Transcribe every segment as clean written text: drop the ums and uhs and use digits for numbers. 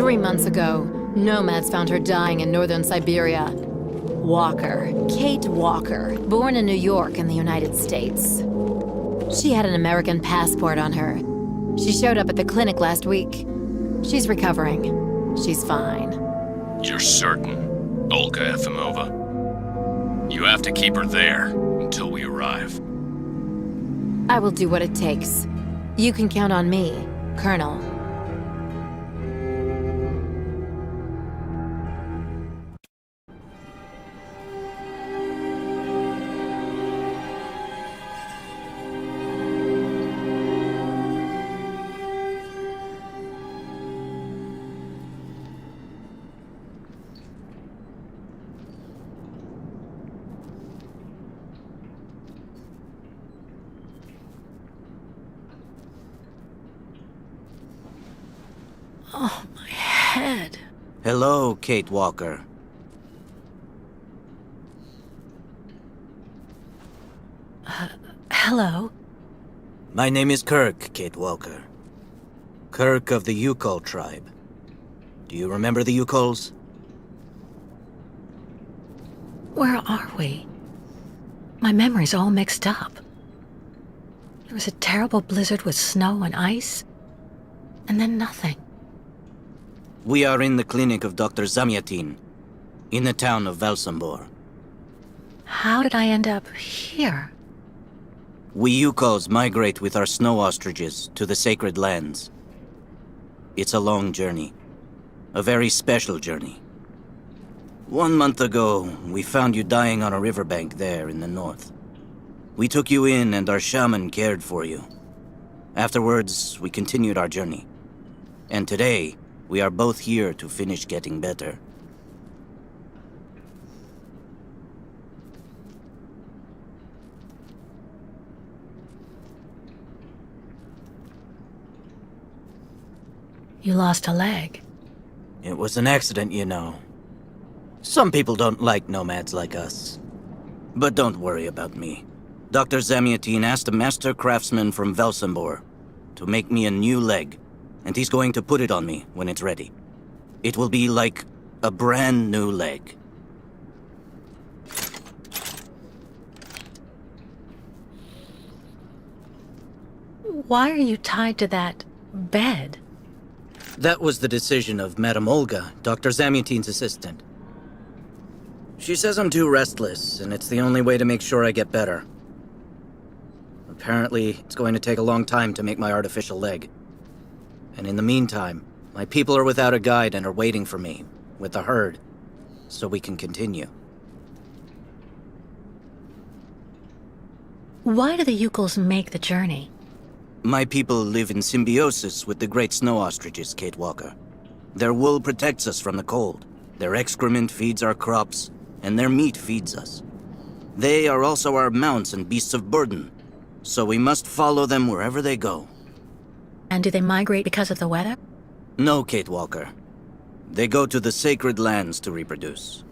3 months ago, nomads found her dying in northern Syberia. Walker, Kate Walker, born in New York in the United States. She had an American passport on her. She showed up at the clinic last week. She's recovering. She's fine. You're certain, Olga Efimova? You have to keep her there until we arrive. I will do what it takes. You can count on me, Colonel. Oh, my head. Hello, Kate Walker. Hello? My name is Kirk, Kate Walker. Kirk of the Yukol tribe. Do you remember the Yukols? Where are we? My memory's all mixed up. There was a terrible blizzard with snow and ice, and then nothing. We are in the clinic of Dr. Zamyatin, in the town of Valsambor. How did I end up here? We Yukols migrate with our snow ostriches to the sacred lands. It's a long journey. A very special journey. 1 month ago, we found you dying on a riverbank there in the north. We took you in and our shaman cared for you. Afterwards, we continued our journey. And today, we are both here to finish getting better. You lost a leg. It was an accident, you know. Some people don't like nomads like us. But don't worry about me. Dr. Zamyatin asked a master craftsman from Valsambor to make me a new leg, and he's going to put it on me when it's ready. It will be like a brand new leg. Why are you tied to that bed? That was the decision of Madame Olga, Dr. Zamyatin's assistant. She says I'm too restless, and it's the only way to make sure I get better. Apparently, it's going to take a long time to make my artificial leg. And in the meantime, my people are without a guide and are waiting for me, with the herd, so we can continue. Why do the Yukols make the journey? My people live in symbiosis with the great snow ostriches, Kate Walker. Their wool protects us from the cold, their excrement feeds our crops, and their meat feeds us. They are also our mounts and beasts of burden, so we must follow them wherever they go. And do they migrate because of the weather? No, Kate Walker. They go to the sacred lands to reproduce.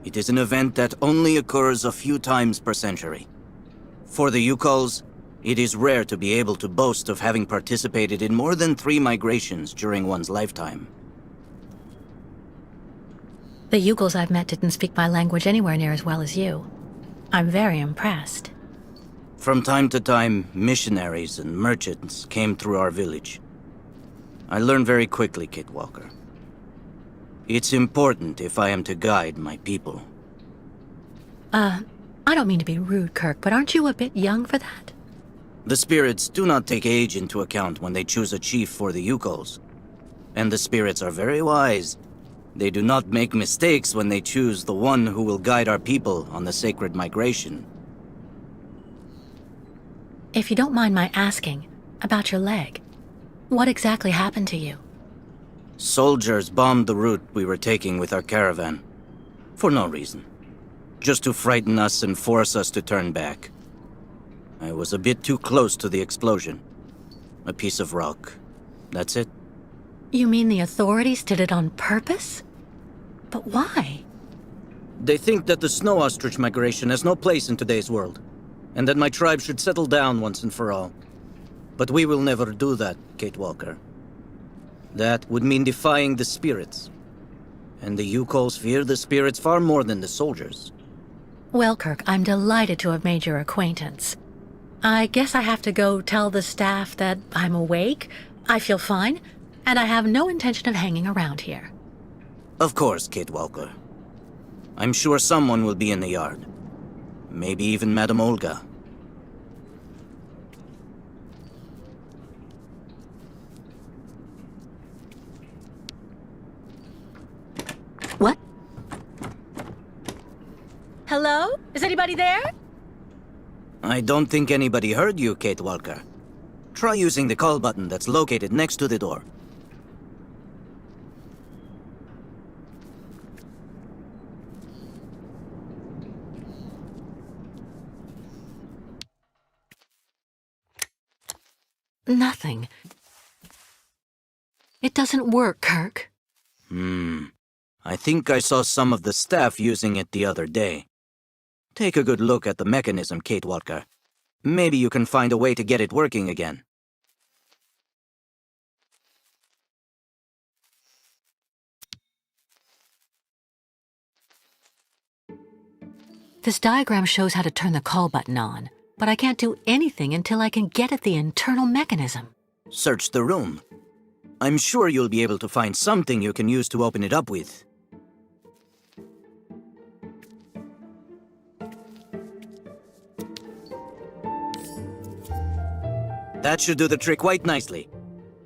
It is an event that only occurs a few times per century. For the Yukols, it is rare to be able to boast of having participated in more than 3 migrations during one's lifetime. The Yukols I've met didn't speak my language anywhere near as well as you. I'm very impressed. From time to time, missionaries and merchants came through our village. I learned very quickly, Kate Walker. It's important if I am to guide my people. I don't mean to be rude, Kirk, but aren't you a bit young for that? The spirits do not take age into account when they choose a chief for the Yukols. And the spirits are very wise. They do not make mistakes when they choose the one who will guide our people on the sacred migration. If you don't mind my asking about your leg, what exactly happened to you? Soldiers bombed the route we were taking with our caravan. For no reason. Just to frighten us and force us to turn back. I was a bit too close to the explosion. A piece of rock. That's it. You mean the authorities did it on purpose? But why? They think that the snow ostrich migration has no place in today's world, and that my tribe should settle down once and for all. But we will never do that, Kate Walker. That would mean defying the spirits. And the Yukos fear the spirits far more than the soldiers. Well, Kirk, I'm delighted to have made your acquaintance. I guess I have to go tell the staff that I'm awake, I feel fine, and I have no intention of hanging around here. Of course, Kate Walker. I'm sure someone will be in the yard. Maybe even Madame Olga. What? Hello? Is anybody there? I don't think anybody heard you, Kate Walker. Try using the call button that's located next to the door. Nothing. It doesn't work, Kirk. I think I saw some of the staff using it the other day. Take a good look at the mechanism, Kate Walker. Maybe you can find a way to get it working again. This diagram shows how to turn the call button on, but I can't do anything until I can get at the internal mechanism. Search the room. I'm sure you'll be able to find something you can use to open it up with. That should do the trick quite nicely.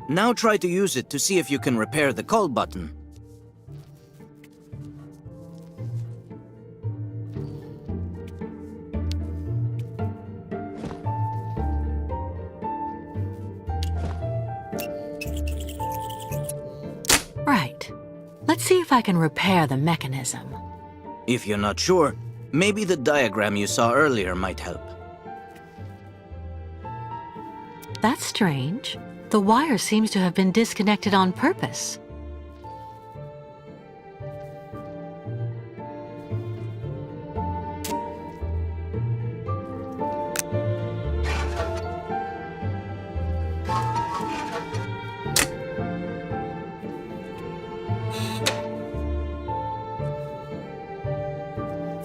Now try to use it to see if you can repair the call button. Right. Let's see if I can repair the mechanism. If you're not sure, maybe the diagram you saw earlier might help. That's strange. The wire seems to have been disconnected on purpose.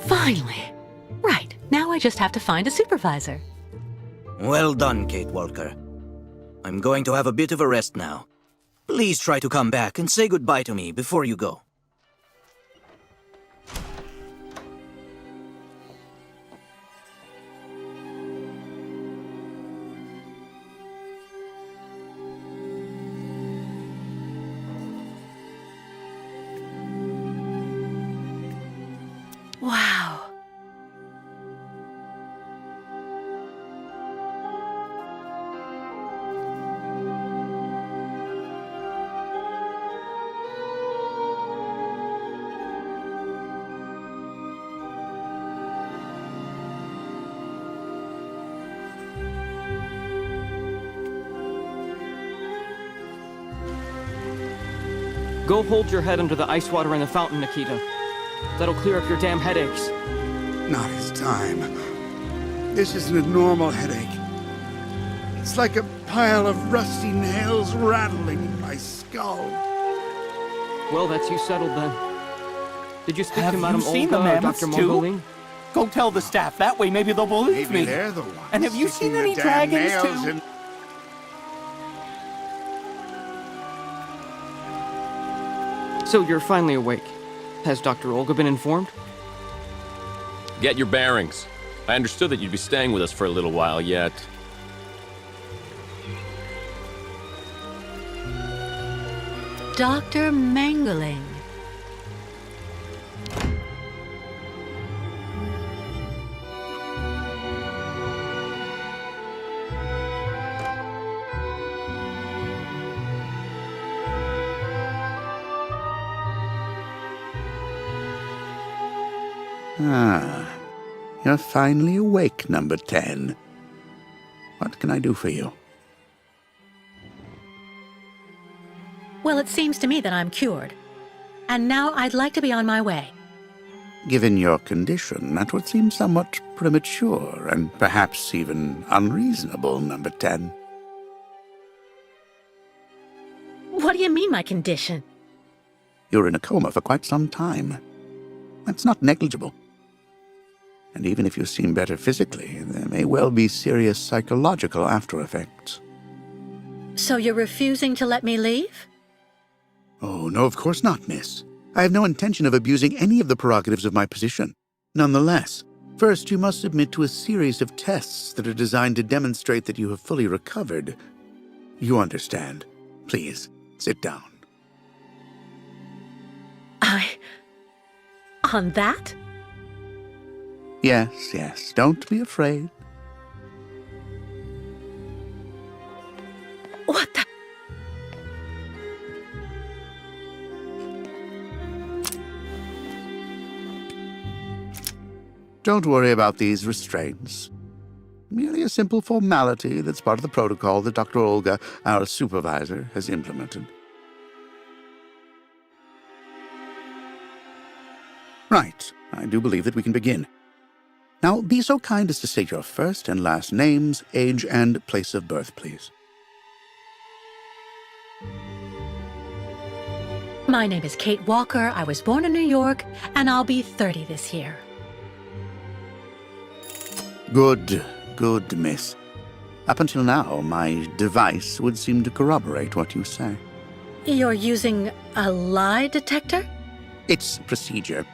Finally! Right, now I just have to find a supervisor. Well done, Kate Walker. I'm going to have a bit of a rest now. Please try to come back and say goodbye to me before you go. Wow. Go hold your head under the ice water in the fountain, Nikita. That'll clear up your damn headaches. Not his time. This isn't a normal headache. It's like a pile of rusty nails rattling in my skull. Well, that's you settled then. Did you speak Have to you Madame seen the Olga or mammoths Dr. too? Mongoline? Go tell the staff. That way maybe they'll believe Maybe me. they're the ones. And have you sticking seen any the damn dragons, nails too? in- So you're finally awake. Has Dr. Olga been informed? Get your bearings. I understood that you'd be staying with us for a little while yet. Dr. Mangling. Ah, you're finally awake, number 10. What can I do for you? Well, it seems to me that I'm cured. And now I'd like to be on my way. Given your condition, that would seem somewhat premature and perhaps even unreasonable, number 10. What What do you mean, my condition? You're in a coma for quite some time. That's not negligible. And even if you seem better physically, there may well be serious psychological after effects. So you're refusing to let me leave? Oh, no, of course not, miss. I have no intention of abusing any of the prerogatives of my position. Nonetheless, first you must submit to a series of tests that are designed to demonstrate that you have fully recovered. You understand. Please, sit down. On that? Yes, don't be afraid. What the? Don't worry about these restraints. Merely a simple formality that's part of the protocol that Dr. Olga, our supervisor, has implemented. Right, I do believe that we can begin. Now, be so kind as to state your first and last names, age, and place of birth, please. My name is Kate Walker. I was born in New York, and I'll be 30 this year. Good, miss. Up until now, my device would seem to corroborate what you say. You're using a lie detector? It's procedure.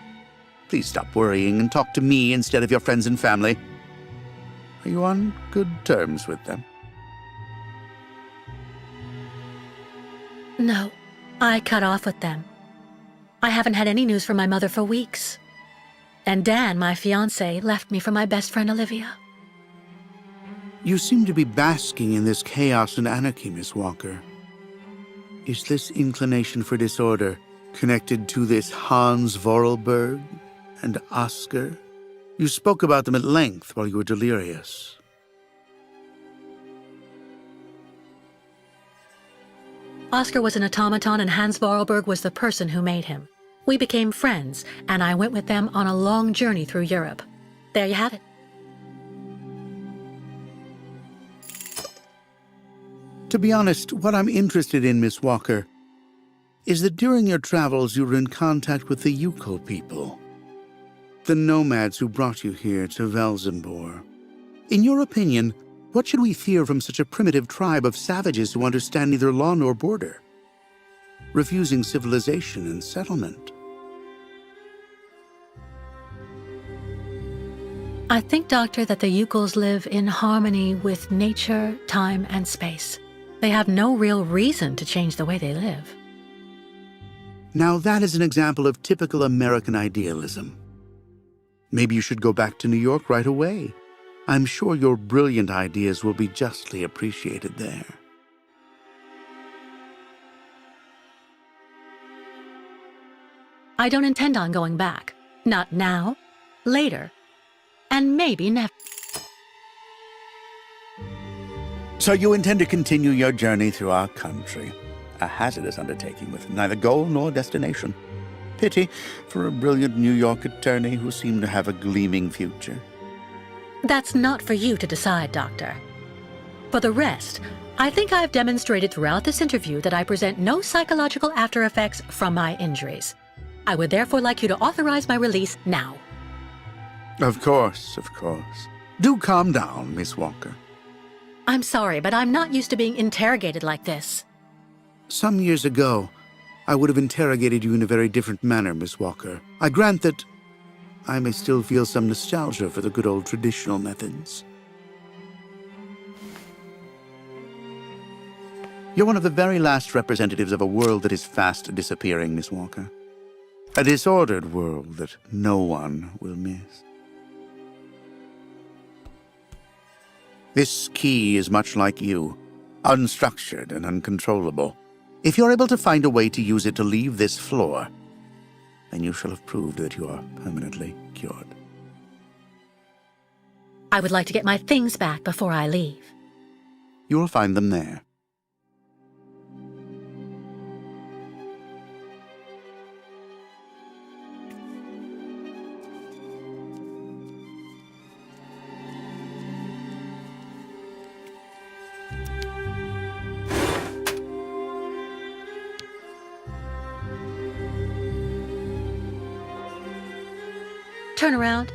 Please stop worrying and talk to me instead of your friends and family. Are you on good terms with them? No, I cut off with them. I haven't had any news from my mother for weeks. And Dan, my fiancé, left me for my best friend Olivia. You seem to be basking in this chaos and anarchy, Miss Walker. Is this inclination for disorder connected to this Hans Vorarlberg and Oscar? You spoke about them at length while you were delirious. Oscar was an automaton and Hans Vorarlberg was the person who made him. We became friends, and I went with them on a long journey through Europe. There you have it. To be honest, what I'm interested in, Miss Walker, is that during your travels you were in contact with the Yukon people, the nomads who brought you here to Velzenbor. In your opinion, what should we fear from such a primitive tribe of savages who understand neither law nor border, refusing civilization and settlement? I think, Doctor, that the Yukols live in harmony with nature, time, and space. They have no real reason to change the way they live. Now that is an example of typical American idealism. Maybe you should go back to New York right away. I'm sure your brilliant ideas will be justly appreciated there. I don't intend on going back. Not now, later, and maybe never. So you intend to continue your journey through our country, a hazardous undertaking with neither goal nor destination. Pity for a brilliant New York attorney who seemed to have a gleaming future. That's not for you to decide, Doctor. For the rest, I think I've demonstrated throughout this interview that I present no psychological after effects from my injuries. I would therefore like you to authorize my release now. Of course. Do calm down, Miss Walker. I'm sorry, but I'm not used to being interrogated like this. Some years ago, I would have interrogated you in a very different manner, Miss Walker. I grant that I may still feel some nostalgia for the good old traditional methods. You're one of the very last representatives of a world that is fast disappearing, Miss Walker. A disordered world that no one will miss. This key is much like you, unstructured and uncontrollable. If you're able to find a way to use it to leave this floor, then you shall have proved that you are permanently cured. I would like to get my things back before I leave. You will find them there. Turn around.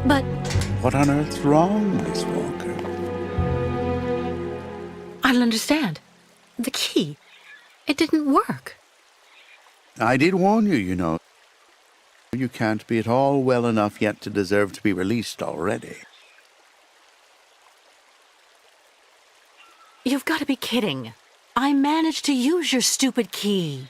But What on earth's wrong, Miss Walker? I don't understand. The key. It didn't work. I did warn you, you know. You can't be at all well enough yet to deserve to be released already. You've got to be kidding. I managed to use your stupid key.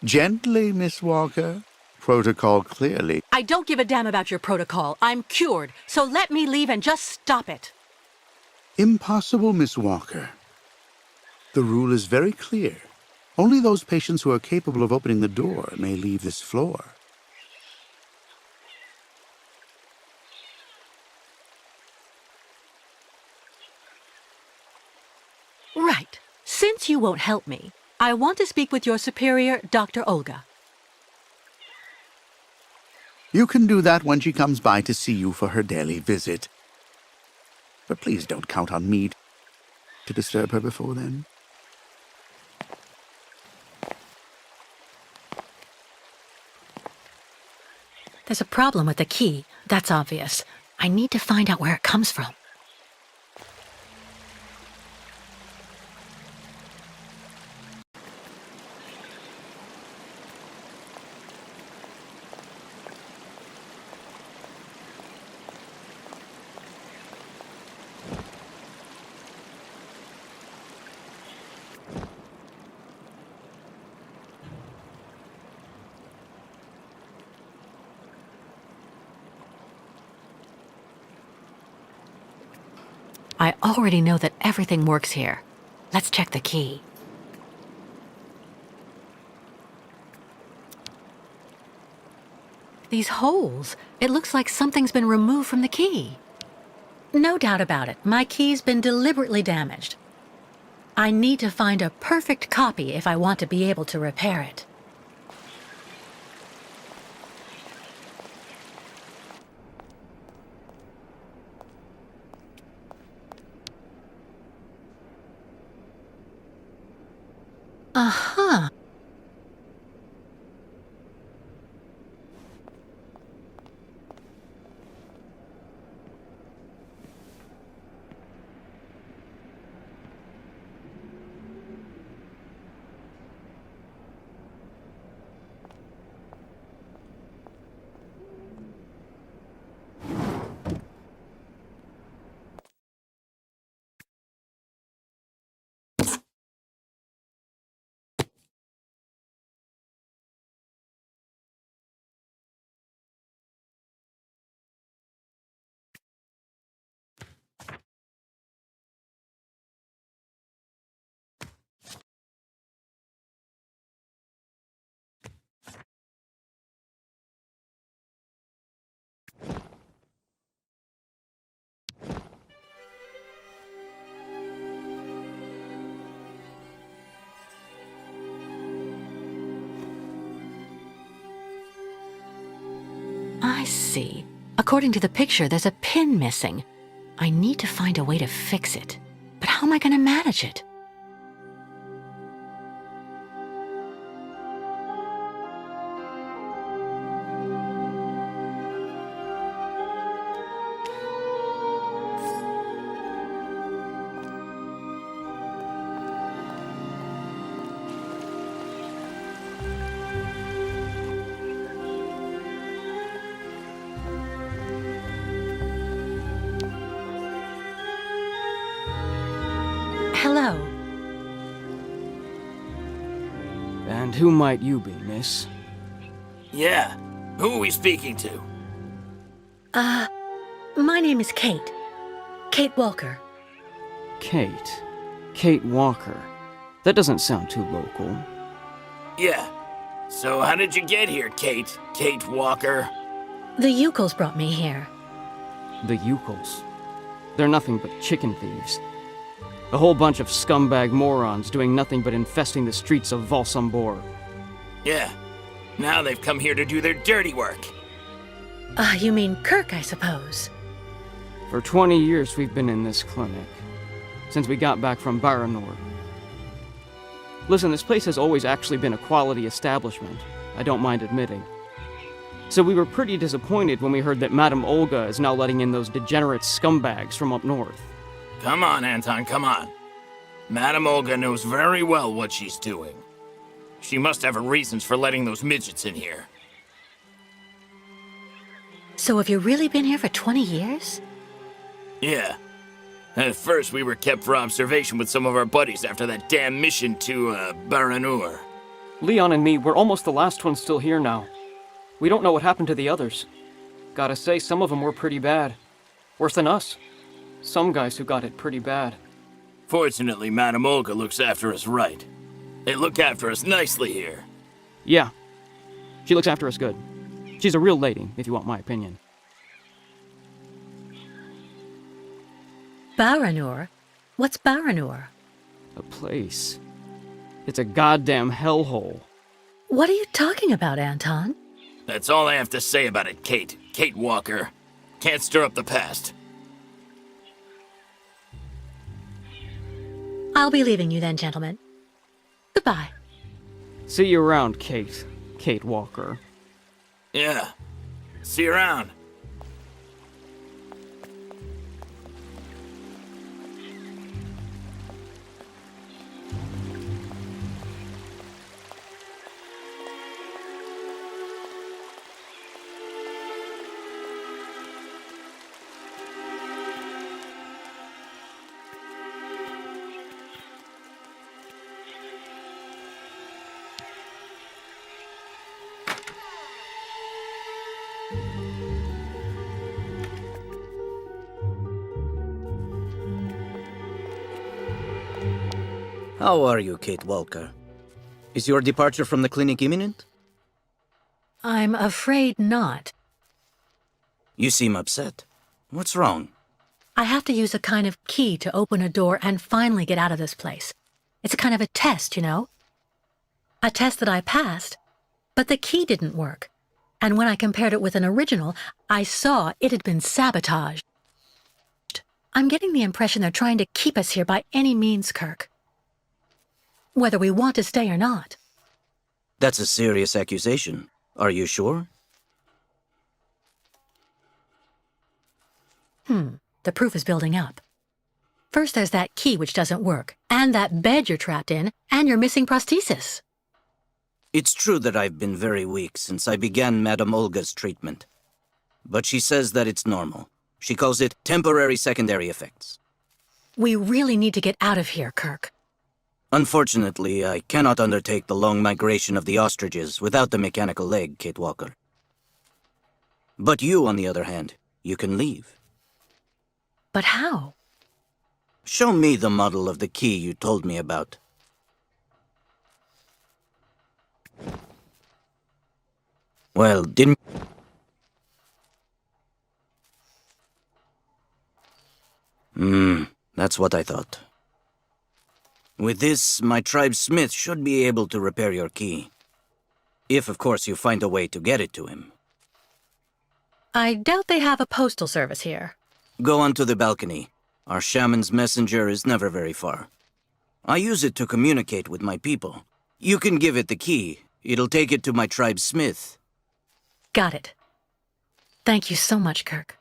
Gently, Miss Walker. Protocol clearly. I don't give a damn about your protocol. I'm cured, so let me leave and just stop it. Impossible, Miss Walker. The rule is very clear. Only those patients who are capable of opening the door may leave this floor. Right. Since you won't help me, I want to speak with your superior, Dr. Olga. You can do that when she comes by to see you for her daily visit. But please don't count on me to disturb her before then. There's a problem with the key. That's obvious. I need to find out where it comes from. I already know that everything works here. Let's check the key. These holes. It looks like something's been removed from the key. No doubt about it. My key's been deliberately damaged. I need to find a perfect copy if I want to be able to repair it. Uh-huh. I see. According to the picture, there's a pin missing. I need to find a way to fix it. But how am I going to manage it? Hello. And who might you be, miss? Yeah. Who are we speaking to? My name is Kate. Kate Walker. Kate. Kate Walker. That doesn't sound too local. Yeah. So how did you get here, Kate? Kate Walker? The Yukos brought me here. The Yukos. They're nothing but chicken thieves. A whole bunch of scumbag morons doing nothing but infesting the streets of Valsambor. Yeah. Now they've come here to do their dirty work. You mean Kirk, I suppose. For 20 years we've been in this clinic. Since we got back from Baranor. Listen, this place has always actually been a quality establishment. I don't mind admitting. So we were pretty disappointed when we heard that Madame Olga is now letting in those degenerate scumbags from up north. Come on, Anton, come on. Madame Olga knows very well what she's doing. She must have her reasons for letting those midgets in here. So have you really been here for 20 years? Yeah. At first, we were kept for observation with some of our buddies after that damn mission to, Baranur. Leon and me, we're almost the last ones still here now. We don't know what happened to the others. Gotta say, some of them were pretty bad. Worse than us. Some guys who got it pretty bad. Fortunately, Madame Olga looks after us right. They look after us nicely here. Yeah. She looks after us good. She's a real lady, if you want my opinion. Baranur? What's Baranur? A place. It's a goddamn hellhole. What are you talking about, Anton? That's all I have to say about it, Kate. Kate Walker. Can't stir up the past. I'll be leaving you then, gentlemen. Goodbye. See you around, Kate. Kate Walker. Yeah. See you around. How are you, Kate Walker? Is your departure from the clinic imminent? I'm afraid not. You seem upset. What's wrong? I have to use a kind of key to open a door and finally get out of this place. It's a kind of a test, you know? A test that I passed, but the key didn't work. And when I compared it with an original, I saw it had been sabotaged. I'm getting the impression they're trying to keep us here by any means, Kirk. Whether we want to stay or not. That's a serious accusation. Are you sure? The proof is building up. First there's that key which doesn't work, and that bed you're trapped in, and your missing prosthesis. It's true that I've been very weak since I began Madame Olga's treatment. But she says that it's normal. She calls it temporary secondary effects. We really need to get out of here, Kirk. Unfortunately, I cannot undertake the long migration of the ostriches without the mechanical leg, Kate Walker. But you, on the other hand, you can leave. But how? Show me the model of the key you told me about. Well, didn't... That's what I thought. With this, my tribe's smith should be able to repair your key. If, of course, you find a way to get it to him. I doubt they have a postal service here. Go onto the balcony. Our shaman's messenger is never very far. I use it to communicate with my people. You can give it the key. It'll take it to my tribe's smith. Got it. Thank you so much, Kirk.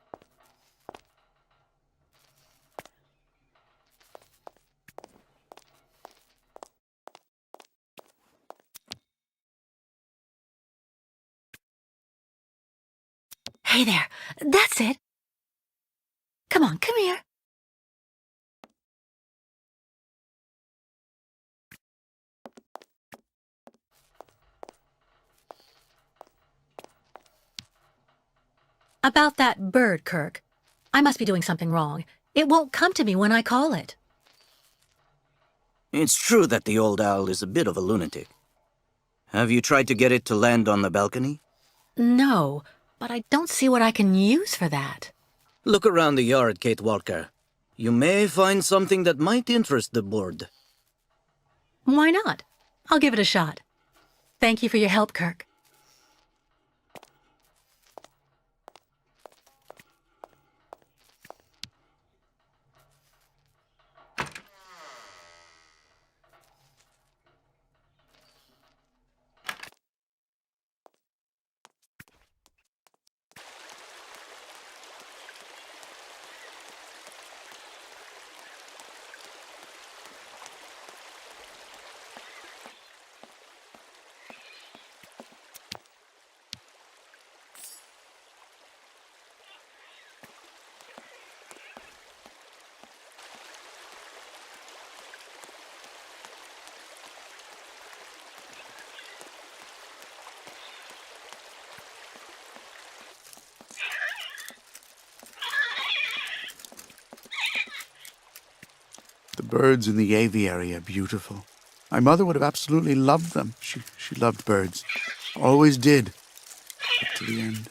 Hey there. That's it. Come on, come here. About that bird, Kirk. I must be doing something wrong. It won't come to me when I call it. It's true that the old owl is a bit of a lunatic. Have you tried to get it to land on the balcony? No, but I don't see what I can use for that. Look around the yard, Kate Walker. You may find something that might interest the board. Why not? I'll give it a shot. Thank you for your help, Kirk. The birds in the aviary are beautiful. My mother would have absolutely loved them. She loved birds. Always did. Up to the end.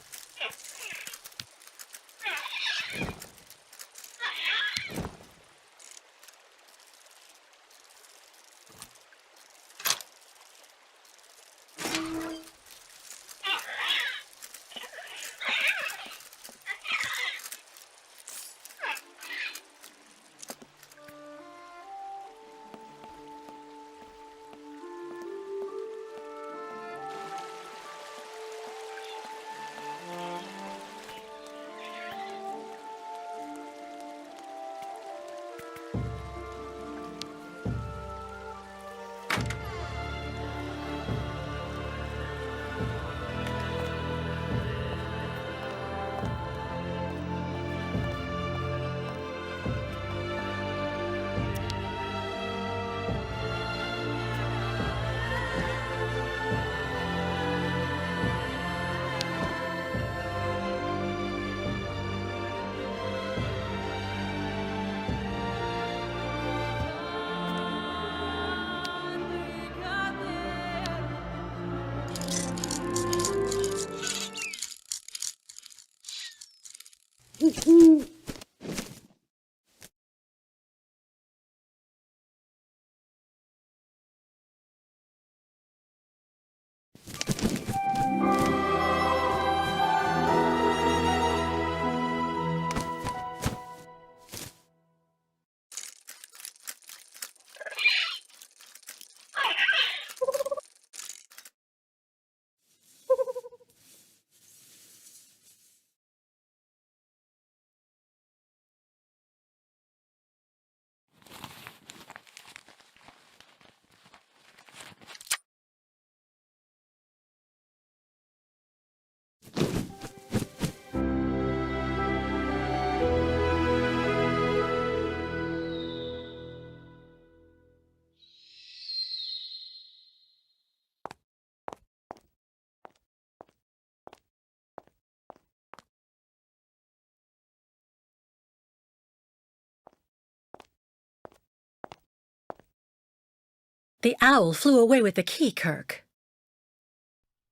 The owl flew away with the key, Kirk.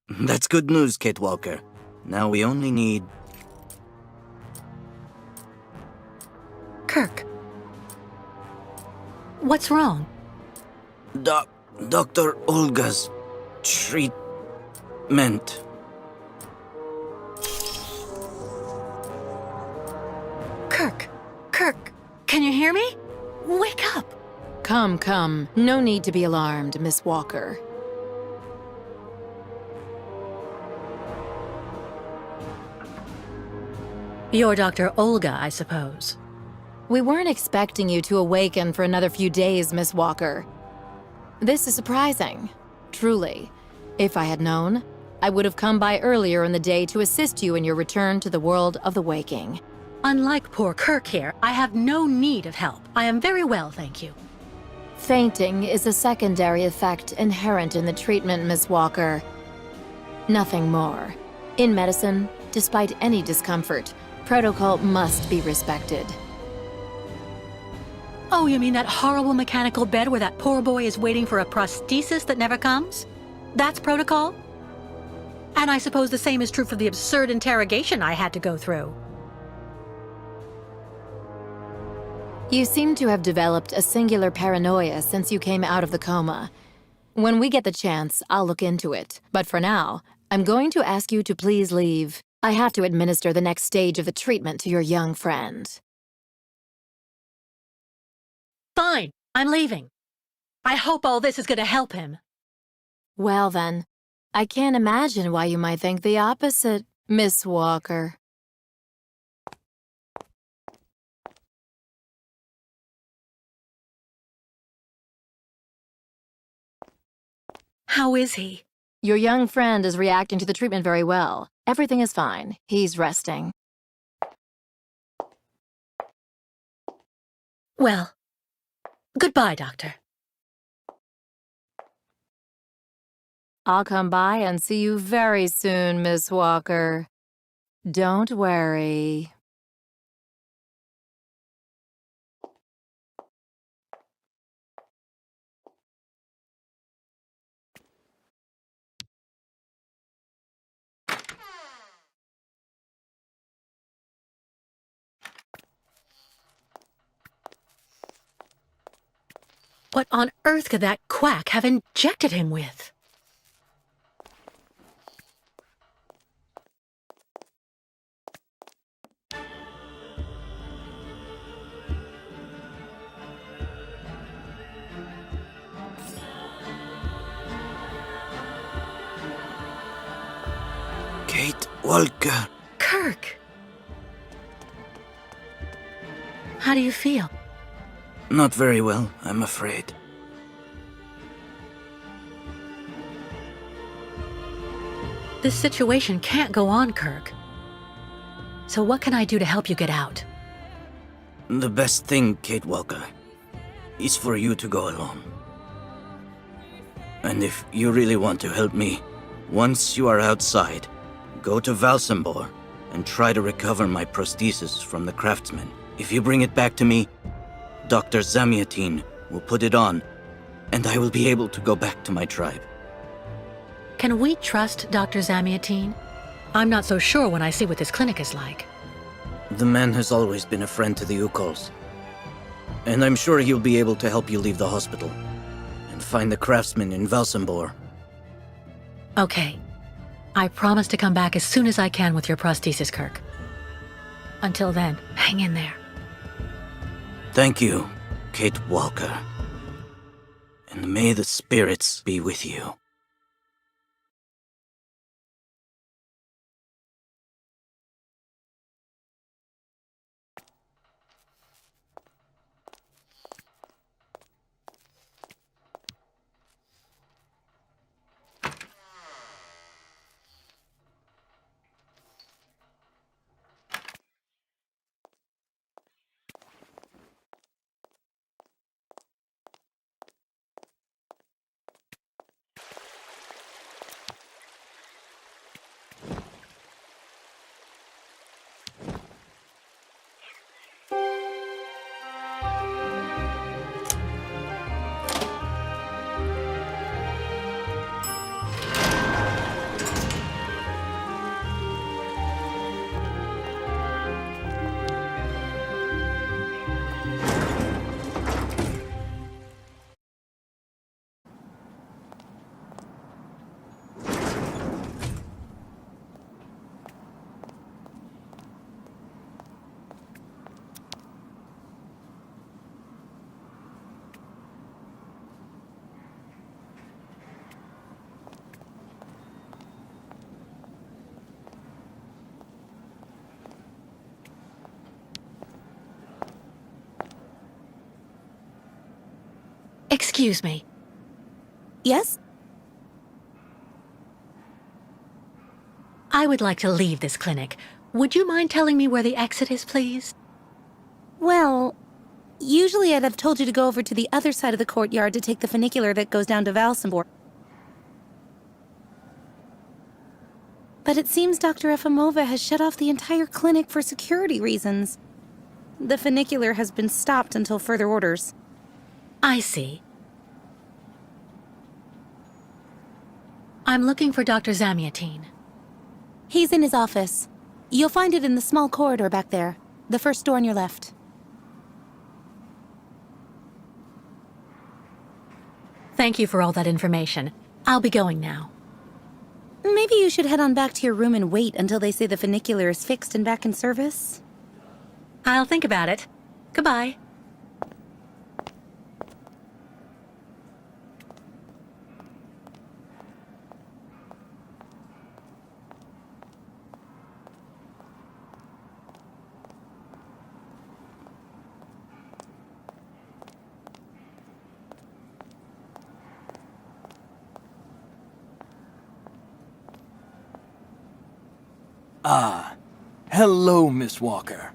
That's good news, Kate Walker. Now we only need... Kirk. What's wrong? Dr. Olga's treatment. you hear me? Wake up! Come, come. No need to be alarmed, Miss Walker. You're Dr. Olga, I suppose. We weren't expecting you to awaken for another few days, Miss Walker. This is surprising. Truly. If I had known, I would have come by earlier in the day to assist you in your return to the world of the waking. Unlike poor Kirk here, I have no need of help. I am very well, thank you. Fainting is a secondary effect inherent in the treatment, Miss Walker. Nothing more. In medicine, despite any discomfort, protocol must be respected. Oh, you mean that horrible mechanical bed where that poor boy is waiting for a prosthesis that never comes? That's protocol? And I suppose the same is true for the absurd interrogation I had to go through. You seem to have developed a singular paranoia since you came out of the coma. When we get the chance, I'll look into it. But for now, I'm going to ask you to please leave. I have to administer the next stage of the treatment to your young friend. Fine, I'm leaving. I hope all this is going to help him. Well then, I can't imagine why you might think the opposite, Miss Walker. How is he? Your young friend is reacting to the treatment very well. Everything is fine. He's resting. Well, goodbye, Doctor. I'll come by and see you very soon, Miss Walker. Don't worry. What on earth could that quack have injected him with? Kate Walker. Kirk! How do you feel? Not very well, I'm afraid. This situation can't go on, Kirk. So what can I do to help you get out? The best thing, Kate Walker, is for you to go alone. And if you really want to help me, once you are outside, go to Valsambor and try to recover my prosthesis from the craftsman. If you bring it back to me, Dr. Zamiatin will put it on, and I will be able to go back to my tribe. Can we trust Dr. Zamiatin? I'm not so sure when I see what this clinic is like. The man has always been a friend to the Ukols, and I'm sure he'll be able to help you leave the hospital and find the craftsman in Valsambor. Okay. I promise to come back as soon as I can with your prosthesis, Kirk. Until then, hang in there. Thank you, Kate Walker. And may the spirits be with you. Excuse me. Yes? I would like to leave this clinic. Would you mind telling me where the exit is, please? Well, usually I'd have told you to go over to the other side of the courtyard to take the funicular that goes down to Valsenborg. But it seems Dr. Efimova has shut off the entire clinic for security reasons. The funicular has been stopped until further orders. I see. I'm looking for Dr. Zamiatine. He's in his office. You'll find it in the small corridor back there. The first door on your left. Thank you for all that information. I'll be going now. Maybe you should head on back to your room and wait until they say the funicular is fixed and back in service. I'll think about it. Goodbye. Hello, Miss Walker.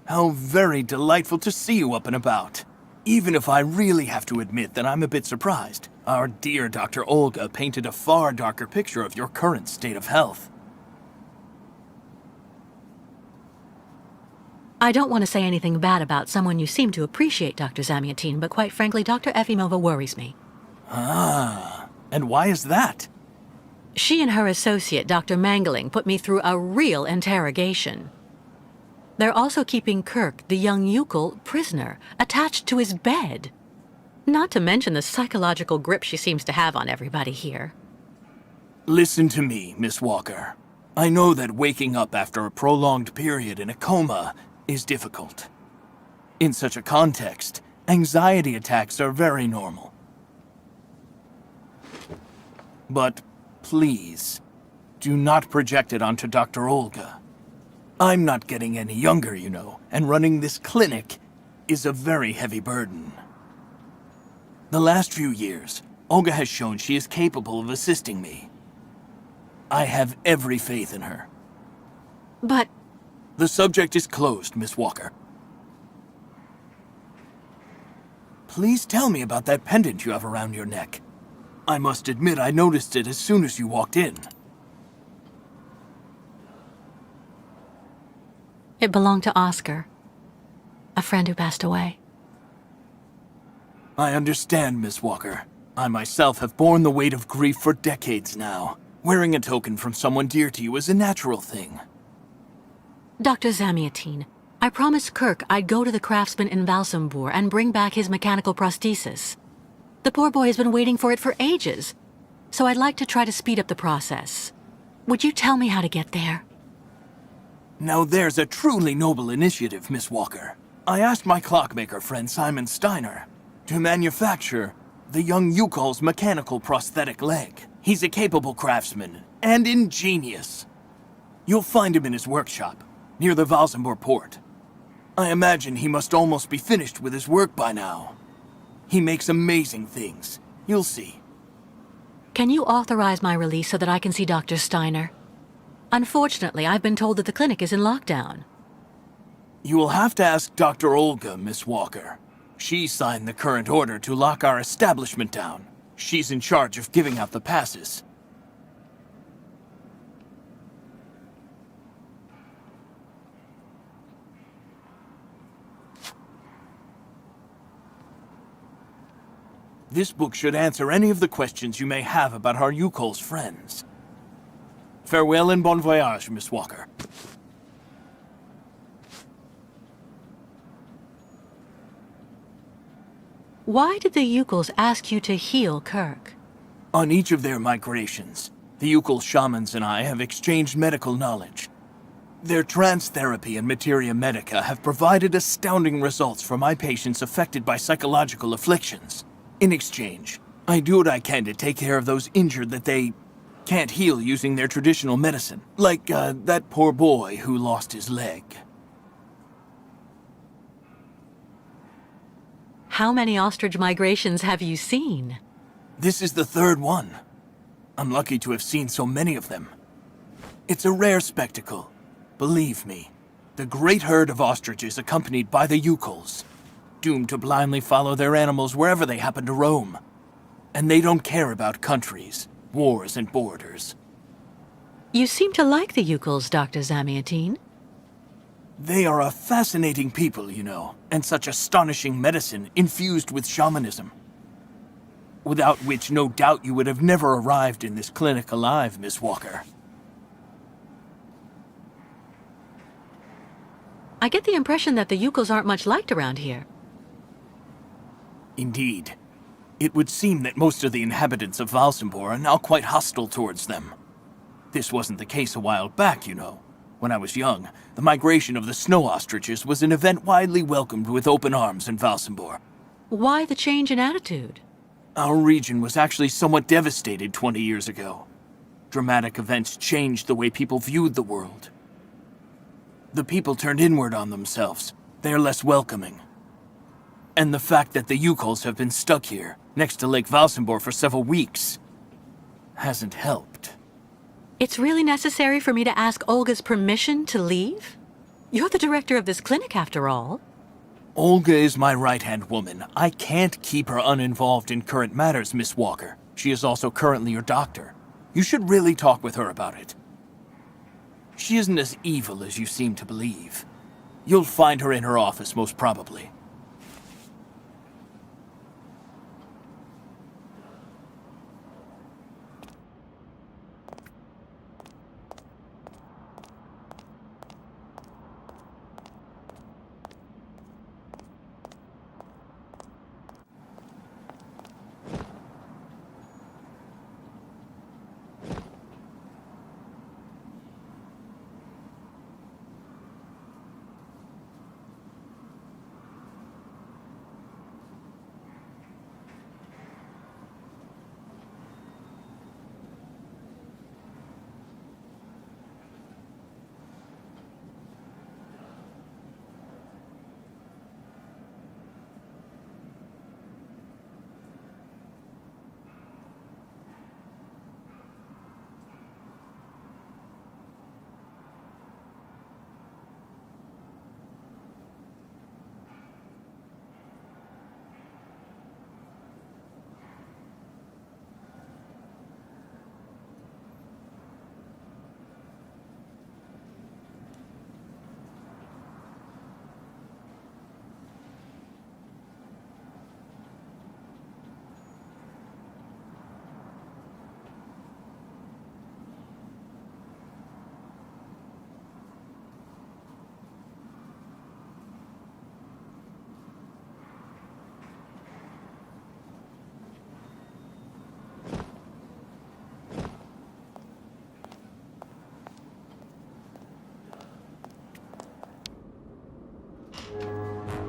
How very delightful to see you up and about. Even if I really have to admit that I'm a bit surprised. Our dear Dr. Olga painted a far darker picture of your current state of health. I don't want to say anything bad about someone you seem to appreciate, Dr. Zamiatine, but quite frankly, Dr. Efimova worries me. And why is that? She and her associate, Dr. Mangling, put me through a real interrogation. They're also keeping Kirk, the young Yukol, prisoner, attached to his bed. Not to mention the psychological grip she seems to have on everybody here. Listen to me, Miss Walker. I know that waking up after a prolonged period in a coma is difficult. In such a context, anxiety attacks are very normal. But please, do not project it onto Dr. Olga. I'm not getting any younger, you know, and running this clinic is a very heavy burden. The last few years, Olga has shown she is capable of assisting me. I have every faith in her. But The subject is closed, Miss Walker. Please tell me about that pendant you have around your neck. I must admit I noticed it as soon as you walked in. it belonged to Oscar, a friend who passed away. I understand, Miss Walker. I myself have borne the weight of grief for decades now. Wearing a token from someone dear to you is a natural thing. Dr. Zamiatine, I promised Kirk I'd go to the craftsman in Valsambur and bring back his mechanical prosthesis. The poor boy has been waiting for it for ages, so I'd like to try to speed up the process. Would you tell me how to get there? Now there's a truly noble initiative, Miss Walker. I asked my clockmaker friend Simon Steiner to manufacture the young Yukol's mechanical prosthetic leg. He's a capable craftsman and ingenious. You'll find him in his workshop, near the Valsambur port. I imagine he must almost be finished with his work by now. He makes amazing things. You'll see. Can you authorize my release so that I can see Dr. Steiner? Unfortunately, I've been told that the clinic is in lockdown. You will have to ask Dr. Olga, Miss Walker. She signed the current order to lock our establishment down. She's in charge of giving out the passes. This book should answer any of the questions you may have about our Yukol's friends. Farewell and bon voyage, Miss Walker. Why did the Yukols ask you to heal Kirk? On each of their migrations, the Yukol shamans and I have exchanged medical knowledge. Their trance therapy and materia medica have provided astounding results for my patients affected by psychological afflictions. In exchange, I do what I can to take care of those injured that they can't heal using their traditional medicine. Like, that poor boy who lost his leg. How many ostrich migrations have you seen? This is the third one. I'm lucky to have seen so many of them. It's a rare spectacle. Believe me, the great herd of ostriches accompanied by the Yukols, doomed to blindly follow their animals wherever they happen to roam. And they don't care about countries, wars, and borders. You seem to like the Yukols, Dr. Zamiatine. They are a fascinating people, you know, and such astonishing medicine infused with shamanism. Without which, no doubt, you would have never arrived in this clinic alive, Miss Walker. I get the impression that the Yukols aren't much liked around here. Indeed. It would seem that most of the inhabitants of Valsambor are now quite hostile towards them. This wasn't the case a while back, you know. When I was young, the migration of the snow ostriches was an event widely welcomed with open arms in Valsambor. Why the change in attitude? Our region was actually somewhat devastated 20 years ago. Dramatic events changed the way people viewed the world. The people turned inward on themselves. They are less welcoming. And the fact that the Yukols have been stuck here, next to Lake Valsambor for several weeks, hasn't helped. It's really necessary for me to ask Olga's permission to leave? You're the director of this clinic, after all. Olga is my right-hand woman. I can't keep her uninvolved in current matters, Miss Walker. She is also currently your doctor. You should really talk with her about it. She isn't as evil as you seem to believe. You'll find her in her office, most probably.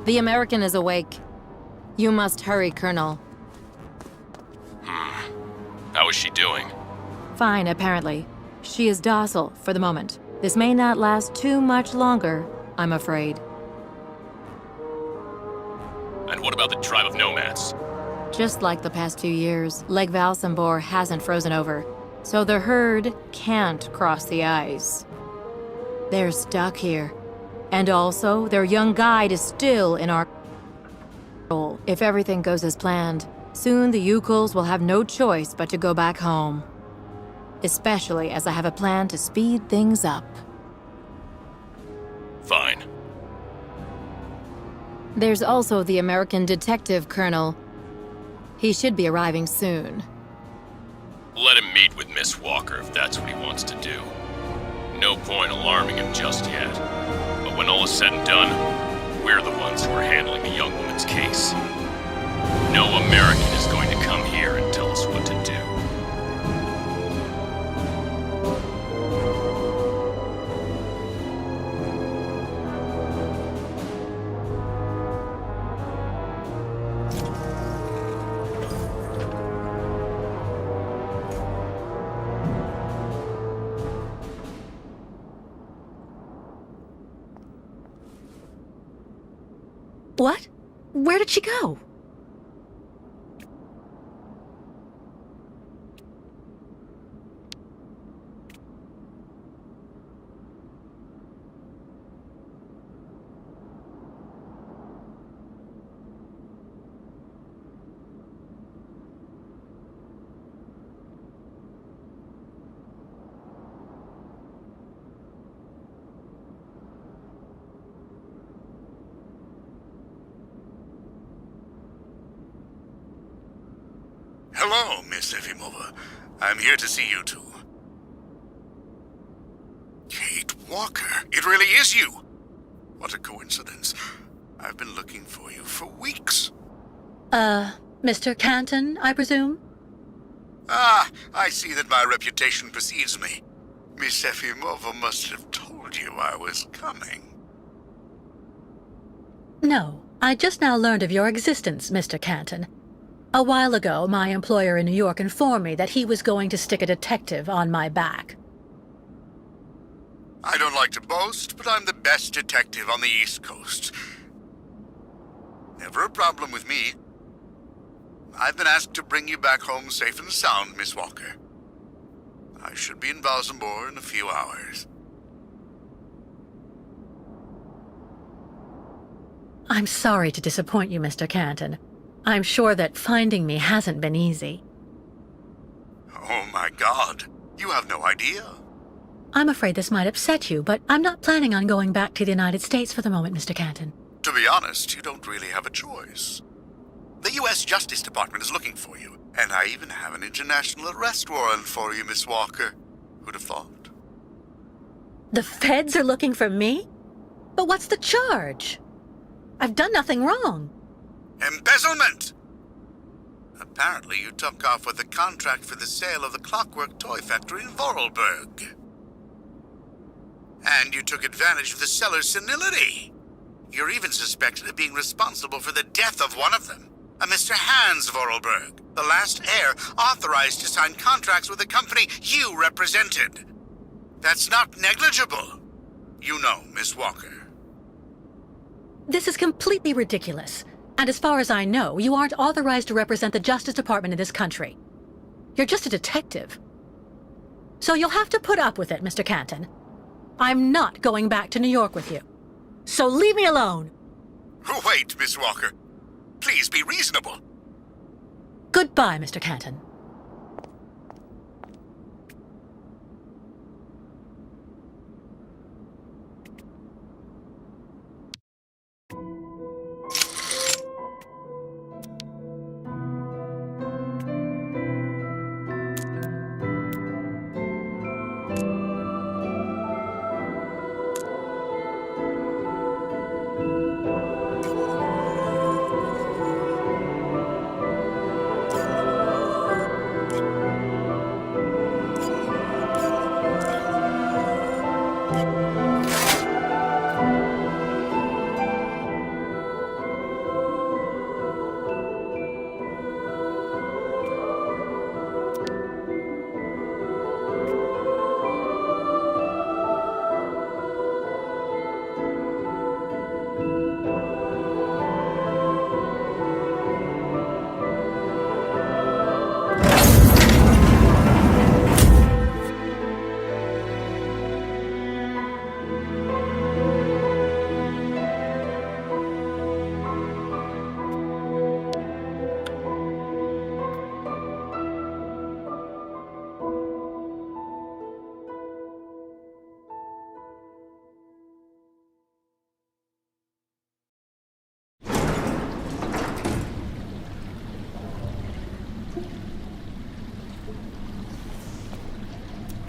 The American is awake. You must hurry, Colonel. How is she doing? Fine, apparently. She is docile for the moment. This may not last too much longer, I'm afraid. And what about the tribe of nomads? Just like the past 2 years, Lake Valsambor hasn't frozen over, so the herd can't cross the ice. They're stuck here. And also, their young guide is still in our control. If everything goes as planned, soon the Yukols will have no choice but to go back home. Especially as I have a plan to speed things up. Fine. There's also the American detective, Colonel. He should be arriving soon. Let him meet with Miss Walker if that's what he wants to do. No point alarming him just yet. But when all is said and done, we're the ones who are handling the young woman's case. No American is going to come here and tell us what to do. What? Where did she go? Hello, Miss Efimova. I'm here to see you two. Kate Walker. It really is you. What a coincidence. I've been looking for you for weeks. Mr. Canton, I presume? Ah, I see that my reputation precedes me. Miss Efimova must have told you I was coming. No, I just now learned of your existence, Mr. Canton. A while ago, my employer in New York informed me that he was going to stick a detective on my back. I don't like to boast, but I'm the best detective on the East Coast. Never a problem with me. I've been asked to bring you back home safe and sound, Miss Walker. I should be in Balsamore in a few hours. I'm sorry to disappoint you, Mr. Canton. I'm sure that finding me hasn't been easy. Oh my God, you have no idea. I'm afraid this might upset you, but I'm not planning on going back to the United States for the moment, Mr. Canton. To be honest, you don't really have a choice. The U.S. Justice Department is looking for you, and I even have an international arrest warrant for you, Miss Walker. Who'd have thought? The feds are looking for me? But what's the charge? I've done nothing wrong. Embezzlement! Apparently you took off with a contract for the sale of the Clockwork Toy Factory in Vorarlberg. And you took advantage of the seller's senility. You're even suspected of being responsible for the death of one of them, a Mr. Hans Vorarlberg, the last heir authorized to sign contracts with the company you represented. That's not negligible. You know, Miss Walker. This is completely ridiculous. And as far as I know, you aren't authorized to represent the Justice Department in this country. You're just a detective. So you'll have to put up with it, Mr. Canton. I'm not going back to New York with you. So leave me alone. Wait, Miss Walker. Please be reasonable. Goodbye, Mr. Canton.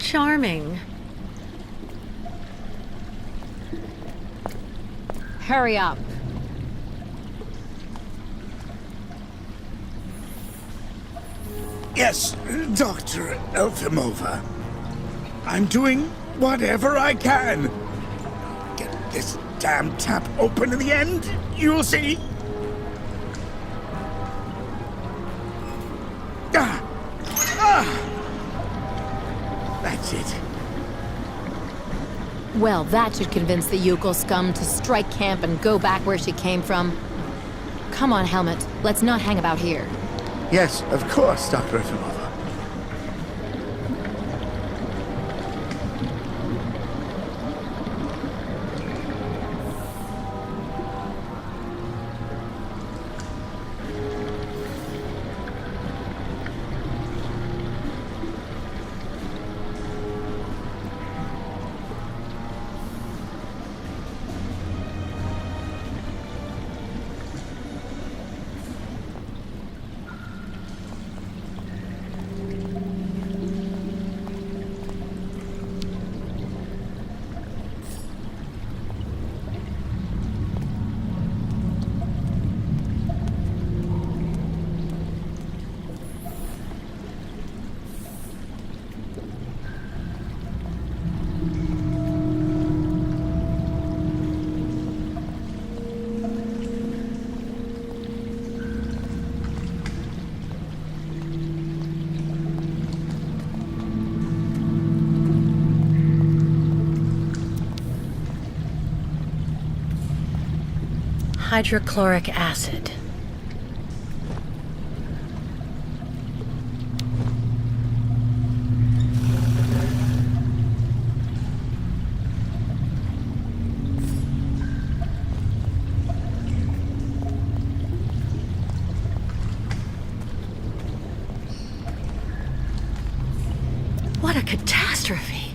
Charming. Hurry up. Yes, Dr. Elfimova. I'm doing whatever I can. Get this damn tap open in the end, you'll see. That's it. Well, that should convince the Yukon scum to strike camp and go back where she came from. Come on, Helmut. Let's not hang about here. Yes, of course, Dr. Efimova. hydrochloric acid. What a catastrophe!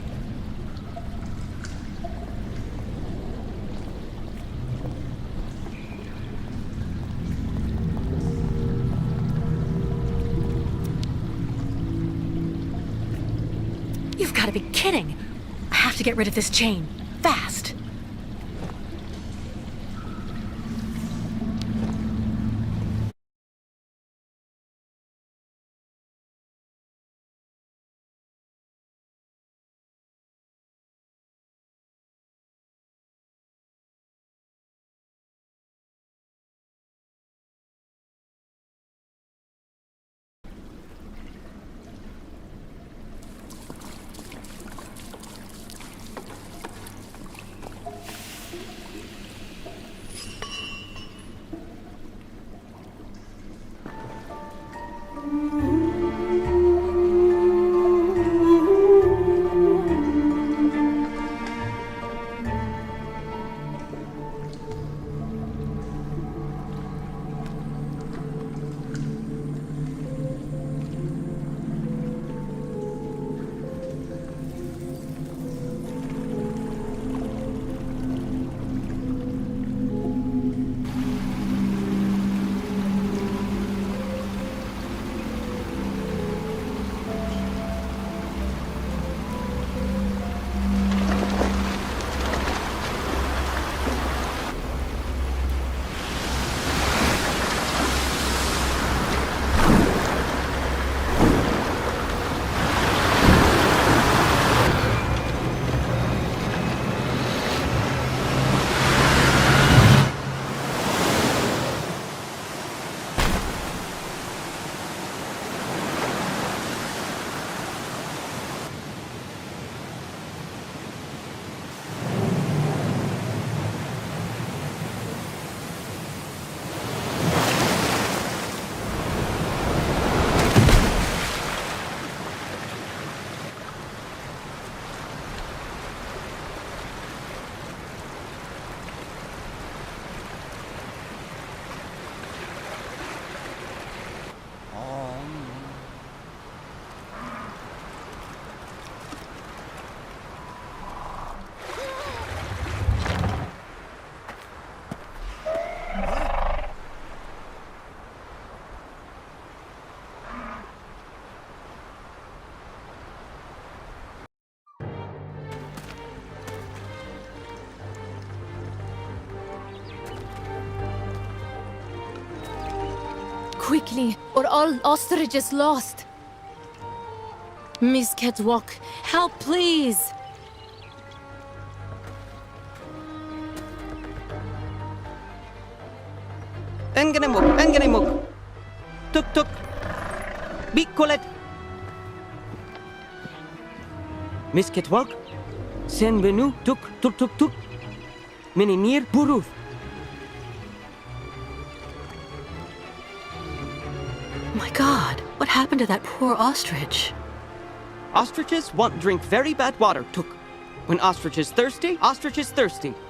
You've got to be kidding! I have to get rid of this chain. Fast! Quickly, or all ostrich is lost. Miss Catwalk, help please! Engenemuk. Tuk. Bikolet. Miss Ketwalk. Sen benu tuk. Meninir buruf. My God, what happened to that poor ostrich? Ostriches want drink very bad water, tuk. When ostrich is thirsty,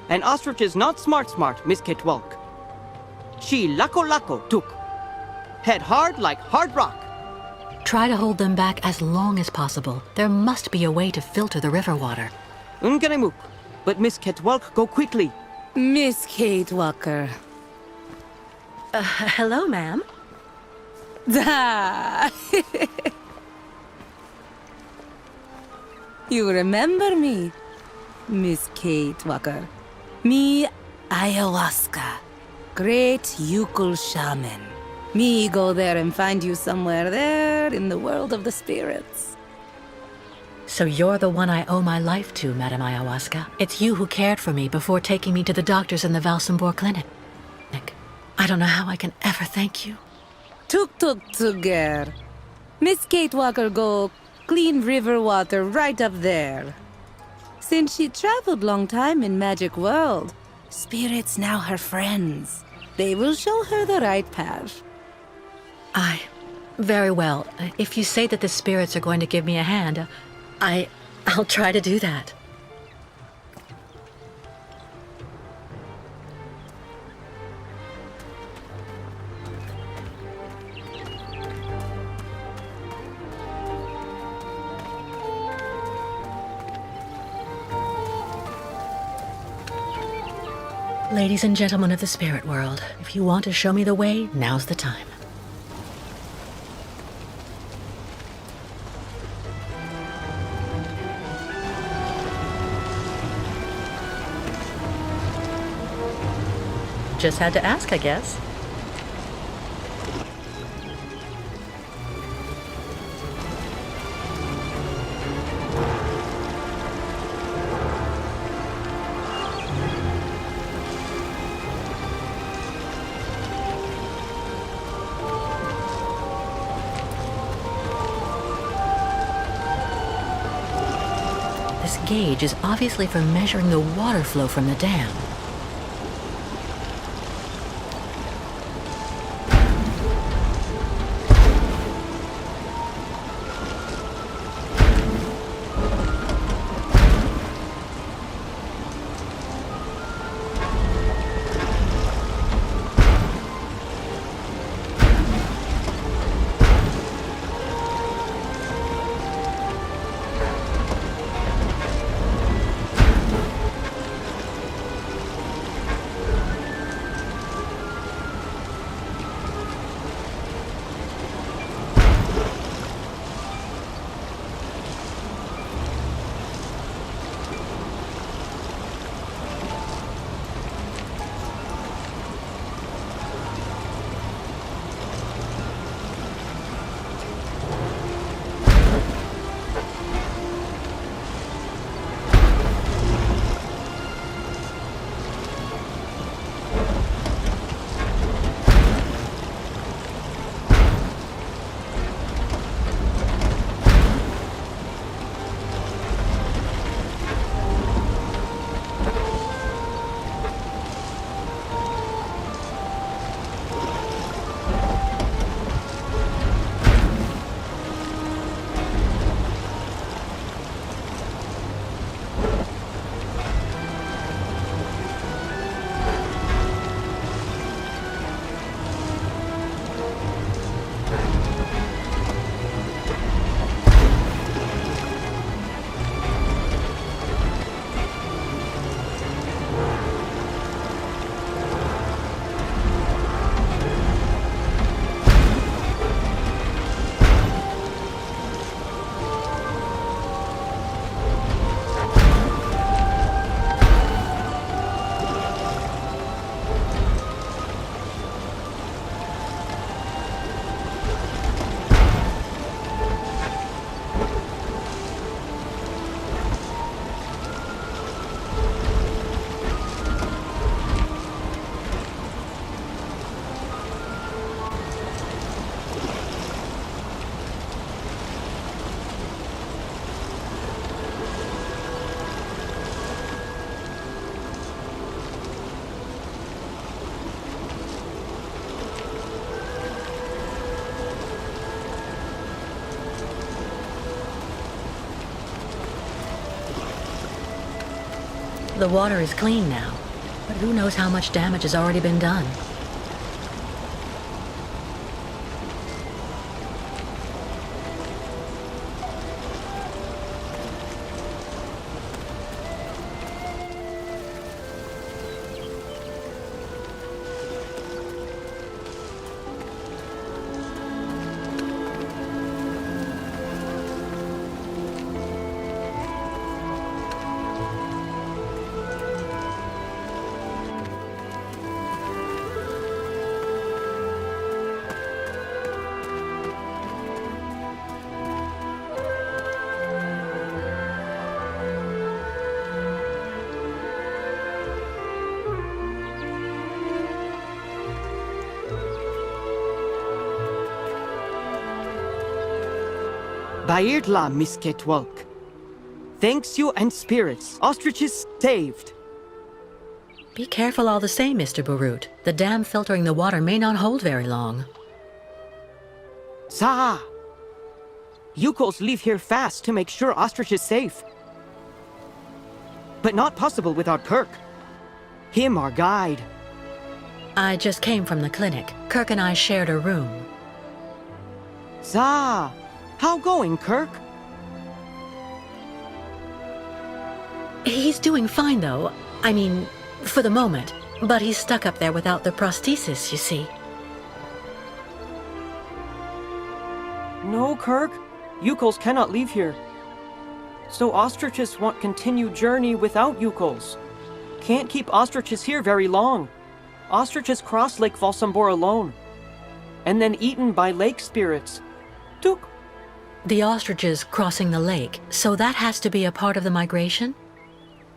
and ostrich is not smart, Miss Ketwalk. She lako, tuk. Head hard like hard rock. Try to hold them back as long as possible. There must be a way to filter the river water. Unganemuk. But Miss Ketwalk, go quickly. Miss Kate Walker. Hello, ma'am. Da! You remember me, Miss Kate Walker. Me, ayahuasca. Great Yukul shaman. Me go there and find you somewhere there in the world of the spirits. So you're the one I owe my life to, Madame Ayahuasca. It's you who cared for me before taking me to the doctors in the Valsambor clinic. I don't know how I can ever thank you. Tuk, girl. Miss Kate Walker go clean river water right up there. Since she traveled long time in magic world, spirits now her friends. They will show her the right path. Very well. If you say that the spirits are going to give me a hand, I'll try to do that. Ladies and gentlemen of the spirit world, if you want to show me the way, now's the time. Just had to ask, I guess. This gauge is obviously for measuring the water flow from the dam. The water is clean now, but who knows how much damage has already been done. Bairla, Miss Ketwalk. Thanks you and spirits. Ostriches saved. Be careful all the same, Mr. Barut. The dam filtering the water may not hold very long. Za! Yukos leave here fast to make sure Ostrich is safe. But not possible without Kirk. Him our guide. I just came from the clinic. Kirk and I shared a room. Za! How going, Kirk? He's doing fine, though. I mean, for the moment. But he's stuck up there without the prosthesis, you see. No, Kirk. Yukos cannot leave here. So ostriches want continued journey without Yukos. Can't keep ostriches here very long. Ostriches cross Lake Valsambor alone. And then eaten by lake spirits. Tuk. The ostriches crossing the lake, so that has to be a part of the migration?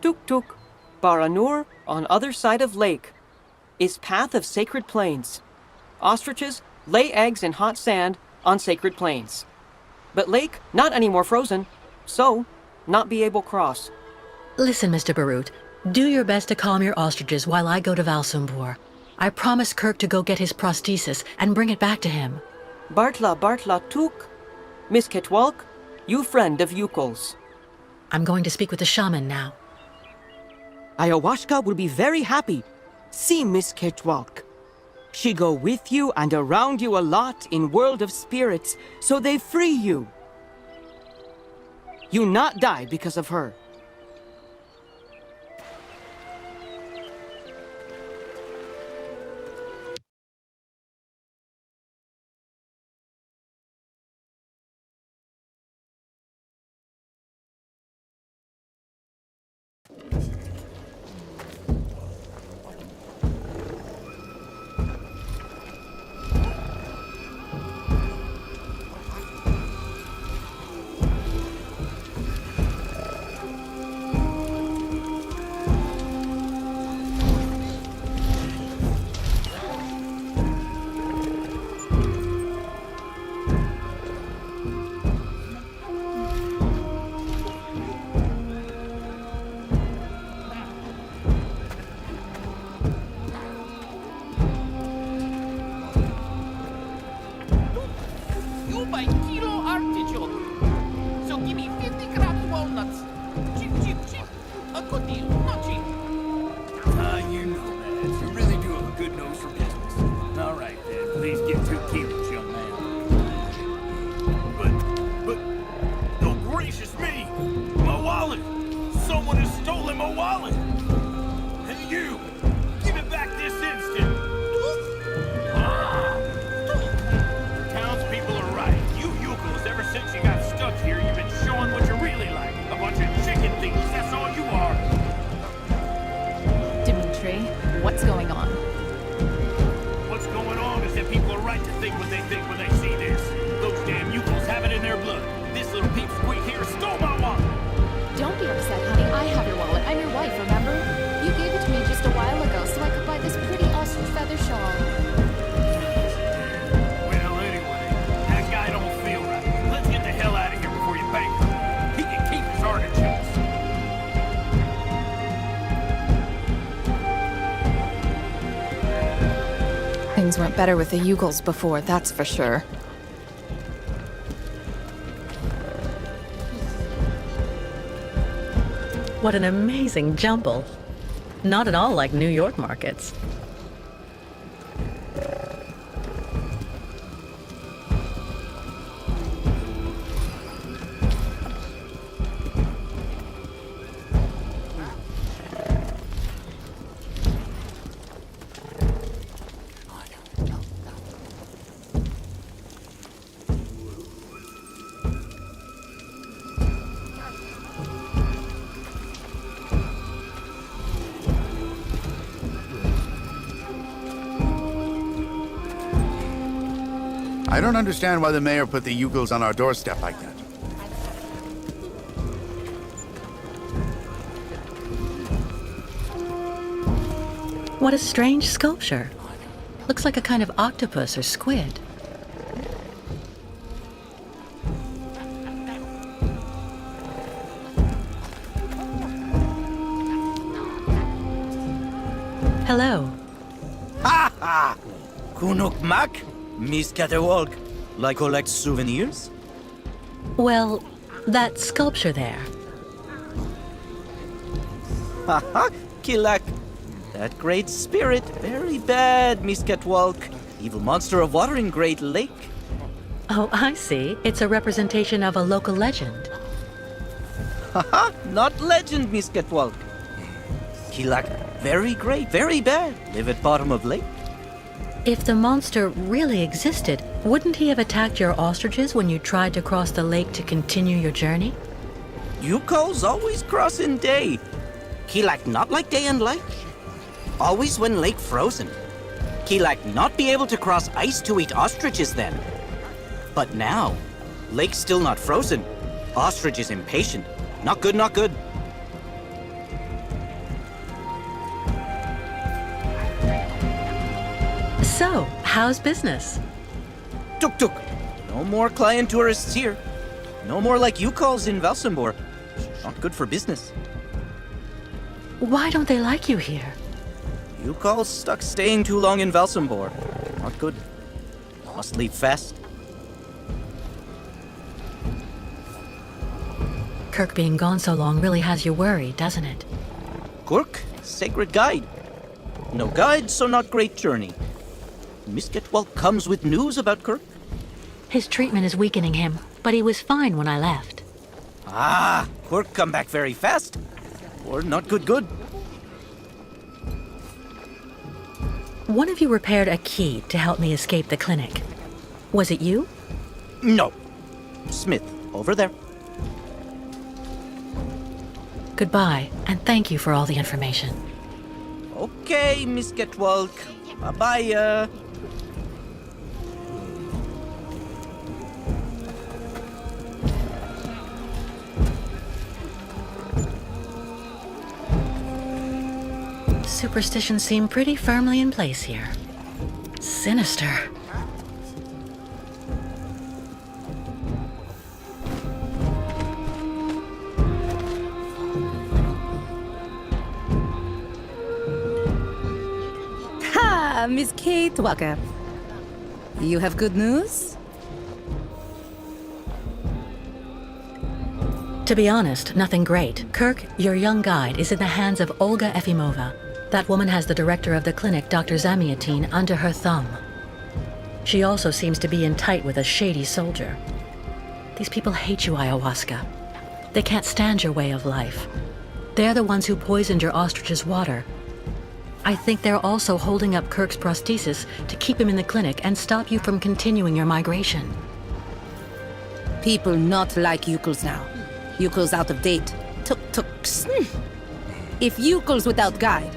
Tuk tuk. Baranur, on other side of lake, is path of sacred plains. Ostriches lay eggs in hot sand on sacred plains. But lake, not anymore frozen, so not be able cross. Listen, Mr. Barut, do your best to calm your ostriches while I go to Valsambor. I promised Kirk to go get his prosthesis and bring it back to him. Bartla tuk. Miss Ketwalk, you friend of Yukos. I'm going to speak with the shaman now. Ayahuasca will be very happy. See Miss Ketwalk. She go with you and around you a lot in world of spirits, so they free you. You not die because of her. What's going on? What's going on is that people are right to think what they think when they see this. Those damn Yukos have it in their blood. This little peep squeak here stole my wallet. Don't be upset, honey. I have your wallet. I'm your wife, remember? You gave it to me just a while ago so I could buy this pretty ostrich feather shawl. Well, anyway, that guy don't feel right. Let's get the hell out of here before you bankrupt. He can keep his artichokes. Things weren't better with the Yugels before, that's for sure. What an amazing jumble. Not at all like New York markets. I don't understand why the mayor put the Yugels on our doorstep like that. What a strange sculpture. Looks like a kind of octopus or squid. Hello. Ha ha! Kunuk Mak? Miss Catawalk. Like collect souvenirs? Well, that sculpture there. Ha ha! Kilak. That great spirit. Very bad, Miss Catwalk. Evil monster of water in Great Lake. Oh, I see. It's a representation of a local legend. Haha, not legend, Miss Catwalk. Kilak, very great, very bad. Live at bottom of lake. If the monster really existed, wouldn't he have attacked your ostriches when you tried to cross the lake to continue your journey? You calls always cross in day. Kilak not like day and light. Always when lake frozen. Kilak not be able to cross ice to eat ostriches then. But now, lake still not frozen. Ostrich is impatient. Not good, not good. So, how's business? Tuk tuk. No more client tourists here. No more like you calls in Valsambor. Not good for business. Why don't they like you here? You calls stuck staying too long in Valsambor. Not good. Must leave fast. Kirk being gone so long really has you worried, doesn't it? Kurk, sacred guide. No guide, so not great journey. Miss Getwell comes with news about Kirk. His treatment is weakening him, but he was fine when I left. Ah, Kirk come back very fast. Or not good. One of you repaired a key to help me escape the clinic. Was it you? No. Smith, over there. Goodbye, and thank you for all the information. Okay, Miss Getwalk. Bye-bye. Superstitions seem pretty firmly in place here. Sinister. Ha, Miss Kate Walker. You have good news? To be honest, nothing great. Kirk, your young guide, is in the hands of Olga Efimova. That woman has the director of the clinic, Dr. Zamiatine, under her thumb. She also seems to be in tight with a shady soldier. These people hate you, Ayahuasca. They can't stand your way of life. They're the ones who poisoned your ostrich's water. I think they're also holding up Kirk's prosthesis to keep him in the clinic and stop you from continuing your migration. People not like Yukels now. Yukels out of date. Tuk-tuks. If Yukels without guide,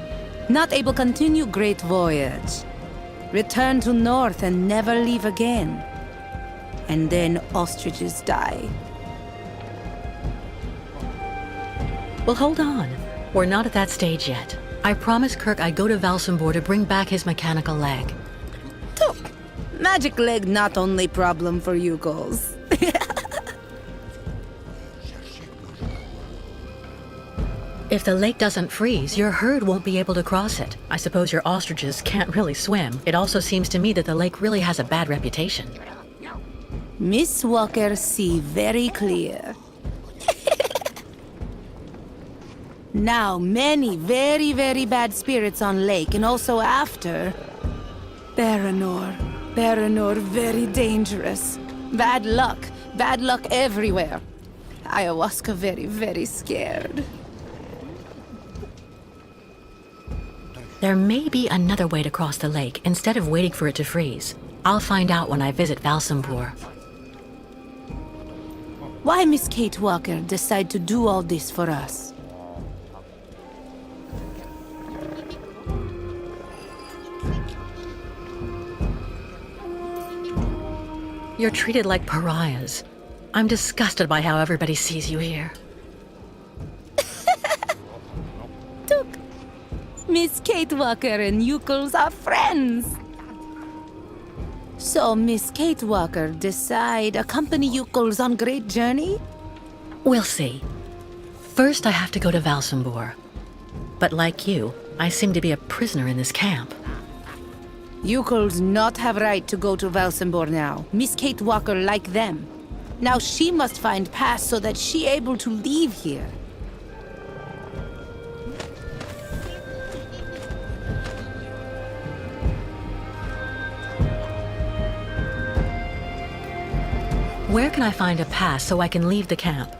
not able continue great voyage. Return to north and never leave again. And then ostriches die. Well, hold on. We're not at that stage yet. I promised Kirk I'd go to Valsambor to bring back his mechanical leg. Tuk! Magic leg not only problem for Yukels. If the lake doesn't freeze, your herd won't be able to cross it. I suppose your ostriches can't really swim. It also seems to me that the lake really has a bad reputation. Miss Walker see very clear. Now, many very, very bad spirits on lake, and also after. Baranor, very dangerous. Bad luck everywhere. Ayahuasca very, very scared. There may be another way to cross the lake instead of waiting for it to freeze. I'll find out when I visit Valsambor. Why Miss Kate Walker decide to do all this for us? You're treated like pariahs. I'm disgusted by how everybody sees you here. Miss Kate Walker and Yukels are friends. So Miss Kate Walker decide accompany Yukels on great journey? We'll see. First, I have to go to Valsambor. But like you, I seem to be a prisoner in this camp. Yukols not have right to go to Valsenborg now. Miss Kate Walker like them. Now she must find pass so that she able to leave here. Where can I find a pass so I can leave the camp?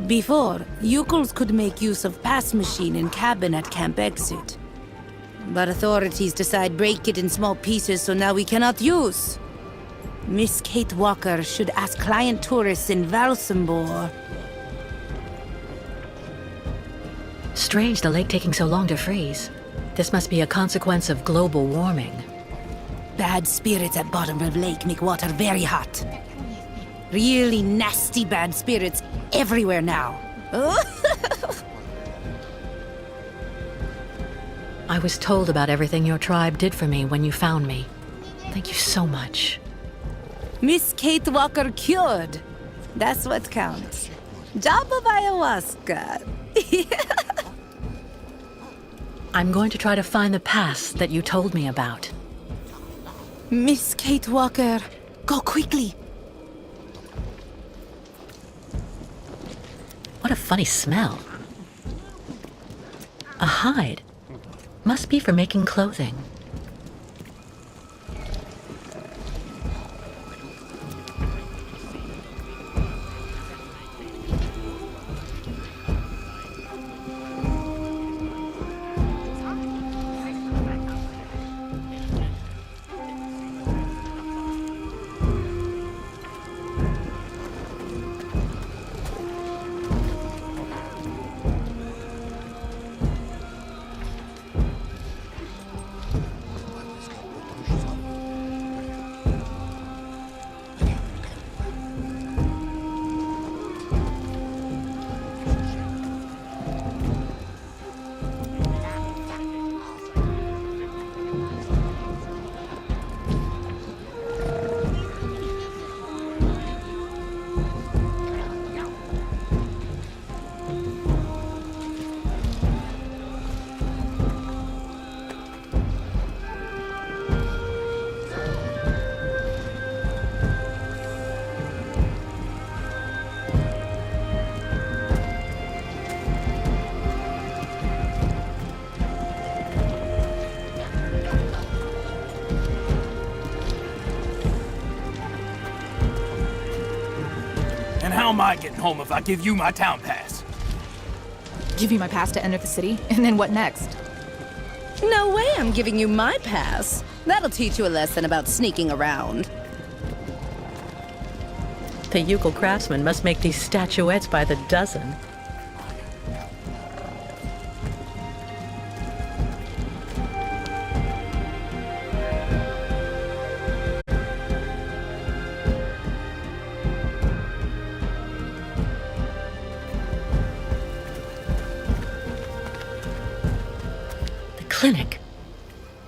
Before, Yukols could make use of pass machine in cabin at camp exit. But authorities decide break it in small pieces, so now we cannot use. Miss Kate Walker should ask client tourists in Valsenborg. Strange the lake taking so long to freeze. This must be a consequence of global warming. Bad spirits at bottom of lake make water very hot. Really nasty bad spirits everywhere now. I was told about everything your tribe did for me when you found me. Thank you so much. Miss Kate Walker cured. That's what counts. Job of ayahuasca. I'm going to try to find the pass that you told me about. Miss Kate Walker, go quickly. What a funny smell. A hide. Must be for making clothing. And how am I getting home if I give you my town pass? Give you my pass to enter the city, and then what next? No way I'm giving you my pass. That'll teach you a lesson about sneaking around. The Yukon craftsmen must make these statuettes by the dozen. Clinic.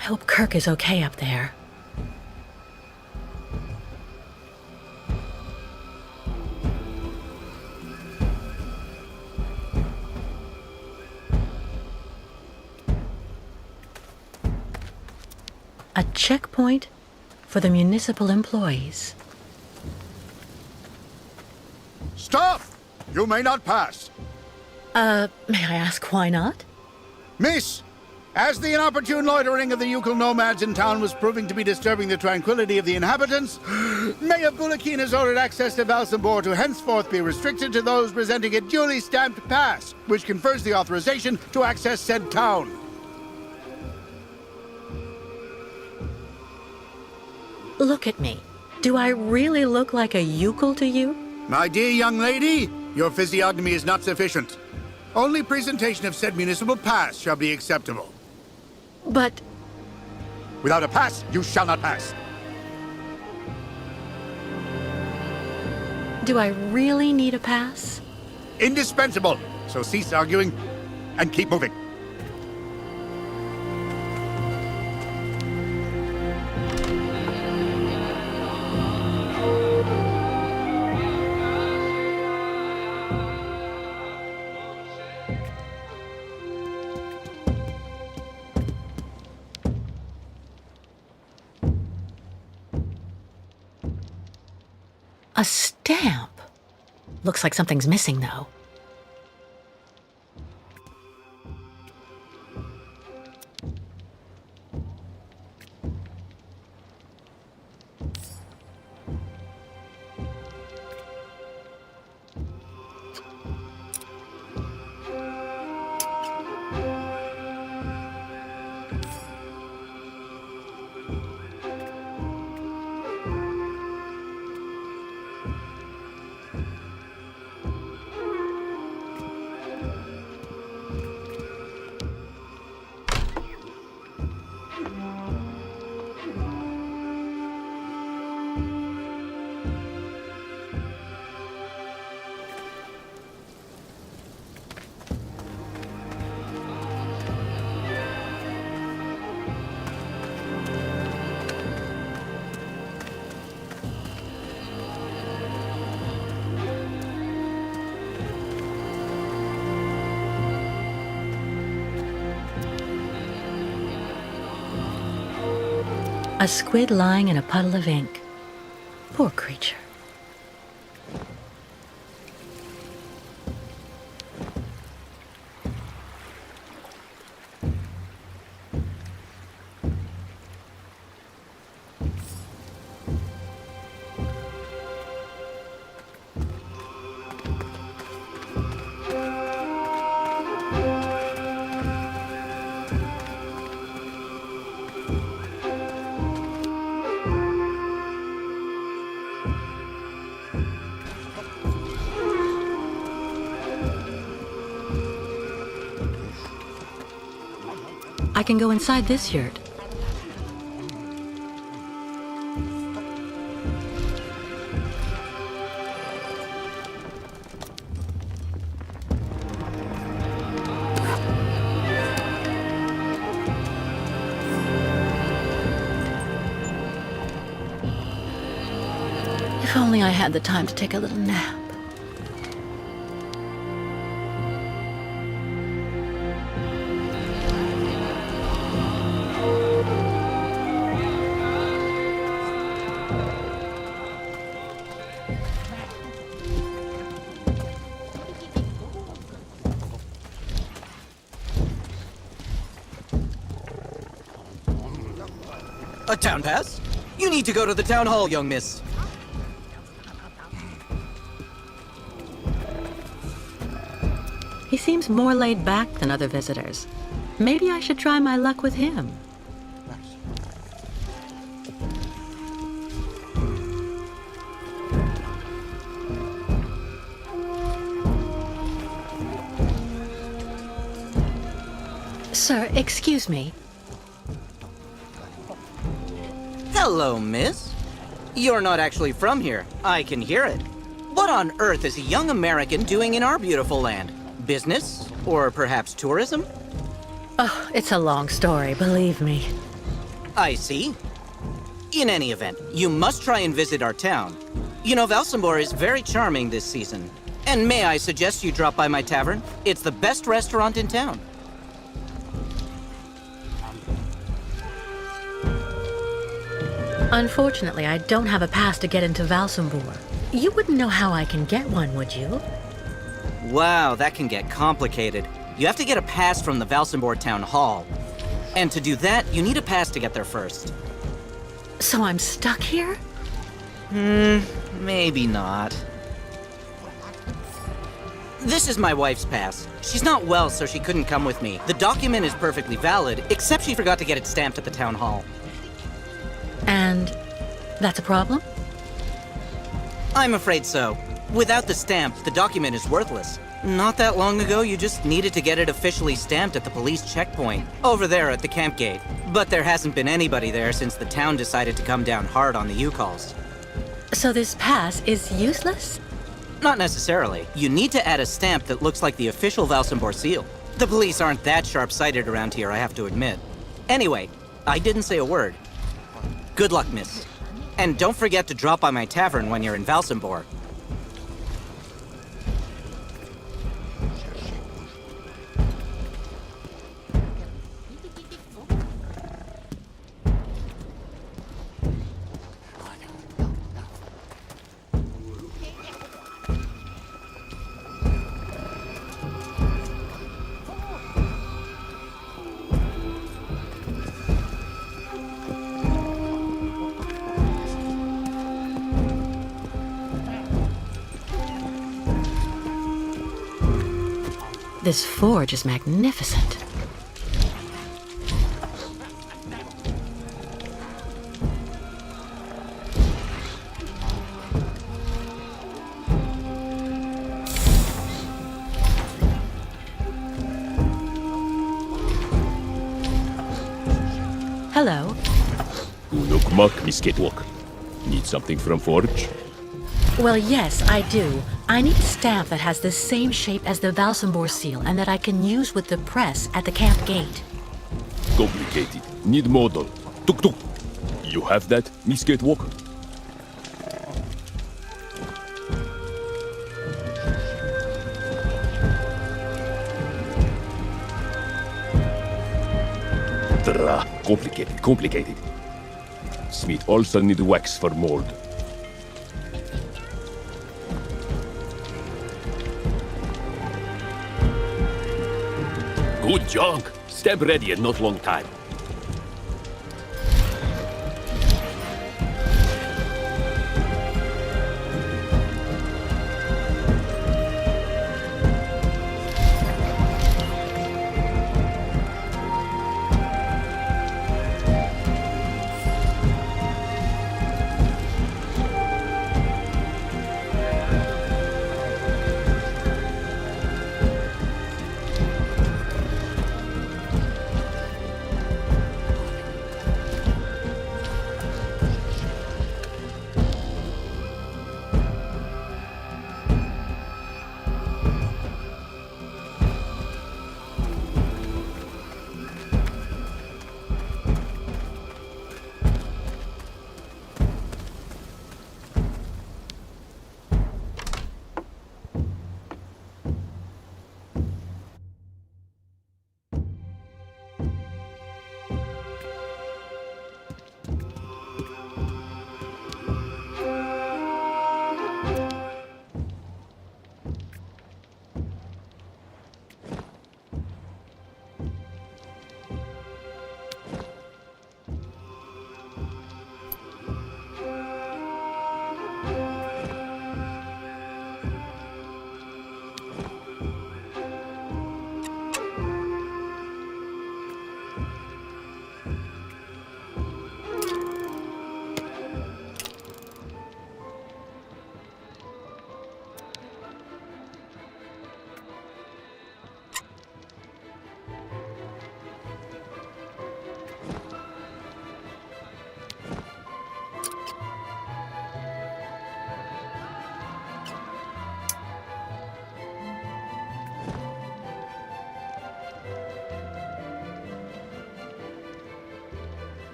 I hope Kirk is okay up there. A checkpoint for the municipal employees. Stop! You may not pass. May I ask why not? Miss, as the inopportune loitering of the Yukon nomads in town was proving to be disturbing the tranquility of the inhabitants, Mayor Bulakin has ordered access to Valsenborg to henceforth be restricted to those presenting a duly stamped pass, which confers the authorization to access said town. Look at me. Do I really look like a Yukon to you? My dear young lady, your physiognomy is not sufficient. Only presentation of said municipal pass shall be acceptable. But Without a pass, you shall not pass. do I really need a pass? Indispensable. So cease arguing and keep moving. A stamp. Looks like something's missing, though. A squid lying in a puddle of ink. Poor creature. I can go inside this yurt. If only I had the time to take a little nap. A town pass? You need to go to the town hall, young miss. He seems more laid back than other visitors. Maybe I should try my luck with him. Sir, excuse me. Hello, miss. You're not actually from here. I can hear it. What on earth is a young American doing in our beautiful land? Business? Or perhaps tourism? Oh, it's a long story, believe me. I see. In any event, you must try and visit our town. You know, Valsambor is very charming this season. And may I suggest you drop by my tavern? It's the best restaurant in town. Unfortunately, I don't have a pass to get into Valsambor. You wouldn't know how I can get one, would you? Wow, that can get complicated. You have to get a pass from the Valsambor Town Hall. And to do that, you need a pass to get there first. So I'm stuck here? Maybe not. This is my wife's pass. She's not well, so she couldn't come with me. The document is perfectly valid, except she forgot to get it stamped at the town hall. And that's a problem? I'm afraid so. Without the stamp, the document is worthless. Not that long ago, you just needed to get it officially stamped at the police checkpoint, over there at the camp gate. But there hasn't been anybody there since the town decided to come down hard on the U-calls. So this pass is useless? Not necessarily. You need to add a stamp that looks like the official Valsambor seal. The police aren't that sharp-sighted around here, I have to admit. Anyway, I didn't say a word. Good luck, miss. And don't forget to drop by my tavern when you're in Valsambor. This forge is magnificent. Hello. Unukmak, Miss Catwalk. Need something from Forge? Well, yes, I do. I need a staff that has the same shape as the Valsambor seal and that I can use with the press at the camp gate. Complicated. Need model. Tuk tuk. You have that, Miss Catwalk? Complicated. Smith also need wax for mold. Good junk. Step ready in not long time.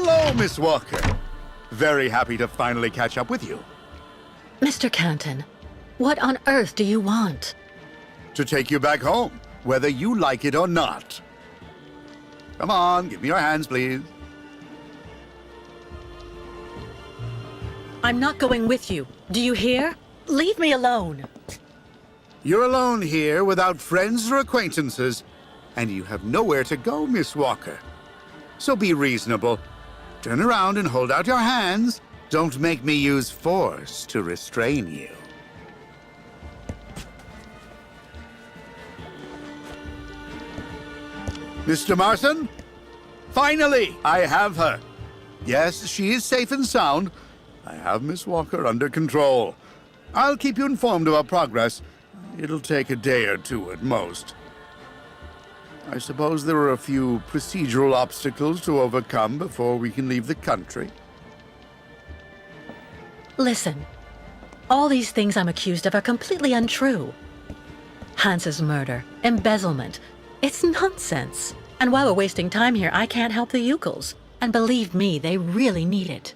Hello, Miss Walker. Very happy to finally catch up with you. Mr. Canton, what on earth do you want? To take you back home, whether you like it or not. Come on, give me your hands, please. I'm not going with you. Do you hear? Leave me alone. You're alone here without friends or acquaintances, and you have nowhere to go, Miss Walker. So be reasonable. Turn around and hold out your hands. Don't make me use force to restrain you. Mr. Marson? Finally, I have her. Yes, she is safe and sound. I have Miss Walker under control. I'll keep you informed of our progress. It'll take a day or two at most. I suppose there are a few procedural obstacles to overcome before we can leave the country. Listen, all these things I'm accused of are completely untrue. Hans's murder, embezzlement, it's nonsense. And while we're wasting time here, I can't help the Ukels. And believe me, they really need it.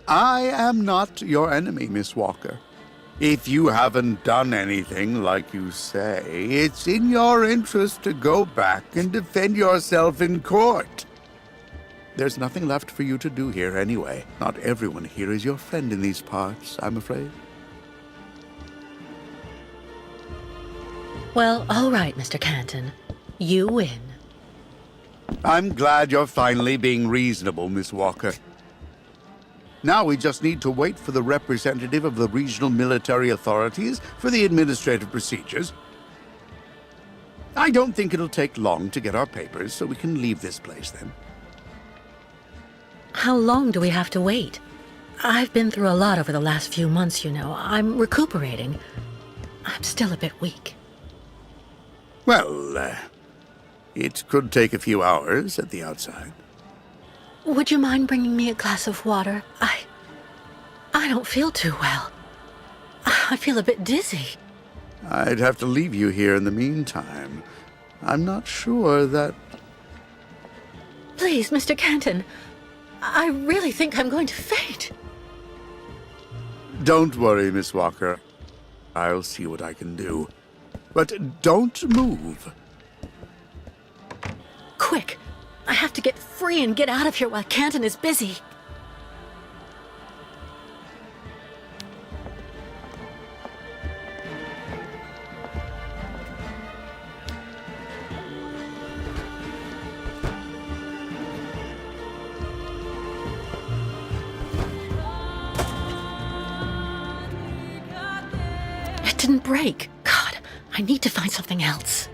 I am not your enemy, Miss Walker. If you haven't done anything like you say, it's in your interest to go back and defend yourself in court. There's nothing left for you to do here anyway. Not everyone here is your friend in these parts, I'm afraid. Well, all right, Mr. Canton. You win. I'm glad you're finally being reasonable, Miss Walker. Now we just need to wait for the representative of the regional military authorities for the administrative procedures. I don't think it'll take long to get our papers, so we can leave this place then. How long do we have to wait? I've been through a lot over the last few months, you know. I'm recuperating. I'm still a bit weak. Well, it could take a few hours at the outside. Would you mind bringing me a glass of water? I don't feel too well. I feel a bit dizzy. I'd have to leave you here in the meantime. I'm not sure that... Please, Mr. Canton. I really think I'm going to faint. Don't worry, Miss Walker. I'll see what I can do. But don't move. Quick! I have to get free and get out of here while Canton is busy. It didn't break. God, I need to find something else.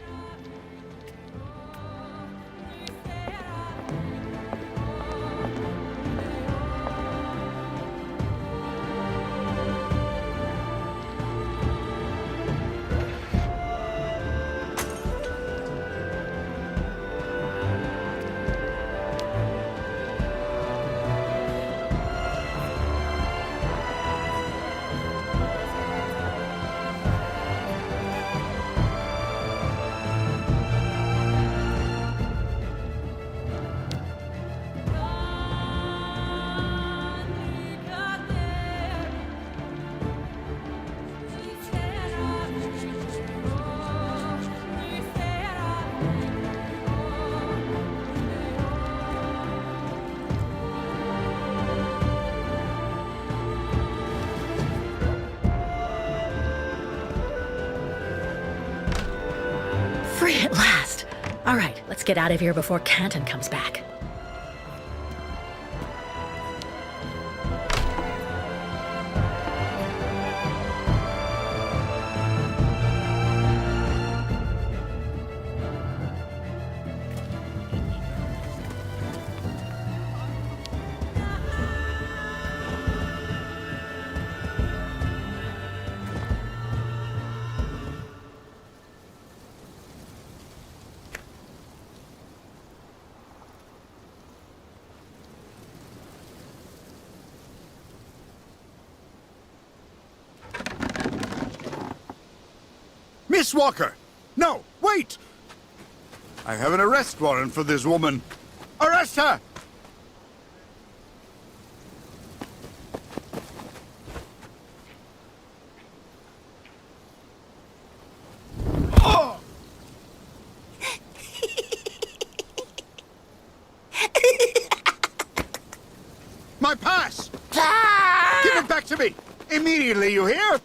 Free at last. All right, let's get out of here before Canton comes back. Miss Walker! No, wait! I have an arrest warrant for this woman. Arrest her! Oh! My pass! Give it back to me! Immediately, you hear?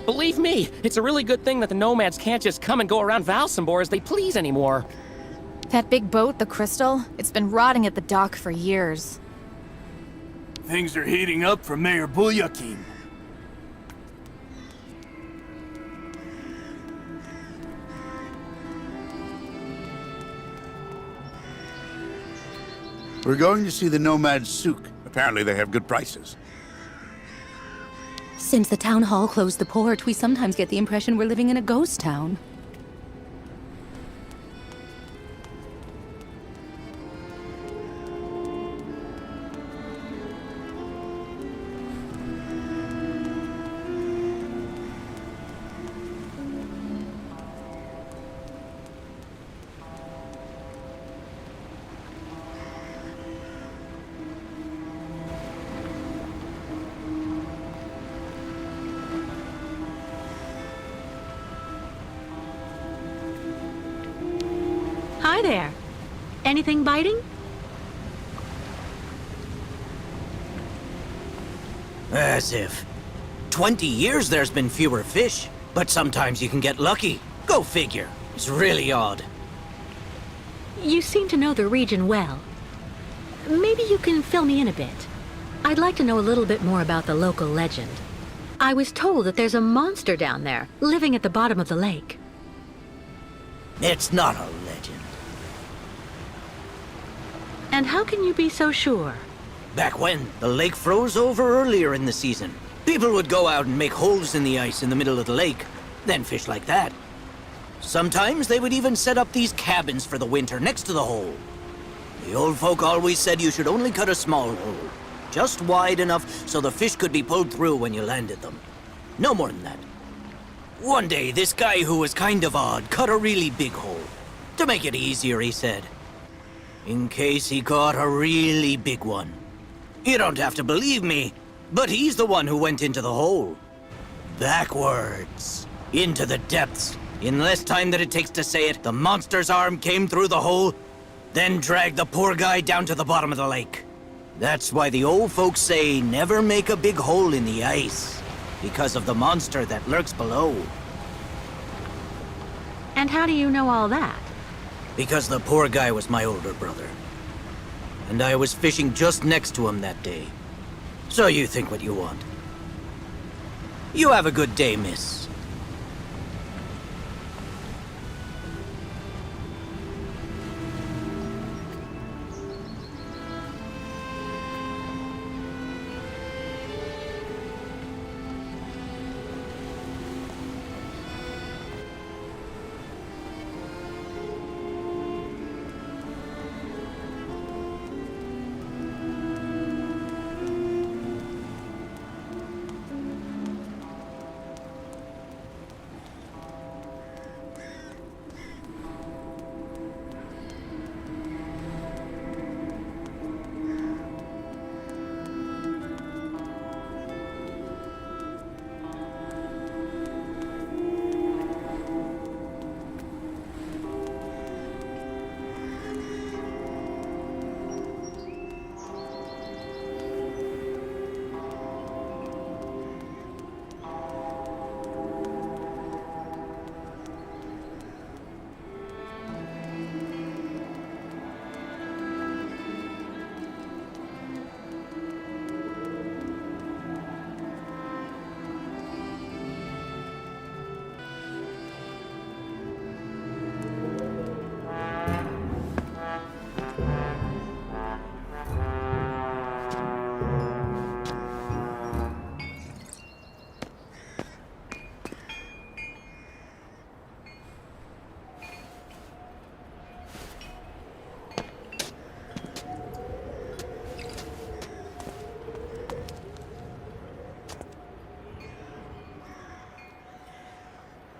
Believe me, it's a really good thing that the nomads can't just come and go around Valsambor as they please anymore. That big boat, the Crystal, it's been rotting at the dock for years. Things are heating up for Mayor Bulyakin. We're going to see the Nomad Souk. Apparently they have good prices. Since the town hall closed the port, we sometimes get the impression we're living in a ghost town. Hi there. Anything biting? As if. 20 years there's been fewer fish, but sometimes you can get lucky. Go figure. It's really odd. You seem to know the region well. Maybe you can fill me in a bit. I'd like to know a little bit more about the local legend. I was told that there's a monster down there, living at the bottom of the lake. It's not a legend. And how can you be so sure? Back when, the lake froze over earlier in the season. People would go out and make holes in the ice in the middle of the lake, then fish like that. Sometimes they would even set up these cabins for the winter next to the hole. The old folk always said you should only cut a small hole, just wide enough so the fish could be pulled through when you landed them. No more than that. One day, this guy who was kind of odd cut a really big hole. To make it easier, he said. In case he caught a really big one. You don't have to believe me, but he's the one who went into the hole. Backwards. Into the depths. In less time than it takes to say it, the monster's arm came through the hole, then dragged the poor guy down to the bottom of the lake. That's why the old folks say never make a big hole in the ice, because of the monster that lurks below. And how do you know all that? Because the poor guy was my older brother. And I was fishing just next to him that day. So you think what you want. You have a good day, miss.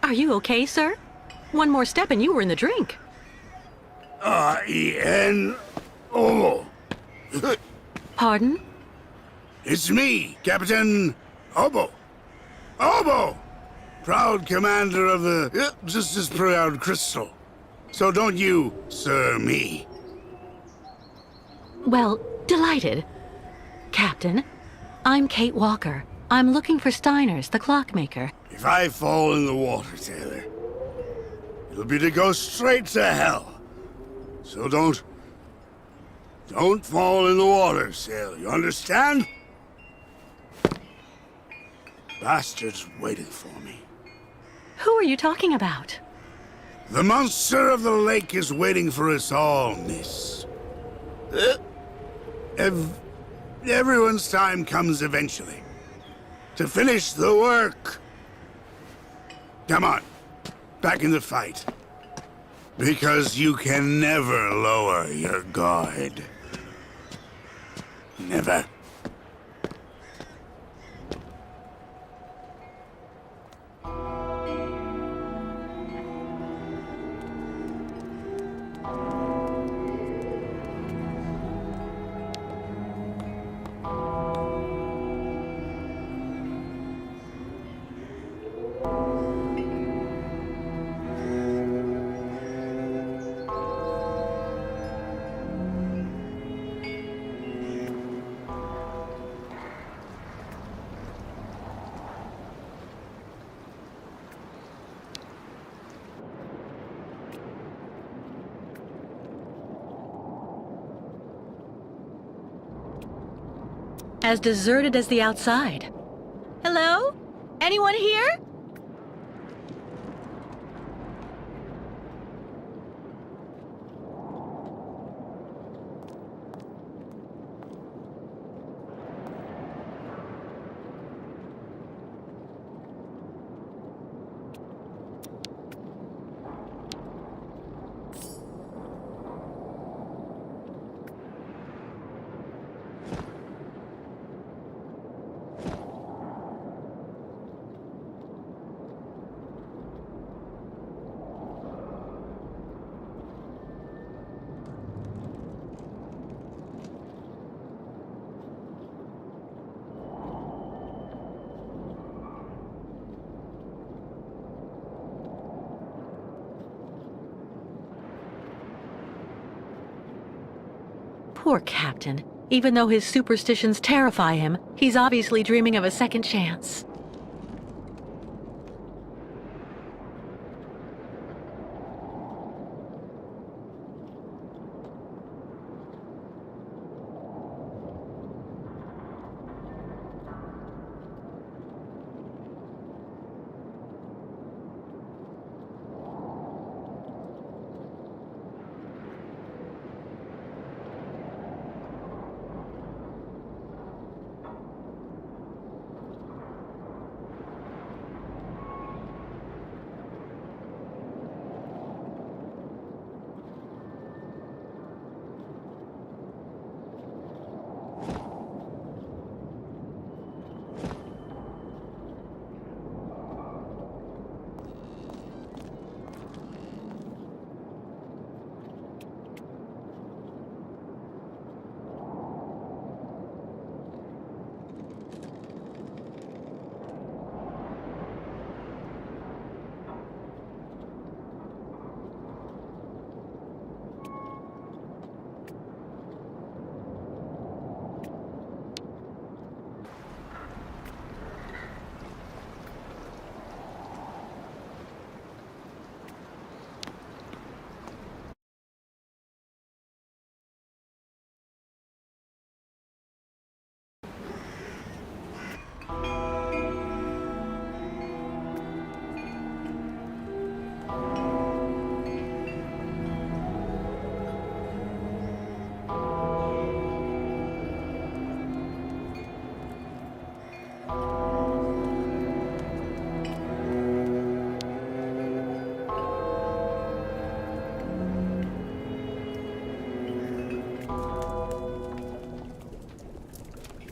Are you okay, sir? One more step and you were in the drink. Oh. Pardon? It's me, Captain Obo. Obo! Proud commander of the just as proud Crystal. So don't you, sir, me. Well, delighted. Captain, I'm Kate Walker. I'm looking for Steiner's, the clockmaker. If I fall in the water, Taylor, it'll be to go straight to hell. So don't fall in the water, Sailor. You understand? Bastard's waiting for me. Who are you talking about? The monster of the lake is waiting for us all, miss. Everyone's time comes eventually. To finish the work. Come on, back in the fight. Because you can never lower your guard. Never. As deserted as the outside. Hello? Anyone here? Poor Captain. Even though his superstitions terrify him, he's obviously dreaming of a second chance.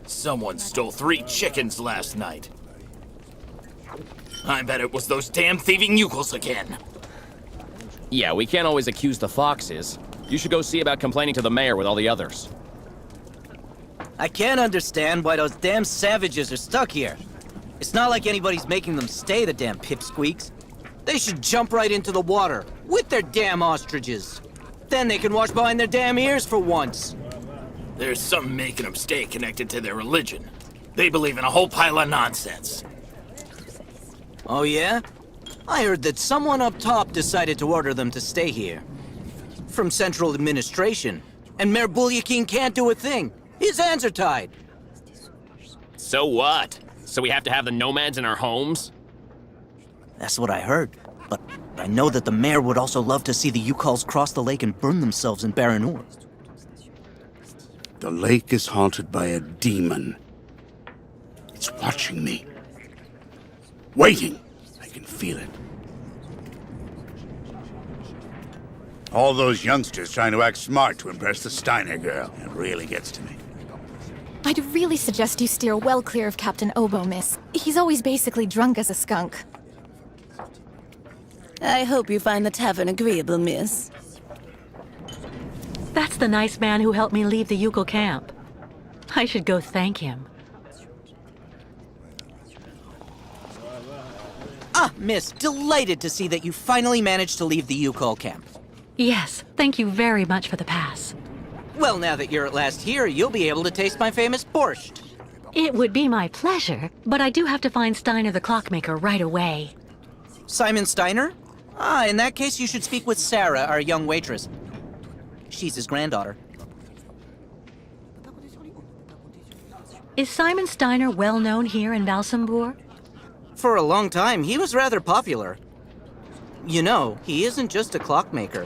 Someone stole 3 chickens last night. I bet it was those damn thieving yukels again. Yeah, we can't always accuse the foxes. You should go see about complaining to the mayor with all the others. I can't understand why those damn savages are stuck here. It's not like anybody's making them stay, the damn pipsqueaks. They should jump right into the water, with their damn ostriches. Then they can wash behind their damn ears for once. There's some making them stay connected to their religion. They believe in a whole pile of nonsense. Oh yeah? I heard that someone up top decided to order them to stay here. From Central Administration. And Mayor Bulyakin can't do a thing. His hands are tied. So what? So we have to have the nomads in our homes? That's what I heard. But I know that the mayor would also love to see the Yukols cross the lake and burn themselves in Baranur. The lake is haunted by a demon. It's watching me. Waiting. I can feel it. All those youngsters trying to act smart to impress the Steiner girl. It really gets to me. I'd really suggest you steer well clear of Captain Obo, miss. He's always basically drunk as a skunk. I hope you find the tavern agreeable, miss. That's the nice man who helped me leave the Yukol camp. I should go thank him. Ah, miss, delighted to see that you finally managed to leave the Yukol camp. Yes, thank you very much for the pass. Well, now that you're at last here, you'll be able to taste my famous borscht. It would be my pleasure, but I do have to find Steiner the clockmaker right away. Simon Steiner? Ah, in that case, you should speak with Sarah, our young waitress. She's his granddaughter. Is Simon Steiner well known here in Valsambor? For a long time, he was rather popular. You know, he isn't just a clockmaker.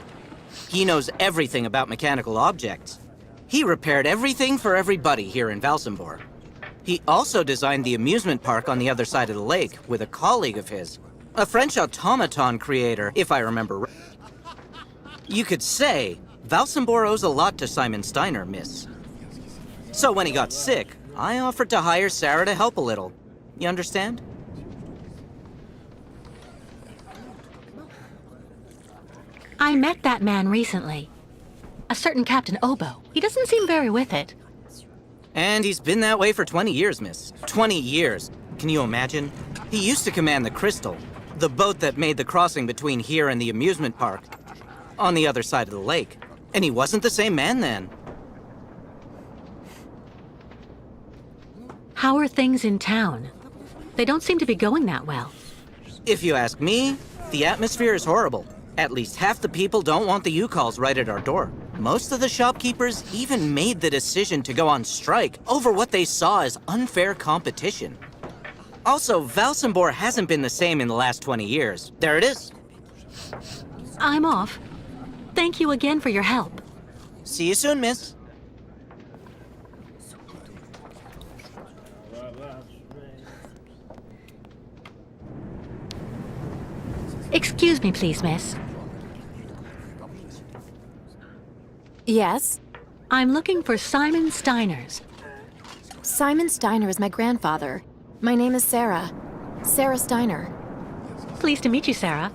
He knows everything about mechanical objects. He repaired everything for everybody here in Valsambor. He also designed the amusement park on the other side of the lake with a colleague of his. A French automaton creator, if I remember right. You could say Valsambor owes a lot to Simon Steiner, miss. So when he got sick, I offered to hire Sarah to help a little. You understand? I met that man recently. A certain Captain Obo. He doesn't seem very with it. And he's been that way for 20 years, miss. 20 years. Can you imagine? He used to command the Crystal, the boat that made the crossing between here and the amusement park, on the other side of the lake. And he wasn't the same man then. How are things in town? They don't seem to be going that well. If you ask me, the atmosphere is horrible. At least half the people don't want the Yukols right at our door. Most of the shopkeepers even made the decision to go on strike over what they saw as unfair competition. Also, Valsambor hasn't been the same in the last 20 years. There it is. I'm off. Thank you again for your help. See you soon, miss. Excuse me, please, miss. Yes? I'm looking for Simon Steiners. Simon Steiner is my grandfather. My name is Sarah. Sarah Steiner. Pleased to meet you, Sarah.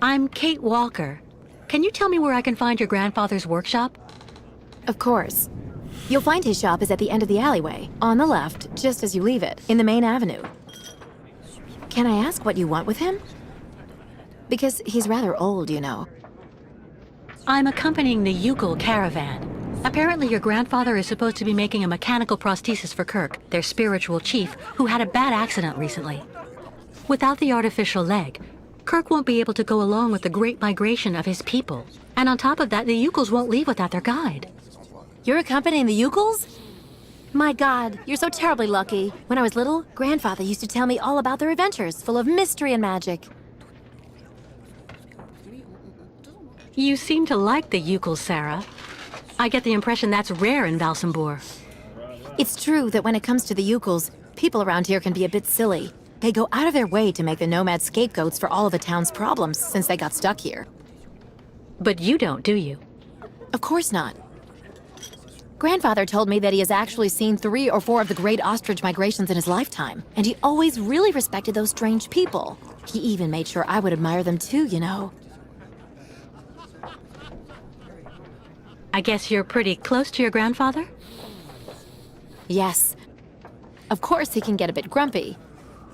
I'm Kate Walker. Can you tell me where I can find your grandfather's workshop? Of course. You'll find his shop is at the end of the alleyway, on the left, just as you leave it, in the main avenue. Can I ask what you want with him? Because he's rather old, you know. I'm accompanying the Yukol caravan. Apparently your grandfather is supposed to be making a mechanical prosthesis for Kirk, their spiritual chief, who had a bad accident recently. Without the artificial leg, Kirk won't be able to go along with the great migration of his people. And on top of that, the Yukols won't leave without their guide. You're accompanying the Yukols? My God, you're so terribly lucky. When I was little, Grandfather used to tell me all about their adventures, full of mystery and magic. You seem to like the Yukols, Sarah. I get the impression that's rare in Valsambor. It's true that when it comes to the Yukols, people around here can be a bit silly. They go out of their way to make the nomads scapegoats for all of the town's problems since they got stuck here. But you don't, do you? Of course not. Grandfather told me that he has actually seen 3 or 4 of the great ostrich migrations in his lifetime, and he always really respected those strange people. He even made sure I would admire them too, you know. I guess you're pretty close to your grandfather? Yes. Of course he can get a bit grumpy,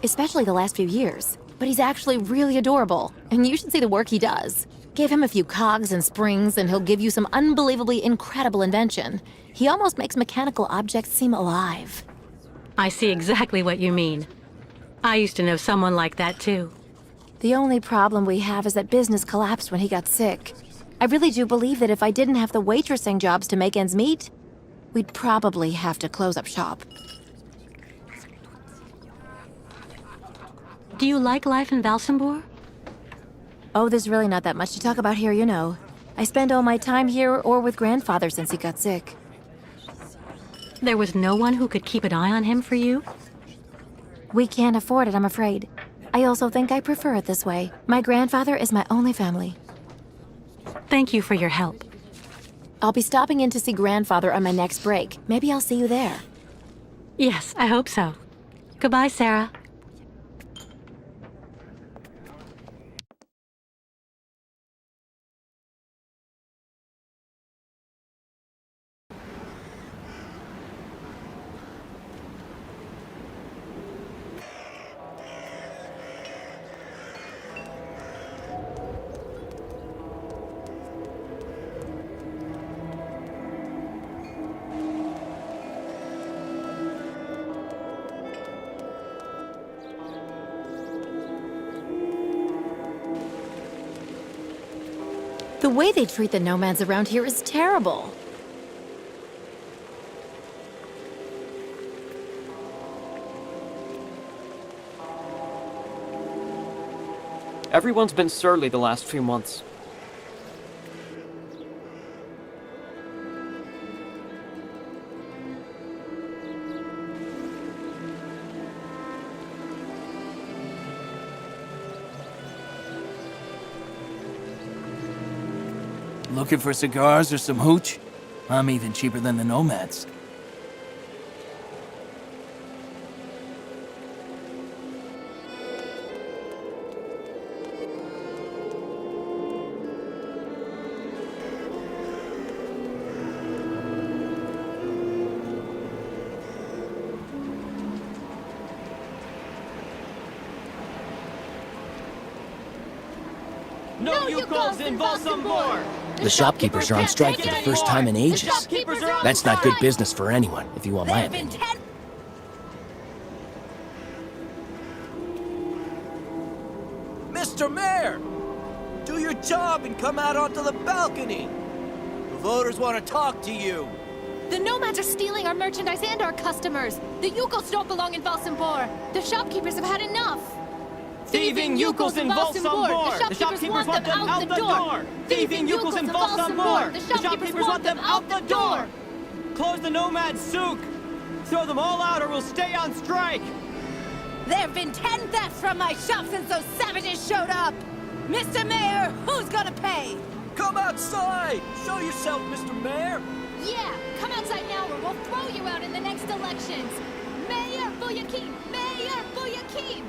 especially the last few years. But he's actually really adorable, and you should see the work he does. Give him a few cogs and springs, and he'll give you some unbelievably incredible invention. He almost makes mechanical objects seem alive. I see exactly what you mean. I used to know someone like that, too. The only problem we have is that business collapsed when he got sick. I really do believe that if I didn't have the waitressing jobs to make ends meet, we'd probably have to close up shop. Do you like life in Valsambor? Oh, there's really not that much to talk about here, you know. I spend all my time here or with grandfather since he got sick. There was no one who could keep an eye on him for you? We can't afford it, I'm afraid. I also think I prefer it this way. My grandfather is my only family. Thank you for your help. I'll be stopping in to see grandfather on my next break. Maybe I'll see you there. Yes, I hope so. Goodbye, Sarah. The way they treat the nomads around here is terrible. Everyone's been surly the last few months. Looking for cigars or some hooch? I'm even cheaper than the nomads. No Yukos in Valsambor! The shopkeepers are on strike for the first time in ages. That's not good business for anyone, if you want my opinion. Mr. Mayor! Do your job and come out onto the balcony! The voters want to talk to you! The nomads are stealing our merchandise and our customers. The Yukos don't belong in Valsambor. The shopkeepers have had enough. Thieving Yukos in Valsambor! The shopkeepers want them out the door! Thieving Yukos in Valsambor! The shopkeepers want them out the door! Close the Nomad Souk! Throw them all out or we'll stay on strike! There have been 10 thefts from my shop since those savages showed up! Mr. Mayor, who's gonna pay? Come outside! Show yourself, Mr. Mayor! Yeah, come outside now or we'll throw you out in the next elections! Mayor Buyakin! Mayor Buyakin!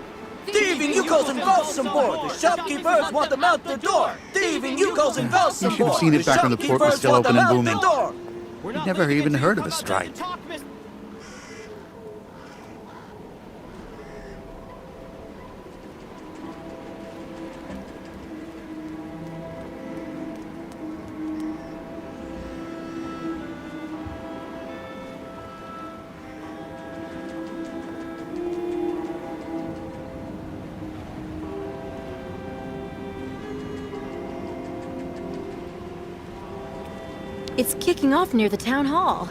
Thieving Yukos in Valsambor! The shopkeepers want them out the door! Thieving Yukos in Valsambor! You should have seen it back when the port was still open and booming. We're You'd never even heard of a strike. It's kicking off near the town hall.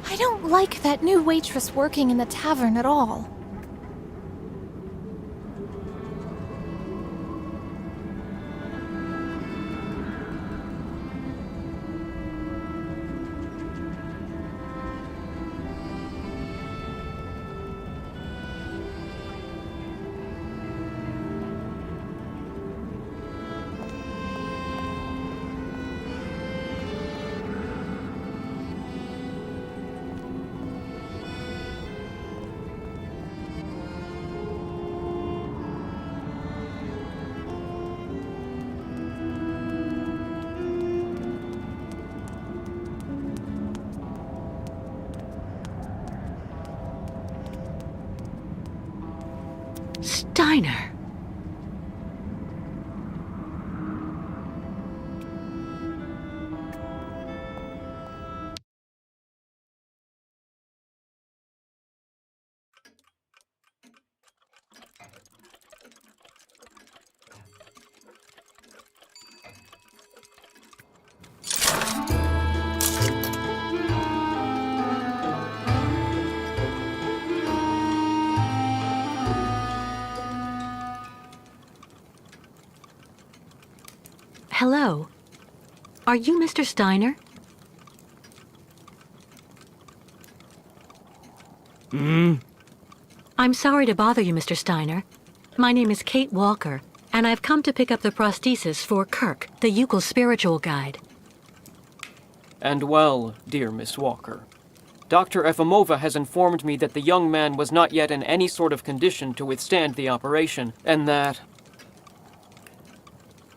I don't like that new waitress working in the tavern at all. Steiner. Hello. Are you Mr. Steiner? I'm sorry to bother you, Mr. Steiner. My name is Kate Walker, and I've come to pick up the prosthesis for Kirk, the Yukel spiritual guide. And well, dear Miss Walker, Dr. Efimova has informed me that the young man was not yet in any sort of condition to withstand the operation, and that...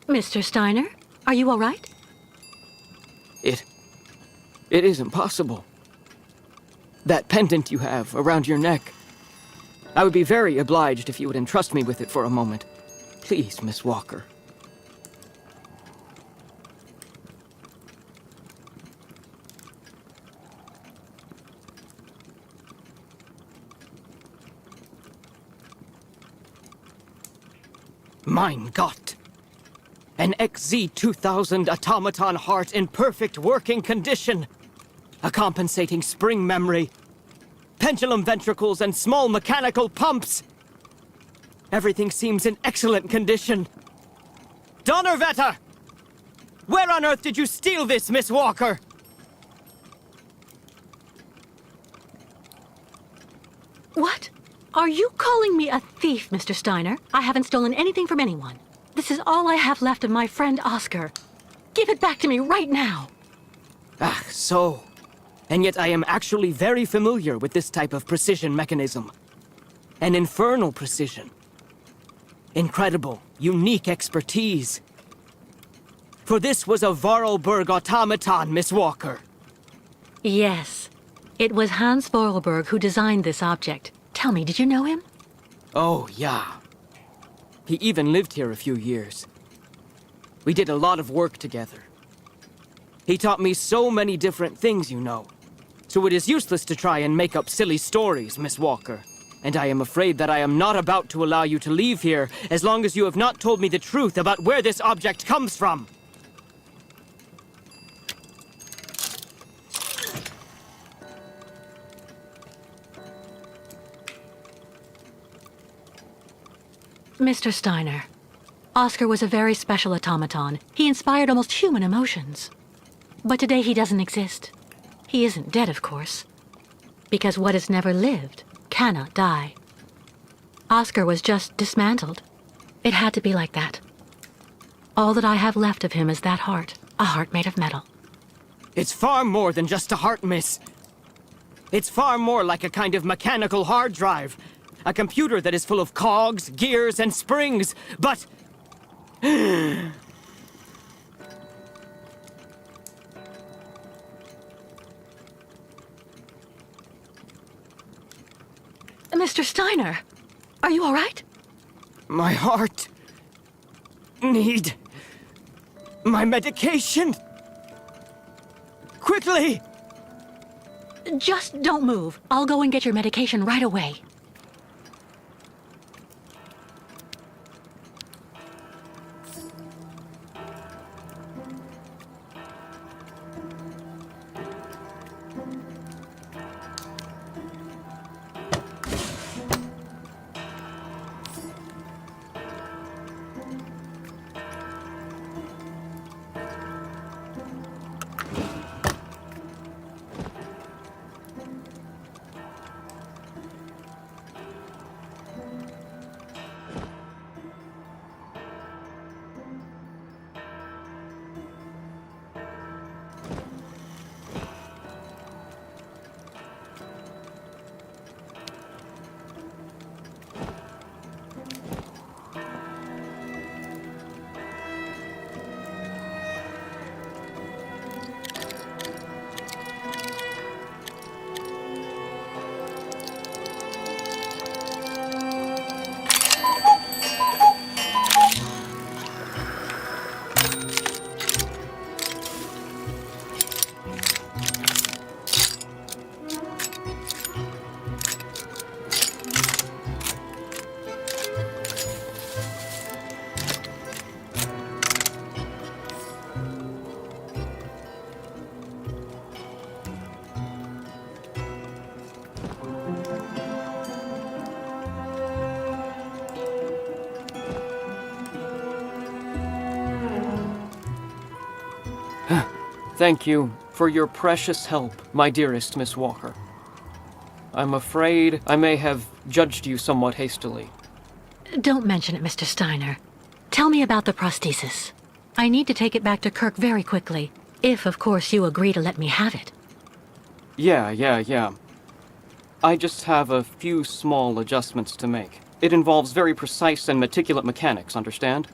Mr. Steiner, are you all right? It is impossible. That pendant you have around your neck. I would be very obliged if you would entrust me with it for a moment. Please, Miss Walker. Mein Gott! An XZ-2000 automaton heart in perfect working condition. A compensating spring memory. Pendulum ventricles and small mechanical pumps. Everything seems in excellent condition. Donnerwetter! Where on earth did you steal this, Miss Walker? What? Are you calling me a thief, Mr. Steiner? I haven't stolen anything from anyone. This is all I have left of my friend Oscar. Give it back to me right now. Ah, so. And yet I am actually very familiar with this type of precision mechanism. An infernal precision. Incredible, unique expertise. For this was a Vorarlberg automaton, Miss Walker. Yes. It was Hans Vorarlberg who designed this object. Tell me, did you know him? Oh, yeah. He even lived here a few years. We did a lot of work together. He taught me so many different things, you know. So it is useless to try and make up silly stories, Miss Walker. And I am afraid that I am not about to allow you to leave here as long as you have not told me the truth about where this object comes from. Mr. Steiner, Oscar was a very special automaton. He inspired almost human emotions. But today he doesn't exist. He isn't dead, of course. Because what has never lived cannot die. Oscar was just dismantled. It had to be like that. All that I have left of him is that heart, a heart made of metal. It's far more than just a heart, miss. It's far more like a kind of mechanical hard drive. A computer that is full of cogs, gears, and springs, but... Mr. Steiner, are you all right? My heart... need... my medication. Quickly! Just don't move. I'll go and get your medication right away. Thank you for your precious help, my dearest Miss Walker. I'm afraid I may have judged you somewhat hastily. Don't mention it, Mr. Steiner. Tell me about the prosthesis. I need to take it back to Kirk very quickly, if, of course, you agree to let me have it. Yeah. I just have a few small adjustments to make. It involves very precise and meticulous mechanics, understand?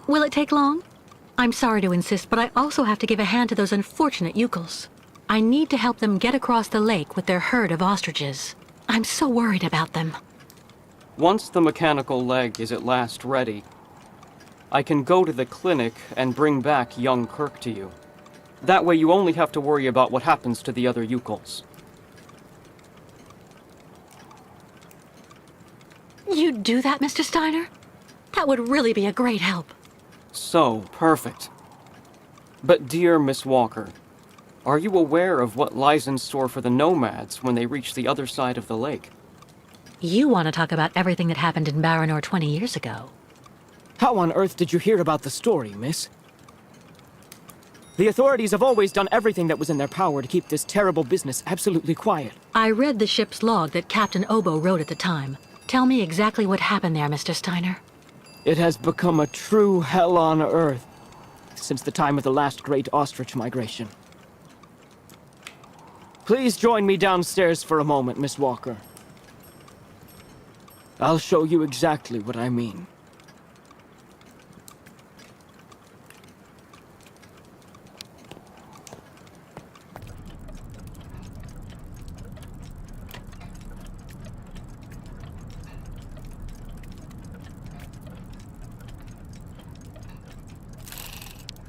Will it take long? I'm sorry to insist, but I also have to give a hand to those unfortunate Yukels. I need to help them get across the lake with their herd of ostriches. I'm so worried about them. Once the mechanical leg is at last ready, I can go to the clinic and bring back young Kirk to you. That way you only have to worry about what happens to the other Yukels. You'd do that, Mr. Steiner? That would really be a great help. So, perfect. But dear Miss Walker, are you aware of what lies in store for the nomads when they reach the other side of the lake? You want to talk about everything that happened in Baranor 20 years ago. How on earth did you hear about the story, miss? The authorities have always done everything that was in their power to keep this terrible business absolutely quiet. I read the ship's log that Captain Obo wrote at the time. Tell me exactly what happened there, Mr. Steiner. It has become a true hell on Earth since the time of the last great ostrich migration. Please join me downstairs for a moment, Miss Walker. I'll show you exactly what I mean.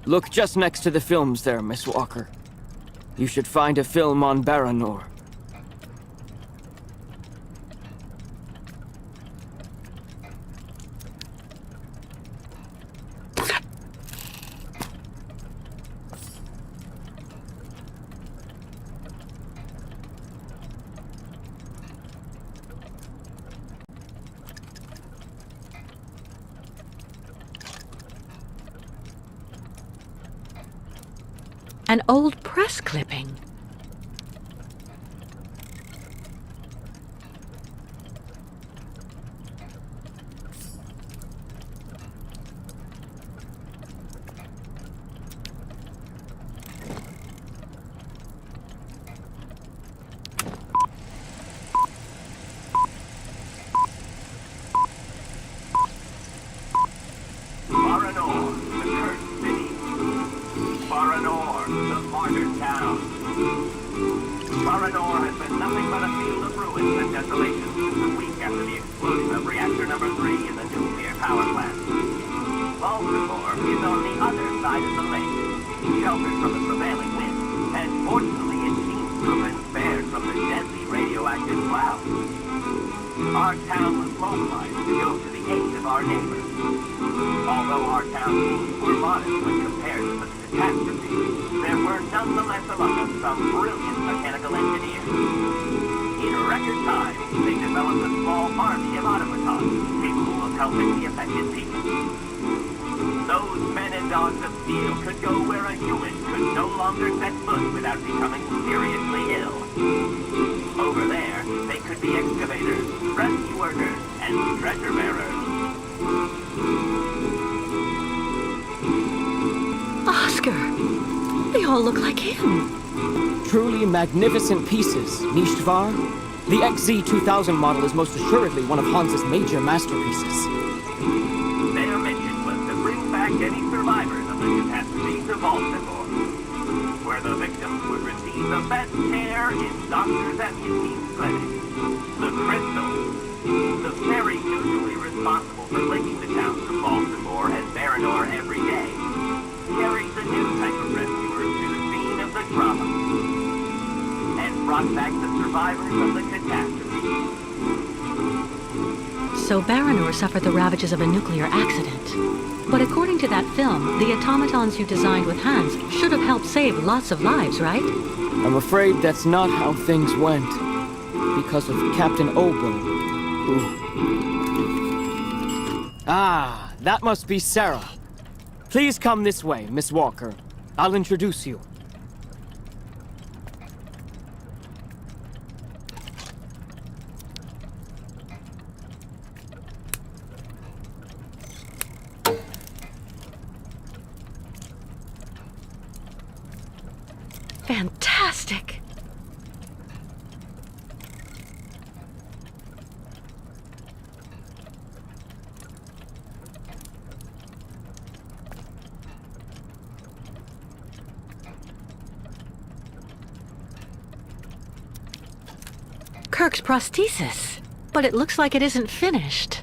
Look just next to the films there, Miss Walker. You should find a film on Baranor. An old press clipping. Baranor, the cursed city. Baranor, the martyred town. Baranor has been nothing but a field of ruins and desolation since a week after the explosion of reactor number 3 in the nuclear power plant. Baltimore is on the other side of the lake, sheltered from the prevailing wind, and fortunately it seems to have been spared from the deadly radioactive clouds. Our town was mobilized to go to the aid of our neighbors. Although our town teams were modest when compared to such catastrophe, there were nonetheless among us some brilliant mechanical engineers. In record time, they developed a small army of automatons capable of helping the affected people. Those men and dogs of steel could go where a human could no longer set foot without becoming seriously ill. Over there, they could be excavators, rescue workers, and treasure bearers. Oscar! They all look like him. Truly magnificent pieces, Nishtvar. The XZ-2000 model is most assuredly one of Hans's major masterpieces. Their mission was to bring back any survivors of the catastrophe to Baltimore, where the victims would receive the best care in Dr. Zamutine's clinic. The Crystals, the ferry usually responsible for linking the towns to Baltimore and Baranor every day, carries a new type of rescuer to the scene of the drama, and brought back the survivors of the catastrophe. So Baranor suffered the ravages of a nuclear accident. But according to that film, the automatons you designed with Hans should have helped save lots of lives, right? I'm afraid that's not how things went. Because of Captain Obo, who... Ah, that must be Sarah. Please come this way, Miss Walker. I'll introduce you. Fantastic! Kirk's prosthesis. But it looks like it isn't finished.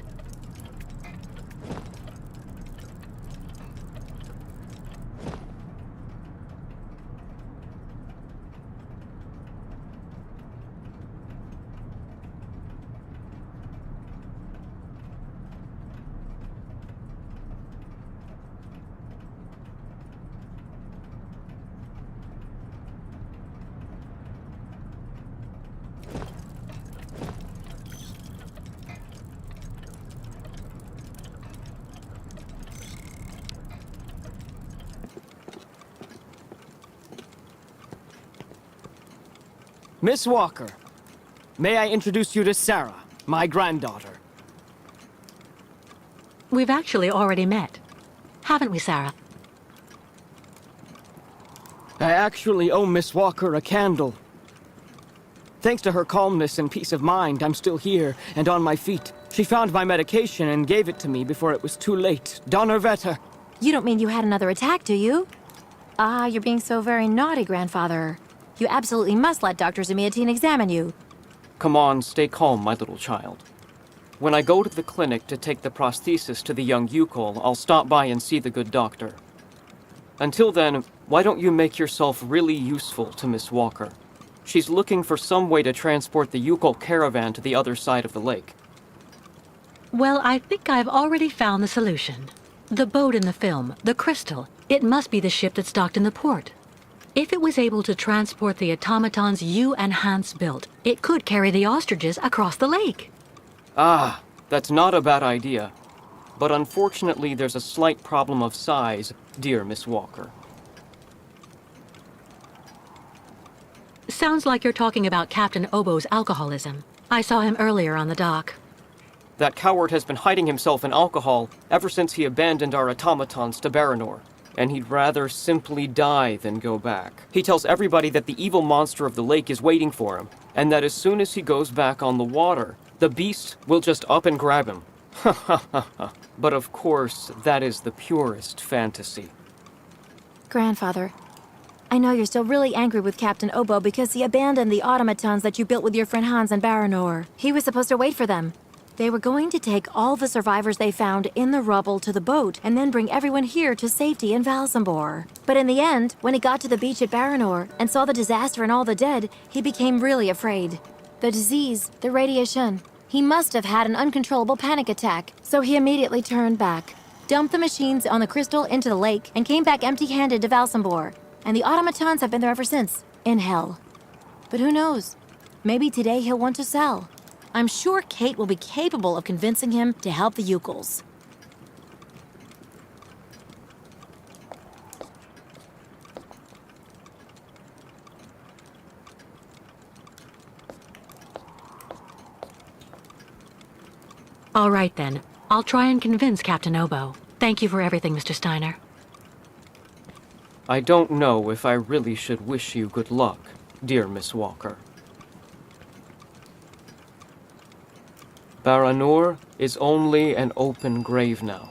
Miss Walker, may I introduce you to Sarah, my granddaughter? We've actually already met. Haven't we, Sarah? I actually owe Miss Walker a candle. Thanks to her calmness and peace of mind, I'm still here and on my feet. She found my medication and gave it to me before it was too late. Donnerwetter. You don't mean you had another attack, do you? Ah, you're being so very naughty, Grandfather. You absolutely must let Dr. Zamiatine examine you. Come on, stay calm, my little child. When I go to the clinic to take the prosthesis to the young Yukol, I'll stop by and see the good doctor. Until then, why don't you make yourself really useful to Miss Walker? She's looking for some way to transport the Yukol caravan to the other side of the lake. Well, I think I've already found the solution. The boat in the film, the Crystal, it must be the ship that's docked in the port. If it was able to transport the automatons you and Hans built, it could carry the ostriches across the lake. Ah, that's not a bad idea. But unfortunately, there's a slight problem of size, dear Miss Walker. Sounds like you're talking about Captain Obo's alcoholism. I saw him earlier on the dock. That coward has been hiding himself in alcohol ever since he abandoned our automatons to Baranor. And he'd rather simply die than go back. He tells everybody that the evil monster of the lake is waiting for him, and that as soon as he goes back on the water, the beast will just up and grab him. Ha ha ha ha. But of course, that is the purest fantasy. Grandfather, I know you're still really angry with Captain Obo because he abandoned the automatons that you built with your friend Hans and Baranor. He was supposed to wait for them. They were going to take all the survivors they found in the rubble to the boat and then bring everyone here to safety in Valsambor. But in the end, when he got to the beach at Baranor and saw the disaster and all the dead, he became really afraid. The disease, the radiation. He must have had an uncontrollable panic attack, so he immediately turned back, dumped the machines on the Crystal into the lake, and came back empty-handed to Valsambor. And the automatons have been there ever since, in hell. But who knows? Maybe today he'll want to sell. I'm sure Kate will be capable of convincing him to help the Yukols. All right, then. I'll try and convince Captain Obo. Thank you for everything, Mr. Steiner. I don't know if I really should wish you good luck, dear Miss Walker. Baranor is only an open grave now.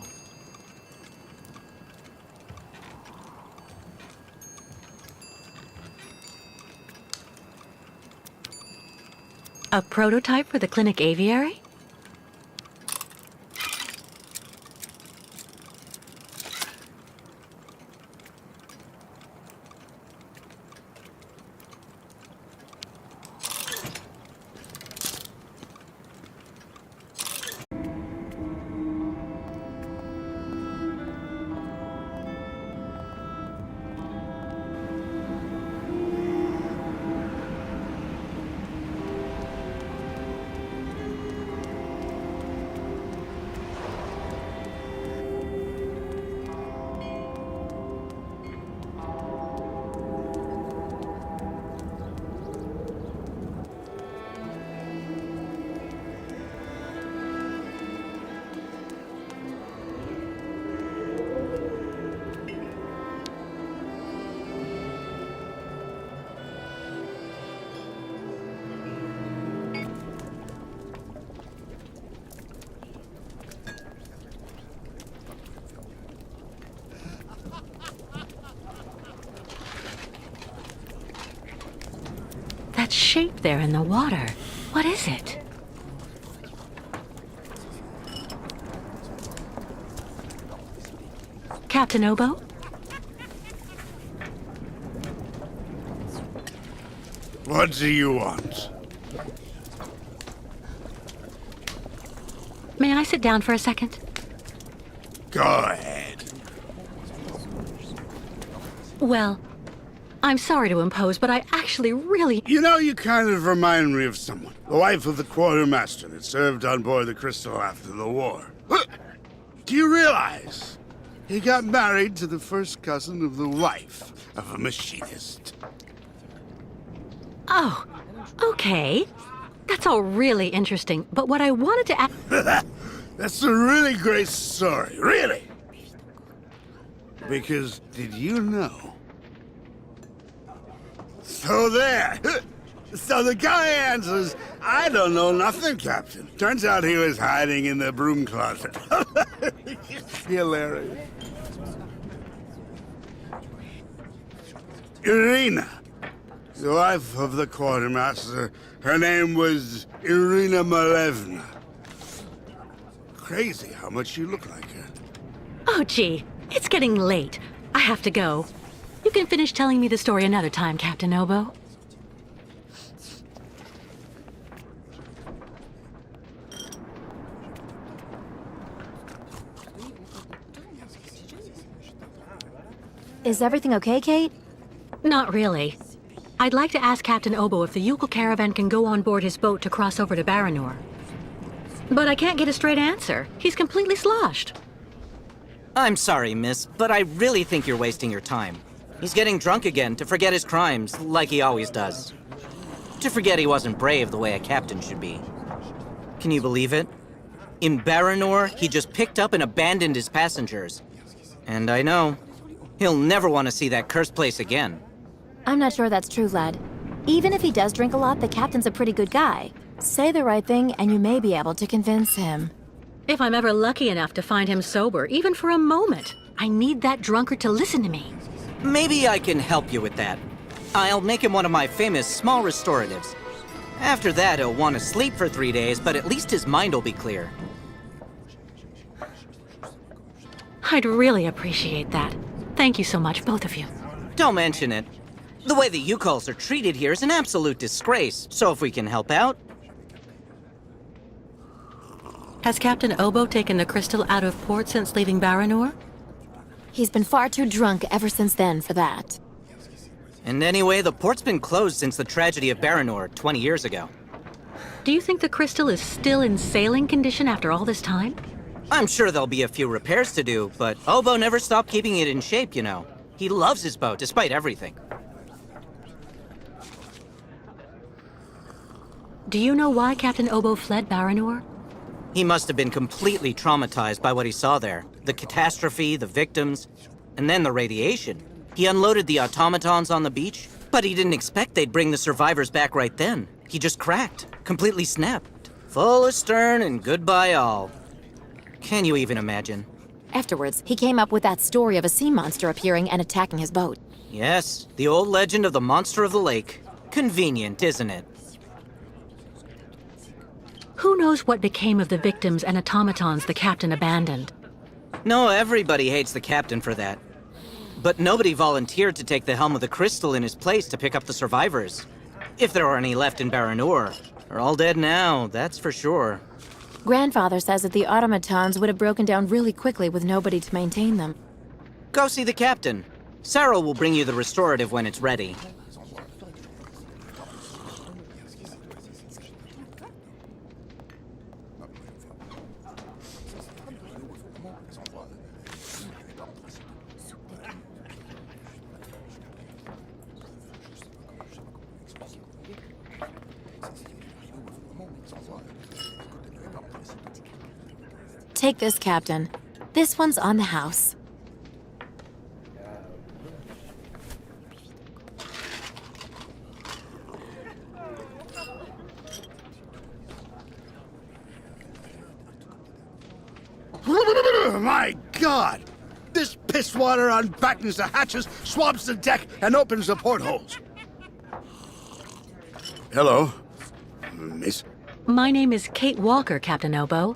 A prototype for the clinic aviary? That shape there in the water. What is it? Captain Obo? What do you want? May I sit down for a second? Go ahead. Well, I'm sorry to impose, but I actually really... You know, you kind of remind me of someone. The wife of the quartermaster that served on board the Crystal after the war. Do you realize he got married to the first cousin of the wife of a machinist? Oh, okay. That's all really interesting, but what I wanted to ask... That's a really great story, really. Because did you know? So there. So the guy answers, I don't know nothing, Captain. Turns out he was hiding in the broom closet. Hilarious. Irina, the wife of the quartermaster, her name was Irina Malevna. Crazy how much you look like her. Oh, gee, it's getting late. I have to go. You can finish telling me the story another time, Captain Obo. Is everything okay, Kate? Not really. I'd like to ask Captain Obo if the Yukol caravan can go on board his boat to cross over to Baranor. But I can't get a straight answer. He's completely sloshed. I'm sorry, miss, but I really think you're wasting your time. He's getting drunk again to forget his crimes, like he always does. To forget he wasn't brave the way a captain should be. Can you believe it? In Baranor, he just picked up and abandoned his passengers. And I know, he'll never want to see that cursed place again. I'm not sure that's true, lad. Even if he does drink a lot, the captain's a pretty good guy. Say the right thing, and you may be able to convince him. If I'm ever lucky enough to find him sober, even for a moment, I need that drunkard to listen to me. Maybe I can help you with that. I'll make him one of my famous small restoratives. After that, he'll want to sleep for 3 days, but at least his mind will be clear. I'd really appreciate that. Thank you so much, both of you. Don't mention it. The way the Yukols are treated here is an absolute disgrace, so if we can help out... Has Captain Obo taken the crystal out of port since leaving Baranor? He's been far too drunk ever since then for that. And anyway, the port's been closed since the tragedy of Baranor 20 years ago. Do you think the crystal is still in sailing condition after all this time? I'm sure there'll be a few repairs to do, but Obo never stopped keeping it in shape, you know. He loves his boat, despite everything. Do you know why Captain Obo fled Baranor? He must have been completely traumatized by what he saw there. The catastrophe, the victims, and then the radiation. He unloaded the automatons on the beach, but he didn't expect they'd bring the survivors back right then. He just cracked, completely snapped. Full astern and goodbye all. Can you even imagine? Afterwards, he came up with that story of a sea monster appearing and attacking his boat. Yes, the old legend of the monster of the lake. Convenient, isn't it? Who knows what became of the victims and automatons the captain abandoned? No, everybody hates the captain for that. But nobody volunteered to take the helm of the crystal in his place to pick up the survivors. If there are any left in Baranor. They're all dead now, that's for sure. Grandfather says that the automatons would have broken down really quickly with nobody to maintain them. Go see the captain. Sarah will bring you the restorative when it's ready. Take this, Captain. This one's on the house. My God! This piss water unbattens the hatches, swabs the deck, and opens the portholes. Hello, Miss. My name is Kate Walker, Captain Obo.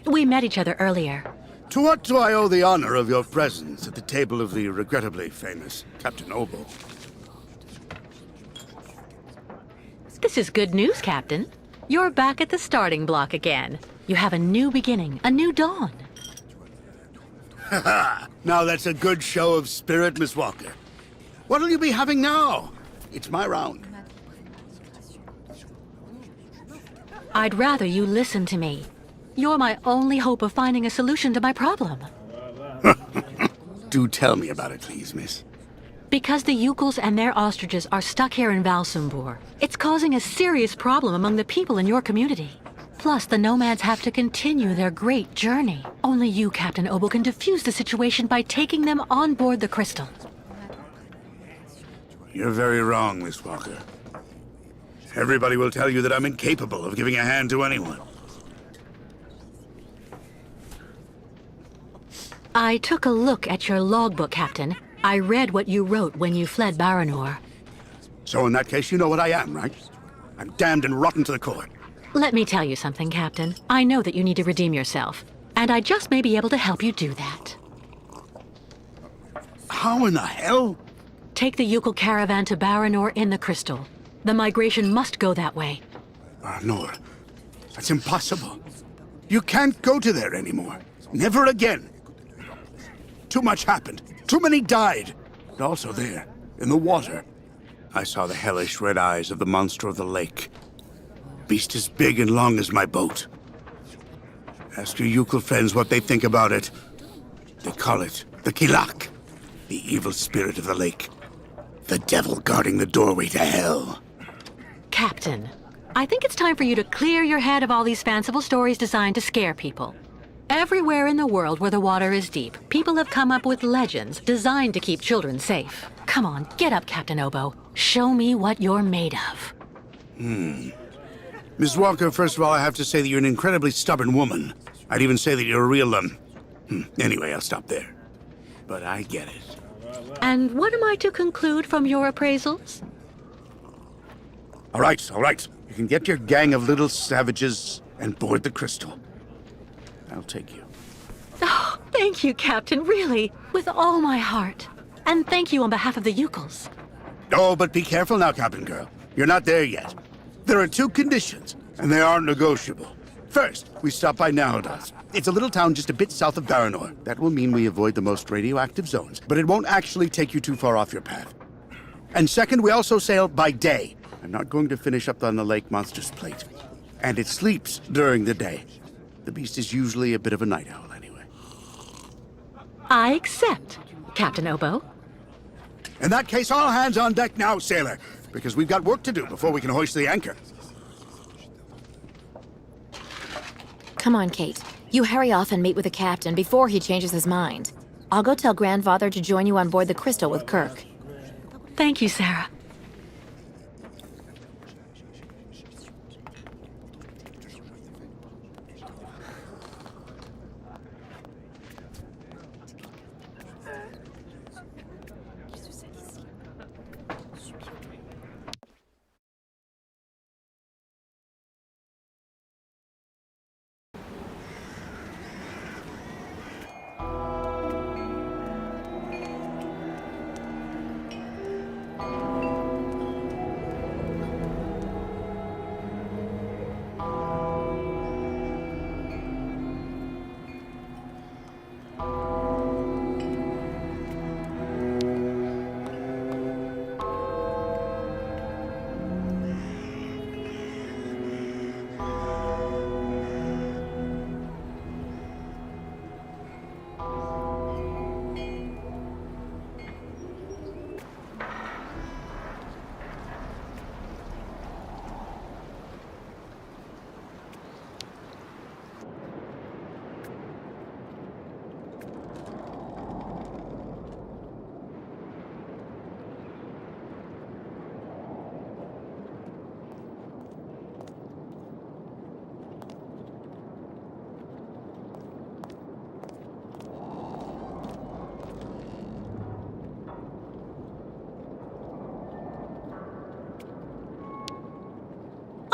We met each other earlier. To what do I owe the honor of your presence at the table of the regrettably famous Captain Obo? This is good news, Captain. You're back at the starting block again. You have a new beginning, a new dawn. Now that's a good show of spirit, Miss Walker. What'll you be having now? It's my round. I'd rather you listen to me. You're my only hope of finding a solution to my problem. Do tell me about it, please, miss. Because the Yukels and their ostriches are stuck here in Valsumbor, it's causing a serious problem among the people in your community. Plus, the nomads have to continue their great journey. Only you, Captain Obo, can defuse the situation by taking them on board the crystal. You're very wrong, Miss Walker. Everybody will tell you that I'm incapable of giving a hand to anyone. I took a look at your logbook, Captain. I read what you wrote when you fled Baranor. So in that case, you know what I am, right? I'm damned and rotten to the core. Let me tell you something, Captain. I know that you need to redeem yourself, and I just may be able to help you do that. How in the hell? Take the Yukel caravan to Baranor in the crystal. The migration must go that way. Baranor? That's impossible. You can't go to there anymore. Never again. Too much happened. Too many died. And also there, in the water, I saw the hellish red eyes of the monster of the lake. Beast as big and long as my boat. Ask your Yukel friends what they think about it. They call it the Kilak, the evil spirit of the lake. The devil guarding the doorway to hell. Captain, I think it's time for you to clear your head of all these fanciful stories designed to scare people. Everywhere in the world where the water is deep, people have come up with legends designed to keep children safe. Come on, get up, Captain Obo. Show me what you're made of. Miss Walker, first of all, I have to say that you're an incredibly stubborn woman. I'd even say that you're a real, Anyway, I'll stop there. But I get it. And what am I to conclude from your appraisals? All right. You can get your gang of little savages and board the crystal. I'll take you. Oh, thank you, Captain, really, with all my heart. And thank you on behalf of the Yukels. Oh, but be careful now, Captain Girl. You're not there yet. There are 2 conditions, and they aren't negotiable. First, we stop by Narodas. It's a little town just a bit south of Baranor. That will mean we avoid the most radioactive zones, but it won't actually take you too far off your path. And second, we also sail by day. I'm not going to finish up on the lake monster's plate. And it sleeps during the day. The beast is usually a bit of a night owl anyway. I accept, Captain Obo. In that case, all hands on deck now, sailor, because we've got work to do before we can hoist the anchor. Come on, Kate. You hurry off and meet with the captain before he changes his mind. I'll go tell Grandfather to join you on board the Crystal with Kirk. Thank you, Sarah.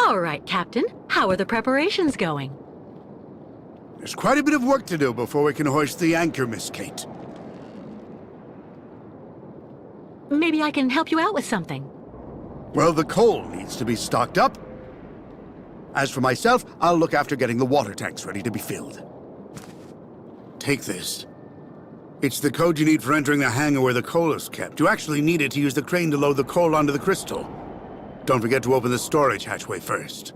All right, Captain. How are the preparations going? There's quite a bit of work to do before we can hoist the anchor, Miss Kate. Maybe I can help you out with something. Well, the coal needs to be stocked up. As for myself, I'll look after getting the water tanks ready to be filled. Take this. It's the code you need for entering the hangar where the coal is kept. You actually need it to use the crane to load the coal onto the crystal. Don't forget to open the storage hatchway first.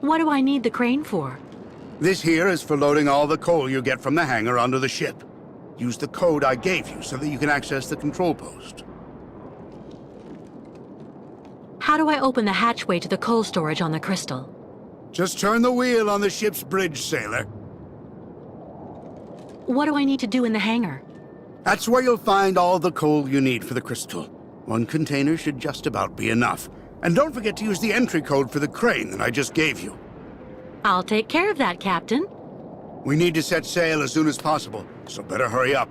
What do I need the crane for? This here is for loading all the coal you get from the hangar onto the ship. Use the code I gave you so that you can access the control post. How do I open the hatchway to the coal storage on the crystal? Just turn the wheel on the ship's bridge, sailor. What do I need to do in the hangar? That's where you'll find all the coal you need for the crystal. One container should just about be enough. And don't forget to use the entry code for the crane that I just gave you. I'll take care of that, Captain. We need to set sail as soon as possible, so better hurry up.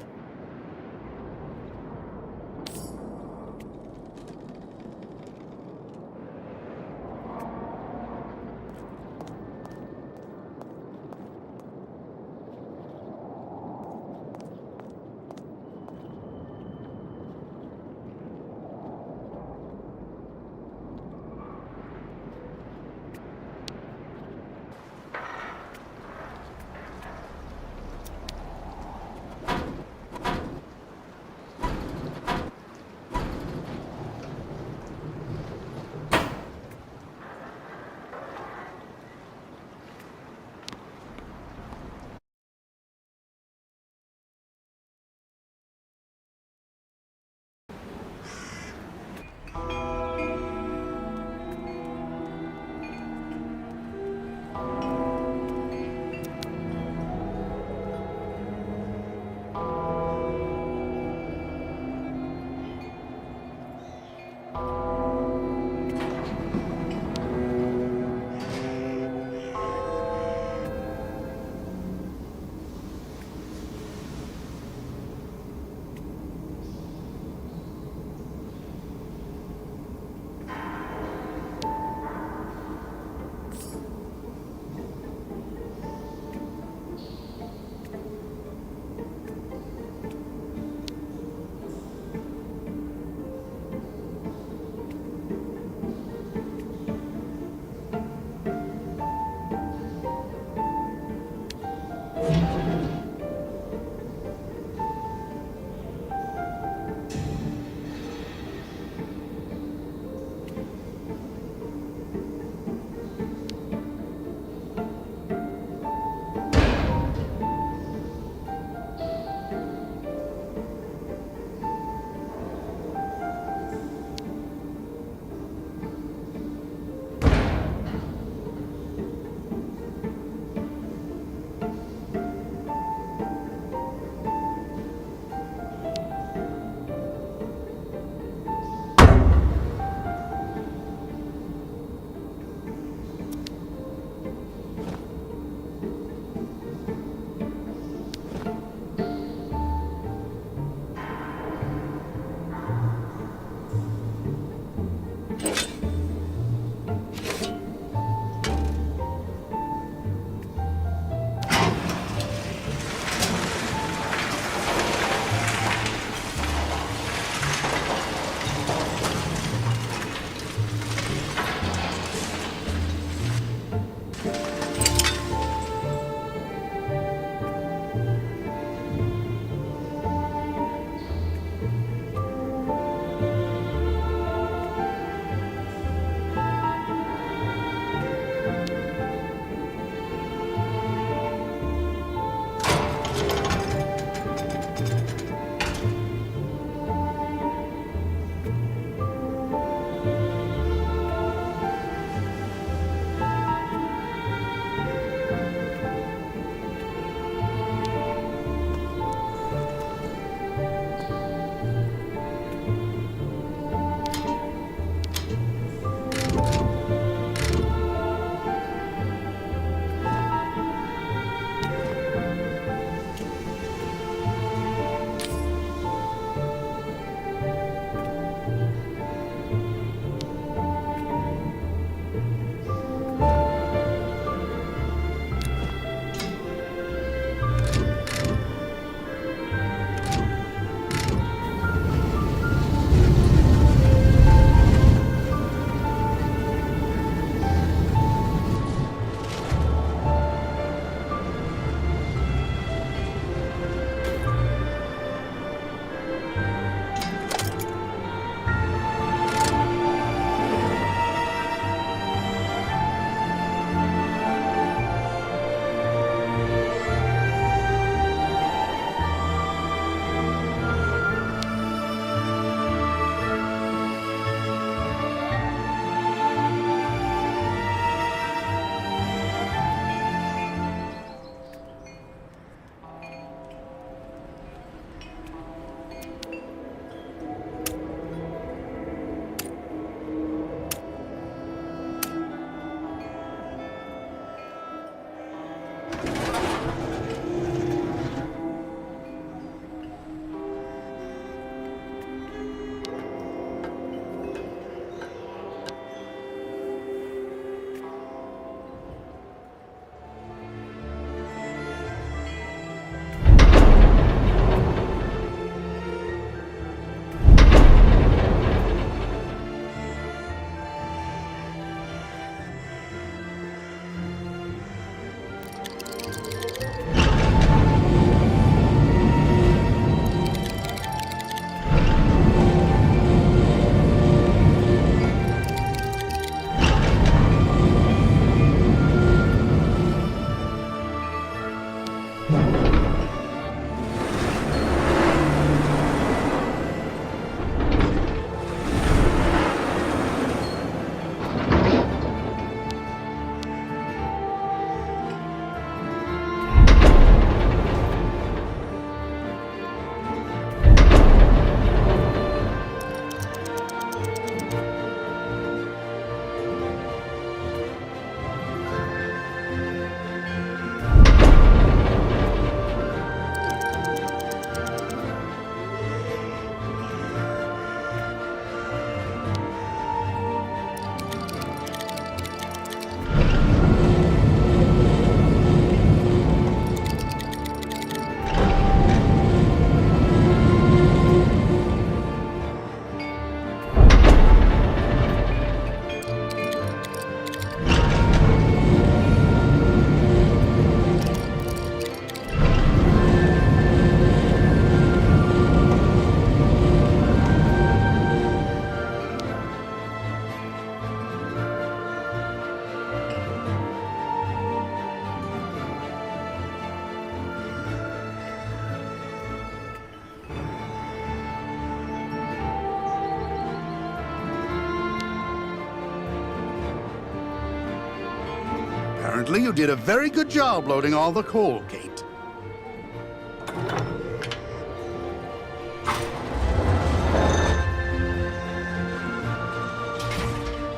Apparently, you did a very good job loading all the coal, Kate.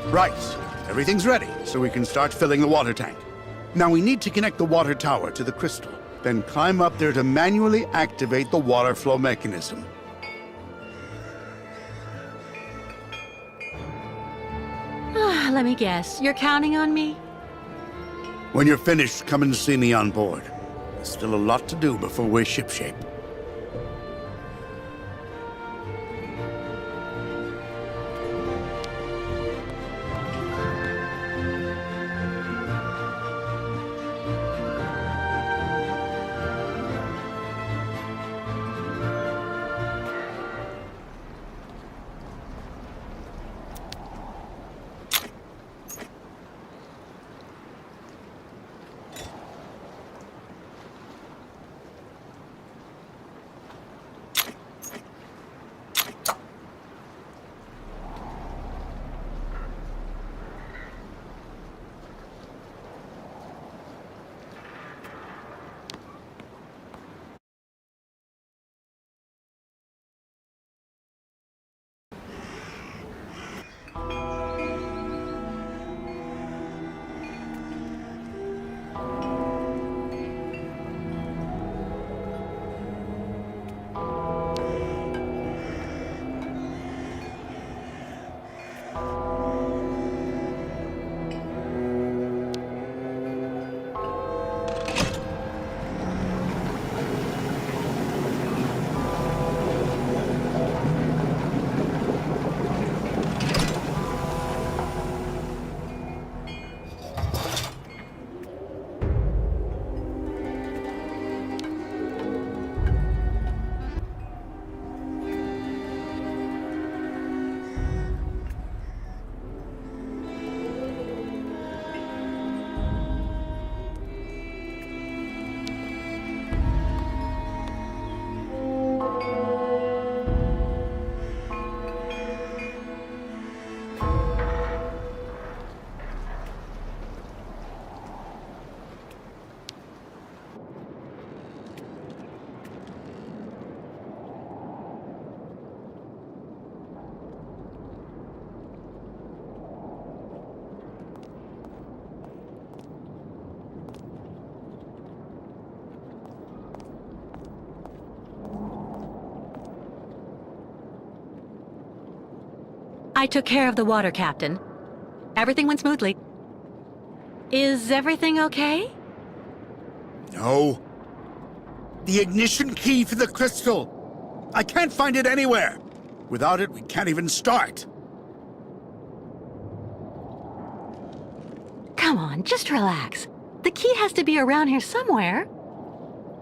Right. Everything's ready, so we can start filling the water tank. Now we need to connect the water tower to the crystal, then climb up there to manually activate the water flow mechanism. Let me guess, you're counting on me? When you're finished, come and see me on board. There's still a lot to do before we're shipshape. I took care of the water, Captain. Everything went smoothly. Is everything okay? No. The ignition key for the crystal. I can't find it anywhere. Without it, we can't even start. Come on, just relax. The key has to be around here somewhere.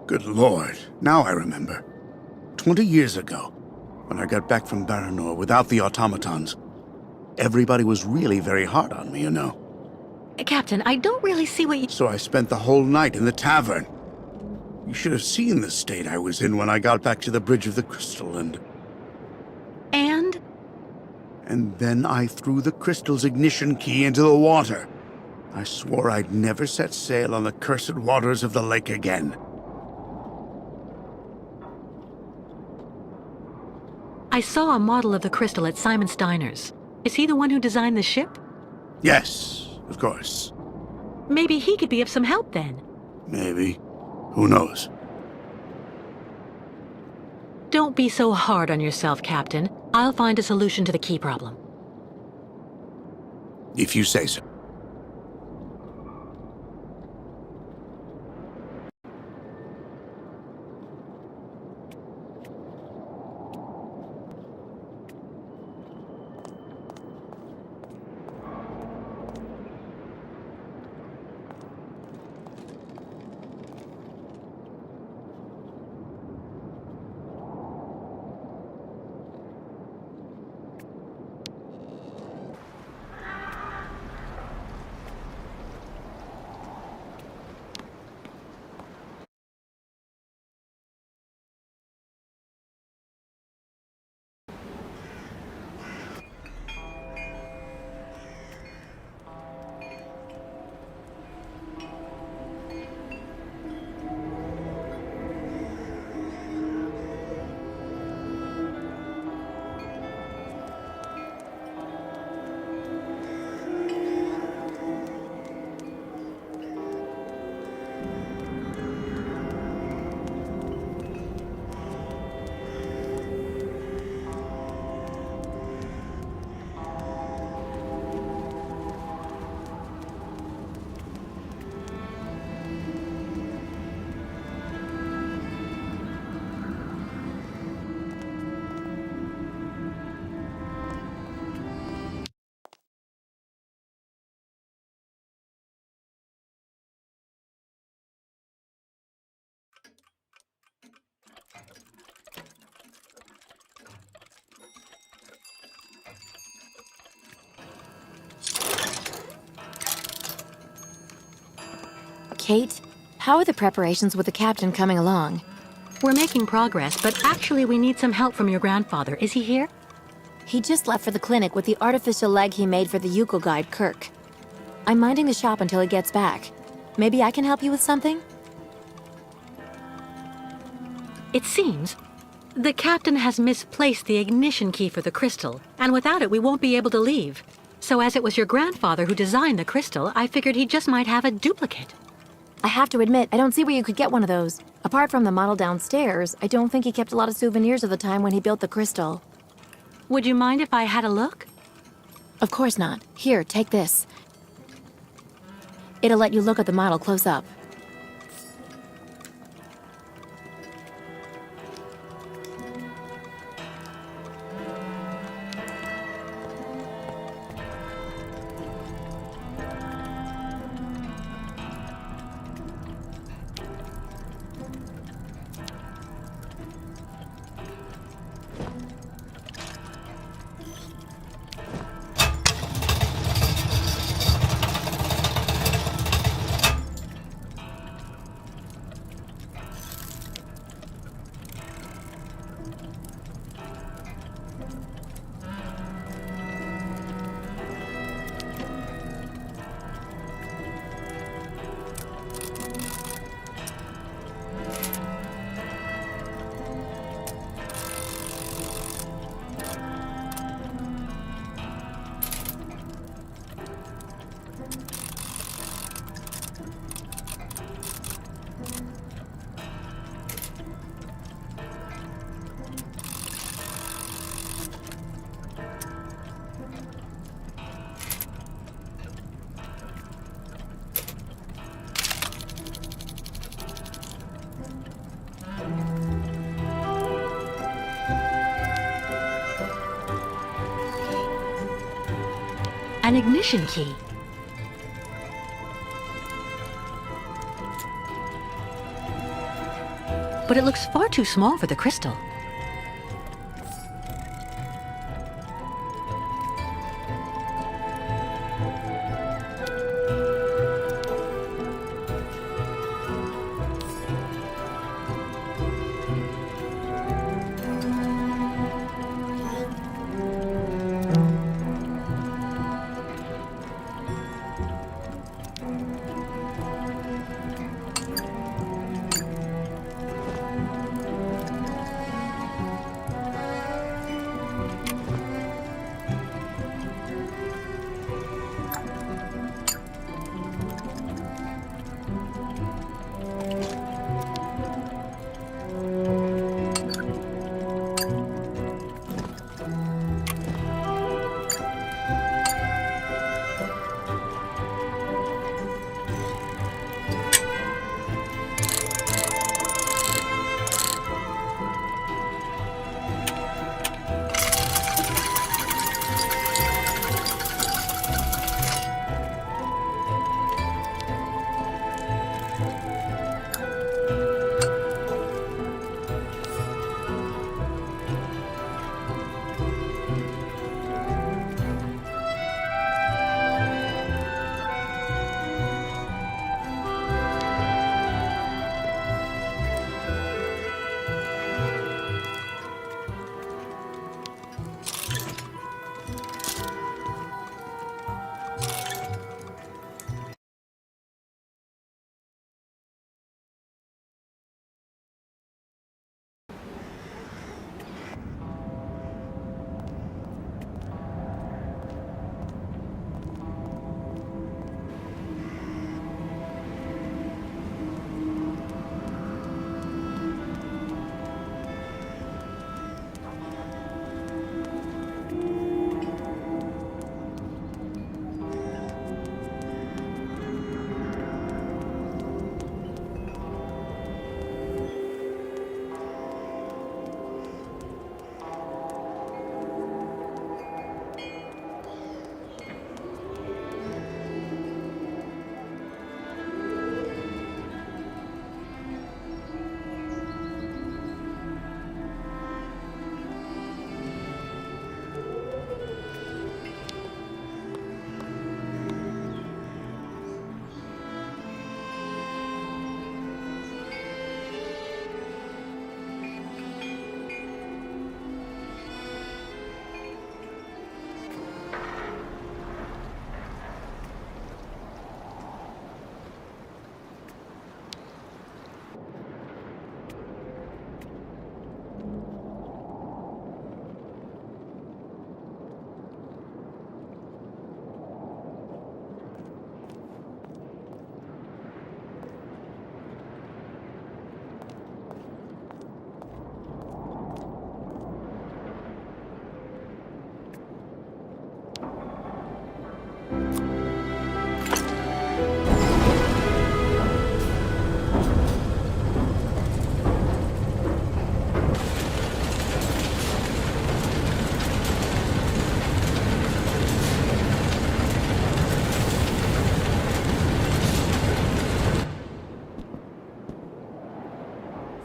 Good Lord. Now I remember. 20 years ago, when I got back from Baranor without the automatons, everybody was really very hard on me, you know. Captain, I don't really see what you... So I spent the whole night in the tavern. You should have seen the state I was in when I got back to the Bridge of the Crystal and... And then I threw the crystal's ignition key into the water. I swore I'd never set sail on the cursed waters of the lake again. I saw a model of the crystal at Simon Steiner's. Is he the one who designed the ship? Yes, of course. Maybe he could be of some help then. Maybe. Who knows? Don't be so hard on yourself, Captain. I'll find a solution to the key problem. If you say so. Kate, how are the preparations with the captain coming along? We're making progress, but actually we need some help from your grandfather. Is he here? He just left for the clinic with the artificial leg he made for the Yuko guide, Kirk. I'm minding the shop until he gets back. Maybe I can help you with something? It seems the captain has misplaced the ignition key for the crystal, and without it we won't be able to leave. So as it was your grandfather who designed the crystal, I figured he just might have a duplicate. I have to admit, I don't see where you could get one of those. Apart from the model downstairs, I don't think he kept a lot of souvenirs of the time when he built the crystal. Would you mind if I had a look? Of course not. Here, take this. It'll let you look at the model close up. An ignition key. But it looks far too small for the crystal.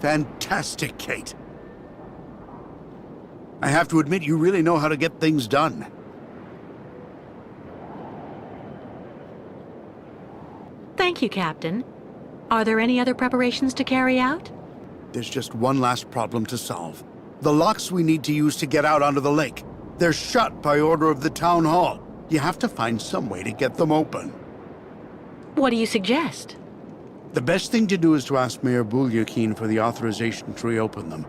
Fantastic, Kate. I have to admit, you really know how to get things done. Thank you, Captain. Are there any other preparations to carry out? There's just one last problem to solve. The locks we need to use to get out onto the lake. They're shut by order of the town hall. You have to find some way to get them open. What do you suggest? The best thing to do is to ask Mayor Bulyakin for the authorization to reopen them.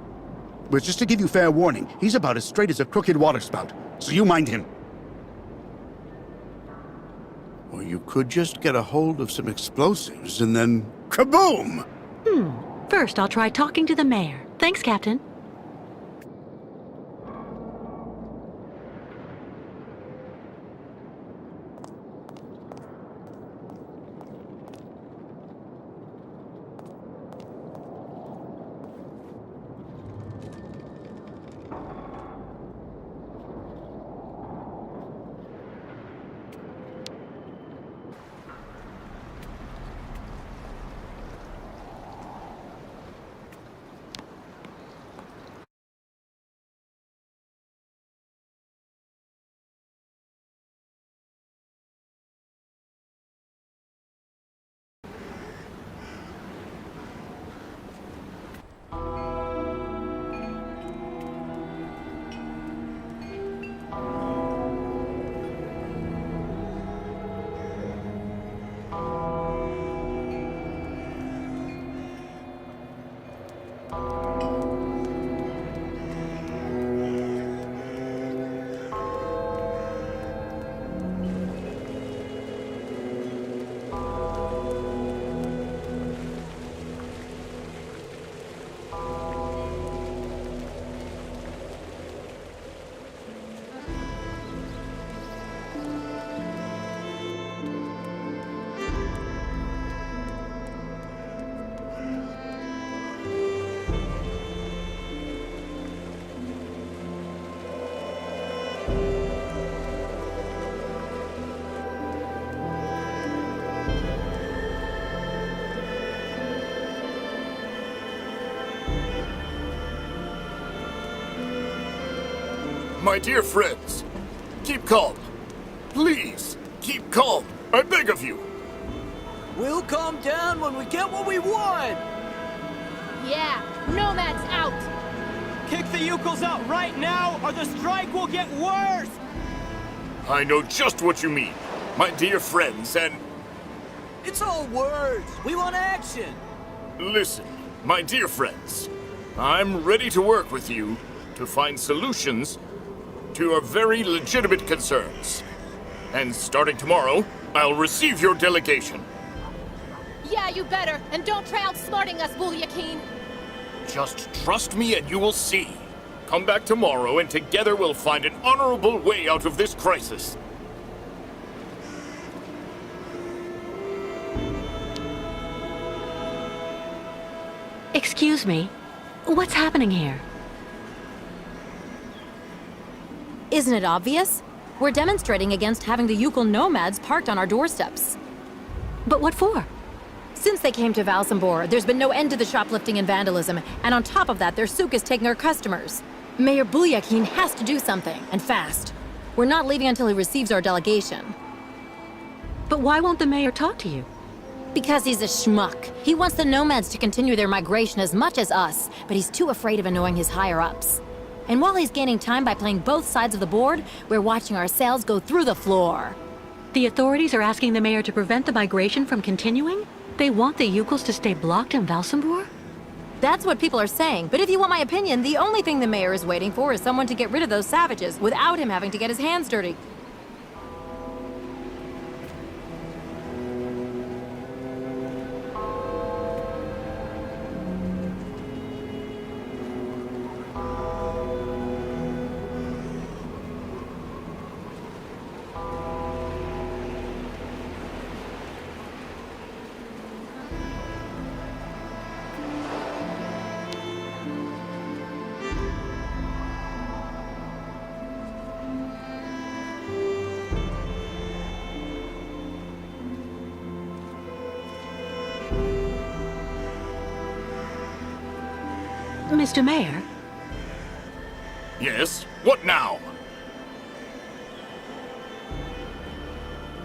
But just to give you fair warning, he's about as straight as a crooked waterspout, so you mind him. Or you could just get a hold of some explosives and then kaboom! First, I'll try talking to the mayor. Thanks, Captain. My dear friends, keep calm. Please, keep calm. I beg of you. We'll calm down when we get what we want! Yeah, Nomad's out! Kick the Yukos out right now, or the strike will get worse! I know just what you mean, my dear friends, and... It's all words! We want action! Listen, my dear friends. I'm ready to work with you to find solutions to your very legitimate concerns. And starting tomorrow, I'll receive your delegation. Yeah, you better, and don't try outsmarting us, Bulyakin! Just trust me and you will see. Come back tomorrow and together we'll find an honorable way out of this crisis. Excuse me. What's happening here? Isn't it obvious? We're demonstrating against having the Yukon nomads parked on our doorsteps. But what for? Since they came to Valsambor, there's been no end to the shoplifting and vandalism, and on top of that, their souk is taking our customers. Mayor Bulyakin has to do something, and fast. We're not leaving until he receives our delegation. But why won't the mayor talk to you? Because he's a schmuck. He wants the nomads to continue their migration as much as us, but he's too afraid of annoying his higher-ups. And while he's gaining time by playing both sides of the board, we're watching our sales go through the floor. The authorities are asking the mayor to prevent the migration from continuing? They want the Yukos to stay blocked in Valsambor? That's what people are saying, but if you want my opinion, the only thing the mayor is waiting for is someone to get rid of those savages without him having to get his hands dirty. Mr. Mayor? Yes? What now?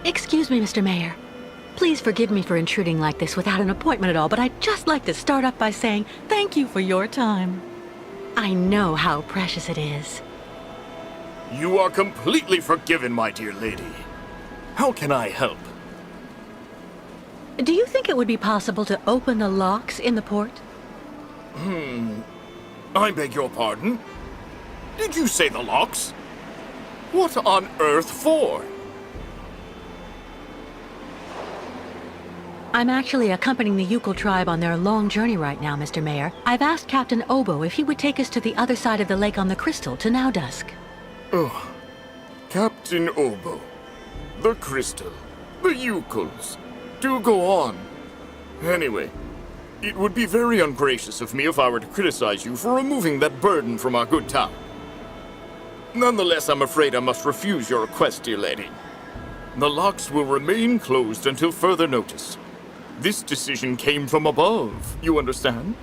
Excuse me, Mr. Mayor. Please forgive me for intruding like this without an appointment at all, but I'd just like to start off by saying thank you for your time. I know how precious it is. You are completely forgiven, my dear lady. How can I help? Do you think it would be possible to open the locks in the port? I beg your pardon? Did you say the locks? What on earth for? I'm actually accompanying the Yukon tribe on their long journey right now, Mr. Mayor. I've asked Captain Obo if he would take us to the other side of the lake on the Crystal to now dusk. Oh, Captain Obo, the Crystal, the Yukons. Do go on. Anyway, it would be very ungracious of me if I were to criticize you for removing that burden from our good town. Nonetheless, I'm afraid I must refuse your request, dear lady. The locks will remain closed until further notice. This decision came from above, you understand?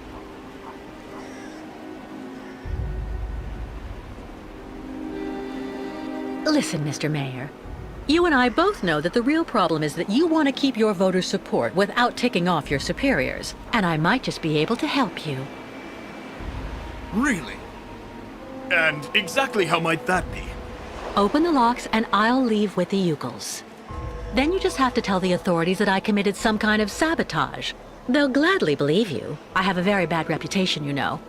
Listen, Mr. Mayor. You and I both know that the real problem is that you want to keep your voters' support without ticking off your superiors. And I might just be able to help you. Really? And exactly how might that be? Open the locks and I'll leave with the Yukons. Then you just have to tell the authorities that I committed some kind of sabotage. They'll gladly believe you. I have a very bad reputation, you know.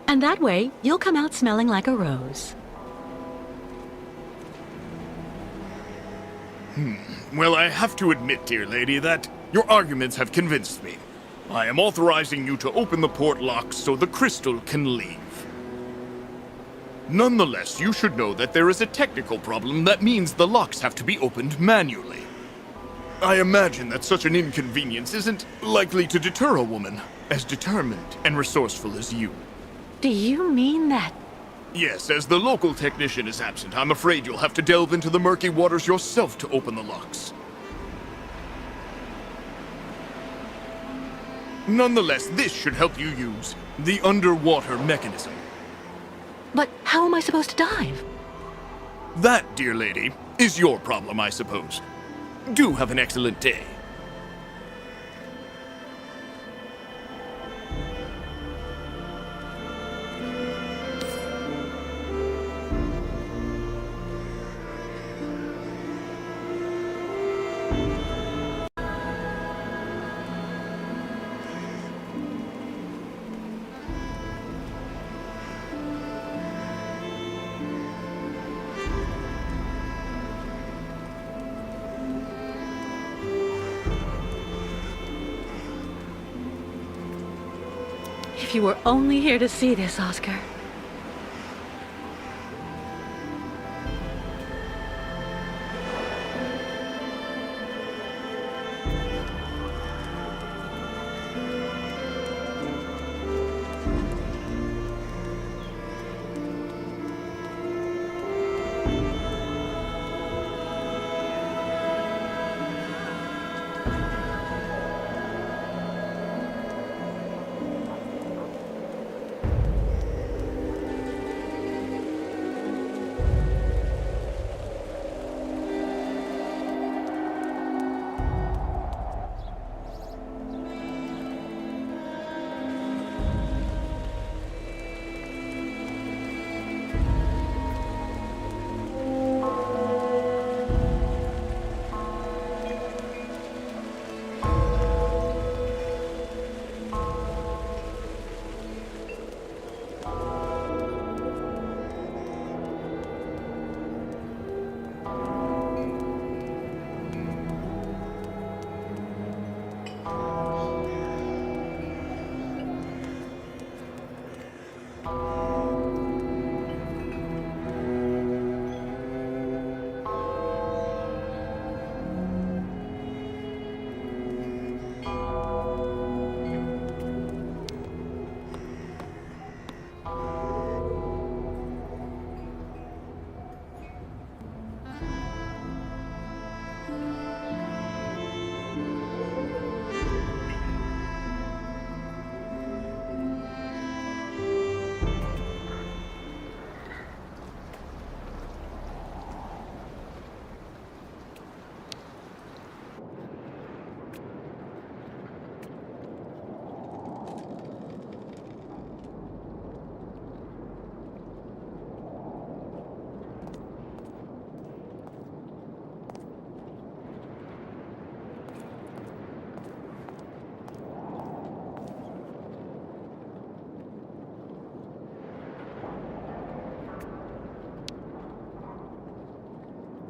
And that way, you'll come out smelling like a rose. Well, I have to admit, dear lady, that your arguments have convinced me. I am authorizing you to open the port locks so the Crystal can leave. Nonetheless, you should know that there is a technical problem that means the locks have to be opened manually. I imagine that such an inconvenience isn't likely to deter a woman as determined and resourceful as you. Do you mean that? Yes, as the local technician is absent, I'm afraid you'll have to delve into the murky waters yourself to open the locks. Nonetheless, this should help you use the underwater mechanism. But how am I supposed to dive? That, dear lady, is your problem, I suppose. Do have an excellent day. If you were only here to see this, Oscar.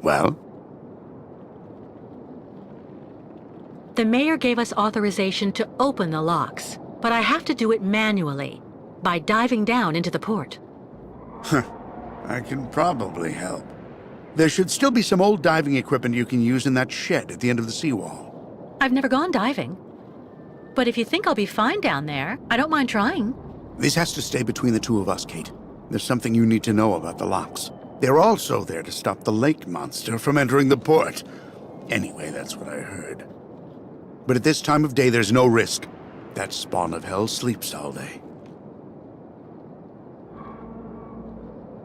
Well? The mayor gave us authorization to open the locks, but I have to do it manually, by diving down into the port. I can probably help. There should still be some old diving equipment you can use in that shed at the end of the seawall. I've never gone diving. But if you think I'll be fine down there, I don't mind trying. This has to stay between the two of us, Kate. There's something you need to know about the locks. They're also there to stop the lake monster from entering the port. Anyway, that's what I heard. But at this time of day, there's no risk. That spawn of hell sleeps all day.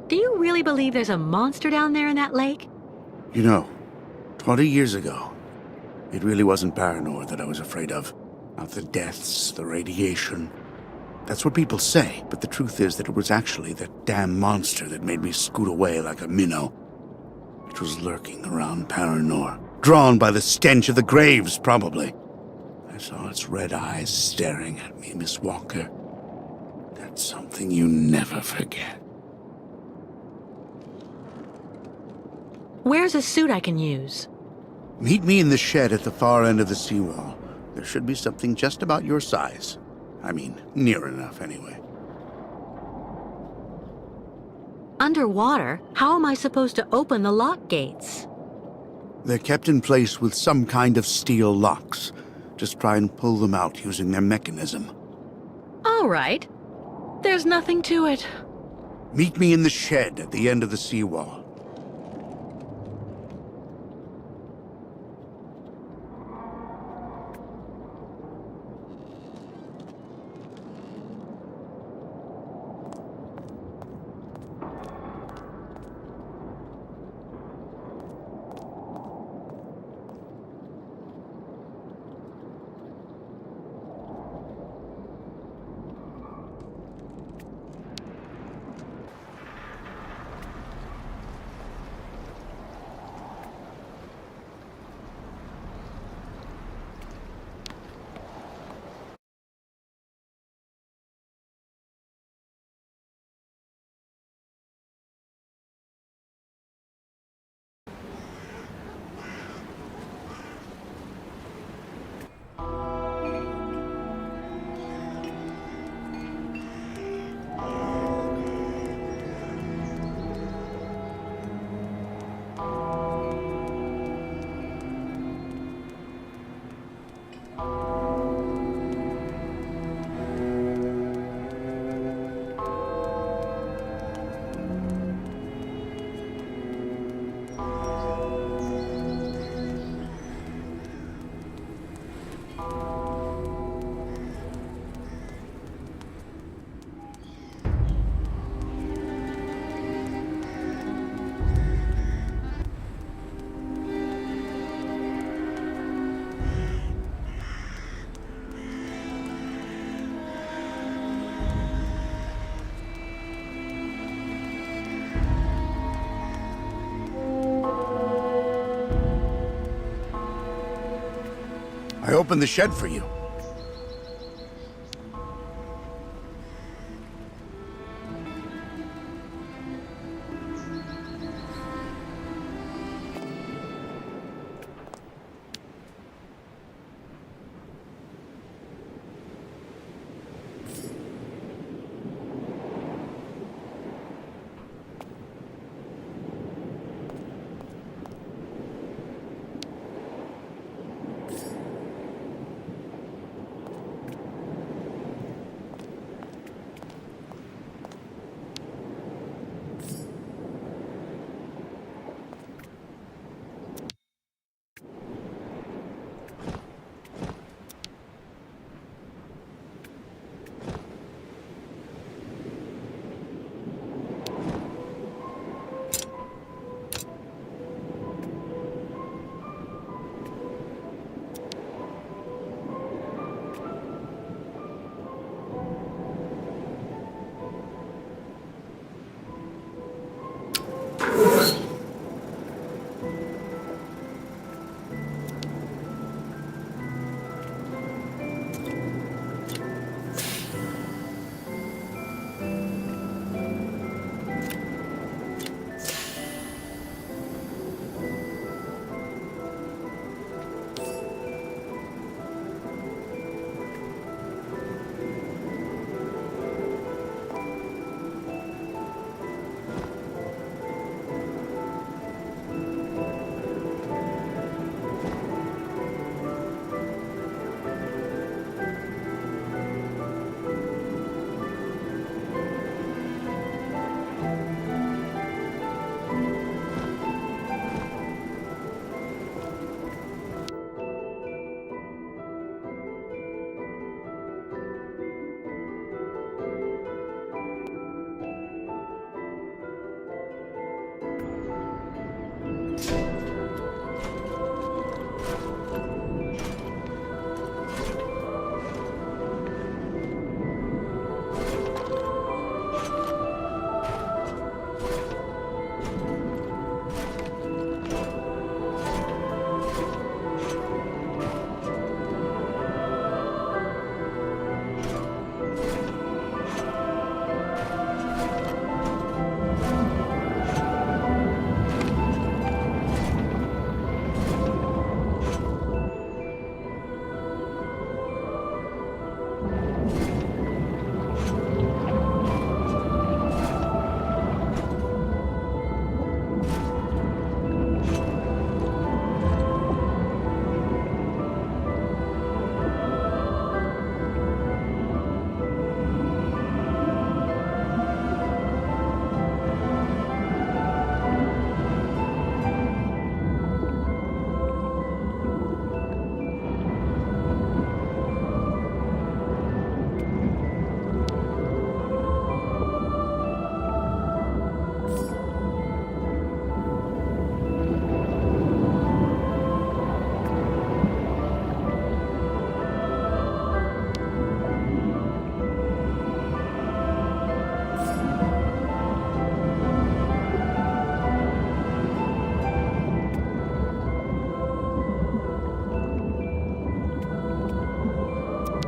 Do you really believe there's a monster down there in that lake? You know, 20 years ago, it really wasn't Paranor that I was afraid of. Not the deaths, the radiation. That's what people say, but the truth is that it was actually that damn monster that made me scoot away like a minnow. It was lurking around Paranor, drawn by the stench of the graves, probably. I saw its red eyes staring at me, Miss Walker. That's something you never forget. Where's a suit I can use? Meet me in the shed at the far end of the seawall. There should be something just about your size. I mean, near enough, anyway. Underwater? How am I supposed to open the lock gates? They're kept in place with some kind of steel locks. Just try and pull them out using their mechanism. All right. There's nothing to it. Meet me in the shed at the end of the seawall. I opened the shed for you.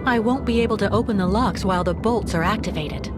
I won't be able to open the locks while the bolts are activated.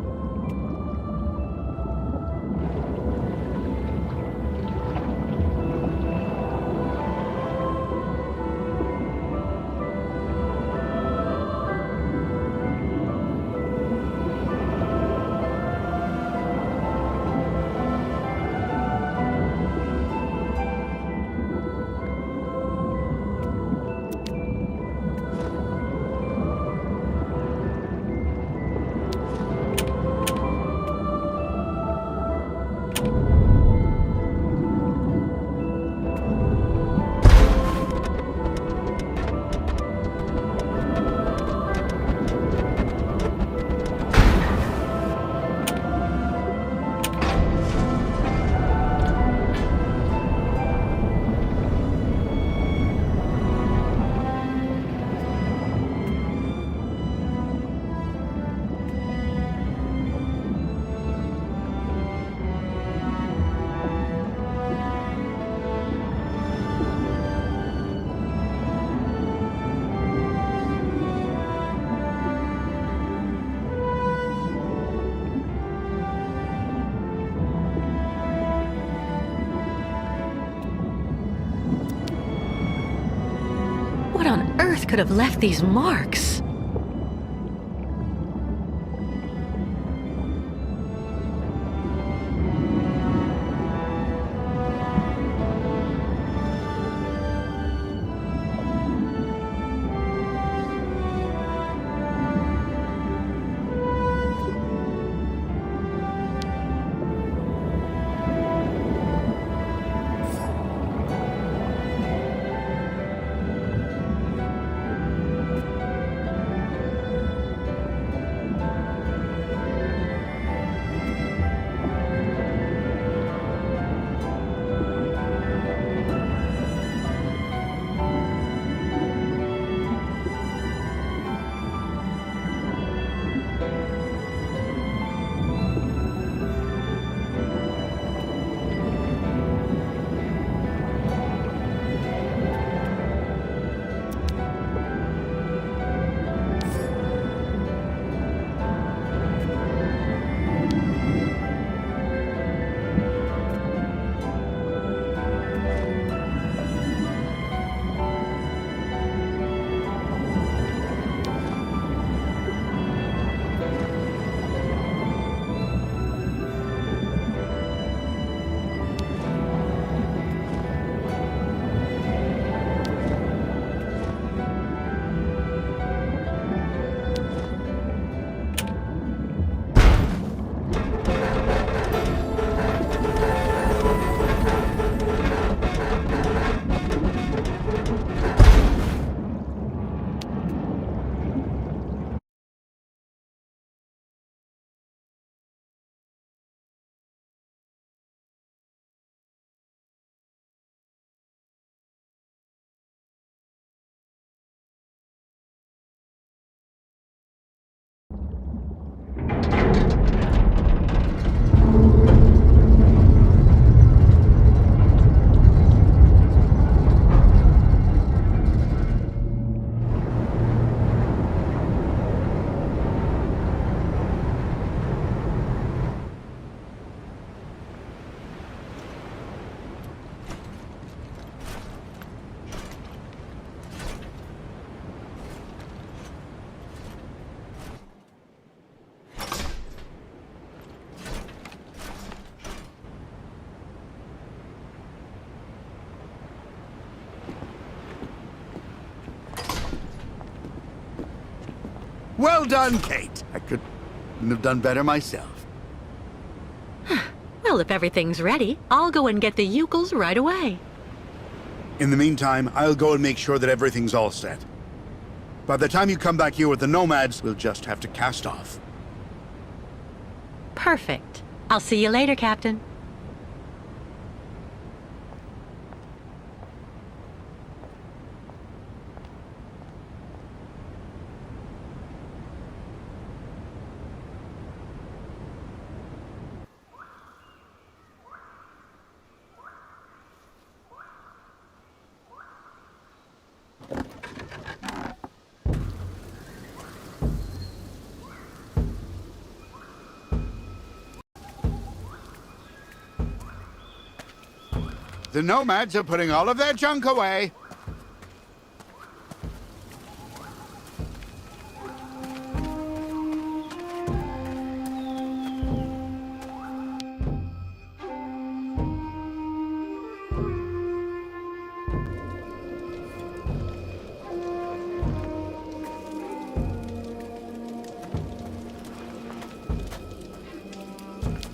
What on earth could have left these marks? Well done, Kate. I couldn't have done better myself. Well, if everything's ready, I'll go and get the Yukels right away. In the meantime, I'll go and make sure that everything's all set. By the time you come back here with the Nomads, we'll just have to cast off. Perfect. I'll see you later, Captain. The nomads are putting all of their junk away.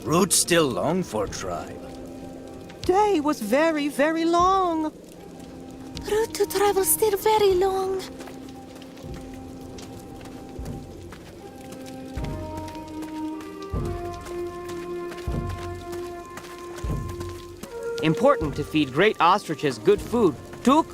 Route's still long for tribe. Day was very, very long. Route to travel still very long. Important to feed great ostriches good food. Took?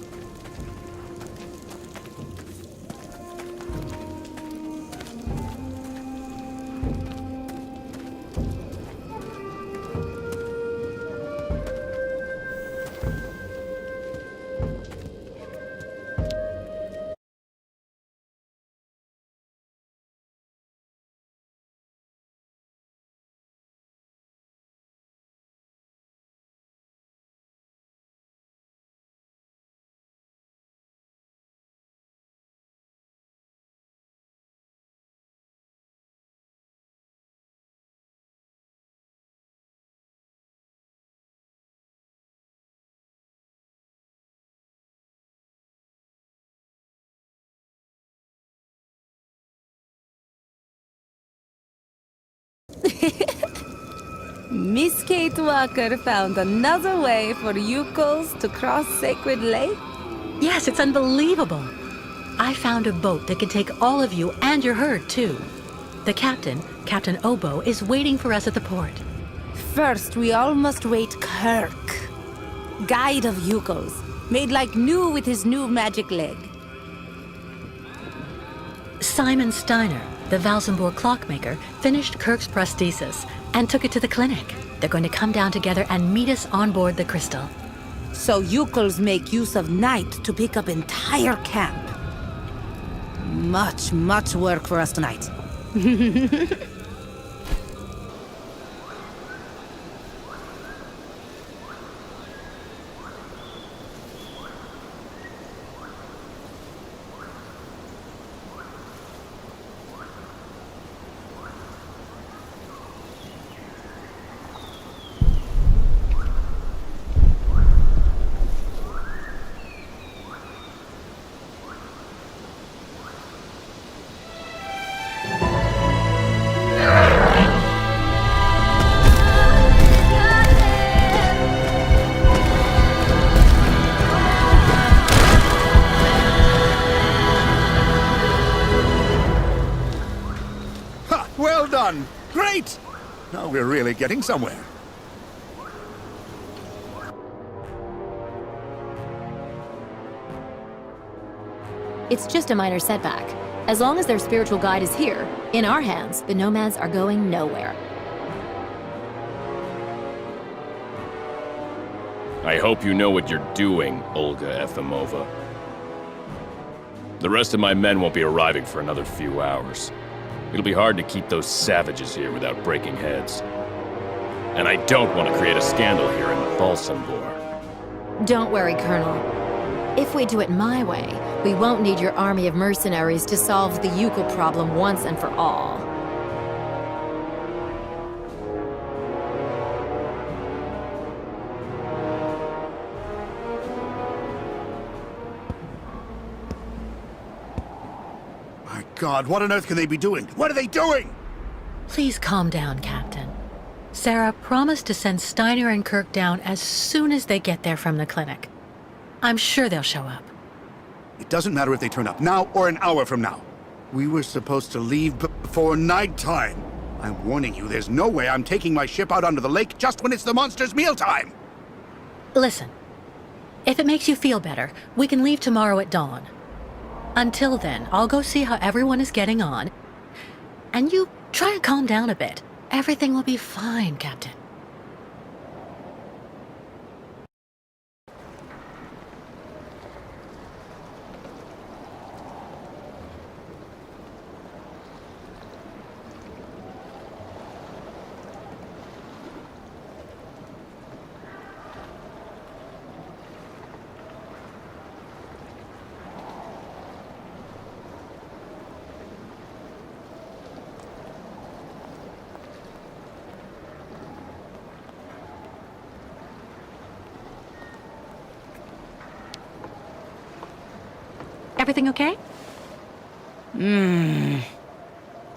Miss Kate Walker found another way for yokels to cross Sacred Lake? Yes, it's unbelievable. I found a boat that can take all of you and your herd, too. The captain, Captain Obo, is waiting for us at the port. First, we all must wait Kirk. Guide of yokels, made like new with his new magic leg. Simon Steiner, the Valsenburg clockmaker, finished Kirk's prosthesis and took it to the clinic. They're going to come down together and meet us on board the Crystal. So yokels make use of night to pick up entire camp. Much, much work for us tonight. Well done! Great! Now we're really getting somewhere. It's just a minor setback. As long as their spiritual guide is here, in our hands, the nomads are going nowhere. I hope you know what you're doing, Olga Efimova. The rest of my men won't be arriving for another few hours. It'll be hard to keep those savages here without breaking heads. And I don't want to create a scandal here in Valsenburg. Don't worry, Colonel. If we do it my way, we won't need your army of mercenaries to solve the Yukel problem once and for all. My God, what on earth can they be doing? What are they doing? Please calm down, Captain. Sarah promised to send Steiner and Kirk down as soon as they get there from the clinic. I'm sure they'll show up. It doesn't matter if they turn up now or an hour from now. We were supposed to leave before nighttime. I'm warning you, there's no way I'm taking my ship out onto the lake just when it's the monster's mealtime. Listen, if it makes you feel better, we can leave tomorrow at dawn. Until then, I'll go see how everyone is getting on. And you try and calm down a bit. Everything will be fine, Captain. Everything okay?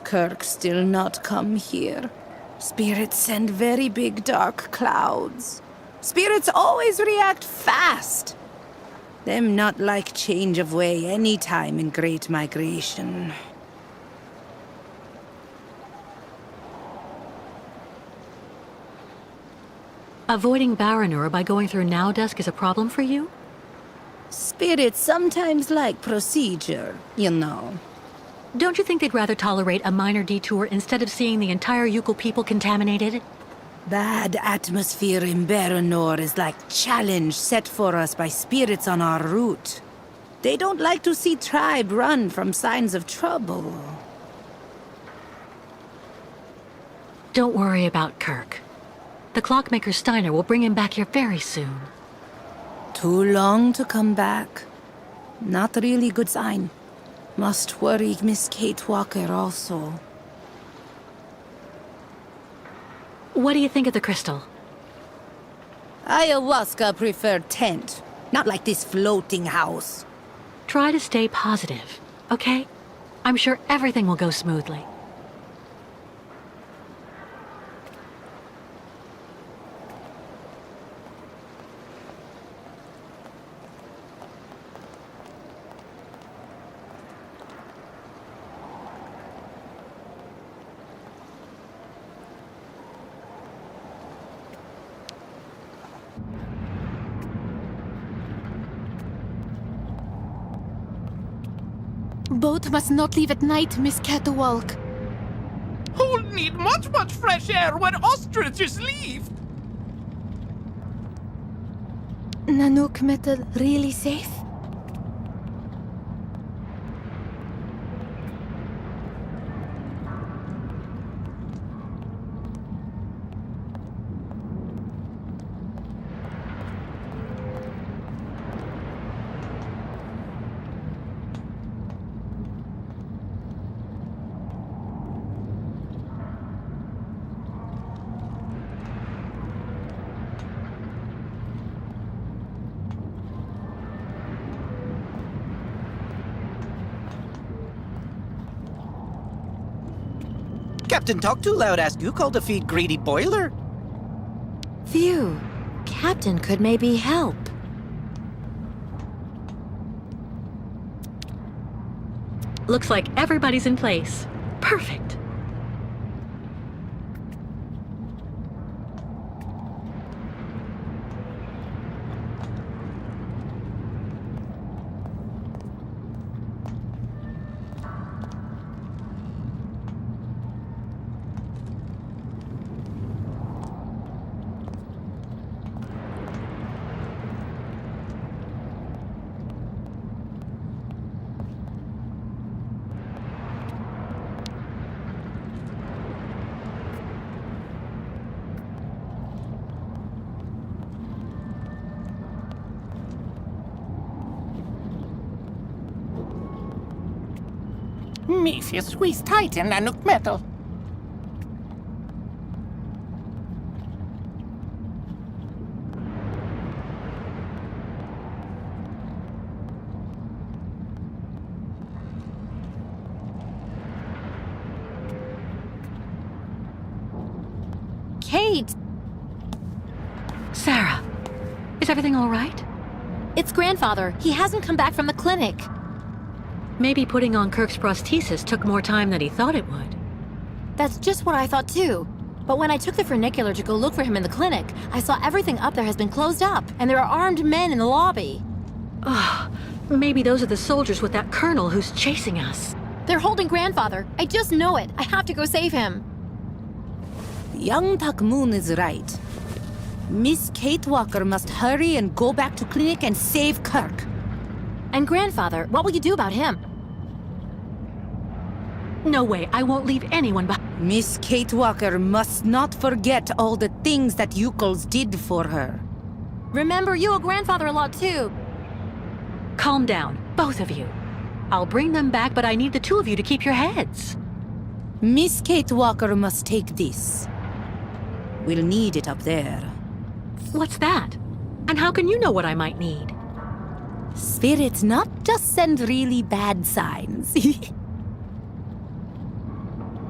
Kirk still not come here. Spirits send very big dark clouds. Spirits always react fast. Them not like change of way any time in Great Migration. Avoiding Baranur by going through Now Dusk is a problem for you? Spirits sometimes like procedure, you know. Don't you think they'd rather tolerate a minor detour instead of seeing the entire Yukon people contaminated? Bad atmosphere in Baranor is like challenge set for us by spirits on our route. They don't like to see tribe run from signs of trouble. Don't worry about Kirk. The clockmaker Steiner will bring him back here very soon. Too long to come back. Not really good sign. Must worry Miss Kate Walker also. What do you think of the crystal? Ayahuasca preferred tent, not like this floating house. Try to stay positive, okay? I'm sure everything will go smoothly. Boat must not leave at night, Miss Catawalk. Who'll need much fresh air when ostriches leave? Nanook metal really safe? Captain Talk Too Loud asked Yukol to feed Greedy Boiler. Phew. Captain could maybe help. Looks like everybody's in place. Perfect. If you squeeze tight in Nanook metal. Kate! Sarah, is everything all right? It's grandfather. He hasn't come back from the clinic. Maybe putting on Kirk's prosthesis took more time than he thought it would. That's just what I thought too. But when I took the funicular to go look for him in the clinic, I saw everything up there has been closed up, and there are armed men in the lobby. Oh, maybe those are the soldiers with that colonel who's chasing us. They're holding grandfather. I just know it. I have to go save him. Young Takmoon is right. Miss Kate Walker must hurry and go back to clinic and save Kirk. And grandfather, what will you do about him? No way, I won't leave anyone behind. Miss Kate Walker must not forget all the things that Yukols did for her. Remember, you owe grandfather a lot too. Calm down, both of you. I'll bring them back, but I need the two of you to keep your heads. Miss Kate Walker must take this. We'll need it up there. What's that? And how can you know what I might need? Spirits not just send really bad signs.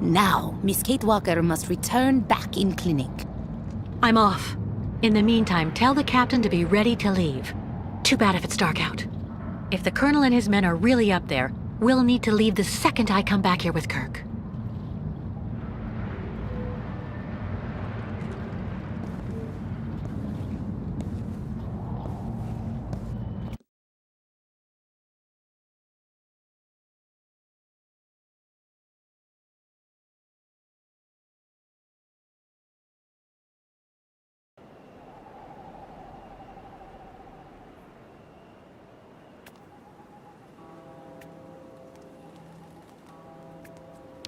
Now, Miss Kate Walker must return back in clinic. I'm off. In the meantime, tell the captain to be ready to leave. Too bad if it's dark out. If the colonel and his men are really up there, we'll need to leave the second I come back here with Kirk.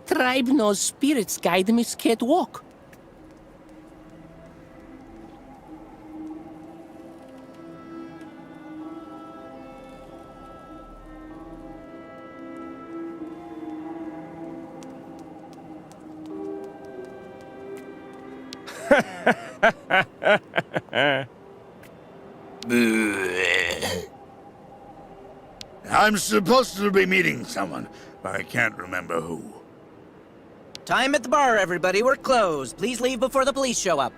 Tribe knows spirits guide Miss Kate walk. I'm supposed to be meeting someone, but I can't remember who. Time at the bar, everybody. We're closed. Please leave before the police show up.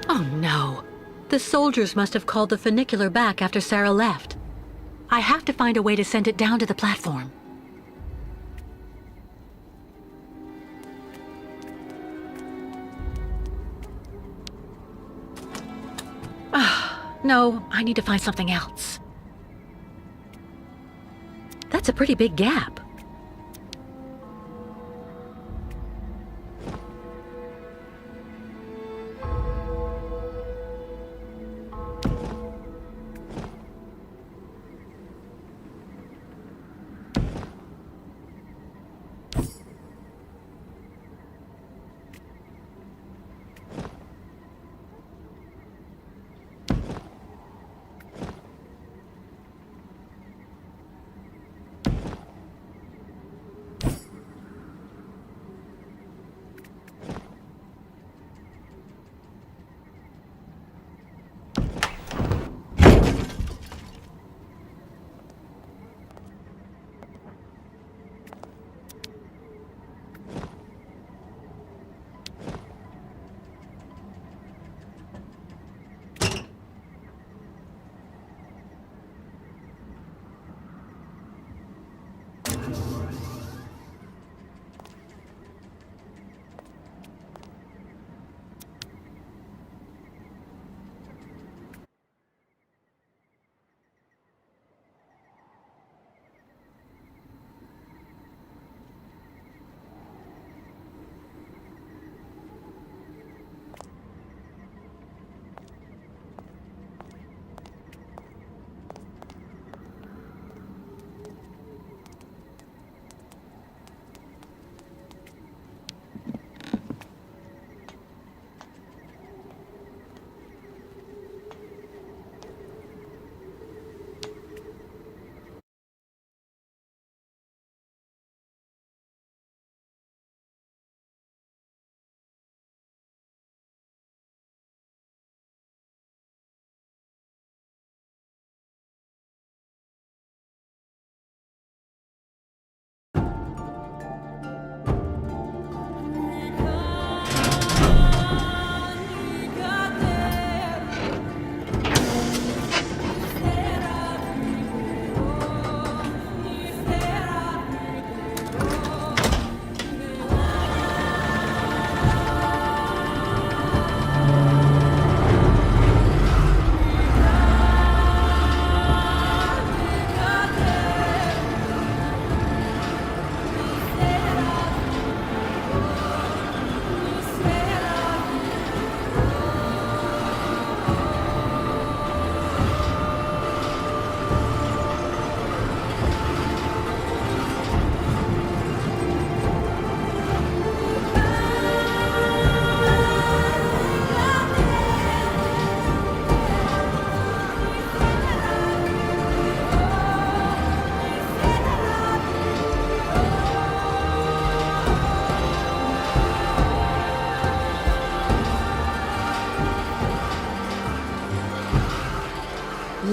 Oh no. The soldiers must have called the funicular back after Sarah left. I have to find a way to send it down to the platform. No, I need to find something else. That's a pretty big gap.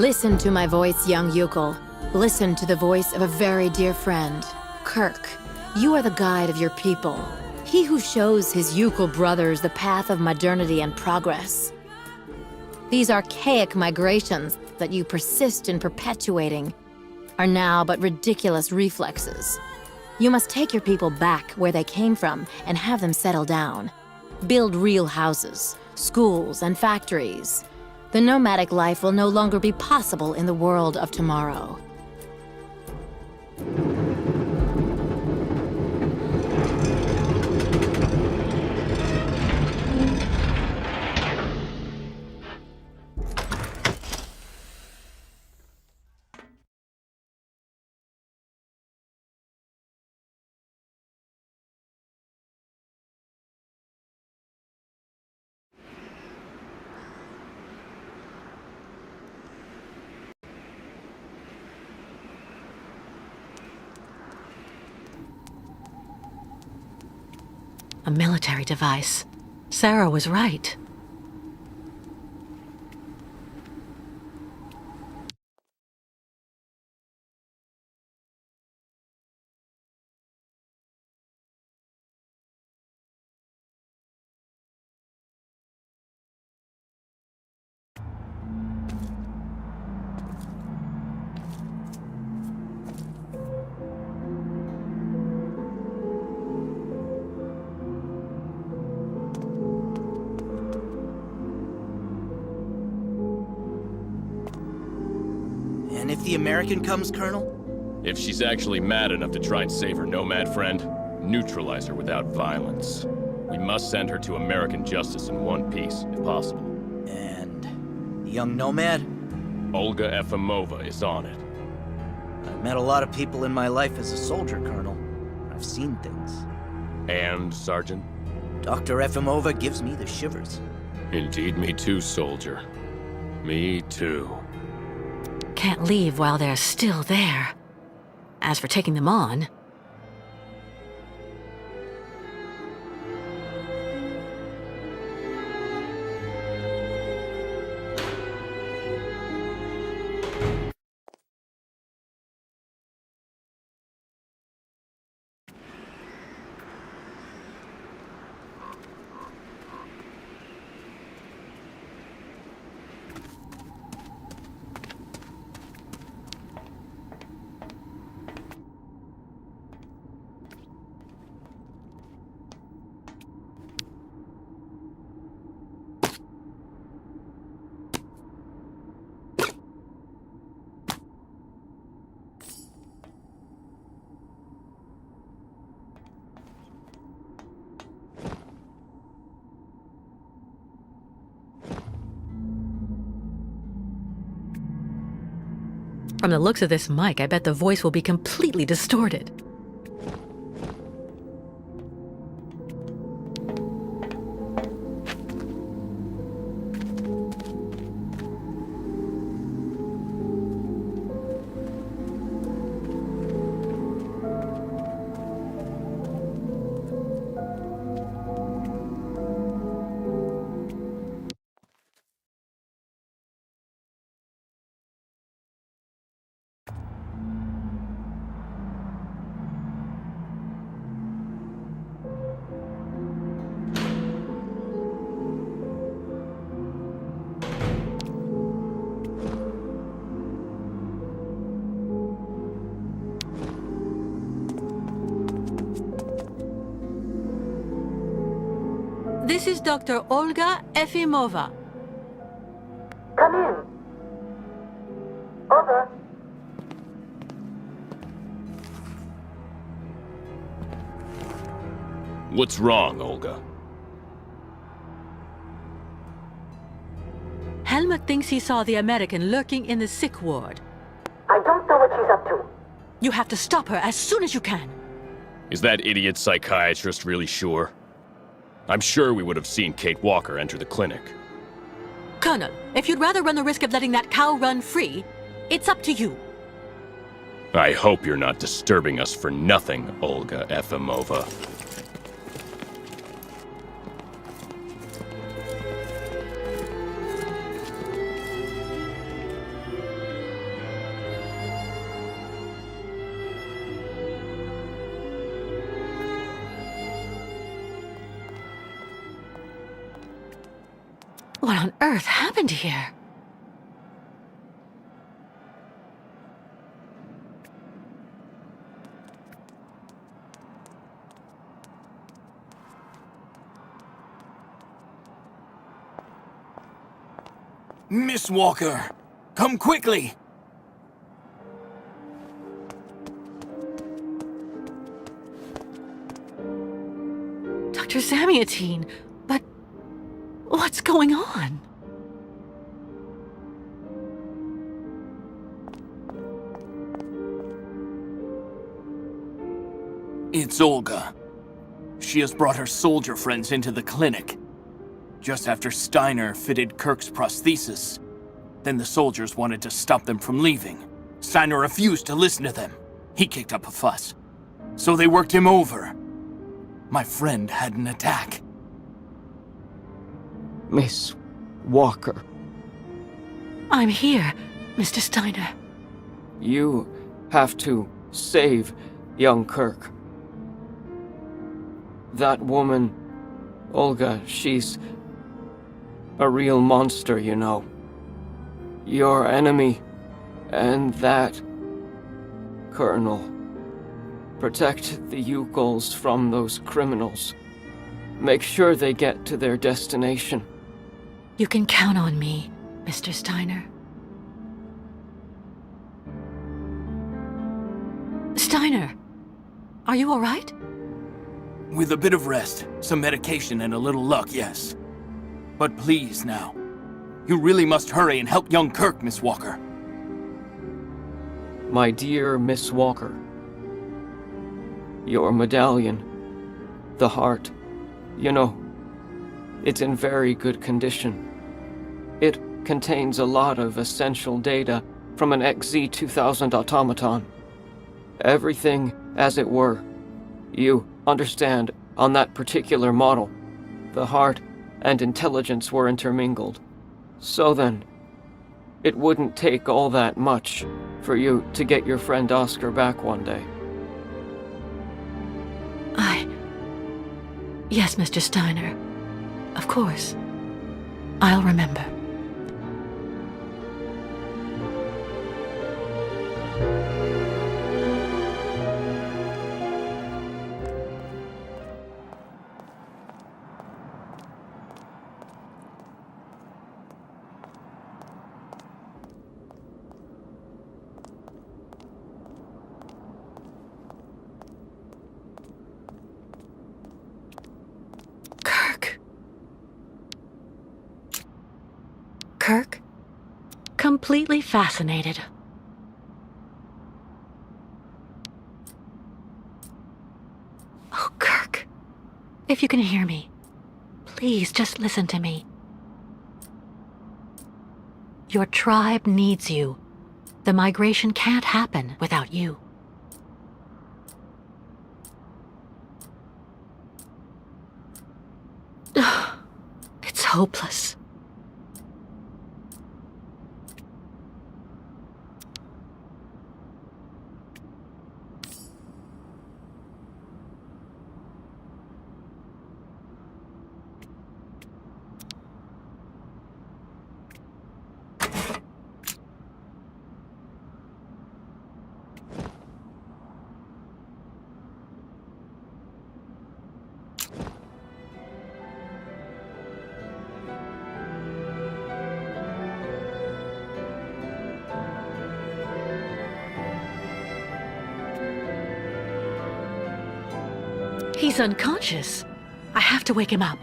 Listen to my voice, young Yukol. Listen to the voice of a very dear friend. Kirk, you are the guide of your people. He who shows his Yukol brothers the path of modernity and progress. These archaic migrations that you persist in perpetuating are now but ridiculous reflexes. You must take your people back where they came from and have them settle down. Build real houses, schools, and factories. The nomadic life will no longer be possible in the world of tomorrow. A military device. Sarah was right. And if the American comes, Colonel? If she's actually mad enough to try and save her nomad friend, neutralize her without violence. We must send her to American justice in one piece, if possible. And the young nomad? Olga Efimova is on it. I've met a lot of people in my life as a soldier, Colonel. I've seen things. And, Sergeant? Dr. Efimova gives me the shivers. Indeed, me too, soldier. Me too. Can't leave while they're still there. As for taking them on... From the looks of this mic, I bet the voice will be completely distorted. This is Dr. Olga Efimova. Come in. Over. What's wrong, Olga? Helmut thinks he saw the American lurking in the sick ward. I don't know what she's up to. You have to stop her as soon as you can. Is that idiot psychiatrist really sure? I'm sure we would have seen Kate Walker enter the clinic. Colonel, if you'd rather run the risk of letting that cow run free, it's up to you. I hope you're not disturbing us for nothing, Olga Efimova. What on earth happened here? Miss Walker, come quickly! Dr. Zamiatine, but what's going on? It's Olga. She has brought her soldier friends into the clinic. Just after Steiner fitted Kirk's prosthesis, then the soldiers wanted to stop them from leaving. Steiner refused to listen to them. He kicked up a fuss. So they worked him over. My friend had an attack. Miss Walker. I'm here, Mr. Steiner. You have to save young Kirk. That woman, Olga, she's a real monster, you know. Your enemy, and that Colonel. Protect the Yugols from those criminals. Make sure they get to their destination. You can count on me, Mr. Steiner. Steiner, are you all right? With a bit of rest, some medication, and a little luck, yes. But please now, you really must hurry and help young Kirk, Miss Walker. My dear Miss Walker, your medallion, the heart, you know, it's in very good condition. It contains a lot of essential data from an XZ-2000 automaton. Everything as it were. You understand, on that particular model, the heart and intelligence were intermingled. So then, it wouldn't take all that much for you to get your friend Oscar back one day. Yes, Mr. Steiner. Of course. I'll remember. Kirk? Completely fascinated. Oh, Kirk. If you can hear me, please just listen to me. Your tribe needs you. The migration can't happen without you. It's hopeless. He's unconscious. I have to wake him up.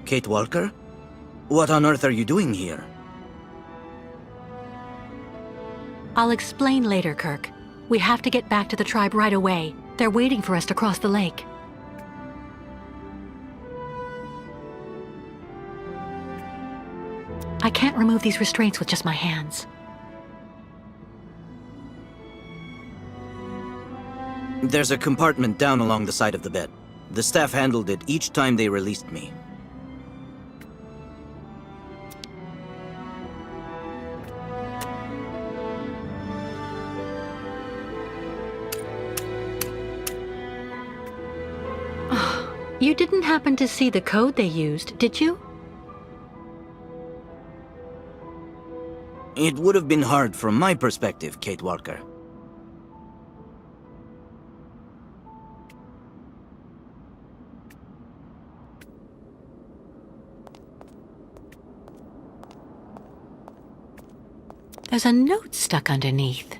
Kate Walker? What on earth are you doing here? I'll explain later, Kirk. We have to get back to the tribe right away. They're waiting for us to cross the lake. I can't remove these restraints with just my hands. There's a compartment down along the side of the bed. The staff handled it each time they released me. You didn't happen to see the code they used, did you? It would have been hard from my perspective, Kate Walker. There's a note stuck underneath.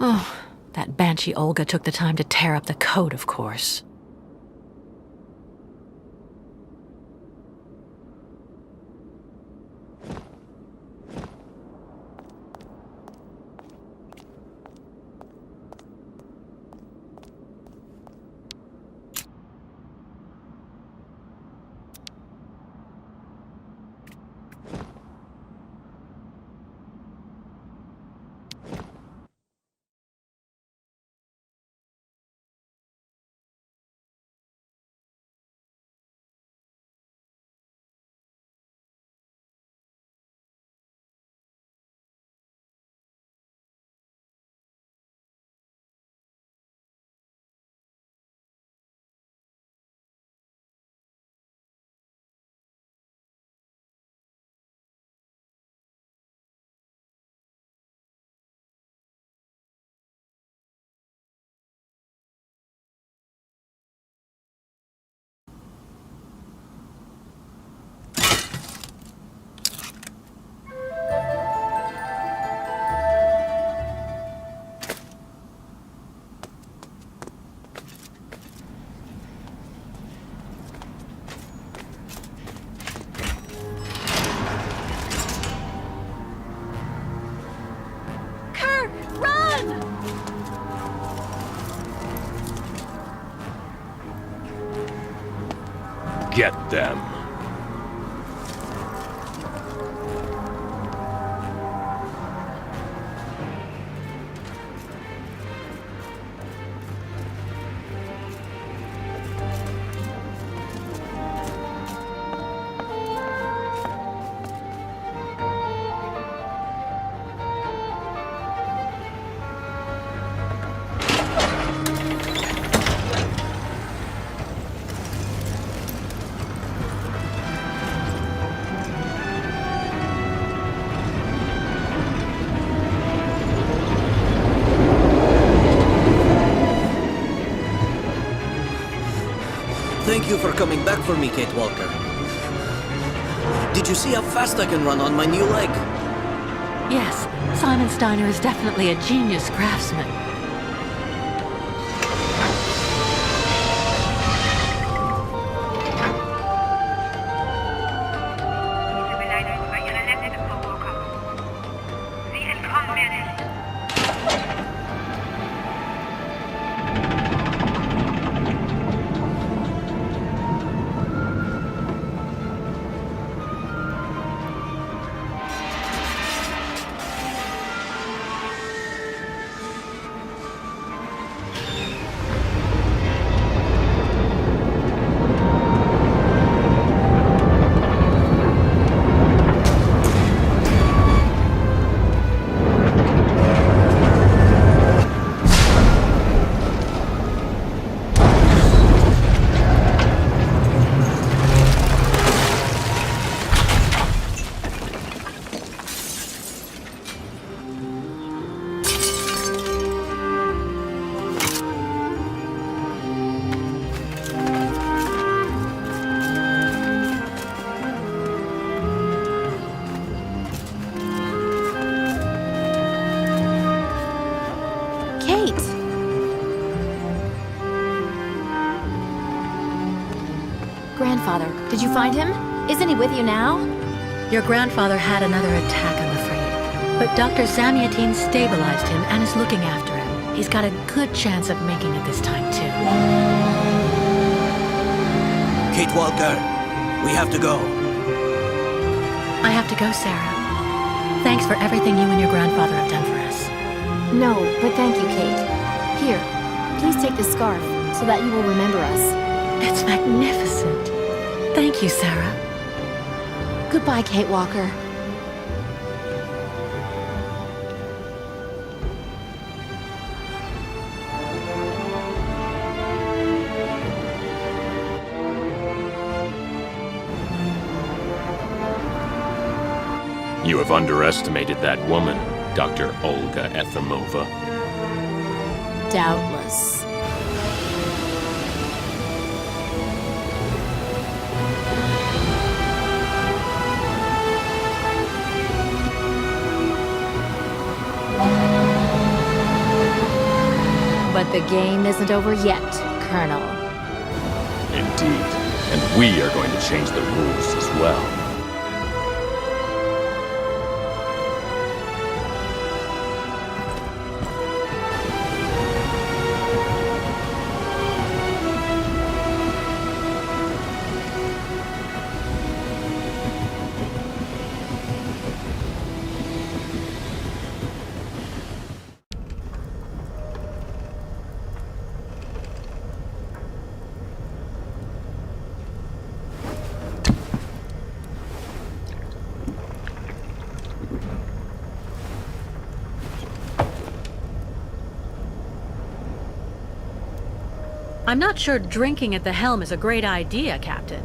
Oh, that Banshee Olga took the time to tear up the code, of course. Get them. Thank you for coming back for me, Kate Walker. Did you see how fast I can run on my new leg? Yes, Simon Steiner is definitely a genius craftsman. Kate! Grandfather, did you find him? Isn't he with you now? Your grandfather had another attack, I'm afraid. But Dr. Zamiatine stabilized him and is looking after him. He's got a good chance of making it this time, too. Kate Walker, we have to go. I have to go, Sarah. Thanks for everything you and your grandfather have done for us. No, but thank you, Kate. Here, please take this scarf so that you will remember us. It's magnificent. Thank you, Sarah. Goodbye, Kate Walker. You have underestimated that woman, Dr. Olga Efimova. Doubtless. But the game isn't over yet, Colonel. Indeed. And we are going to change the rules as well. I'm not sure drinking at the helm is a great idea, Captain.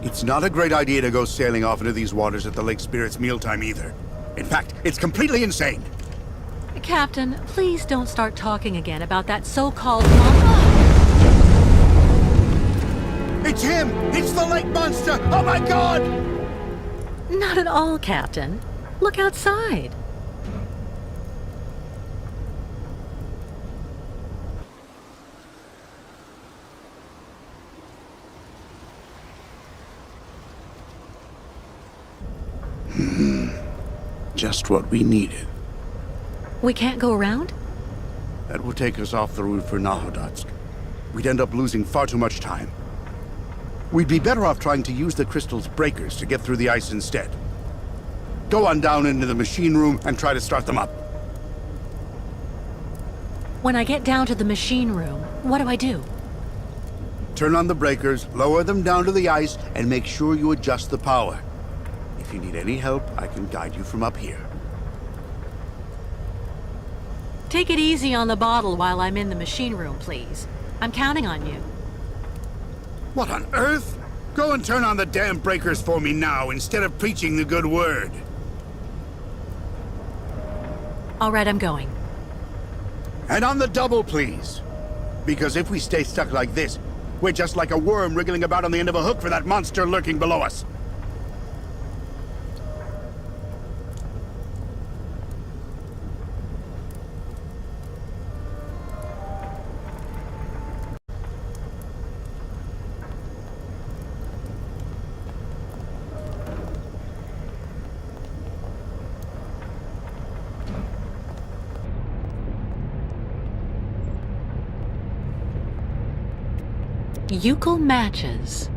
It's not a great idea to go sailing off into these waters at the Lake Spirit's mealtime either. In fact, it's completely insane. Captain, please don't start talking again about that so-called It's him! It's the lake monster! Oh my god! Not at all, Captain. Look outside. Just what we needed. We can't go around? That will take us off the route for Nahodotsk. We'd end up losing far too much time. We'd be better off trying to use the crystal's breakers to get through the ice instead. Go on down into the machine room and try to start them up. When I get down to the machine room, what do I do? Turn on the breakers, lower them down to the ice, and make sure you adjust the power. If you need any help, I can guide you from up here. Take it easy on the bottle while I'm in the machine room, please. I'm counting on you. What on earth? Go and turn on the damn breakers for me now, instead of preaching the good word. All right, I'm going. And on the double, please. Because if we stay stuck like this, we're just like a worm wriggling about on the end of a hook for that monster lurking below us. Euchal matches.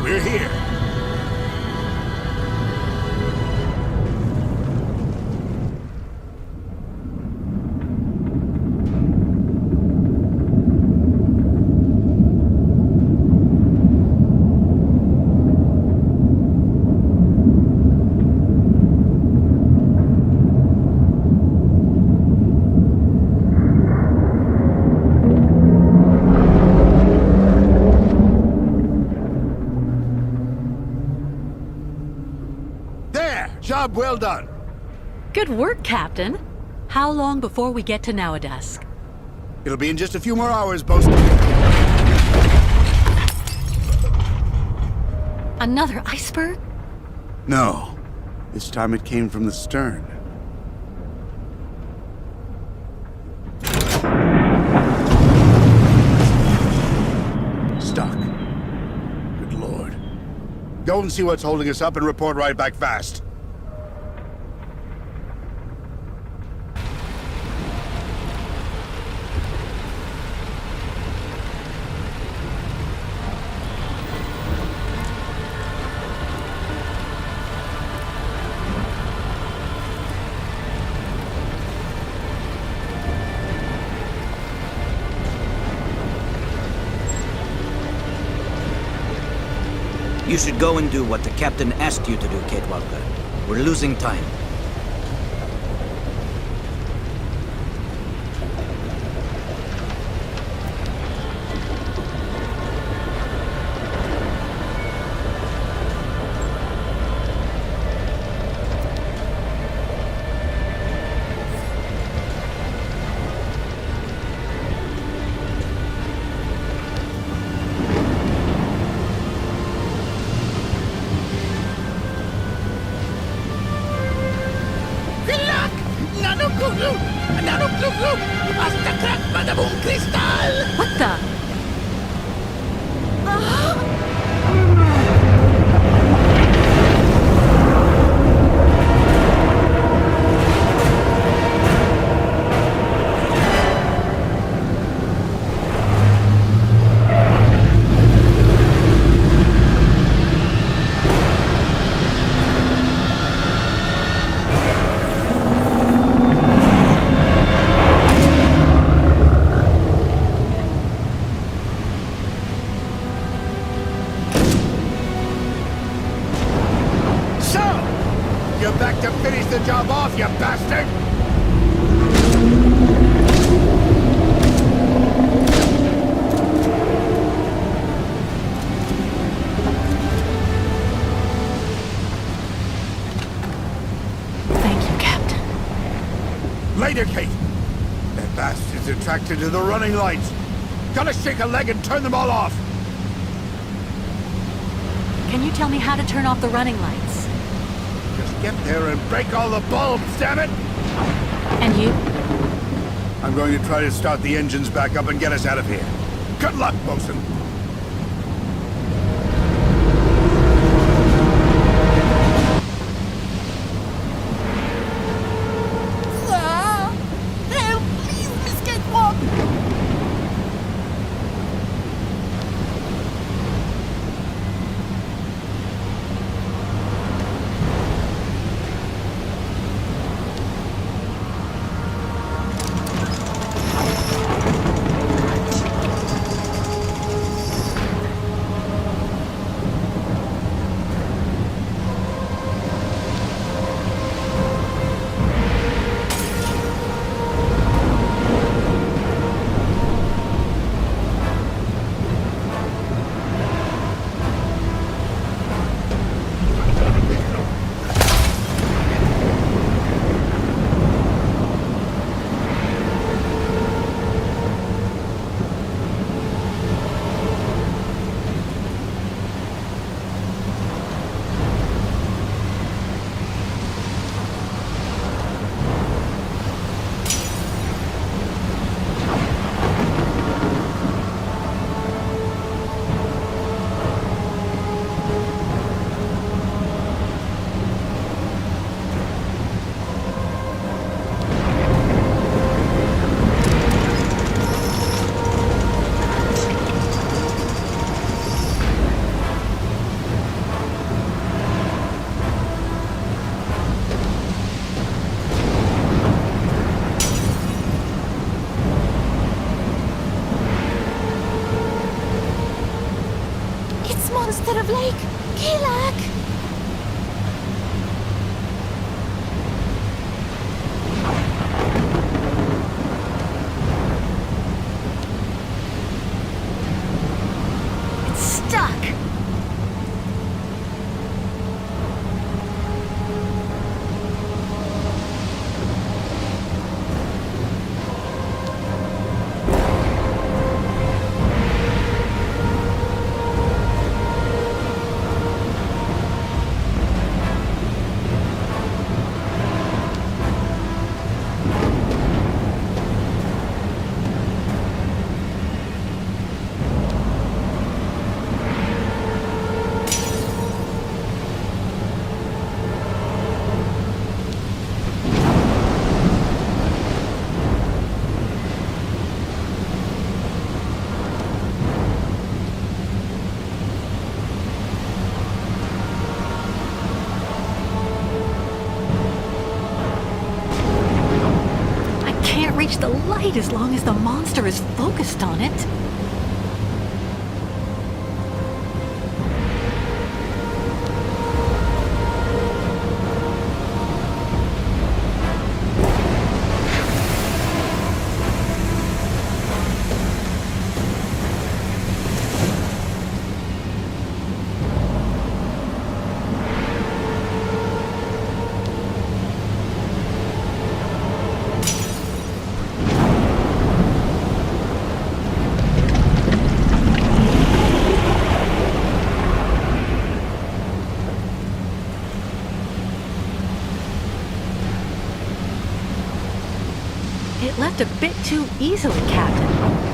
We're here. Job well done. Good work, Captain. How long before we get to Nowadusk? It'll be in just a few more hours, Bosun. Another iceberg? No. This time it came from the stern. Stuck. Good lord. Go and see what's holding us up and report right back fast. You should go and do what the captain asked you to do, Kate Walker. We're losing time. What the? You're back to finish the job off, you bastard! Thank you, Captain. Later, Kate! That bastard's attracted to the running lights. Gotta shake a leg and turn them all off! Can you tell me how to turn off the running lights? Just get there and break all the bulbs, damn it! And you? I'm going to try to start the engines back up and get us out of here. Good luck, Bosun. Help, please, Miss Cakewalk! Kalak! It's stuck. Reach the light as long as the monster is focused on it. It left a bit too easily, Captain.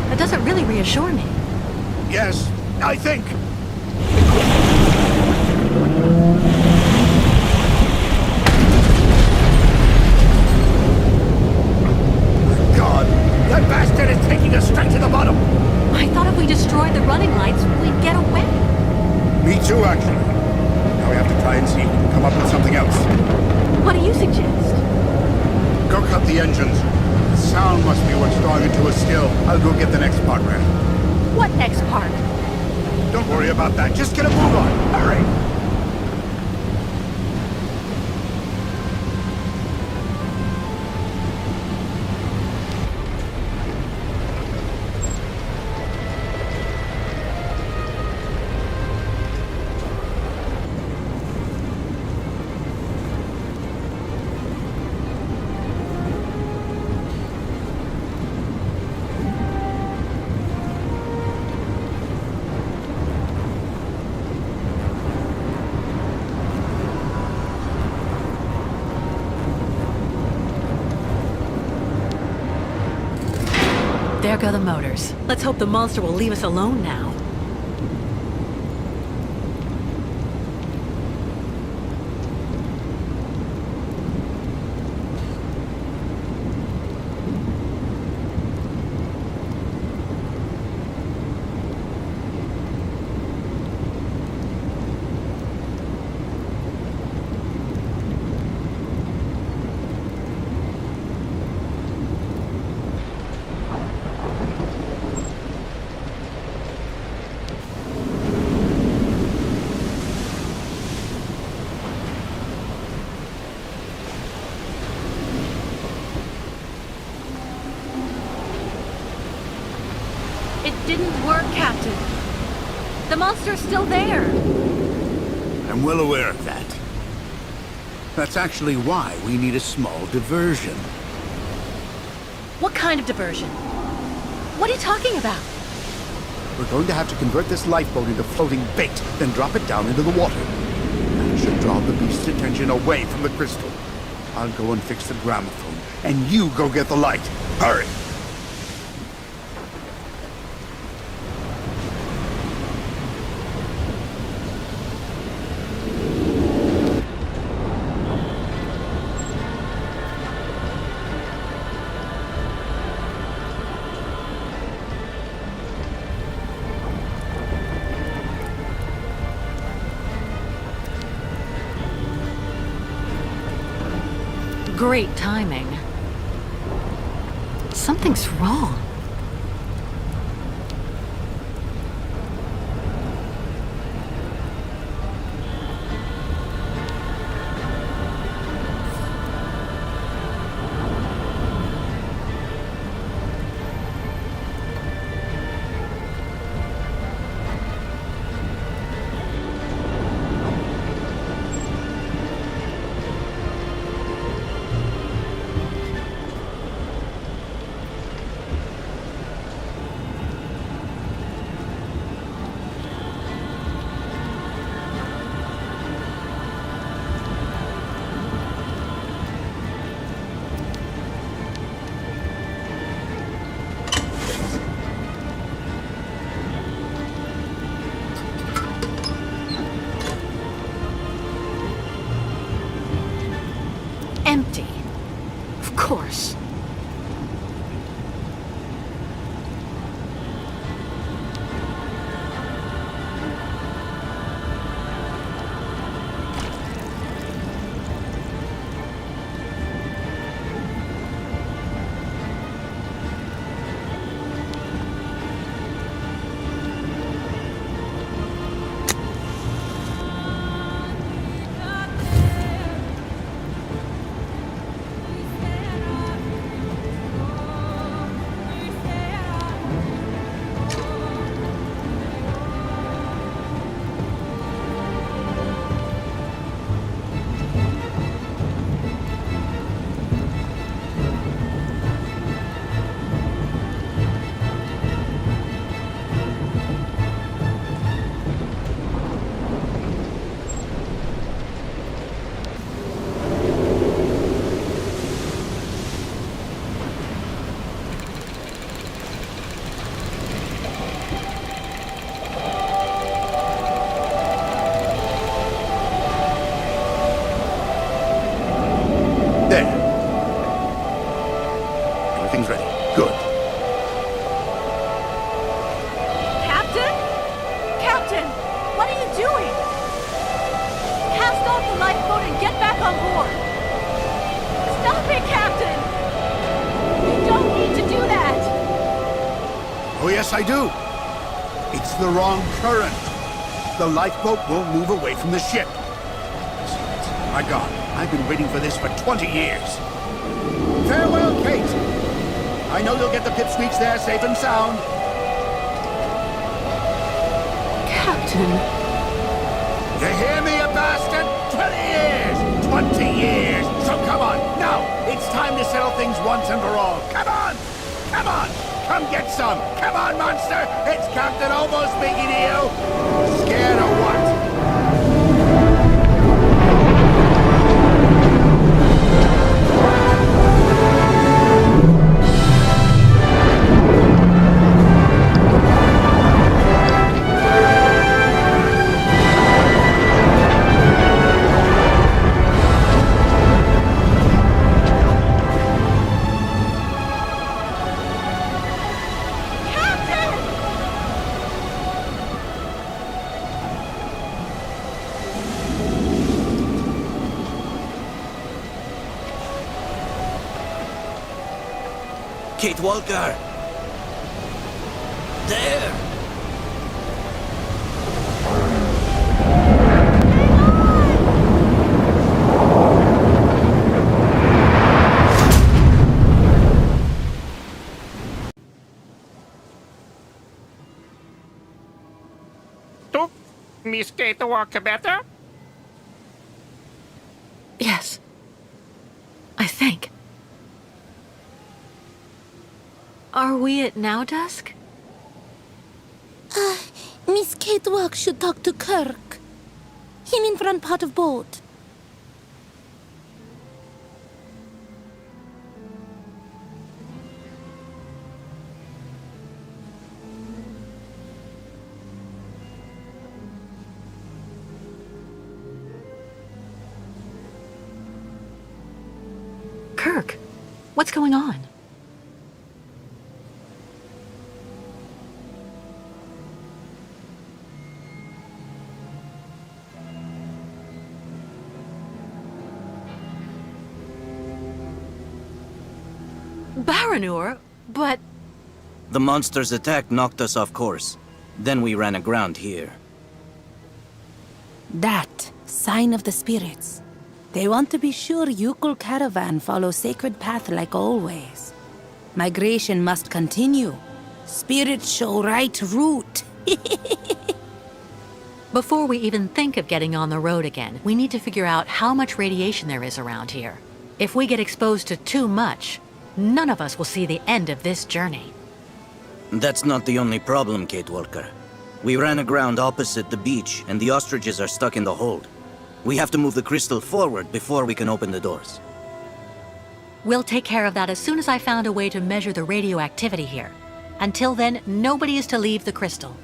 That doesn't really reassure me. Yes, I think. God, that bastard is taking us straight to the bottom. I thought if we destroyed the running lights, we'd get away. Me too, actually. Now we have to try and see if we can come up with something else. What do you suggest? Go cut the engines. The sound must be what's drawing it to us still. I'll go get the next part ready. What next part? Don't worry about that. Just get a move on. Hurry! There go the motors. Let's hope the monster will leave us alone now. It didn't work, Captain. The monster's still there. I'm well aware of that. That's actually why we need a small diversion. What kind of diversion? What are you talking about? We're going to have to convert this lifeboat into floating bait, then drop it down into the water. That should draw the beast's attention away from the crystal. I'll go and fix the gramophone, and you go get the light. Hurry! Great timing. Something's wrong. empty. Of course. Everything's ready. Good. Captain? Captain, what are you doing? Cast off the lifeboat and get back on board. Stop it, Captain! You don't need to do that! Oh, yes, I do. It's the wrong current. The lifeboat won't move away from the ship. My God, I've been waiting for this for 20 years. Farewell, Kate. I know you'll get the pipsqueaks there safe and sound. Captain. You hear me, you bastard? 20 years! 20 years! So come on, now! It's time to settle things once and for all. Come on! Come on! Come get some! Come on, monster! It's Captain Almost speaking to you! Scared of what? Kate Walker! There! Took Miss Kate Walker better? Yes. I think. Are we at now dusk? Miss Kate Walk should talk to Kirk. Him in front part of boat. Kirk, what's going on? Baranur, but... The monster's attack knocked us off course. Then we ran aground here. That sign of the spirits. They want to be sure Yukul caravan follows sacred path like always. Migration must continue. Spirits show right route. Before we even think of getting on the road again, we need to figure out how much radiation there is around here. If we get exposed to too much, none of us will see the end of this journey. That's not the only problem, Kate Walker. We ran aground opposite the beach, and the ostriches are stuck in the hold. We have to move the crystal forward before we can open the doors. We'll take care of that as soon as I found a way to measure the radioactivity here. Until then, nobody is to leave the crystal.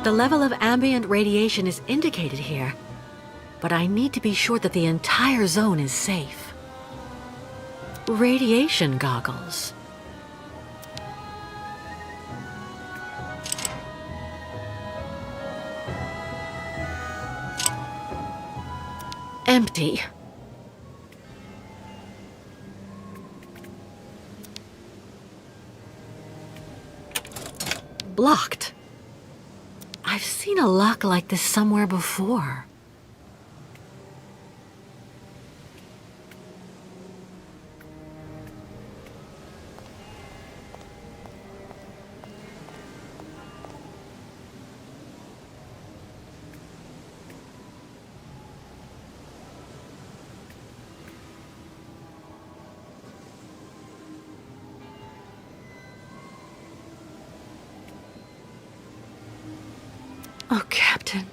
The level of ambient radiation is indicated here, but I need to be sure that the entire zone is safe. Radiation goggles. Empty. Blocked. I've seen a lock like this somewhere before. Oh, Captain.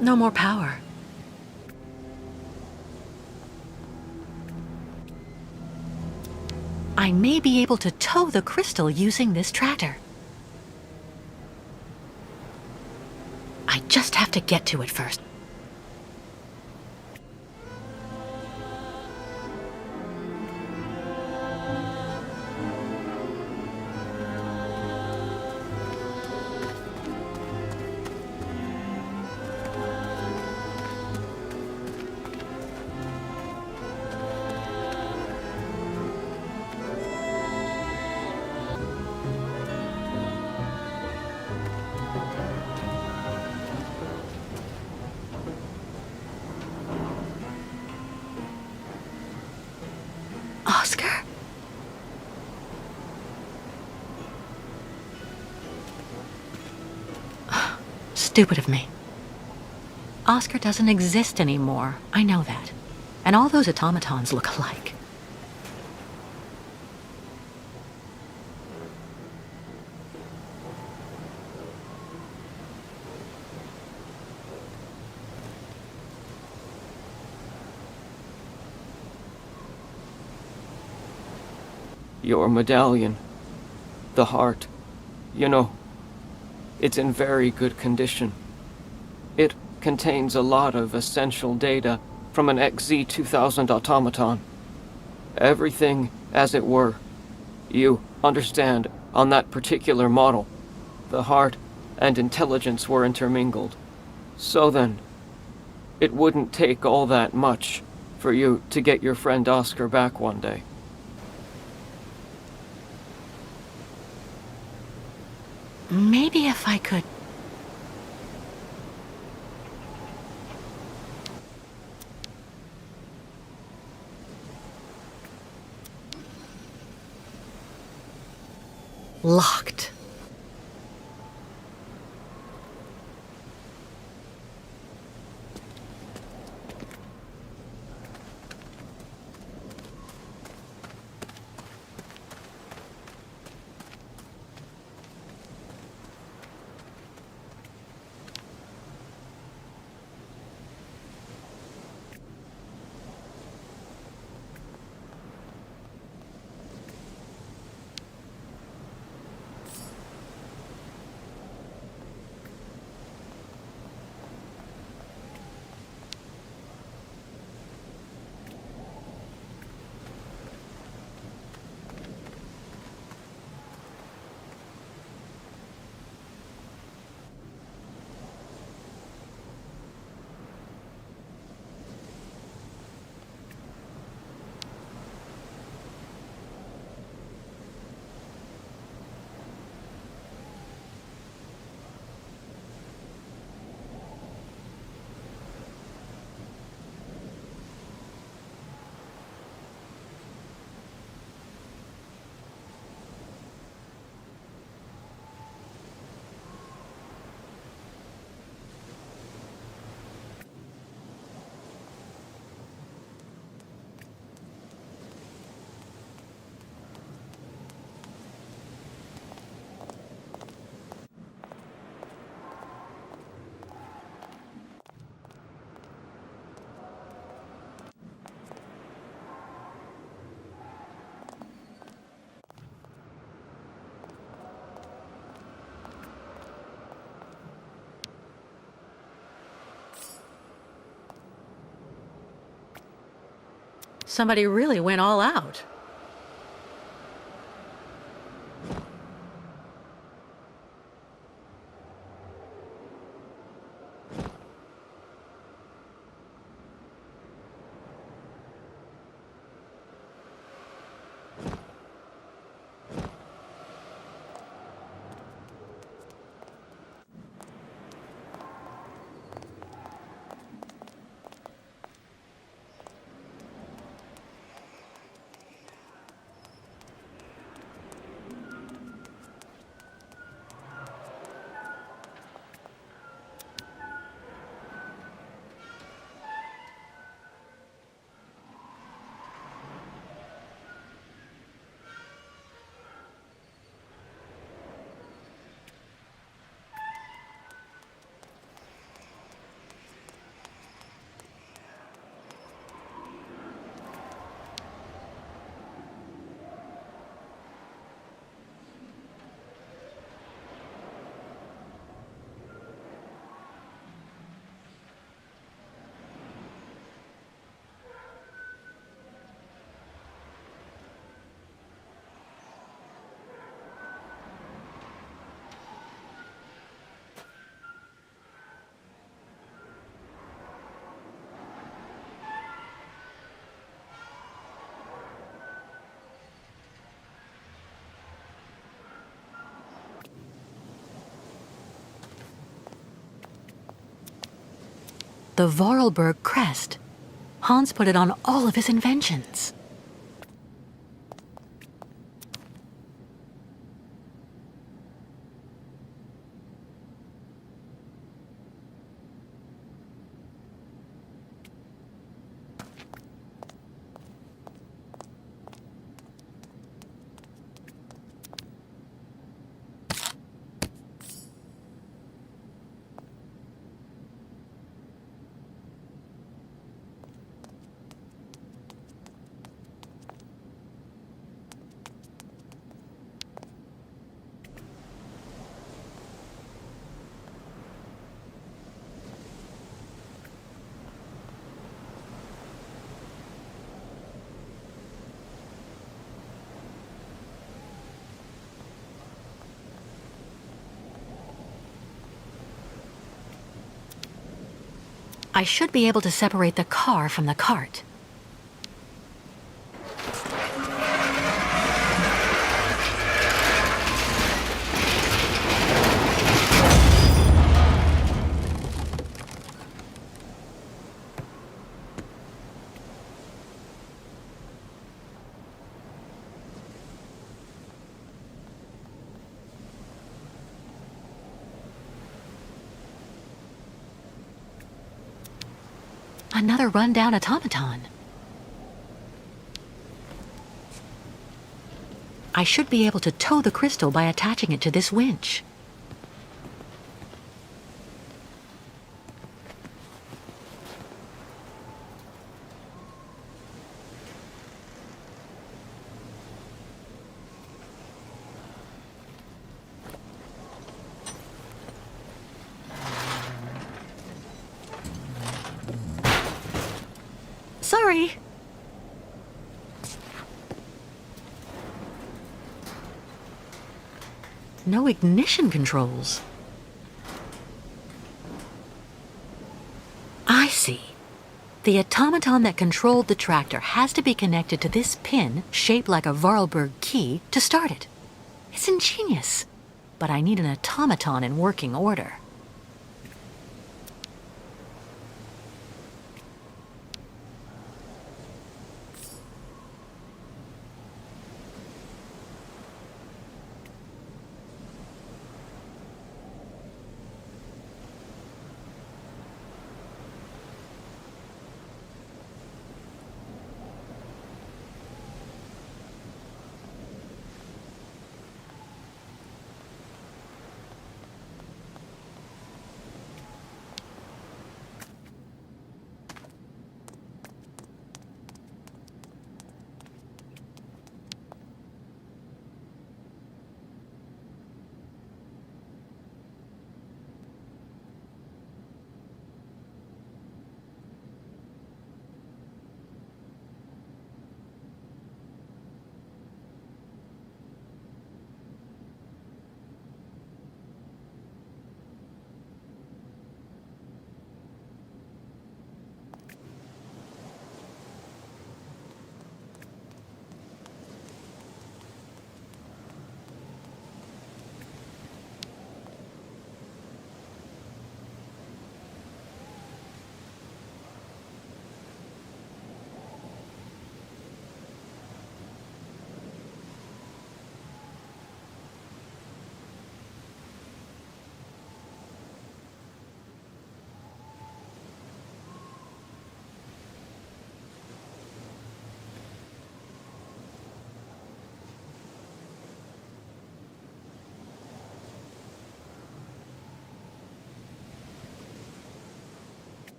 No more power. I may be able to tow the crystal using this tractor. I just have to get to it first. Oscar? Stupid of me. Oscar doesn't exist anymore. I know that. And all those automatons look alike. Your medallion. The heart. You know, it's in very good condition. It contains a lot of essential data from an XZ-2000 automaton. Everything as it were. You understand, on that particular model, the heart and intelligence were intermingled. So then, it wouldn't take all that much for you to get your friend Oscar back one day. Maybe if I could... Locked. Somebody really went all out. The Vorarlberg crest. Hans put it on all of his inventions. I should be able to separate the car from the cart. Another rundown automaton. I should be able to tow the crystal by attaching it to this winch. Sorry. No ignition controls. I see. The automaton that controlled the tractor has to be connected to this pin, shaped like a Vorarlberg key, to start it. It's ingenious, but I need an automaton in working order.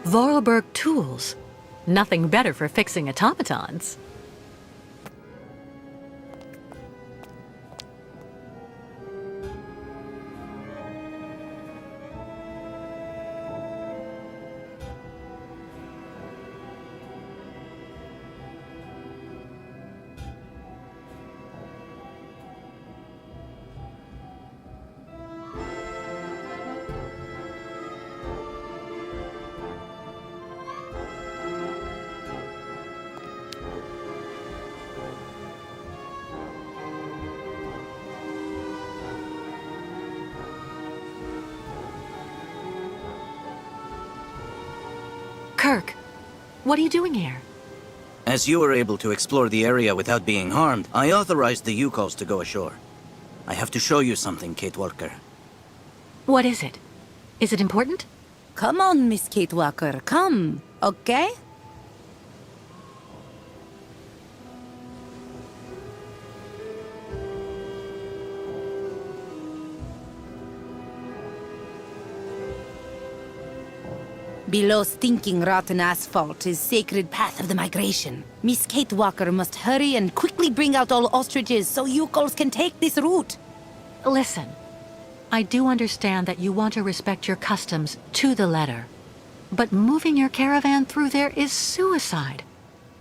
Vorarlberg tools. Nothing better for fixing automatons. Kirk, what are you doing here? As you were able to explore the area without being harmed, I authorized the Yukos to go ashore. I have to show you something, Kate Walker. What is it? Is it important? Come on, Miss Kate Walker, come, okay? Below stinking rotten asphalt is sacred path of the migration. Miss Kate Walker must hurry and quickly bring out all ostriches so Yukos can take this route. Listen, I do understand that you want to respect your customs to the letter. But moving your caravan through there is suicide.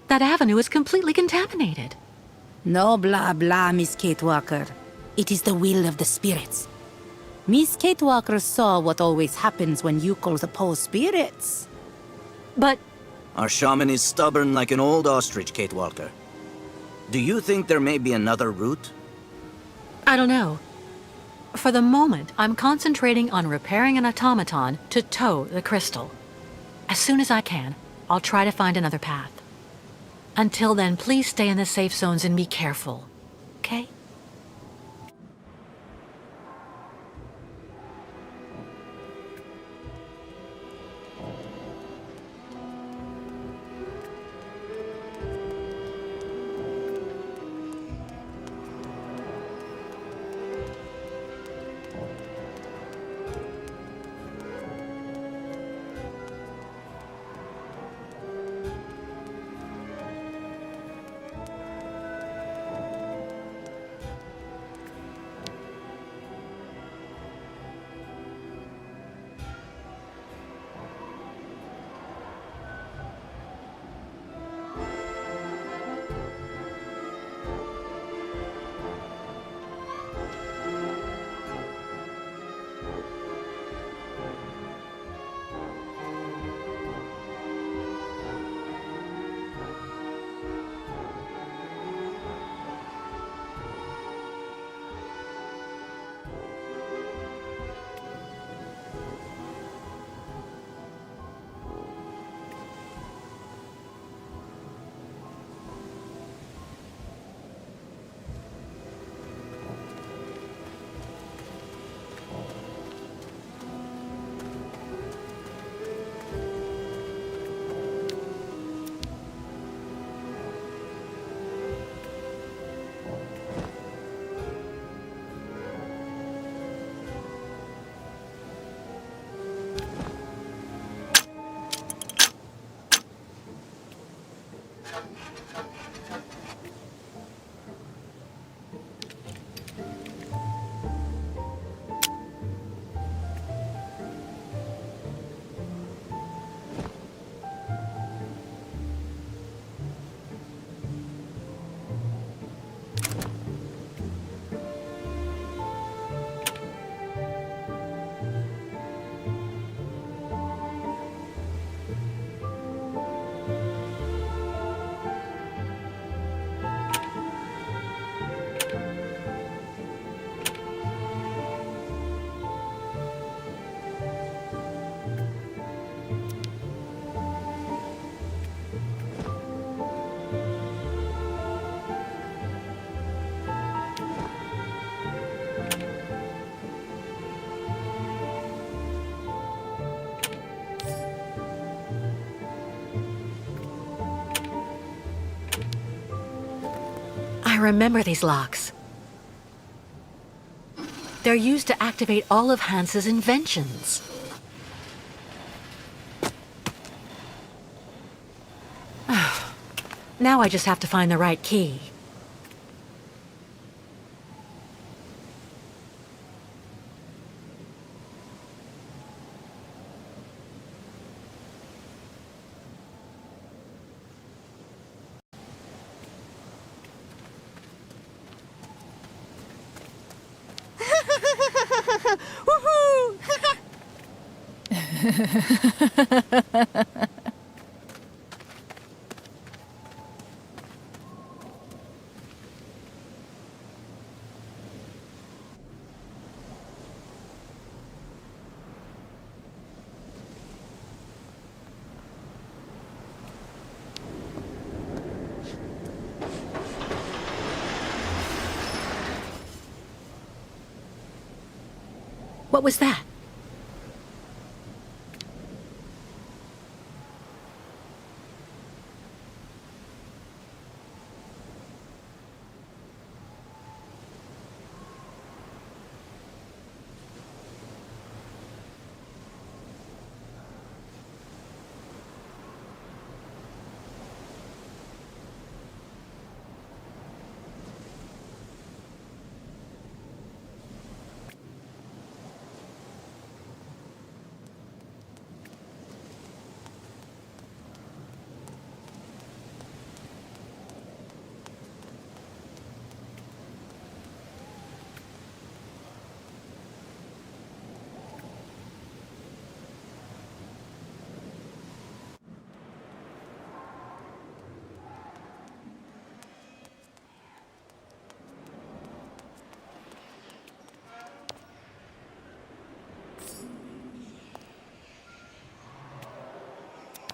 That avenue is completely contaminated. No blah blah, Miss Kate Walker. It is the will of the spirits. Miss Kate Walker saw what always happens when Yukos oppose spirits. But... Our shaman is stubborn like an old ostrich, Kate Walker. Do you think there may be another route? I don't know. For the moment, I'm concentrating on repairing an automaton to tow the crystal. As soon as I can, I'll try to find another path. Until then, please stay in the safe zones and be careful, okay? I remember these locks. They're used to activate all of Hans's inventions. Now I just have to find the right key. Woohoo! What was that?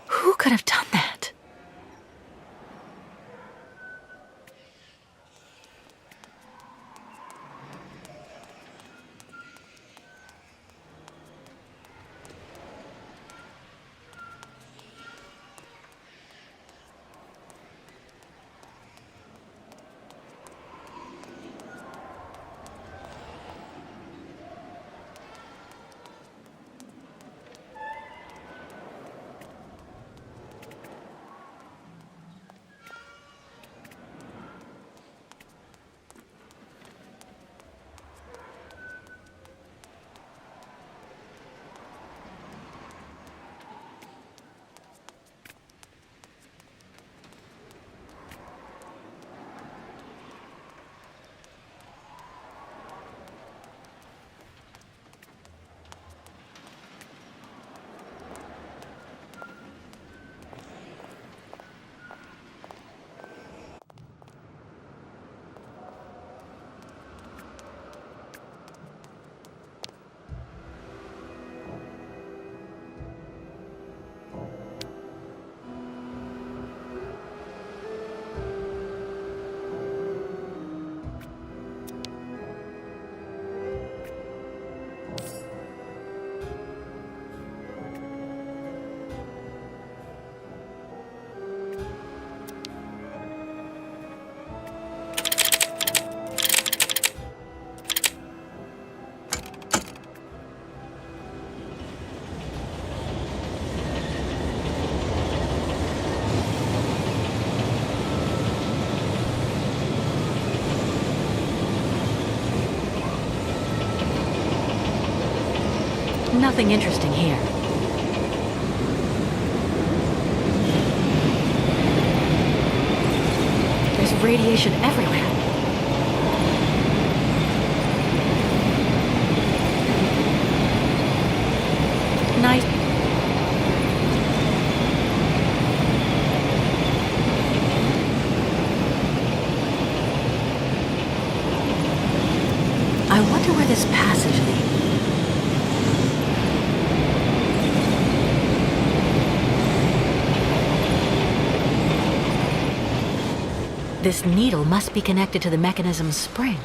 Who could have done that? Nothing interesting here. There's radiation everywhere. Nice. I wonder where this passage leads. This needle must be connected to the mechanism's spring.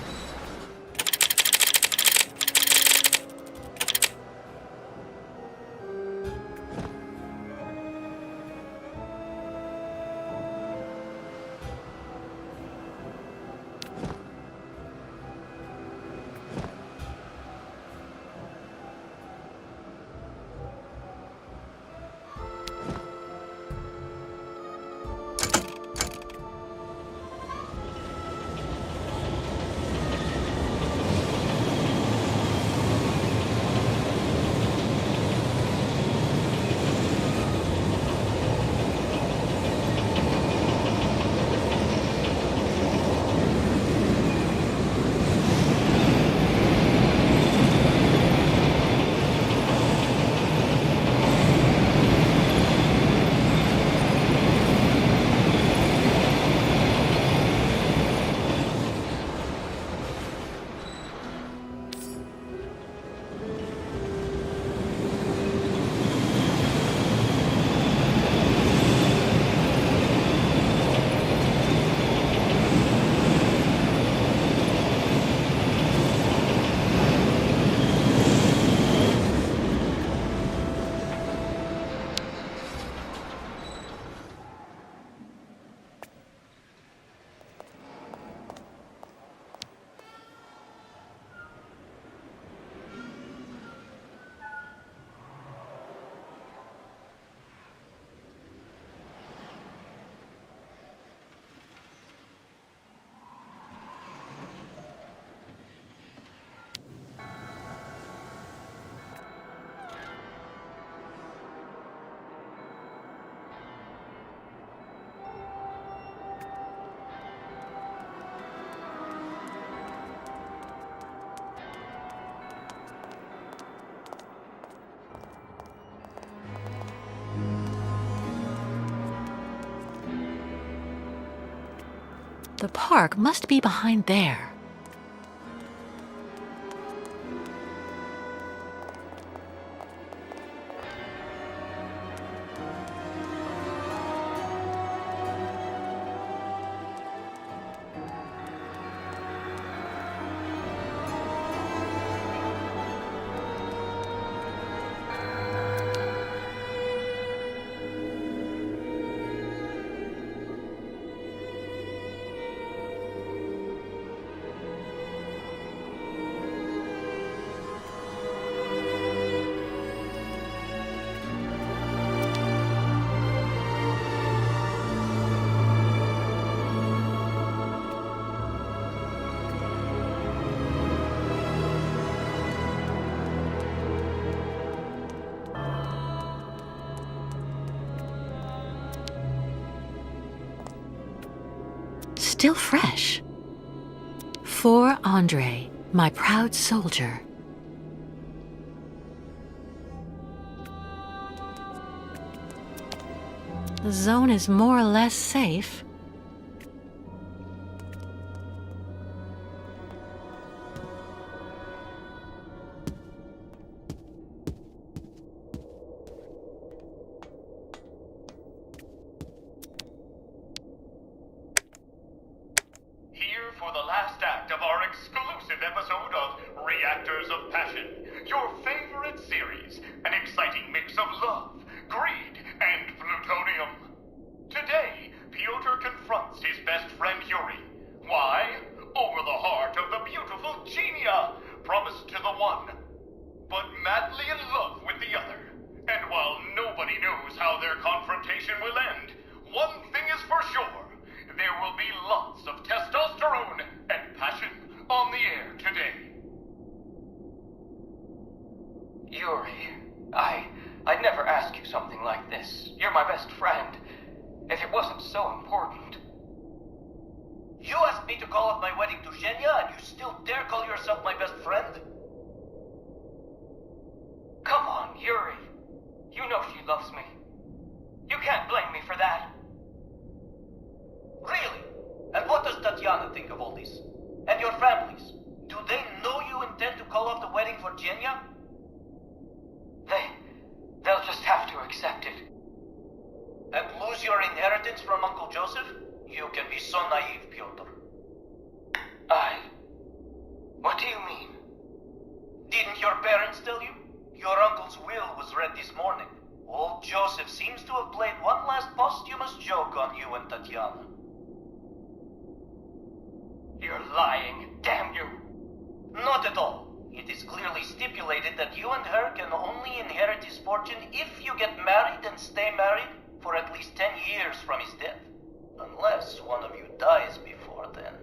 The park must be behind there. Still fresh. For Andre, my proud soldier. The zone is more or less safe. Here for the last act of our exclusive episode of Reactors of Passion, your favorite series, an exciting mix of love, greed, and plutonium. Today, Piotr confronts his best friend Yuri. Why? Over the heart of the beautiful Genia, promised to the one, but madly in love with the other. And while nobody knows how their confrontation will end, one thing is for sure. There will be lots of testosterone and passion on the air today. Yuri, I'd never ask you something like this. You're my best friend. If it wasn't so important. You asked me to call off my wedding to Zhenya, and you still dare call yourself my best friend? Come on, Yuri. You know she loves me. You can't blame me for that. Really? And what does Tatiana think of all this? And your families? Do they know you intend to call off the wedding for Zhenya? They'll just have to accept it. And lose your inheritance from Uncle Joseph? You can be so naive, Piotr. What do you mean? Didn't your parents tell you? Your uncle's will was read this morning. Old Joseph seems to have played one last posthumous joke on you and Tatiana. You're lying, damn you! Not at all. It is clearly stipulated that you and her can only inherit his fortune if you get married and stay married for at least 10 years from his death. Unless one of you dies before then.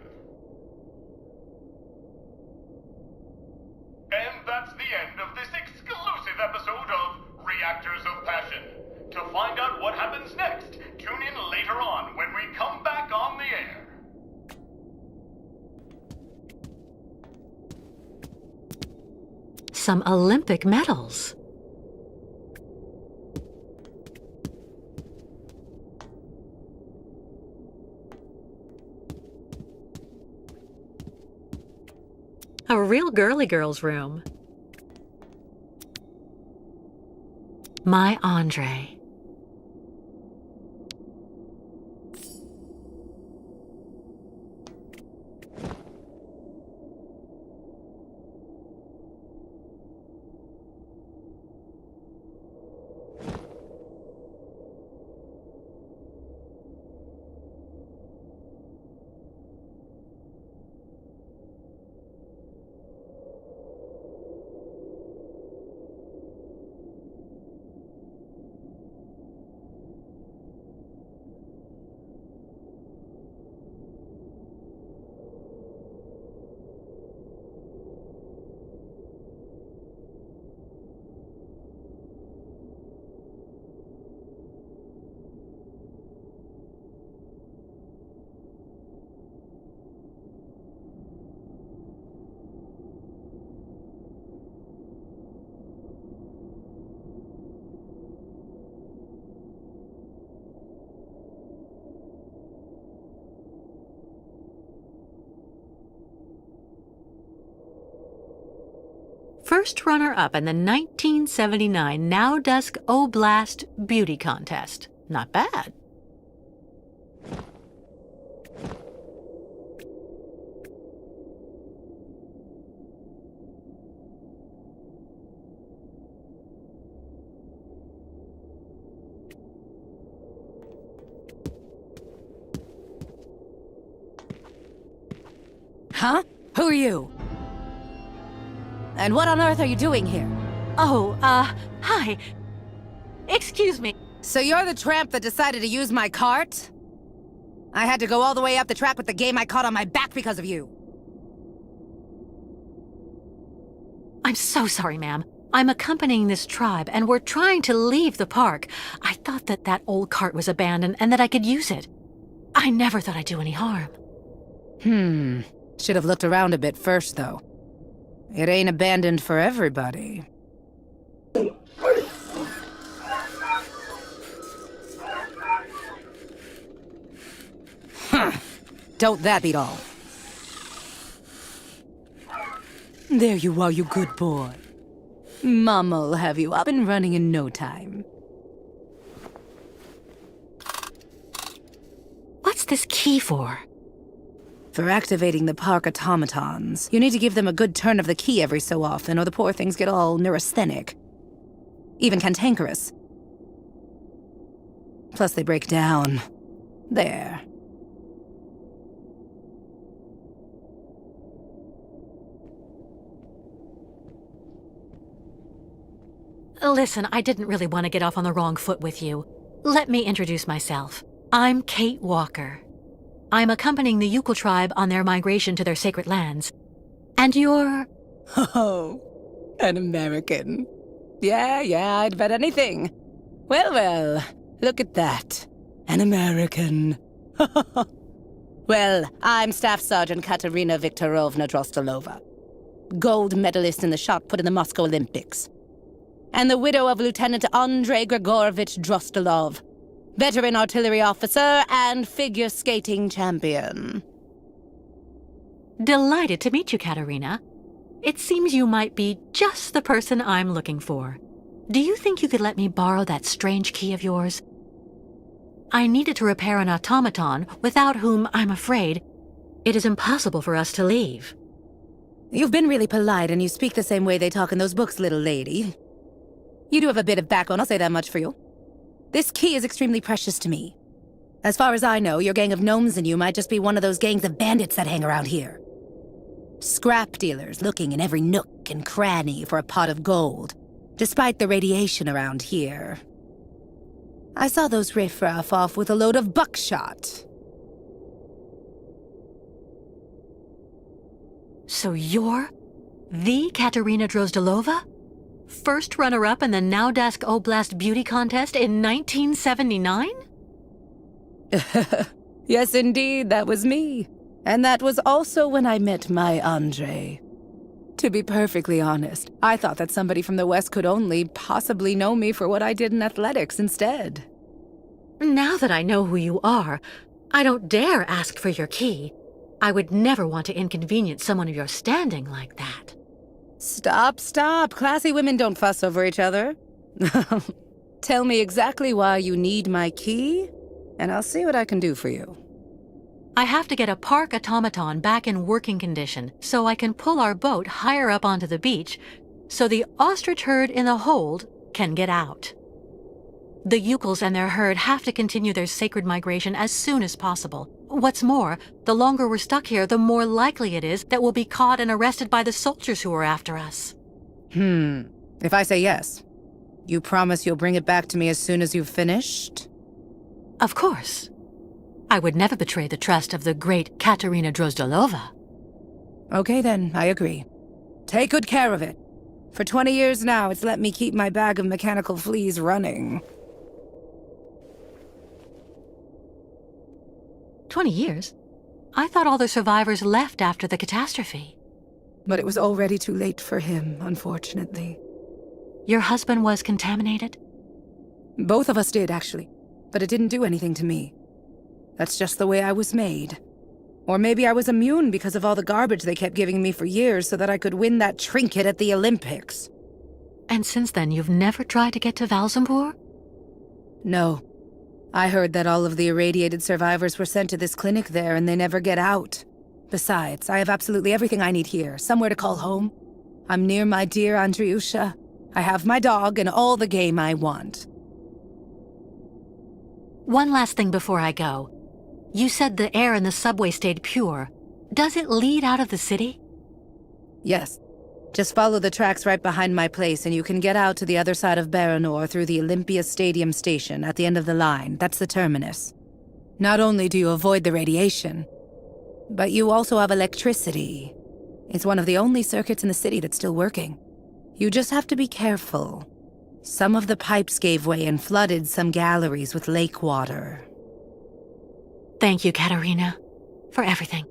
And that's the end of this exclusive episode of Reactors of Passion. To find out what happens next, tune in later on when we come back on the air. Some Olympic medals. A real girly girl's room. My Andre. First runner-up in the 1979 Now Dusk Oblast Beauty Contest. Not bad. Huh? Who are you? And what on earth are you doing here? Oh, hi. Excuse me. So you're the tramp that decided to use my cart? I had to go all the way up the track with the game I caught on my back because of you. I'm so sorry, ma'am. I'm accompanying this tribe, and we're trying to leave the park. I thought that that old cart was abandoned and that I could use it. I never thought I'd do any harm. Should have looked around a bit first, though. It ain't abandoned for everybody. Don't that beat all? There you are, you good boy. Mama'll have you up and running in no time. What's this key for? For activating the park automatons. You need to give them a good turn of the key every so often, or the poor things get all neurasthenic. Even cantankerous. Plus they break down. There. Listen, I didn't really want to get off on the wrong foot with you. Let me introduce myself. I'm Kate Walker. I'm accompanying the Yukon tribe on their migration to their sacred lands. And you're... Oh, an American. Yeah, I'd bet anything. Well, look at that. An American. Well, I'm Staff Sergeant Katerina Viktorovna Drostelova. Gold medalist in the shot put in the Moscow Olympics. And the widow of Lieutenant Andrei Grigorovich Drostelov. Veteran artillery officer and figure skating champion. Delighted to meet you, Katerina. It seems you might be just the person I'm looking for. Do you think you could let me borrow that strange key of yours? I needed to repair an automaton, without whom, I'm afraid, it is impossible for us to leave. You've been really polite, and you speak the same way they talk in those books, little lady. You do have a bit of backbone, I'll say that much for you. This key is extremely precious to me. As far as I know, your gang of gnomes and you might just be one of those gangs of bandits that hang around here. Scrap dealers looking in every nook and cranny for a pot of gold, despite the radiation around here. I saw those riffraff off with a load of buckshot. So you're the Katerina Drozdelova? First runner-up in the Now Dusk Oblast Beauty Contest in 1979? Yes, indeed, that was me. And that was also when I met my Andre. To be perfectly honest, I thought that somebody from the West could only possibly know me for what I did in athletics instead. Now that I know who you are, I don't dare ask for your key. I would never want to inconvenience someone of your standing like that. Stop. Classy women don't fuss over each other. Tell me exactly why you need my key, and I'll see what I can do for you. I have to get a park automaton back in working condition so I can pull our boat higher up onto the beach so the ostrich herd in the hold can get out. The Yukals and their herd have to continue their sacred migration as soon as possible. What's more, the longer we're stuck here, the more likely it is that we'll be caught and arrested by the soldiers who are after us. If I say yes, you promise you'll bring it back to me as soon as you've finished? Of course. I would never betray the trust of the great Katerina Drozdelova. Okay then, I agree. Take good care of it. For 20 years now, it's let me keep my bag of mechanical fleas running. 20 years? I thought all the survivors left after the catastrophe. But it was already too late for him, unfortunately. Your husband was contaminated? Both of us did, actually. But it didn't do anything to me. That's just the way I was made. Or maybe I was immune because of all the garbage they kept giving me for years so that I could win that trinket at the Olympics. And since then, you've never tried to get to Valsambur? No. I heard that all of the irradiated survivors were sent to this clinic there and they never get out. Besides, I have absolutely everything I need here, somewhere to call home. I'm near my dear Andriusha. I have my dog and all the game I want. One last thing before I go. You said the air in the subway stayed pure. Does it lead out of the city? Yes. Just follow the tracks right behind my place and you can get out to the other side of Baranor through the Olympia Stadium station at the end of the line. That's the terminus. Not only do you avoid the radiation, but you also have electricity. It's one of the only circuits in the city that's still working. You just have to be careful. Some of the pipes gave way and flooded some galleries with lake water. Thank you, Katerina, for everything.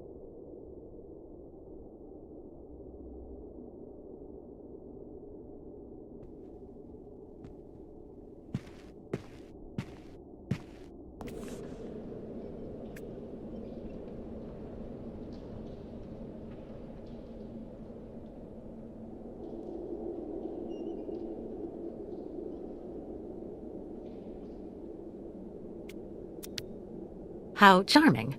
How charming.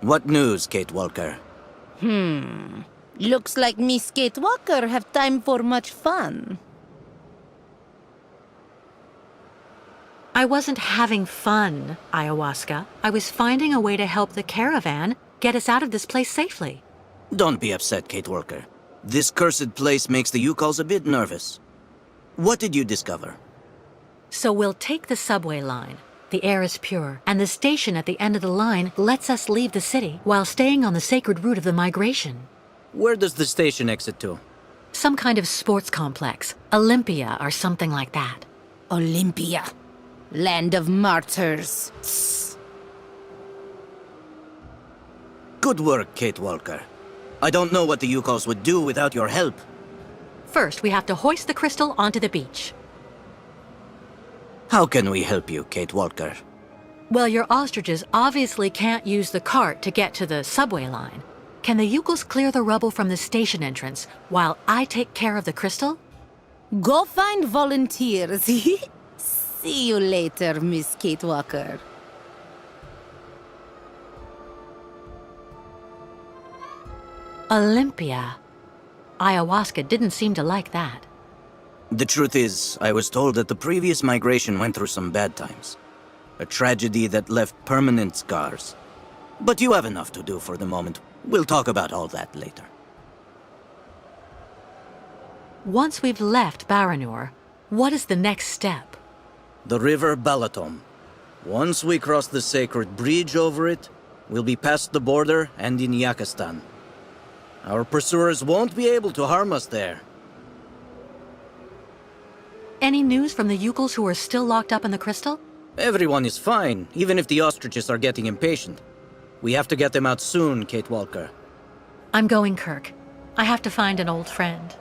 What news, Kate Walker? Looks like Miss Kate Walker have time for much fun. I wasn't having fun, Ayahuasca. I was finding a way to help the caravan get us out of this place safely. Don't be upset, Kate Walker. This cursed place makes the Yukols a bit nervous. What did you discover? So we'll take the subway line. The air is pure, and the station at the end of the line lets us leave the city while staying on the sacred route of the migration. Where does the station exit to? Some kind of sports complex. Olympia or something like that. Olympia. Land of martyrs. Good work, Kate Walker. I don't know what the Yukols would do without your help. First, we have to hoist the crystal onto the beach. How can we help you, Kate Walker? Well, your ostriches obviously can't use the cart to get to the subway line. Can the Yukols clear the rubble from the station entrance while I take care of the crystal? Go find volunteers. See you later, Miss Kate Walker. Olympia. Ayahuasca didn't seem to like that. The truth is, I was told that the previous migration went through some bad times. A tragedy that left permanent scars. But you have enough to do for the moment. We'll talk about all that later. Once we've left Baranor, what is the next step? The river Balaton. Once we cross the sacred bridge over it, we'll be past the border and in Yakistan. Our pursuers won't be able to harm us there. Any news from the Yukols who are still locked up in the crystal? Everyone is fine, even if the ostriches are getting impatient. We have to get them out soon, Kate Walker. I'm going, Kirk. I have to find an old friend.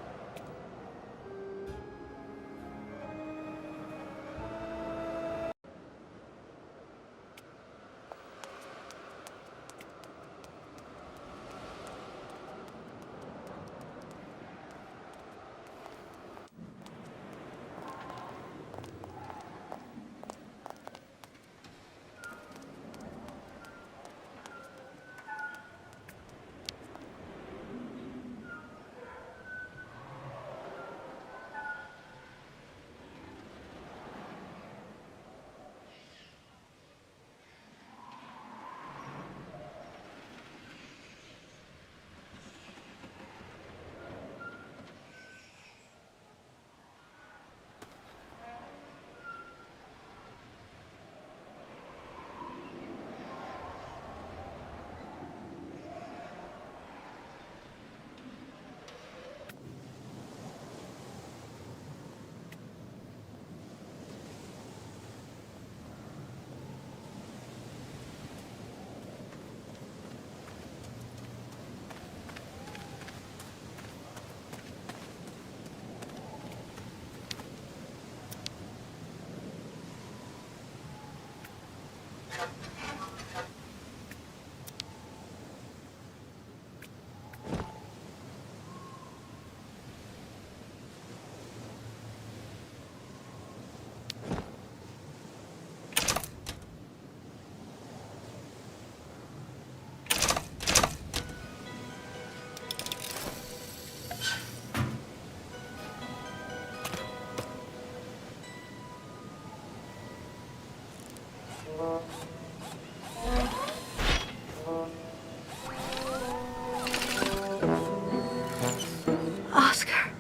Oscar,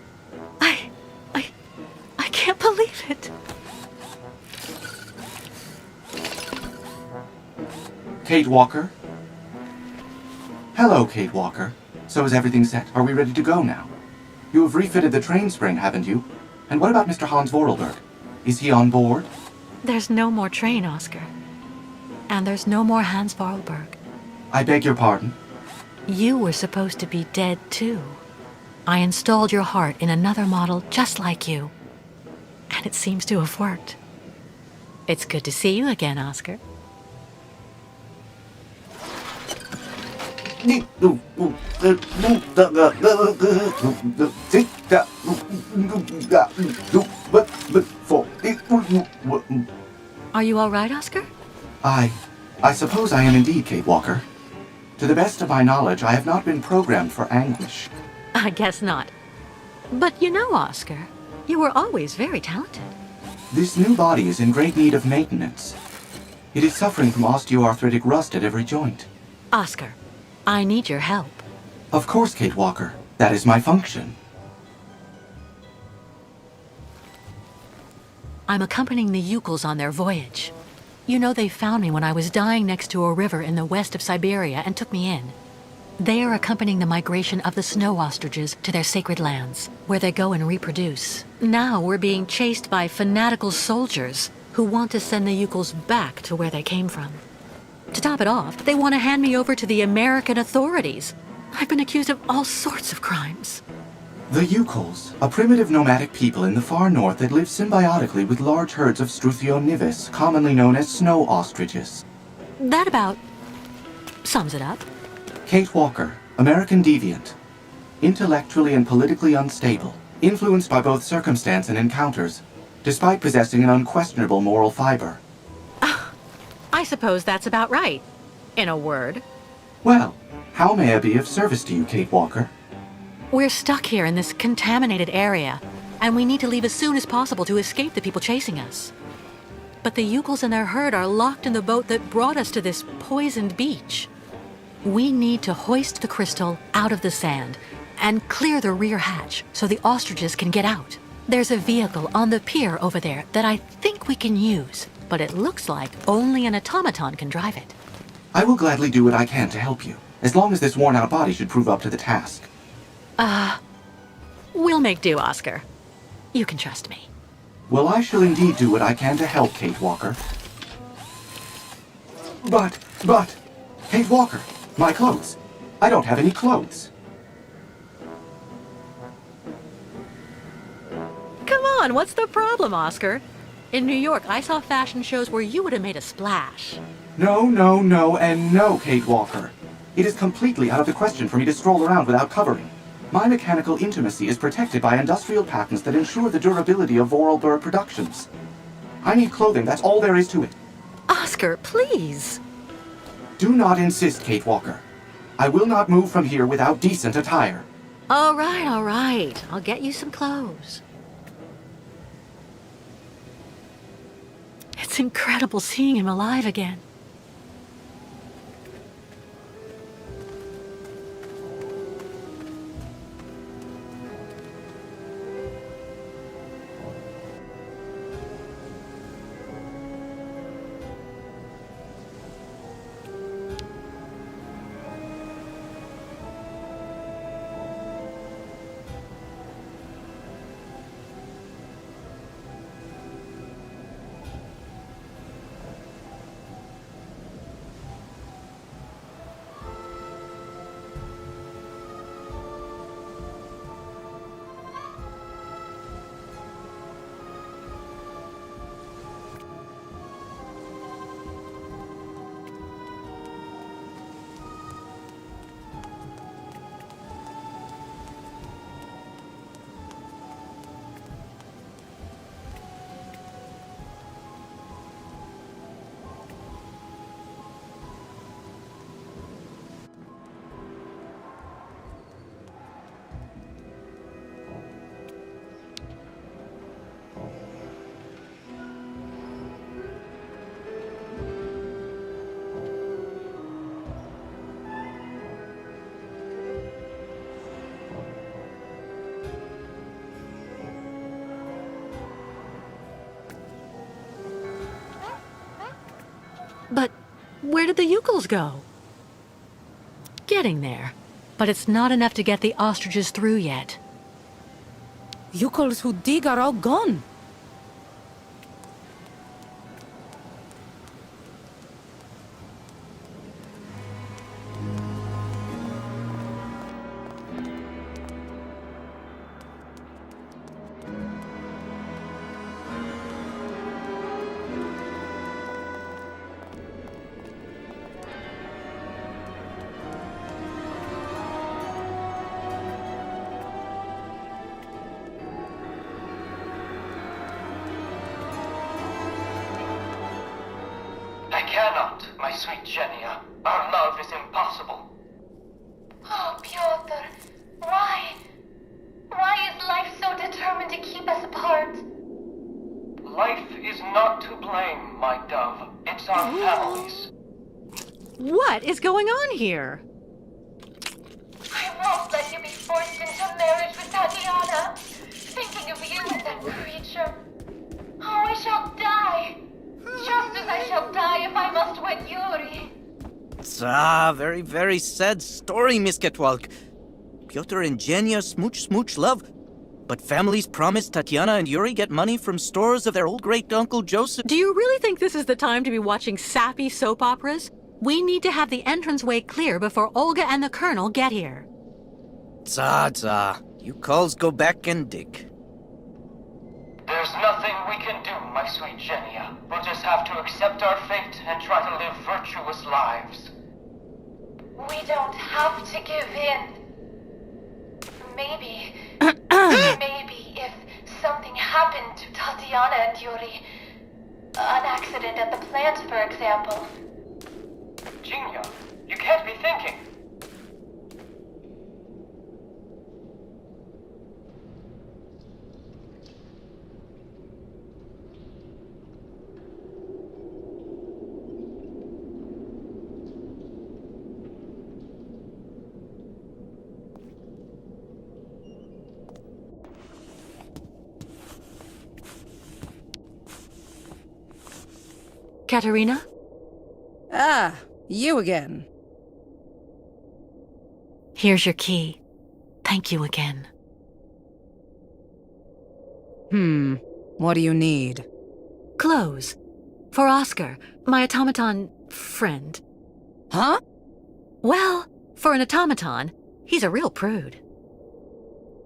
I can't believe it. Kate Walker? Hello, Kate Walker. So is everything set? Are we ready to go now? You have refitted the train spring, haven't you? And what about Mr. Hans Vordelberg? Is he on board? There's no more train, Oscar. And there's no more Hans Vordelberg. I beg your pardon? You were supposed to be dead, too. I installed your heart in another model just like you. And it seems to have worked. It's good to see you again, Oscar. Are you all right, Oscar? I suppose I am indeed, Kate Walker. To the best of my knowledge, I have not been programmed for anguish. I guess not. But you know, Oscar, you were always very talented. This new body is in great need of maintenance. It is suffering from osteoarthritic rust at every joint. Oscar, I need your help. Of course, Kate Walker. That is my function. I'm accompanying the Yukals on their voyage. You know, they found me when I was dying next to a river in the west of Syberia and took me in. They are accompanying the migration of the snow ostriches to their sacred lands, where they go and reproduce. Now we're being chased by fanatical soldiers who want to send the Yukals back to where they came from. To top it off, they want to hand me over to the American authorities. I've been accused of all sorts of crimes. The Yukals, a primitive nomadic people in the far north that live symbiotically with large herds of Struthio nivis, commonly known as snow ostriches. That about sums it up. Kate Walker, American deviant. Intellectually and politically unstable, influenced by both circumstance and encounters, despite possessing an unquestionable moral fiber. I suppose that's about right, in a word. Well, how may I be of service to you, Kate Walker? We're stuck here in this contaminated area, and we need to leave as soon as possible to escape the people chasing us. But the Yukals and their herd are locked in the boat that brought us to this poisoned beach. We need to hoist the crystal out of the sand and clear the rear hatch so the ostriches can get out. There's a vehicle on the pier over there that I think we can use, but it looks like only an automaton can drive it. I will gladly do what I can to help you, as long as this worn-out body should prove up to the task. We'll make do, Oscar. You can trust me. Well, I shall indeed do what I can to help, Kate Walker. But, Kate Walker, my clothes. I don't have any clothes. Come on, what's the problem, Oscar? In New York, I saw fashion shows where you would have made a splash. No, no, no, and no, Kate Walker. It is completely out of the question for me to stroll around without covering. My mechanical intimacy is protected by industrial patents that ensure the durability of Vorarlberg productions. I need clothing, that's all there is to it. Oscar, please. Do not insist, Kate Walker. I will not move from here without decent attire. All right. I'll get you some clothes. It's incredible seeing him alive again. But where did the Yukels go? Getting there. But it's not enough to get the ostriches through yet. Yukels who dig are all gone. I cannot, my sweet Genia. Our love is impossible. Oh, Pyotr, why? Why is life so determined to keep us apart? Life is not to blame, my dove. It's our families. What is going on here? I won't let you be forced into marriage with Tatiana. Thinking of you as that creature. Oh, I shall die. Just as I shall die if I must wed Yuri. Very, very sad story, Miss Ketwalk. Pyotr and Genya smooch love. But families promise Tatiana and Yuri get money from stores of their old great-uncle Joseph. Do you really think this is the time to be watching sappy soap operas? We need to have the entranceway clear before Olga and the Colonel get here. You calls go back and dig. There's nothing we can do, my sweet Genia. We'll just have to accept our fate and try to live virtuous lives. We don't have to give in. Maybe if something happened to Tatiana and Yuri, an accident at the plant, for example. Genia, you can't be thinking. Katerina? Ah, you again. Here's your key. Thank you again. What do you need? Clothes. For Oscar. My automaton friend. Huh? Well, for an automaton, he's a real prude.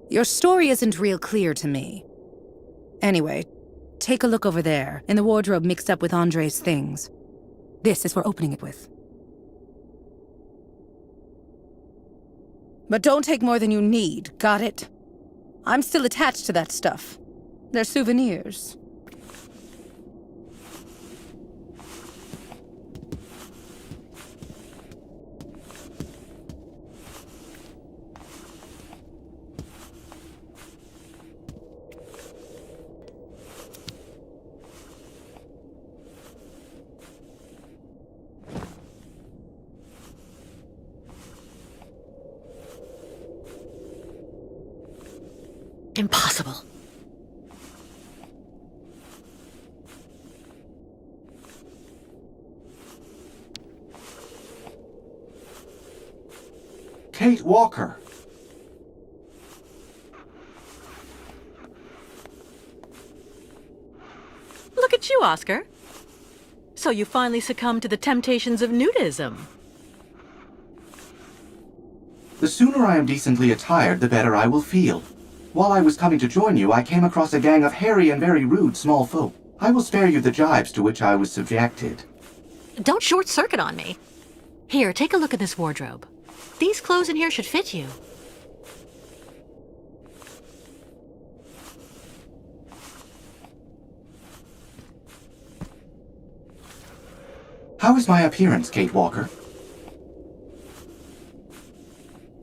Your story isn't real clear to me. Anyway, take a look over there, in the wardrobe mixed up with Andre's things. This is we're opening it with. But don't take more than you need, got it? I'm still attached to that stuff. They're souvenirs. Impossible. Kate Walker. Look at you, Oscar. So you finally succumbed to the temptations of nudism. The sooner I am decently attired, the better I will feel. While I was coming to join you, I came across a gang of hairy and very rude small folk. I will spare you the jibes to which I was subjected. Don't short-circuit on me. Here, take a look at this wardrobe. These clothes in here should fit you. How is my appearance, Kate Walker?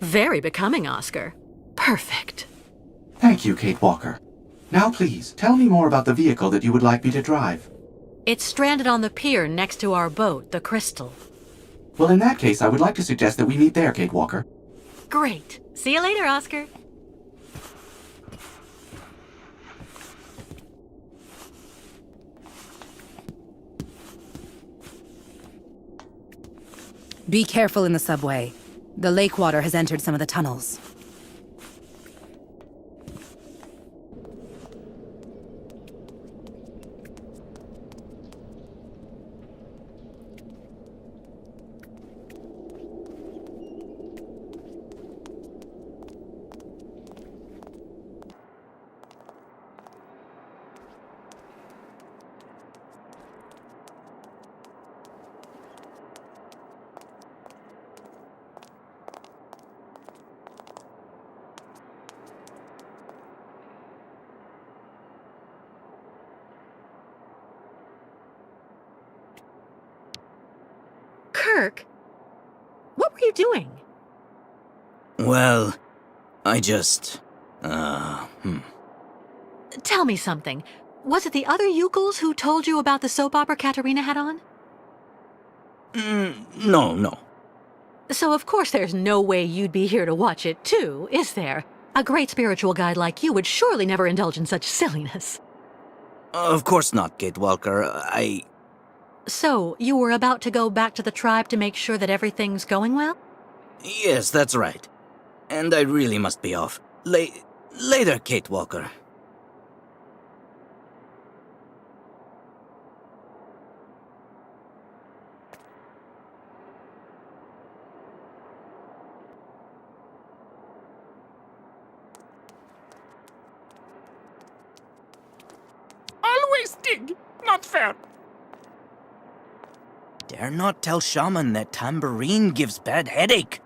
Very becoming, Oscar. Perfect. Thank you, Kate Walker. Now please, tell me more about the vehicle that you would like me to drive. It's stranded on the pier next to our boat, the Crystal. Well, in that case, I would like to suggest that we meet there, Kate Walker. Great. See you later, Oscar. Be careful in the subway. The lake water has entered some of the tunnels. Kirk, what were you doing? Well, I just... Tell me something. Was it the other Yukels who told you about the soap opera Katerina had on? No. So of course there's no way you'd be here to watch it too, is there? A great spiritual guide like you would surely never indulge in such silliness. Of course not, Kate Walker. So, you were about to go back to the tribe to make sure that everything's going well? Yes, that's right. And I really must be off. Later, Kate Walker. Always dig. Not fair. Dare not tell Shaman that tambourine gives bad headache.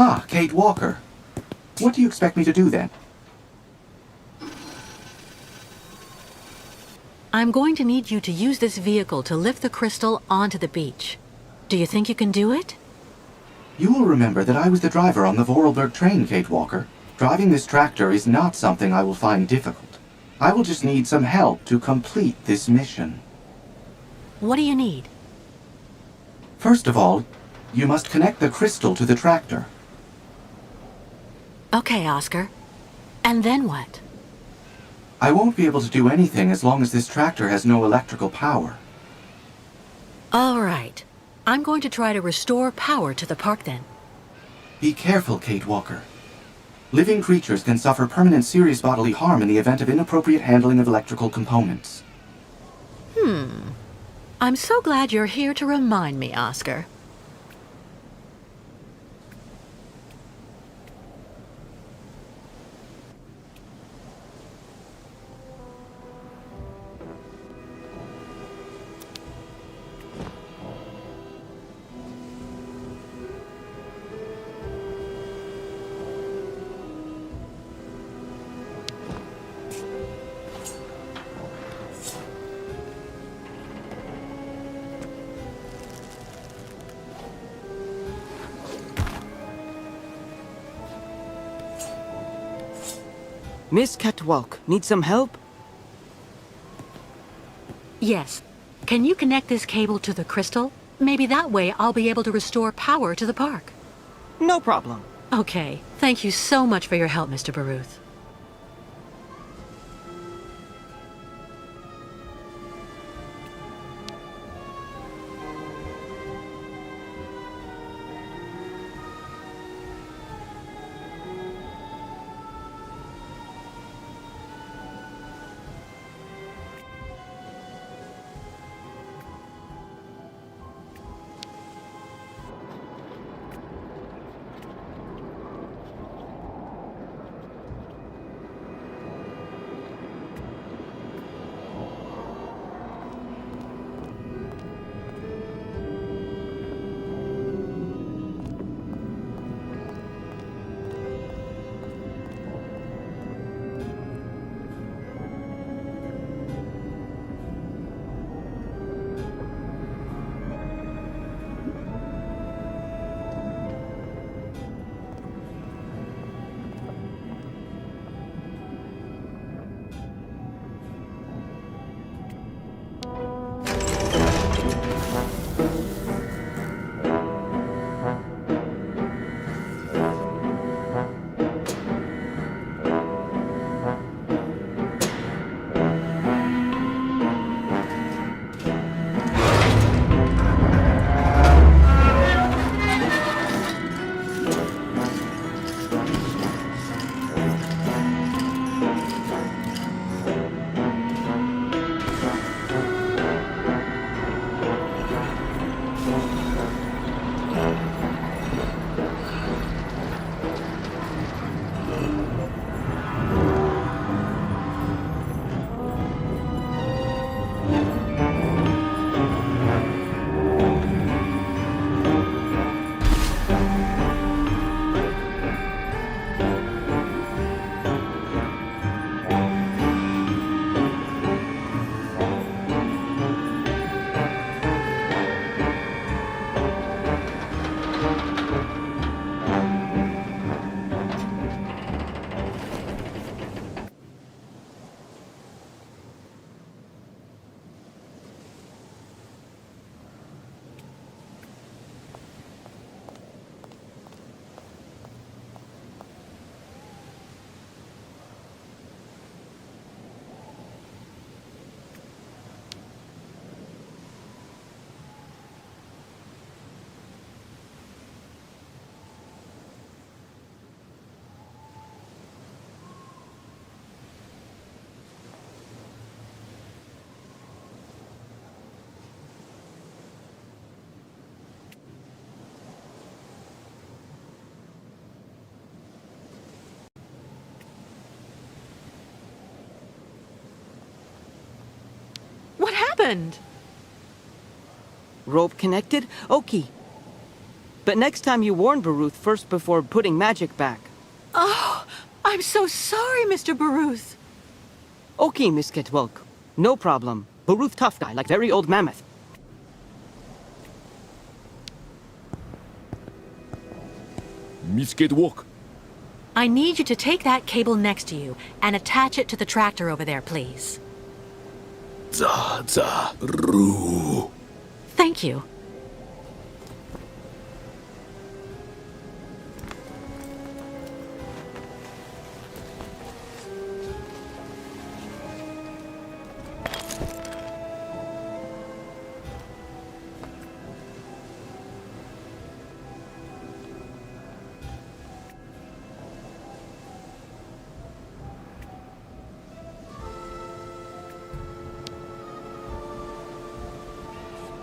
Ah, Kate Walker. What do you expect me to do then? I'm going to need you to use this vehicle to lift the crystal onto the beach. Do you think you can do it? You will remember that I was the driver on the Vorarlberg train, Kate Walker. Driving this tractor is not something I will find difficult. I will just need some help to complete this mission. What do you need? First of all, you must connect the crystal to the tractor. Okay, Oscar. And then what? I won't be able to do anything as long as this tractor has no electrical power. All right. I'm going to try to restore power to the park then. Be careful, Kate Walker. Living creatures can suffer permanent serious bodily harm in the event of inappropriate handling of electrical components. I'm so glad you're here to remind me, Oscar. Miss Catwalk, need some help? Yes. Can you connect this cable to the crystal? Maybe that way I'll be able to restore power to the park. No problem. Okay. Thank you so much for your help, Mr. Baruth. What happened? Rope connected? Okay. But next time you warn Baruth first before putting magic back. Oh, I'm so sorry, Mr. Baruth. Okay, Miss Ketwelk. No problem. Baruth tough guy, like very old mammoth. Miss Ketwalk. I need you to take that cable next to you and attach it to the tractor over there, please. Ru. Thank you.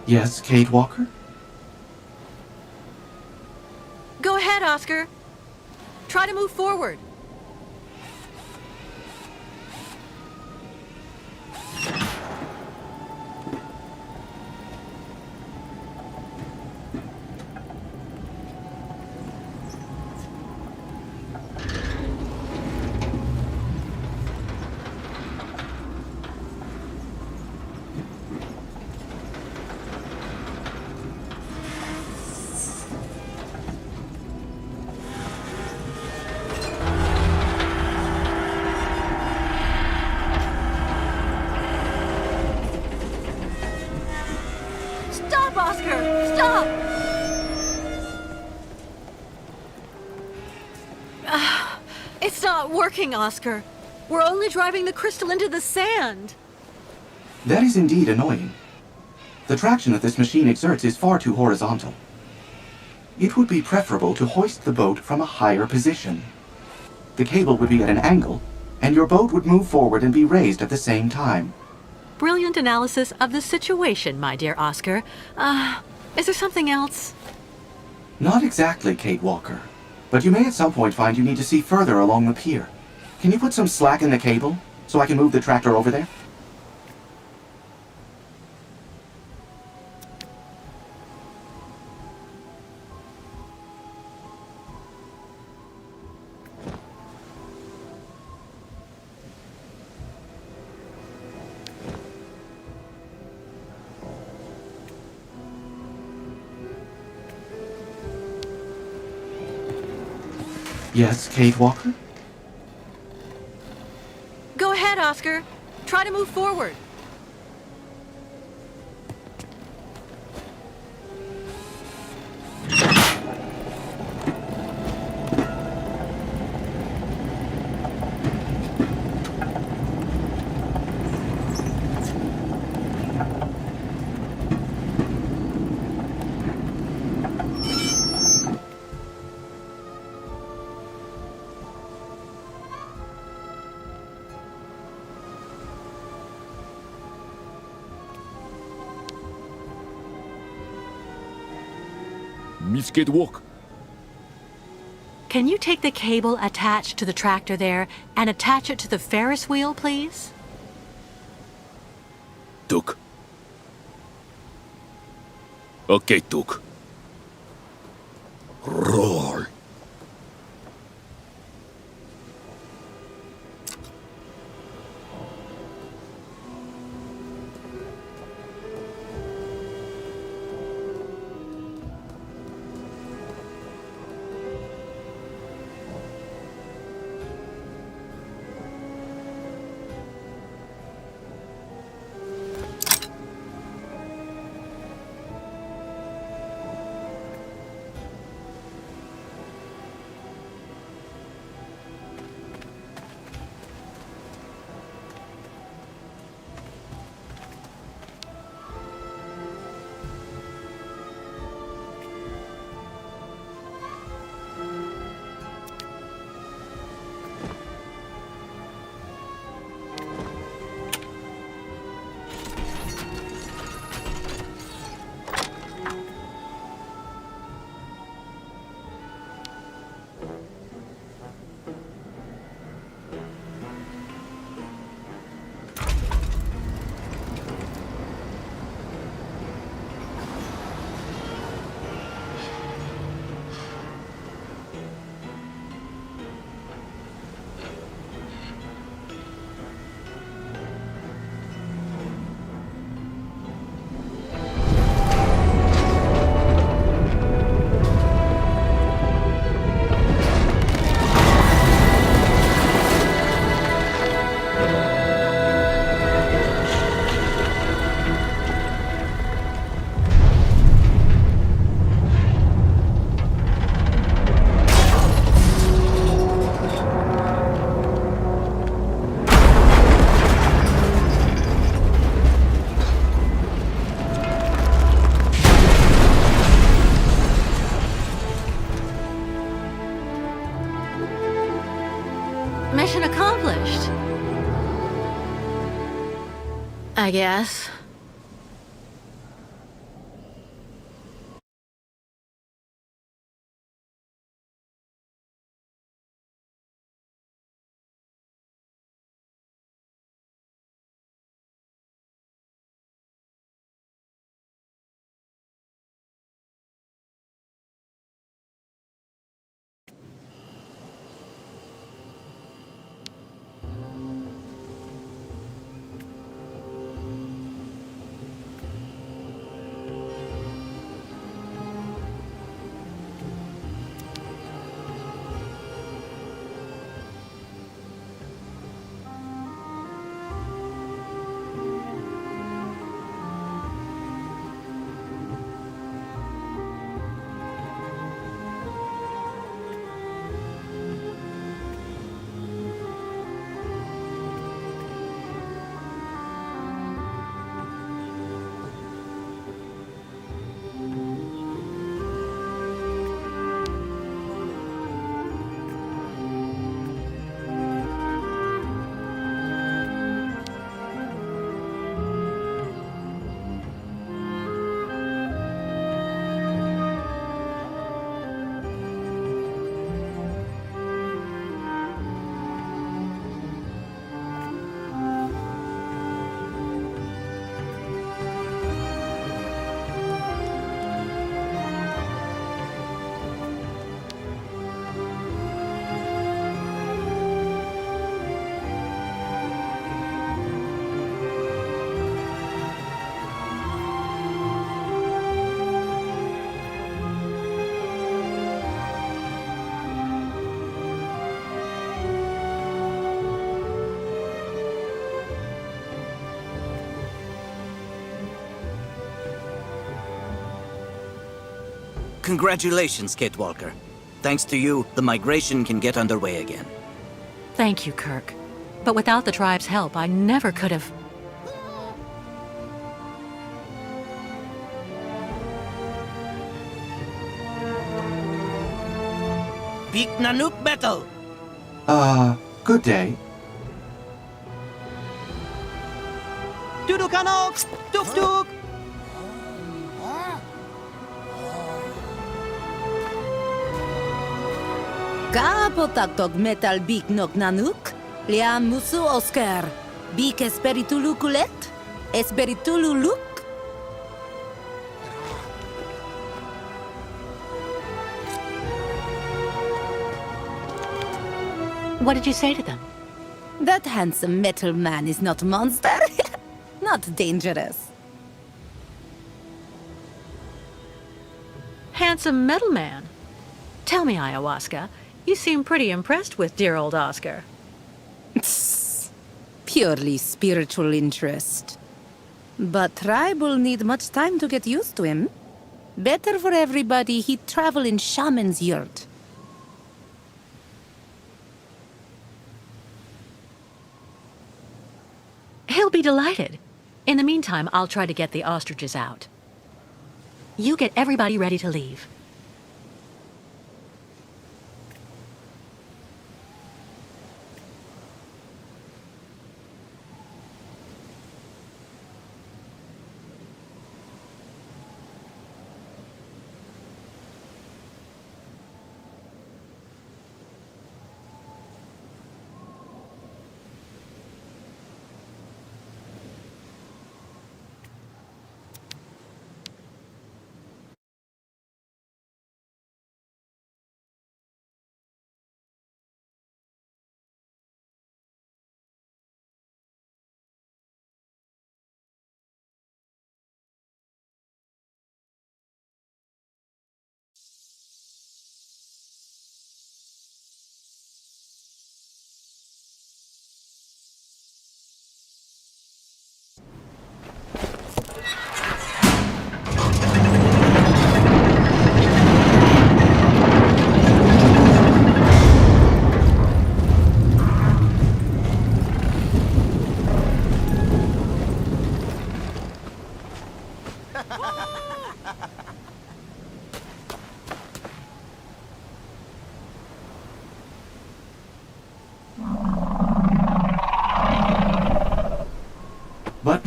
Yes, Kate Walker? Go ahead, Oscar. Try to move forward. Stop, Oscar! Stop! It's not working, Oscar. We're only driving the crystal into the sand. That is indeed annoying. The traction that this machine exerts is far too horizontal. It would be preferable to hoist the boat from a higher position. The cable would be at an angle, and your boat would move forward and be raised at the same time. Brilliant analysis of the situation, my dear Oscar. Is there something else? Not exactly, Kate Walker. But you may at some point find you need to see further along the pier. Can you put some slack in the cable, so I can move the tractor over there? Yes, Kate Walker? Go ahead, Oscar. Try to move forward. Miss Ketwalk. Can you take the cable attached to the tractor there and attach it to the Ferris wheel, please? Tuk. Okay, Tuk. Roll. I guess. Congratulations, Kate Walker. Thanks to you, the migration can get underway again. Thank you, Kirk. But without the tribe's help, I never could have... Big Nanook battle! Good day. Dudukanok! Duk duk! Kapotaktog metal bik nok nanuk, liam musu Oscar. Bik esperitulu kulet, esperitulu luk. What did you say to them? That handsome metal man is not a monster. Not dangerous. Handsome metal man. Tell me, Ayahuasca, you seem pretty impressed with dear old Oscar. Purely spiritual interest. But tribe will need much time to get used to him. Better for everybody he'd travel in shaman's yurt. He'll be delighted. In the meantime, I'll try to get the ostriches out. You get everybody ready to leave.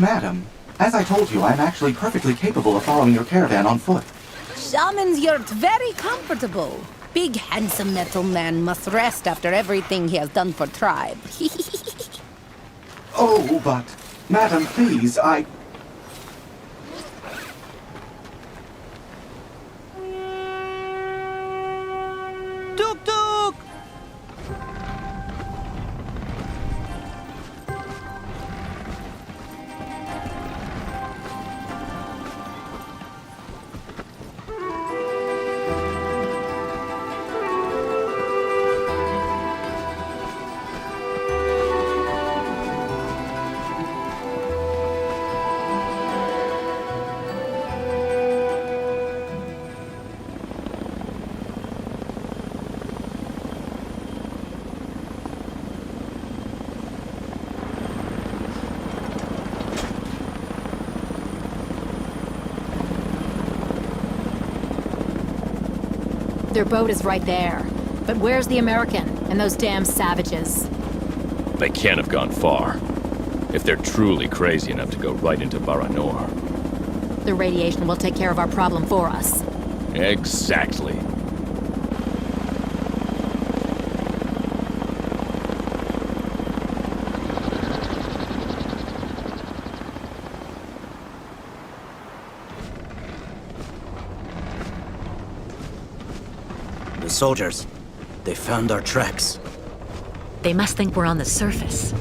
Madam, as I told you, I'm actually perfectly capable of following your caravan on foot. Shaman's yurt very comfortable. Big handsome metal man must rest after everything he has done for tribe. Oh, but... Madam, please, I... Tuk tuk! Their boat is right there. But where's the American and those damn savages? They can't have gone far. If they're truly crazy enough to go right into Baranor. The radiation will take care of our problem for us. Exactly. The soldiers. They found our tracks. They must think we're on the surface.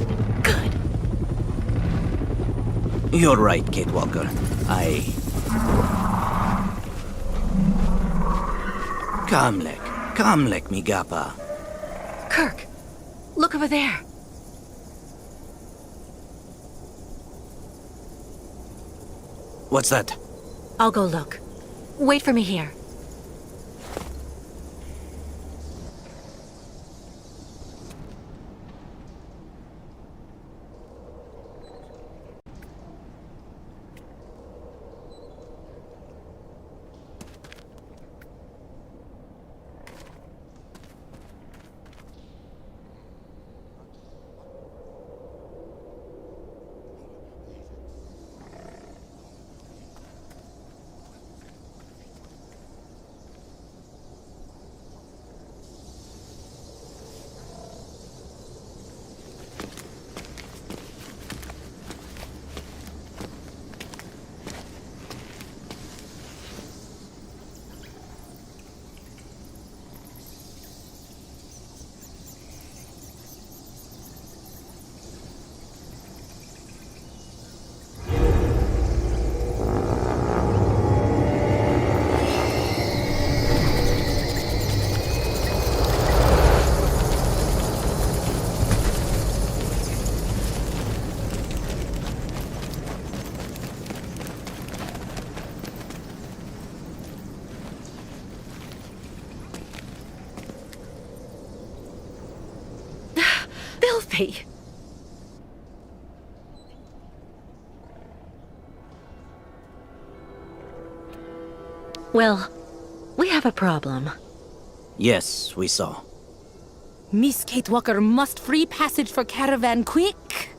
Good. You're right, Kate Walker. Kamlek, mi gapa. Kirk, look over there. What's that? I'll go look. Wait for me here. Filthy. Well, we have a problem. Yes, we saw. Miss Kate Walker must free passage for caravan quick.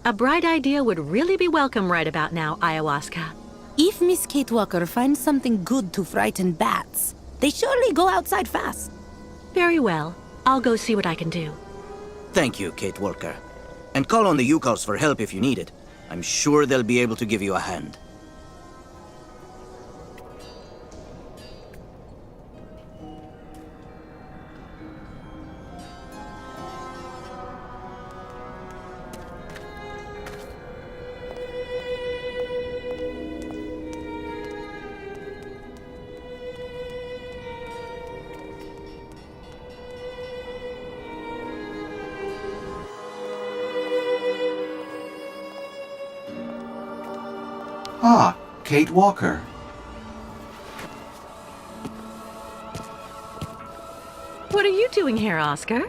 A bright idea would really be welcome right about now, Ayahuasca. If Miss Kate Walker finds something good to frighten bats, they surely go outside fast. Very well. I'll go see what I can do. Thank you, Kate Walker. And call on the Yukos for help if you need it. I'm sure they'll be able to give you a hand. Ah, Kate Walker. What are you doing here, Oscar?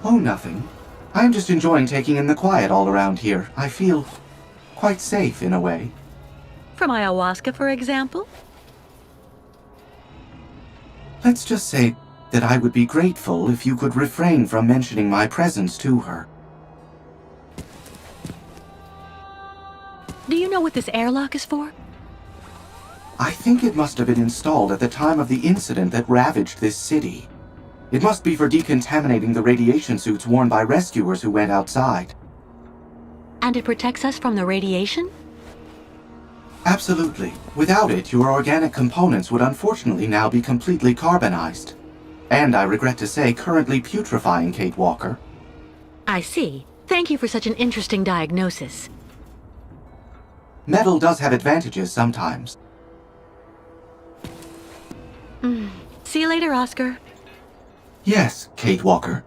Oh, nothing. I'm just enjoying taking in the quiet all around here. I feel quite safe in a way. From ayahuasca, for example? Let's just say that I would be grateful if you could refrain from mentioning my presence to her. Do you know what this airlock is for? I think it must have been installed at the time of the incident that ravaged this city. It must be for decontaminating the radiation suits worn by rescuers who went outside. And it protects us from the radiation? Absolutely. Without it, your organic components would unfortunately now be completely carbonized. And I regret to say, currently putrefying, Kate Walker. I see. Thank you for such an interesting diagnosis. Metal does have advantages sometimes. See you later, Oscar. Yes, Kate Walker.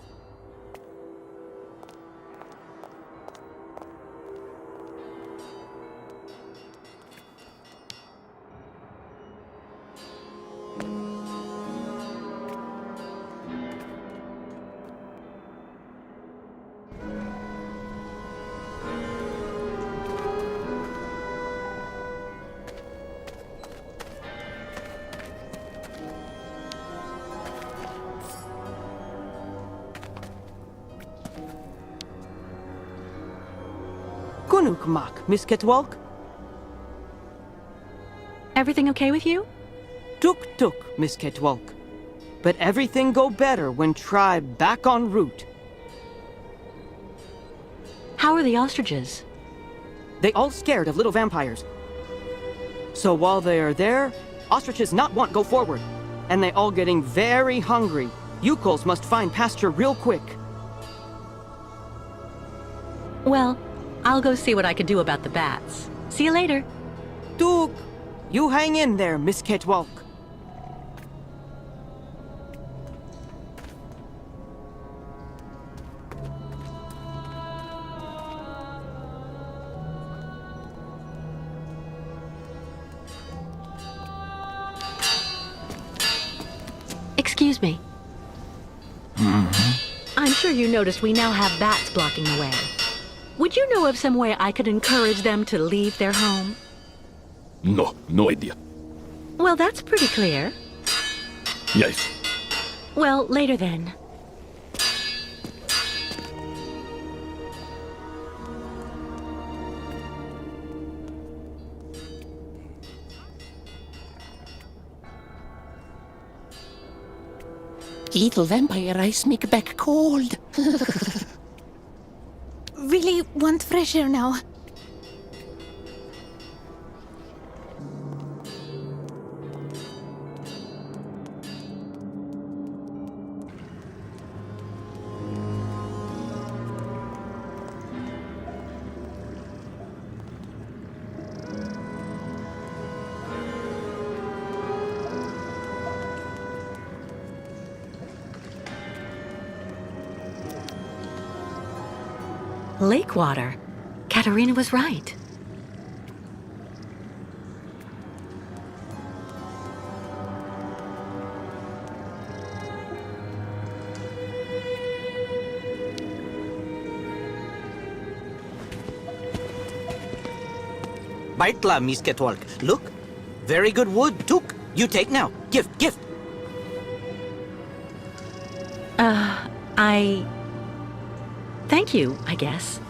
Kunukmak, Miss Ketwalk? Everything okay with you? Tuk, Miss Ketwalk. But everything go better when tribe back en route. How are the ostriches? They all scared of little vampires. So while they are there, ostriches not want go forward. And they all getting very hungry. Yukols must find pasture real quick. Well, I'll go see what I can do about the bats. See you later. Tuk, you hang in there, Miss Ketwalk. Excuse me. I'm sure you noticed we now have bats blocking the way. Would you know of some way I could encourage them to leave their home? No idea. Well, that's pretty clear. Yes. Well, later then. Little vampire ice make back cold. Really want fresh air now. Lake water. Katerina was right. Baitla, Miss Ketwalk. Look. Very good wood. Tuk. You take now. Gift. Thank you, I guess.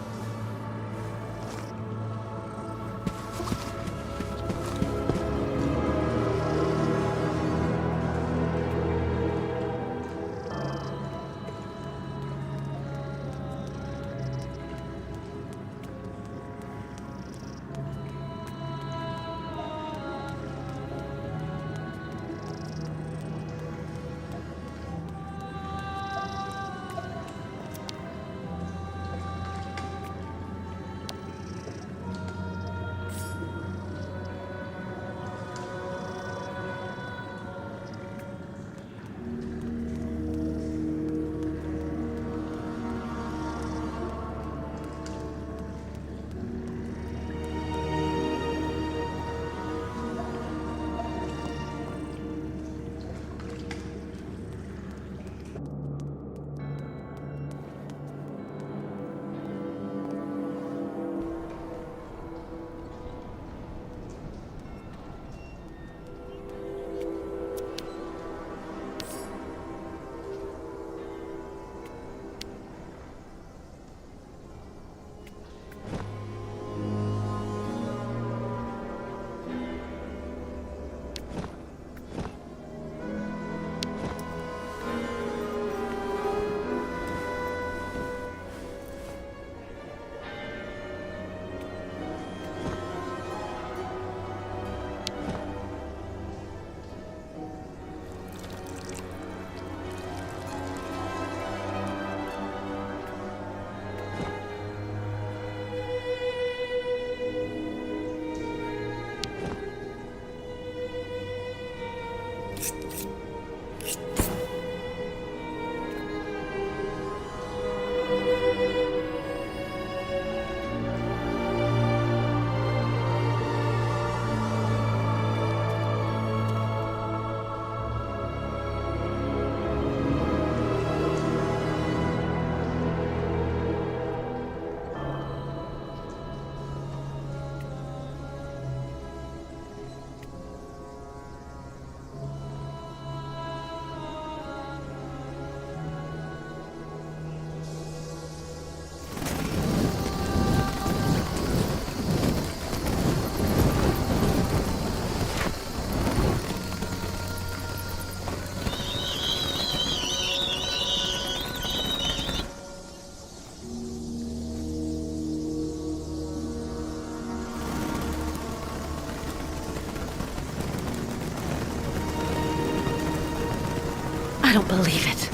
I don't believe it.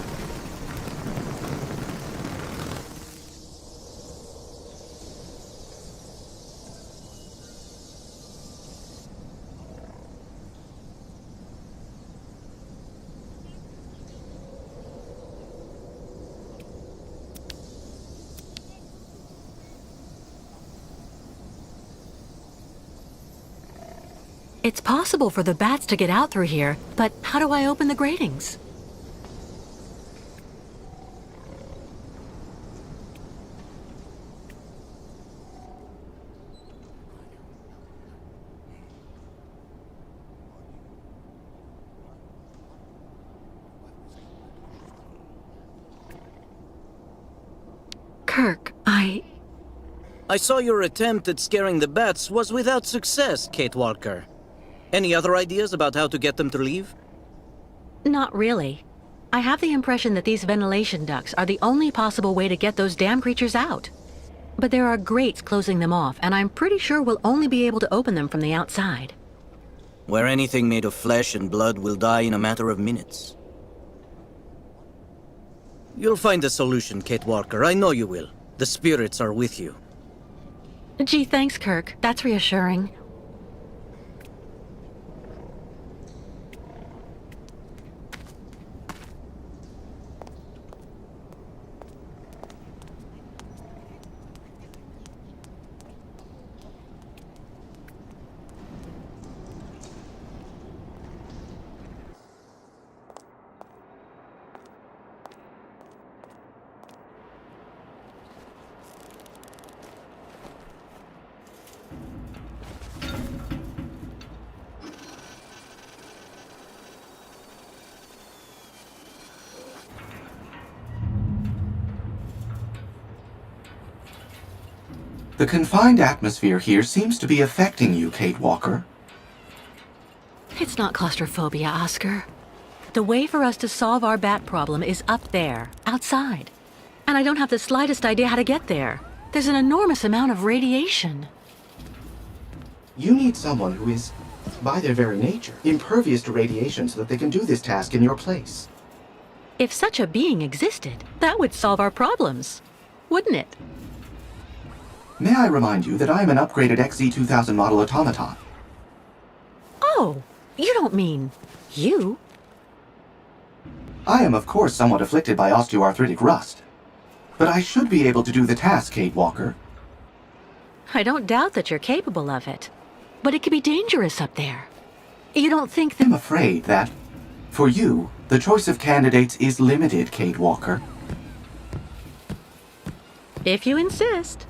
It's possible for the bats to get out through here, but how do I open the gratings? Kirk, I saw your attempt at scaring the bats was without success, Kate Walker. Any other ideas about how to get them to leave? Not really. I have the impression that these ventilation ducts are the only possible way to get those damn creatures out. But there are grates closing them off, and I'm pretty sure we'll only be able to open them from the outside. Where anything made of flesh and blood will die in a matter of minutes. You'll find a solution, Kate Walker. I know you will. The spirits are with you. Gee, thanks, Kirk. That's reassuring. The confined atmosphere here seems to be affecting you, Kate Walker. It's not claustrophobia, Oscar. The way for us to solve our bat problem is up there, outside. And I don't have the slightest idea how to get there. There's an enormous amount of radiation. You need someone who is, by their very nature, impervious to radiation so that they can do this task in your place. If such a being existed, that would solve our problems, wouldn't it? May I remind you that I am an upgraded XZ2000 model automaton? Oh, you don't mean you? I am, of course, somewhat afflicted by osteoarthritic rust. But I should be able to do the task, Kate Walker. I don't doubt that you're capable of it. But it could be dangerous up there. You don't think that— I'm afraid that, for you, the choice of candidates is limited, Kate Walker. If you insist.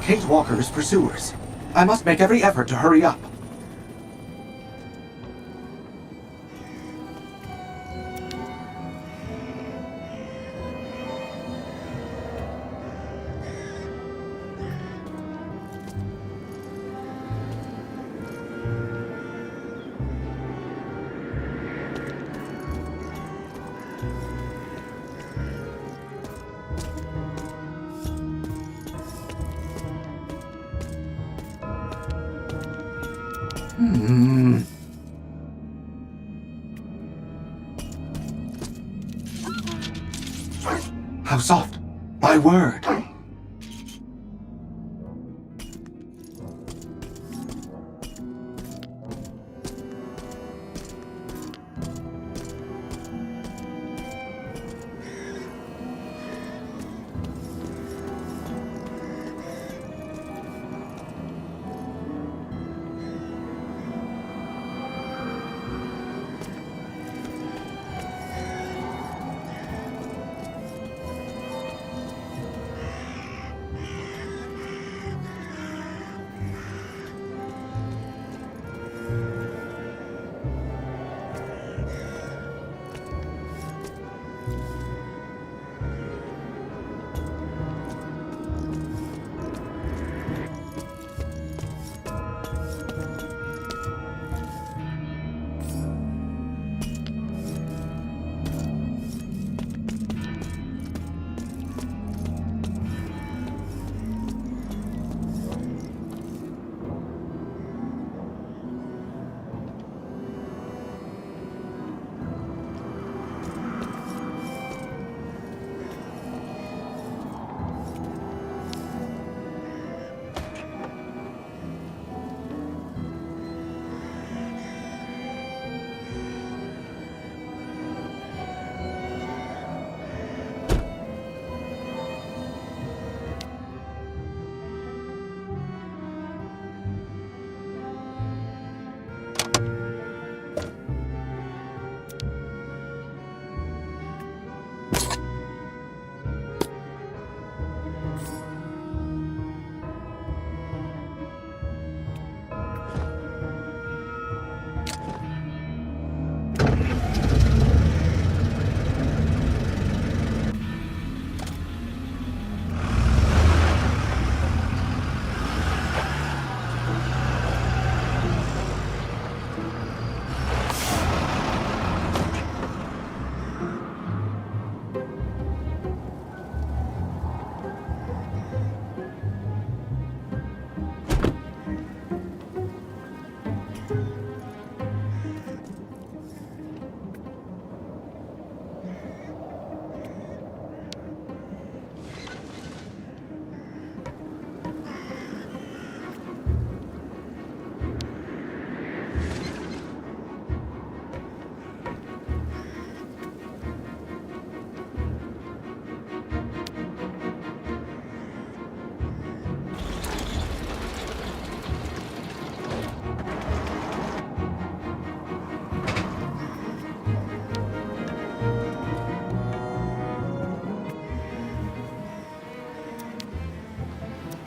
Kate Walker's pursuers. I must make every effort to hurry up. How soft. My word.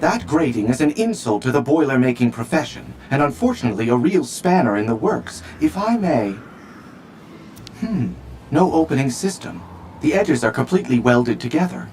That grating is an insult to the boiler-making profession, and unfortunately a real spanner in the works, if I may. No opening system. The edges are completely welded together.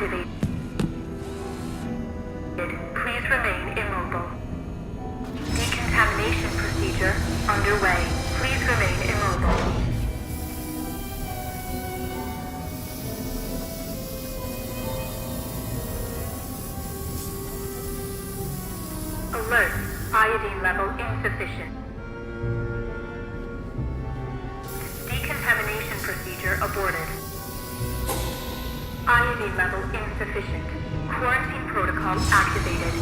activated. Please remain immobile. Decontamination procedure underway. Please remain immobile. Alert. Iodine level insufficient. Decontamination procedure aborted. Iodine level insufficient. Quarantine protocol activated.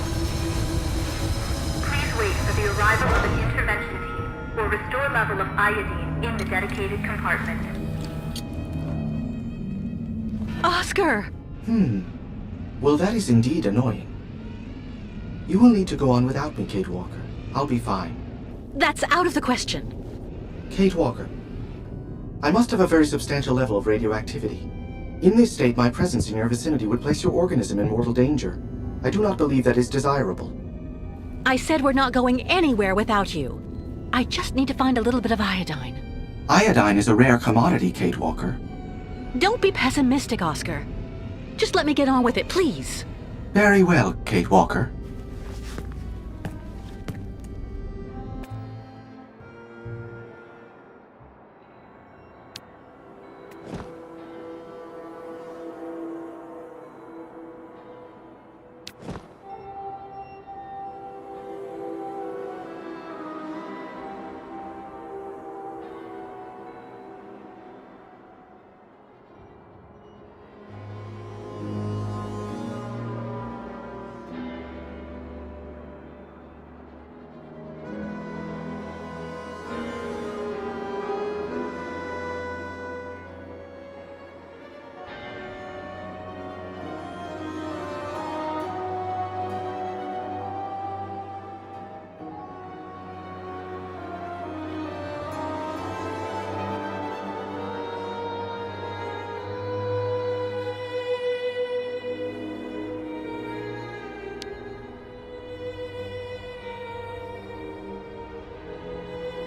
Please wait for the arrival of an intervention team or restore level of iodine in the dedicated compartment. Oscar! Well, that is indeed annoying. You will need to go on without me, Kate Walker. I'll be fine. That's out of the question. Kate Walker, I must have a very substantial level of radioactivity. In this state, my presence in your vicinity would place your organism in mortal danger. I do not believe that is desirable. I said we're not going anywhere without you. I just need to find a little bit of iodine. Iodine is a rare commodity, Kate Walker. Don't be pessimistic, Oscar. Just let me get on with it, please. Very well, Kate Walker.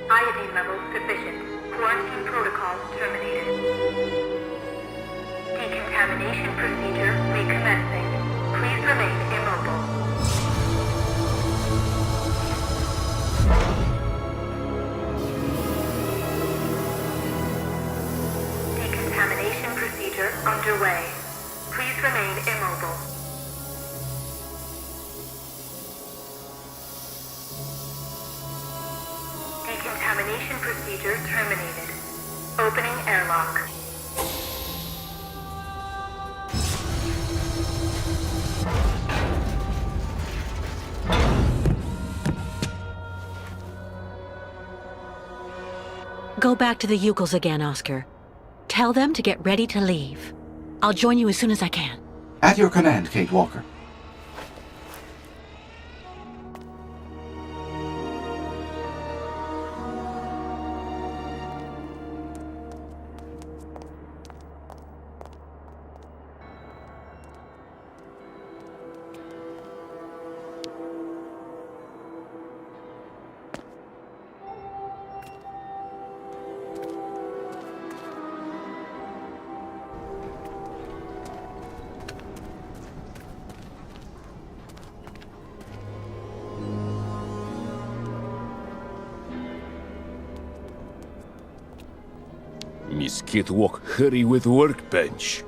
Iodine level sufficient. Quarantine protocol terminated. Decontamination procedure recommencing. Please remain immobile. Decontamination procedure underway. Please remain immobile. Decontamination procedure terminated. Opening airlock. Go back to the Yukos again, Oscar. Tell them to get ready to leave. I'll join you as soon as I can. At your command, Kate Walker. Miss Kate Walker, hurry with workbench.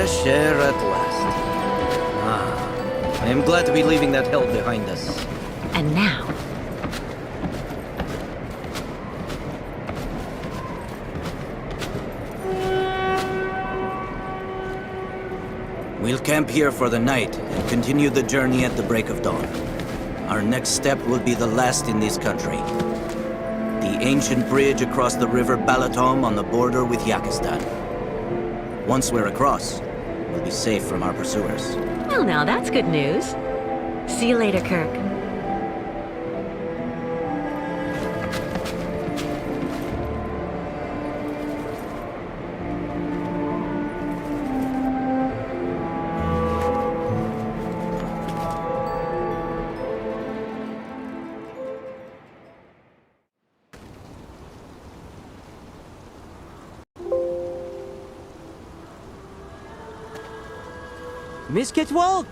Fresh air at last. Ah, I am glad to be leaving that hell behind us. And now, we'll camp here for the night and continue the journey at the break of dawn. Our next step will be the last in this country. The ancient bridge across the river Balatom on the border with Yakistan. Once we're across, we'll be safe from our pursuers. well, now that's good news. See you later, Kirk. Miss Kitwalk!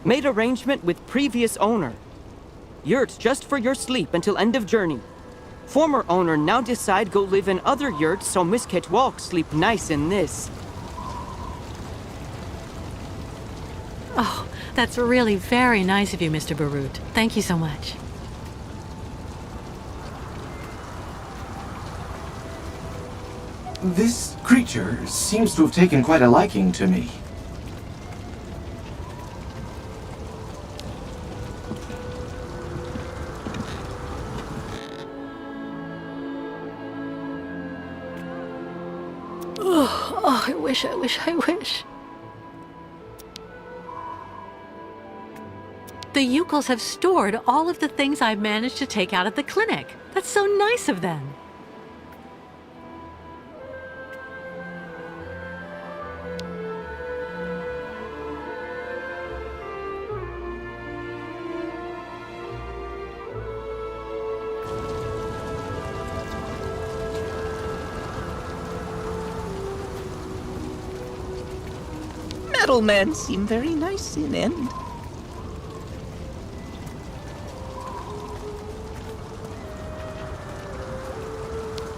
Made arrangement with previous owner. Yurt just for your sleep until end of journey. Former owner now decide go live in other yurts so Miss Kitwalk sleep nice in this. Oh, that's really very nice of you, Mr. Barut. Thank you so much. This creature seems to have taken quite a liking to me. Oh, I wish. The Yukos have stored all of the things I've managed to take out of the clinic. That's so nice of them. Metal men seem very nice in end.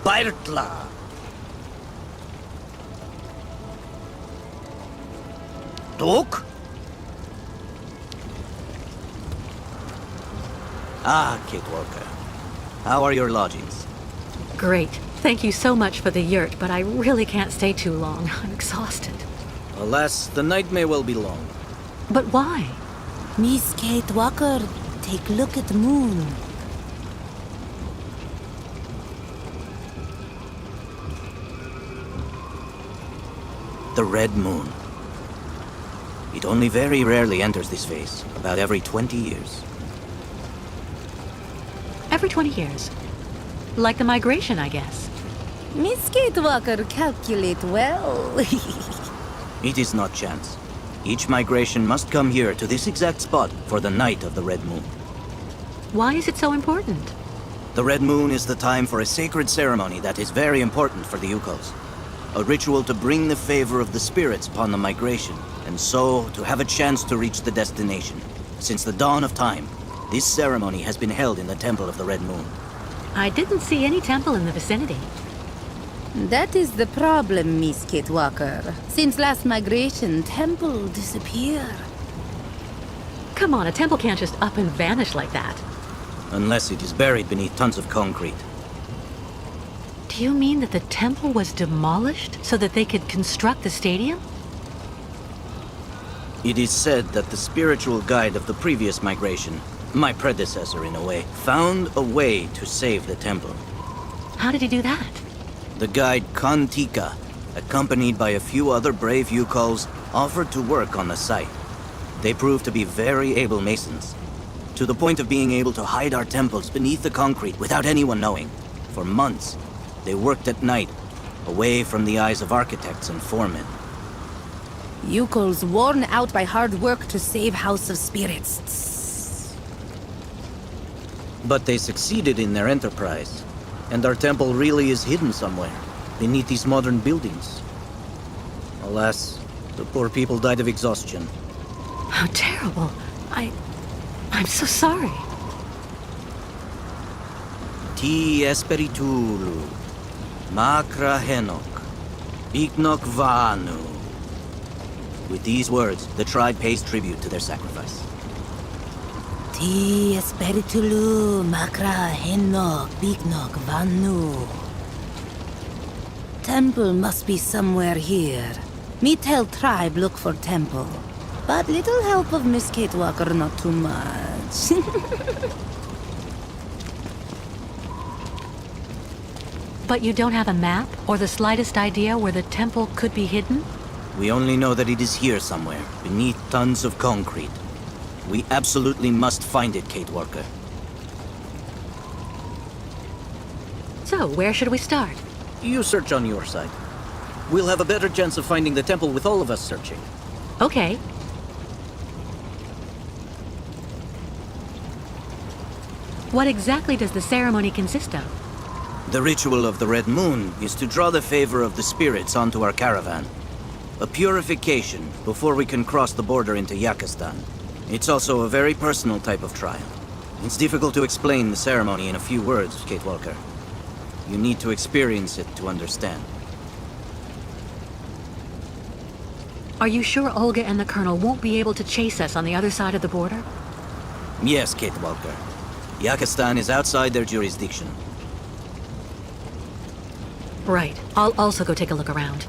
Bairtla. Dok? Ah, Kate Walker. How are your lodgings? Great. Thank you so much for the yurt, but I really can't stay too long. I'm exhausted. Alas, the night may well be long. But why? Miss Kate Walker, take a look at the moon. The red moon. It only very rarely enters this phase, about every 20 years. Every 20 years. Like the migration, I guess. Miss Kate Walker calculate well. It is not chance. Each migration must come here to this exact spot for the night of the red moon. Why is it so important? The red moon is the time for a sacred ceremony that is very important for the Yukos. A ritual to bring the favor of the spirits upon the migration, and so to have a chance to reach the destination. Since the dawn of time, this ceremony has been held in the Temple of the Red Moon. I didn't see any temple in the vicinity. That is the problem, Miss Kate Walker. Since last migration, temple disappear. Come on, a temple can't just up and vanish like that. Unless it is buried beneath tons of concrete. Do you mean that the temple was demolished so that they could construct the stadium? It is said that the spiritual guide of the previous migration, my predecessor in a way, found a way to save the temple. How did he do that? The guide Kantika, accompanied by a few other brave Yukos, offered to work on the site. They proved to be very able masons, to the point of being able to hide our temples beneath the concrete without anyone knowing. For months, they worked at night, away from the eyes of architects and foremen. Yukos worn out by hard work to save House of Spirits. But they succeeded in their enterprise, and our temple really is hidden somewhere, beneath these modern buildings. Alas, the poor people died of exhaustion. How terrible. I'm so sorry. Ti Espiritulu, Macra Henok, Iknok Vanu. With these words, the tribe pays tribute to their sacrifice. Ti Espiritulu Makra Henok Biknok Vanu. Temple must be somewhere here. Me tell tribe look for temple. But little help of Miss Kate Walker, not too much. But you don't have a map or the slightest idea where the temple could be hidden? We only know that it is here somewhere, beneath tons of concrete. We absolutely must find it, Kate Walker. So, where should we start? You search on your side. We'll have a better chance of finding the temple with all of us searching. Okay. What exactly does the ceremony consist of? The ritual of the Red Moon is to draw the favor of the spirits onto our caravan. A purification before we can cross the border into Yakistan. It's also a very personal type of trial. It's difficult to explain the ceremony in a few words, Kate Walker. You need to experience it to understand. Are you sure Olga and the Colonel won't be able to chase us on the other side of the border? Yes, Kate Walker. Yakistan is outside their jurisdiction. Right. I'll also go take a look around.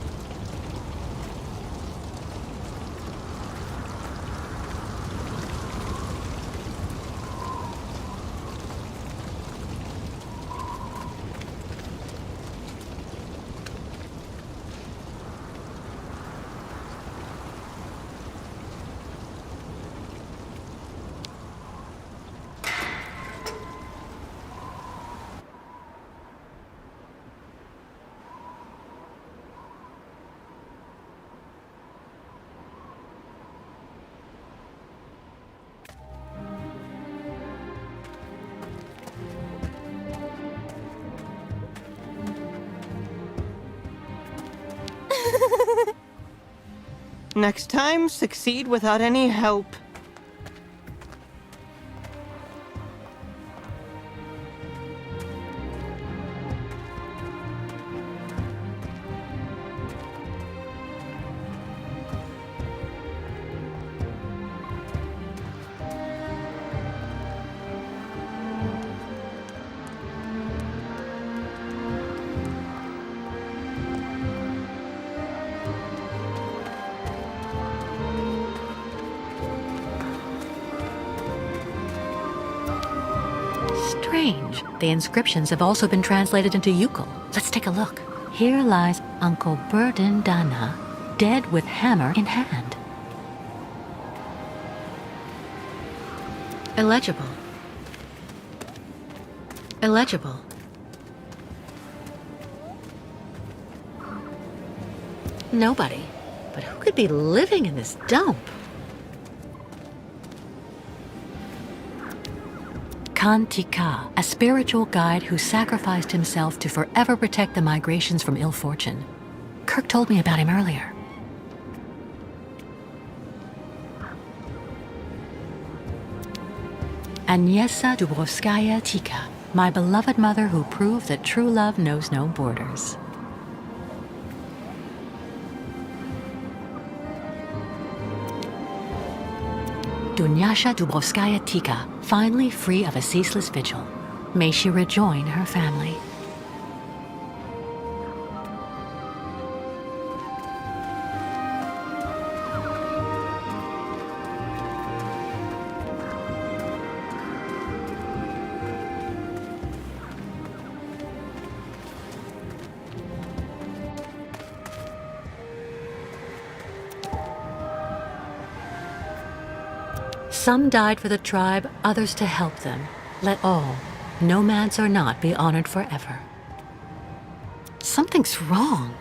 Next time, succeed without any help. Strange. The inscriptions have also been translated into Yukon. Let's take a look. Here lies Uncle Burden Dana, dead with hammer in hand. Illegible. Illegible. Nobody. But who could be living in this dump? Kantika, a spiritual guide who sacrificed himself to forever protect the migrations from ill fortune. Kirk told me about him earlier. Agnieszka Dubrovskaya Tika, my beloved mother who proved that true love knows no borders. Dunyasha Dubrovskaya Tika, finally free of a ceaseless vigil. May she rejoin her family. Some died for the tribe, others to help them. Let all, nomads or not, be honored forever. Something's wrong.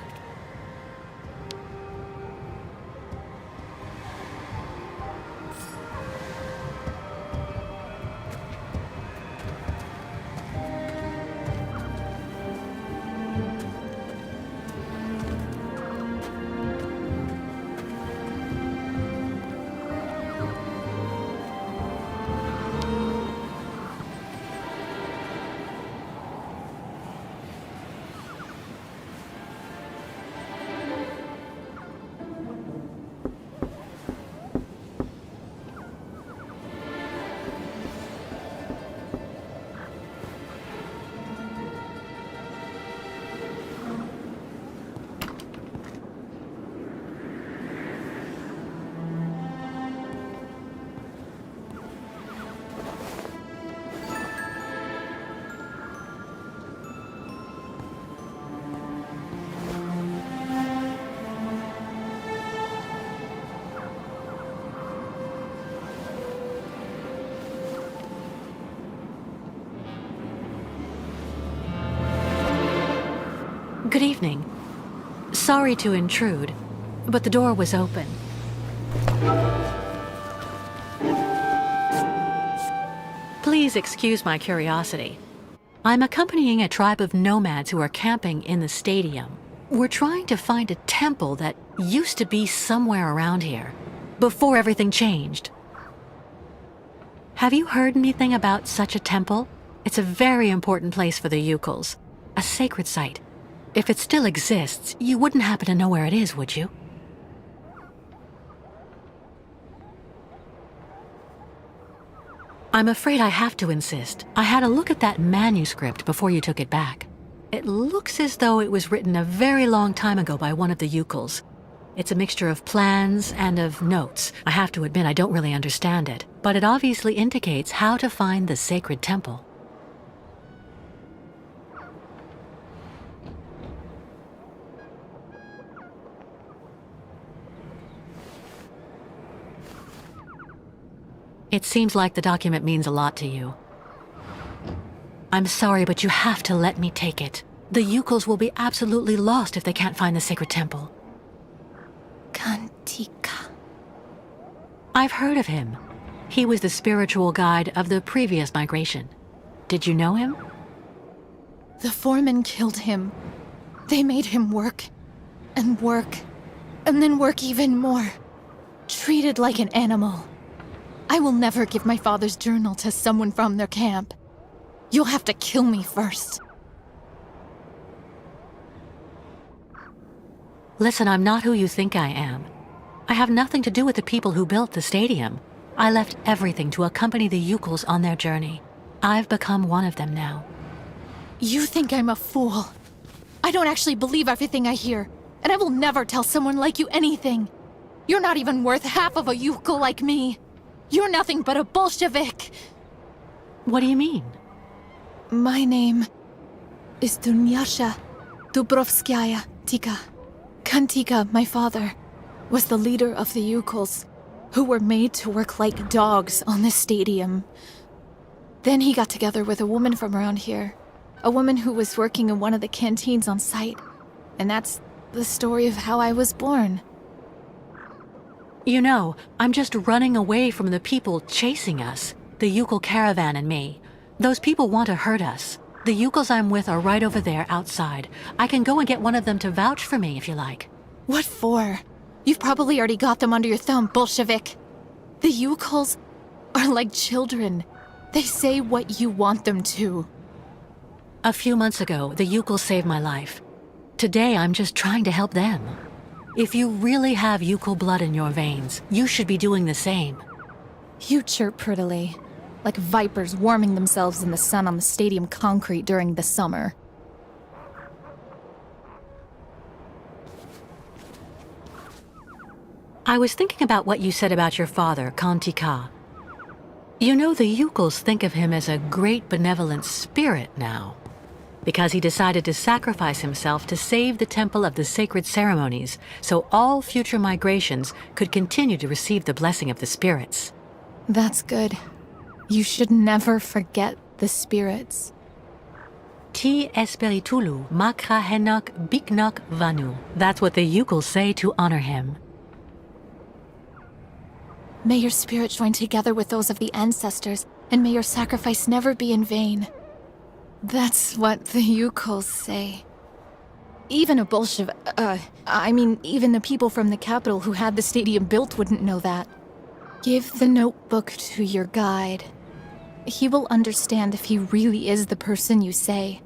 Good evening. Sorry to intrude, but the door was open. Please excuse my curiosity. I'm accompanying a tribe of nomads who are camping in the stadium. We're trying to find a temple that used to be somewhere around here, before everything changed. Have you heard anything about such a temple? It's a very important place for the Yukuls, a sacred site. If it still exists, you wouldn't happen to know where it is, would you? I'm afraid I have to insist. I had a look at that manuscript before you took it back. It looks as though it was written a very long time ago by one of the Yukuls. It's a mixture of plans and of notes. I have to admit I don't really understand it, but it obviously indicates how to find the sacred temple. It seems like the document means a lot to you. I'm sorry, but you have to let me take it. The Yukuls will be absolutely lost if they can't find the sacred temple. Kantika. I've heard of him. He was the spiritual guide of the previous migration. Did you know him? The foreman killed him. They made him work, and then work even more. Treated like an animal. I will never give my father's journal to someone from their camp. You'll have to kill me first. Listen, I'm not who you think I am. I have nothing to do with the people who built the stadium. I left everything to accompany the Yukuls on their journey. I've become one of them now. You think I'm a fool. I don't actually believe everything I hear, and I will never tell someone like you anything. You're not even worth half of a Yukul like me. You're nothing but a Bolshevik. What do you mean? My name is Dunyasha Dubrovskaya Tika. Kantika, my father, was the leader of the Yukuls, who were made to work like dogs on the stadium. Then he got together with a woman from around here, a woman who was working in one of the canteens on site. And that's the story of how I was born. You know, I'm just running away from the people chasing us, the Yukul caravan and me. Those people want to hurt us. The Yukuls I'm with are right over there outside. I can go and get one of them to vouch for me if you like. What for? You've probably already got them under your thumb, Bolshevik. The Yukuls are like children. They say what you want them to. A few months ago, the Yukuls saved my life. Today, I'm just trying to help them. If you really have Yukul blood in your veins, you should be doing the same. You chirp prettily, like vipers warming themselves in the sun on the stadium concrete during the summer. I was thinking about what you said about your father, Kantika. You know, the Yukuls think of him as a great benevolent spirit now, because he decided to sacrifice himself to save the Temple of the Sacred Ceremonies, so all future migrations could continue to receive the blessing of the spirits. That's good. You should never forget the spirits. Ti Espiritulu Makra Henok Biknok Vanu. That's what the Yukuls say to honor him. May your spirit join together with those of the ancestors, and may your sacrifice never be in vain. That's what the Yukuls say. Even a Bolshevik, even the people from the capital who had the stadium built wouldn't know that. Give the notebook to your guide. He will understand if he really is the person you say.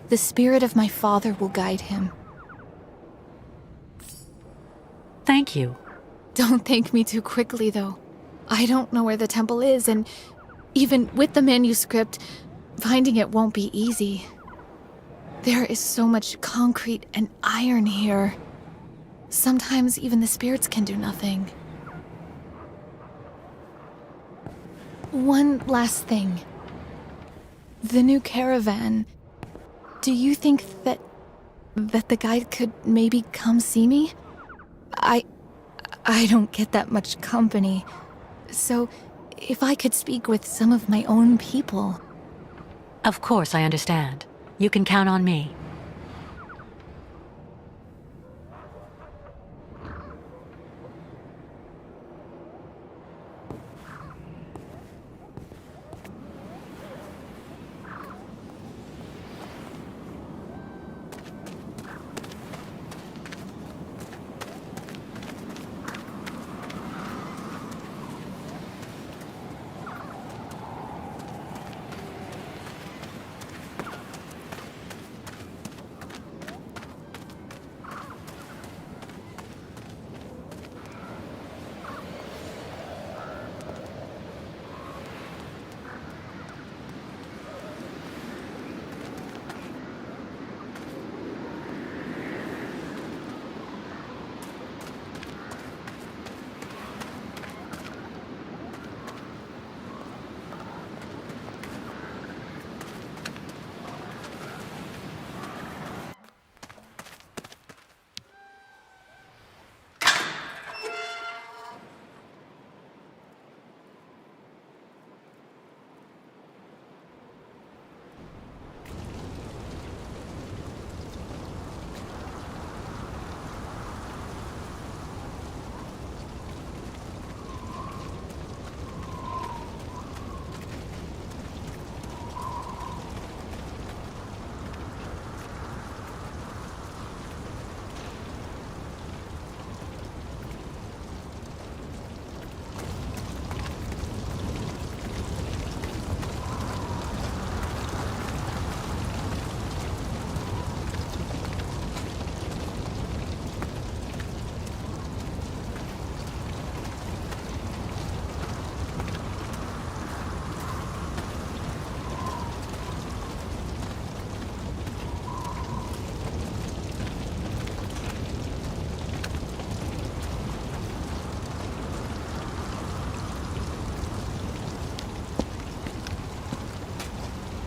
The spirit of my father will guide him. Thank you. Don't thank me too quickly, though. I don't know where the temple is, and even with the manuscript, finding it won't be easy. There is so much concrete and iron here. Sometimes even the spirits can do nothing. One last thing. The new caravan. Do you think that the guide could maybe come see me? I don't get that much company. So, if I could speak with some of my own people. Of course, I understand. You can count on me.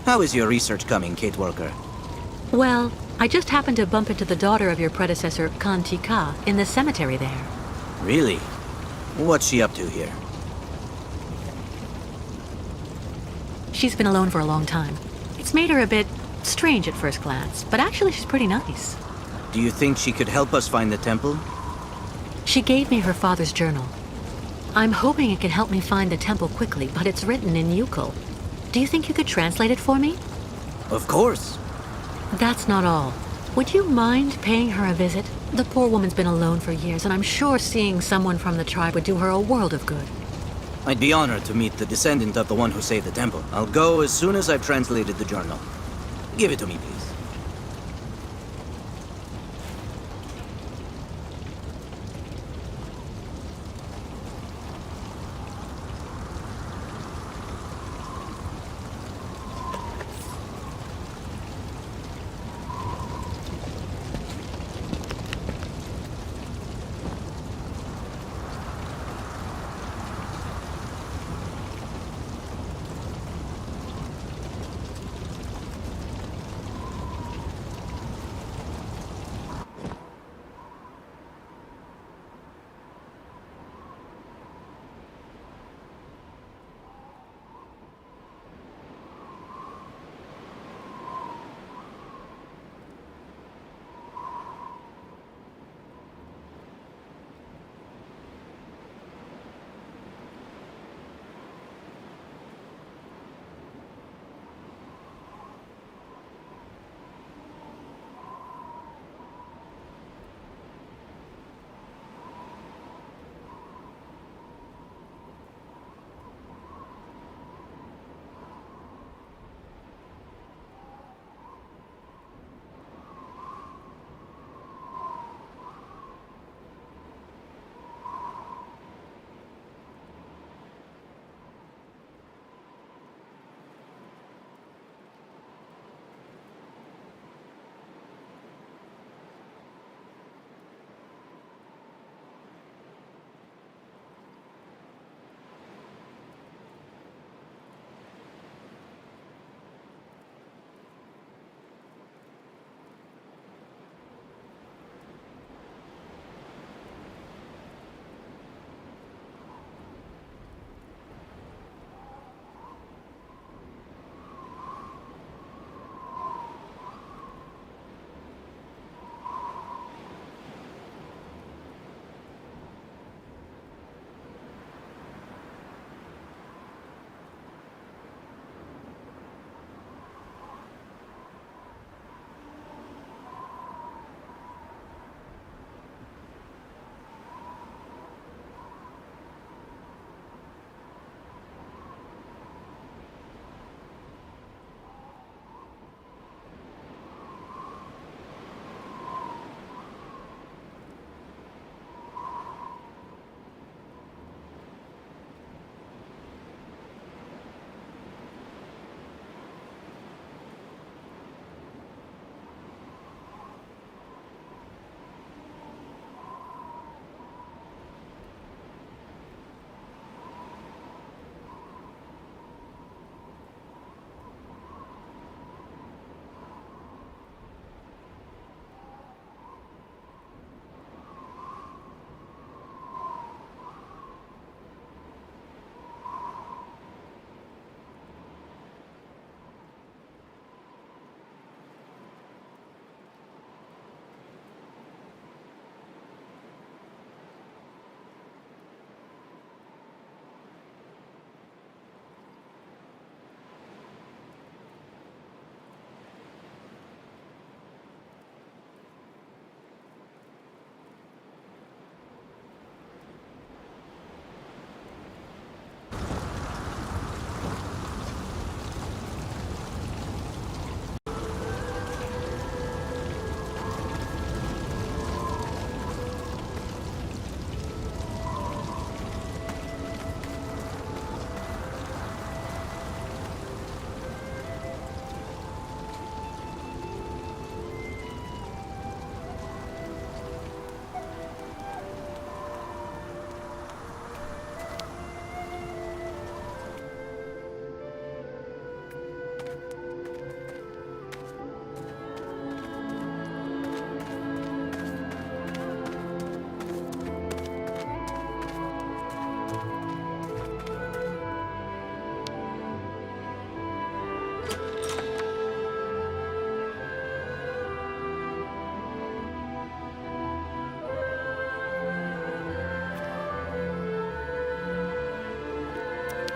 How is your research coming, Kate Walker? Well, I just happened to bump into the daughter of your predecessor, Kantika, in the cemetery there. Really? What's she up to here? She's been alone for a long time. It's made her a bit strange at first glance, but actually she's pretty nice. Do you think she could help us find the temple? She gave me her father's journal. I'm hoping it can help me find the temple quickly, but it's written in Yukol. Do you think you could translate it for me? Of course. That's not all. Would you mind paying her a visit? The poor woman's been alone for years, and I'm sure seeing someone from the tribe would do her a world of good. I'd be honored to meet the descendant of the one who saved the temple. I'll go as soon as I've translated the journal. Give it to me, please.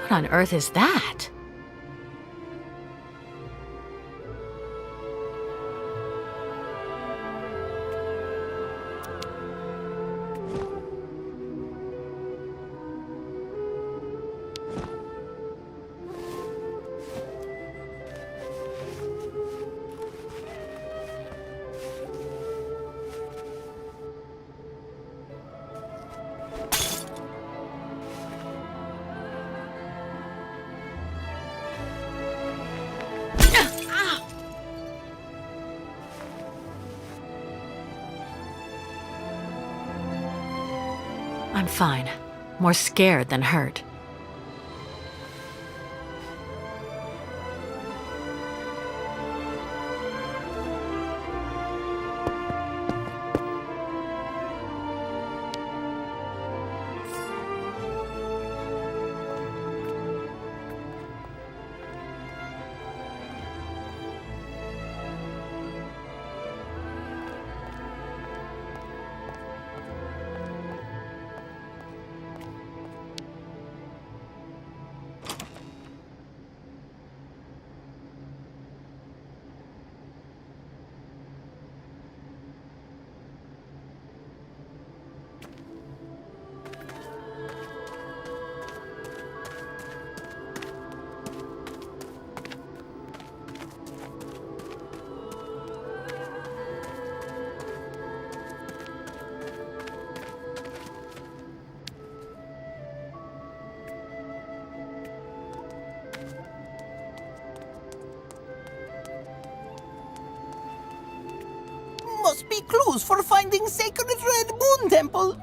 What on earth is that? I'm fine. More scared than hurt. Must be clues for finding Sacred Red Moon Temple.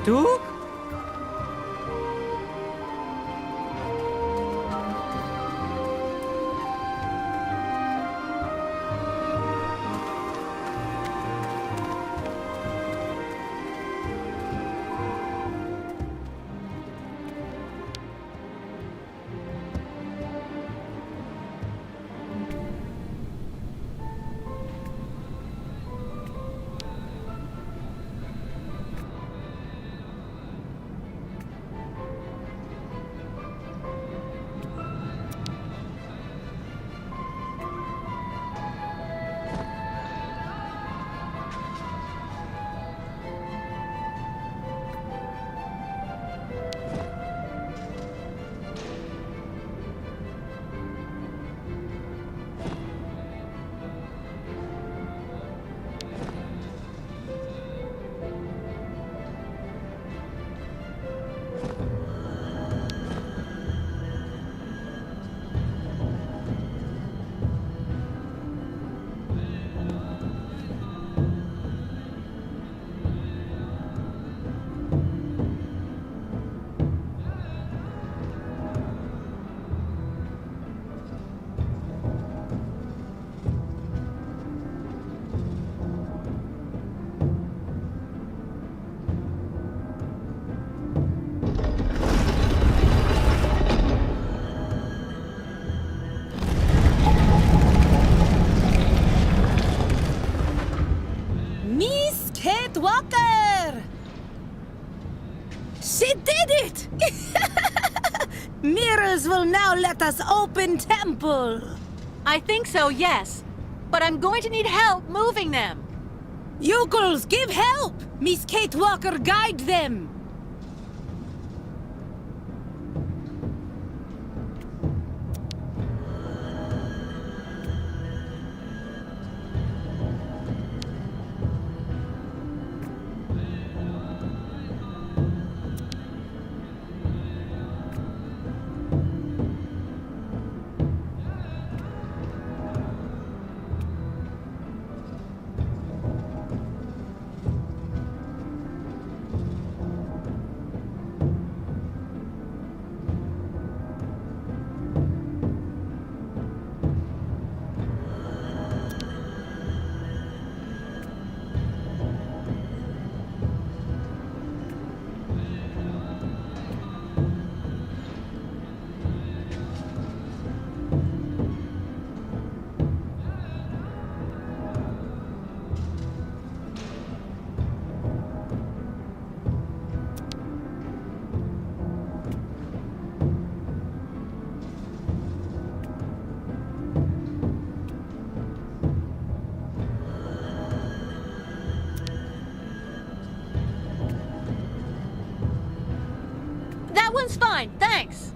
Duke? now let us open temple. I think so, yes. But I'm going to need help moving them. Yukels, give help! Miss Kate Walker, guide them! That one's fine, thanks.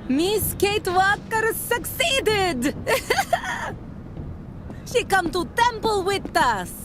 Miss Kate Walker succeeded! She come to temple with us!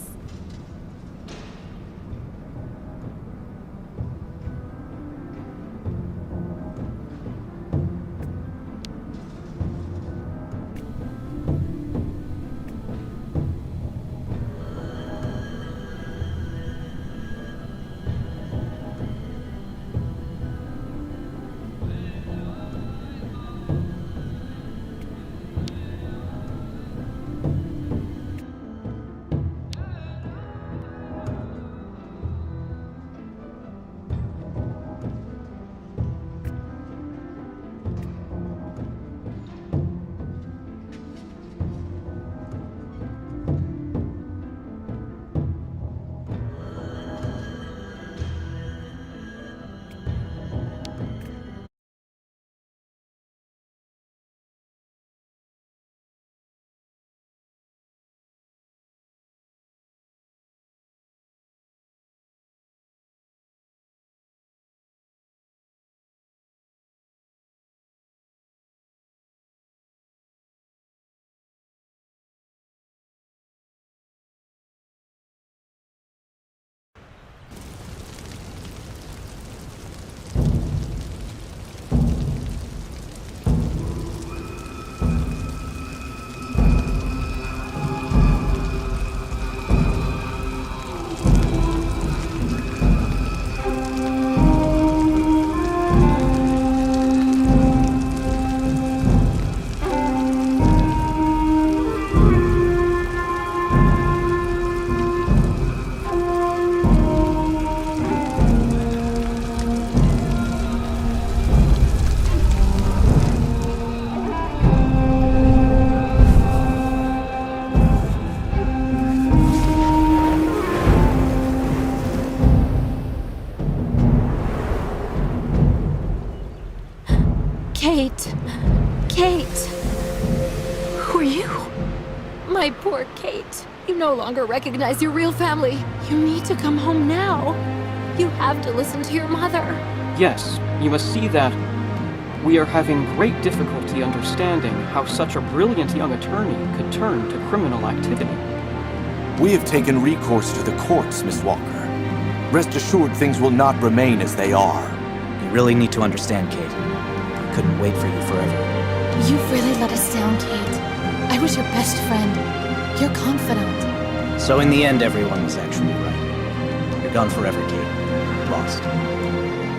Kate. Kate. Who are you? My poor Kate. You no longer recognize your real family. You need to come home now. You have to listen to your mother. Yes, you must see that we are having great difficulty understanding how such a brilliant young attorney could turn to criminal activity. We have taken recourse to the courts, Miss Walker. Rest assured things will not remain as they are. You really need to understand, Kate. I couldn't wait for you forever. You've really let us down, Kate. I was your best friend. Your confidant. So in the end, everyone was actually right. You're gone forever, Kate. Lost.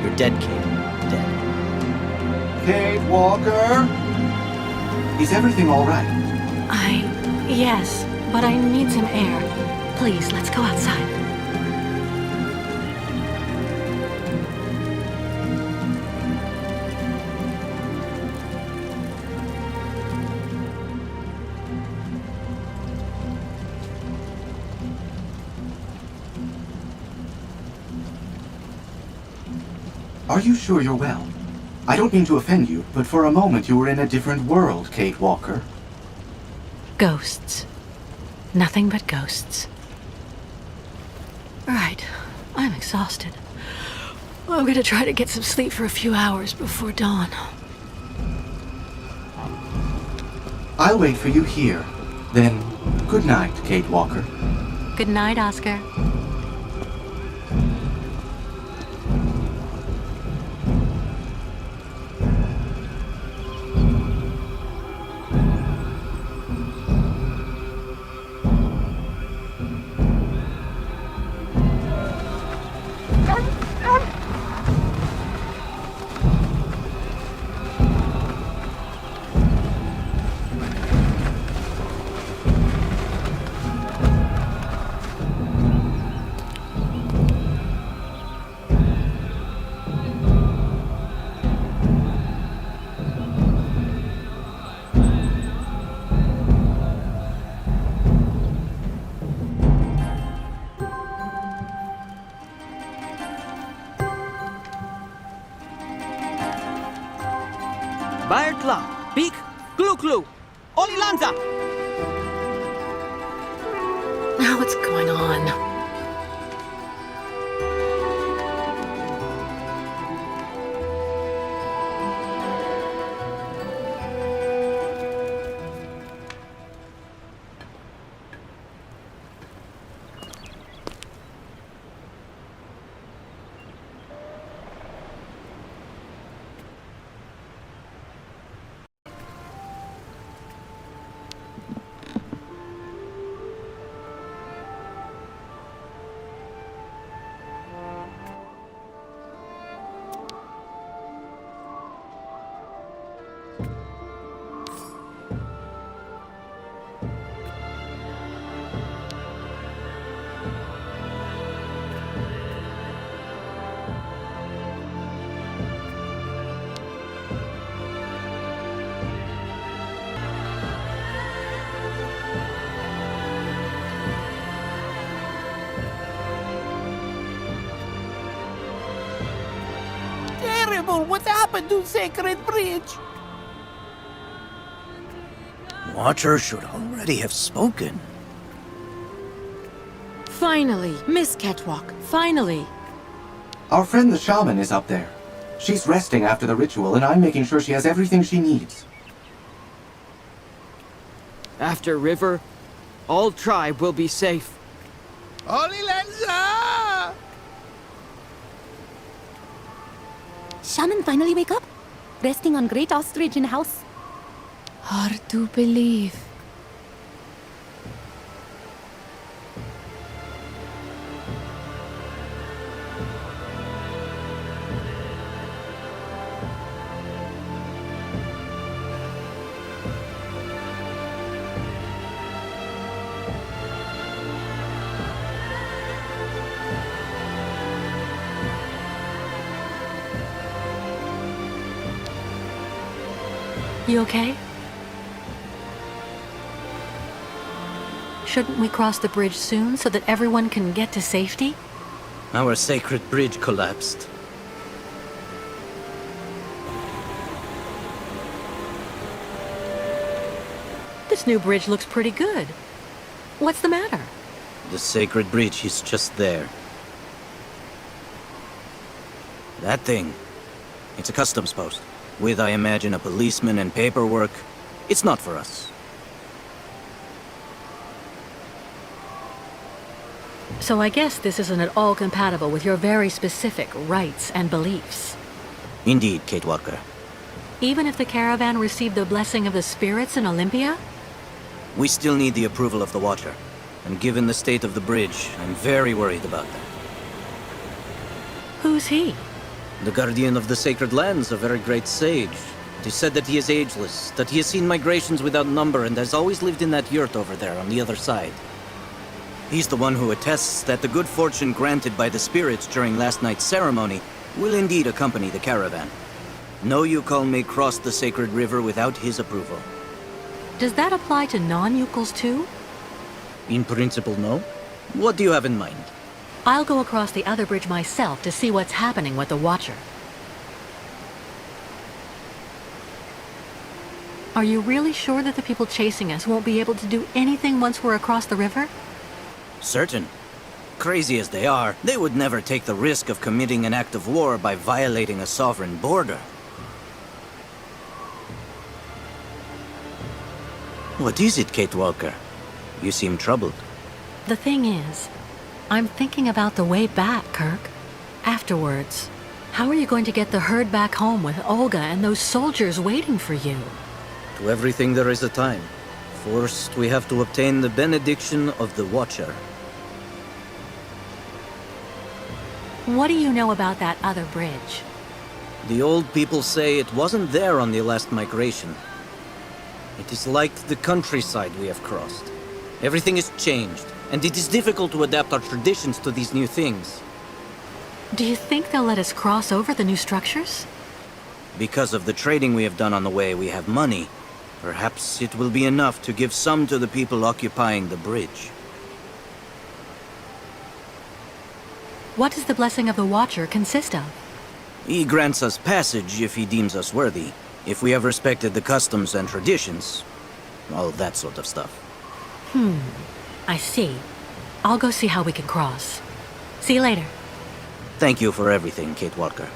You're dead, Kate. Dead. Kate Walker? Is everything all right? Yes, but I need some air. Please, let's go outside. Are you sure you're well? I don't mean to offend you, but for a moment you were in a different world, Kate Walker. Ghosts. Nothing but ghosts. Right. I'm exhausted. I'm gonna try to get some sleep for a few hours before dawn. I'll wait for you here. Then, good night, Kate Walker. Good night, Oscar. Baertla, Peak, Klu-Klu, Olilanza! Now what's going on? terrible! What happened to Sacred Bridge? Watcher should already have spoken. Finally, Miss Catwalk, finally. Our friend the shaman is up there. She's resting after the ritual, and I'm making sure she has everything she needs. After River, all tribe will be safe. Holy Lenza! Shaman finally wake up? Resting on Great Ostrich in house? Hard to believe. You okay? Shouldn't we cross the bridge soon so that everyone can get to safety? Our sacred bridge collapsed. This new bridge looks pretty good. What's the matter? The sacred bridge is just there. That thing. It's a customs post. With, I imagine, a policeman and paperwork. It's not for us. So I guess this isn't at all compatible with your very specific rights and beliefs. Indeed, Kate Walker. Even if the caravan received the blessing of the spirits in Olympia? We still need the approval of the Watcher. And given the state of the bridge, I'm very worried about that. Who's he? The guardian of the sacred lands, a very great sage. It is said that he is ageless, that he has seen migrations without number and has always lived in that yurt over there on the other side. He's the one who attests that the good fortune granted by the spirits during last night's ceremony will indeed accompany the caravan. No Yukon may cross the sacred river without his approval. Does that apply to non-Yukons too? In principle, no. What do you have in mind? I'll go across the other bridge myself to see what's happening with the Watcher. Are you really sure that the people chasing us won't be able to do anything once we're across the river? Certain. Crazy as they are, they would never take the risk of committing an act of war by violating a sovereign border. What is it, Kate Walker? You seem troubled. The thing is, I'm thinking about the way back, Kirk. Afterwards. How are you going to get the herd back home with Olga and those soldiers waiting for you? To everything there is a time. First, we have to obtain the benediction of the Watcher. What do you know about that other bridge? The old people say it wasn't there on the last migration. It is like the countryside we have crossed. Everything is changed, and it is difficult to adapt our traditions to these new things. Do you think they'll let us cross over the new structures? Because of the trading we have done on the way, we have money. Perhaps it will be enough to give some to the people occupying the bridge. What does the blessing of the Watcher consist of? He grants us passage if he deems us worthy, if we have respected the customs and traditions, all that sort of stuff. I see. I'll go see how we can cross. See you later. Thank you for everything, Kate Walker.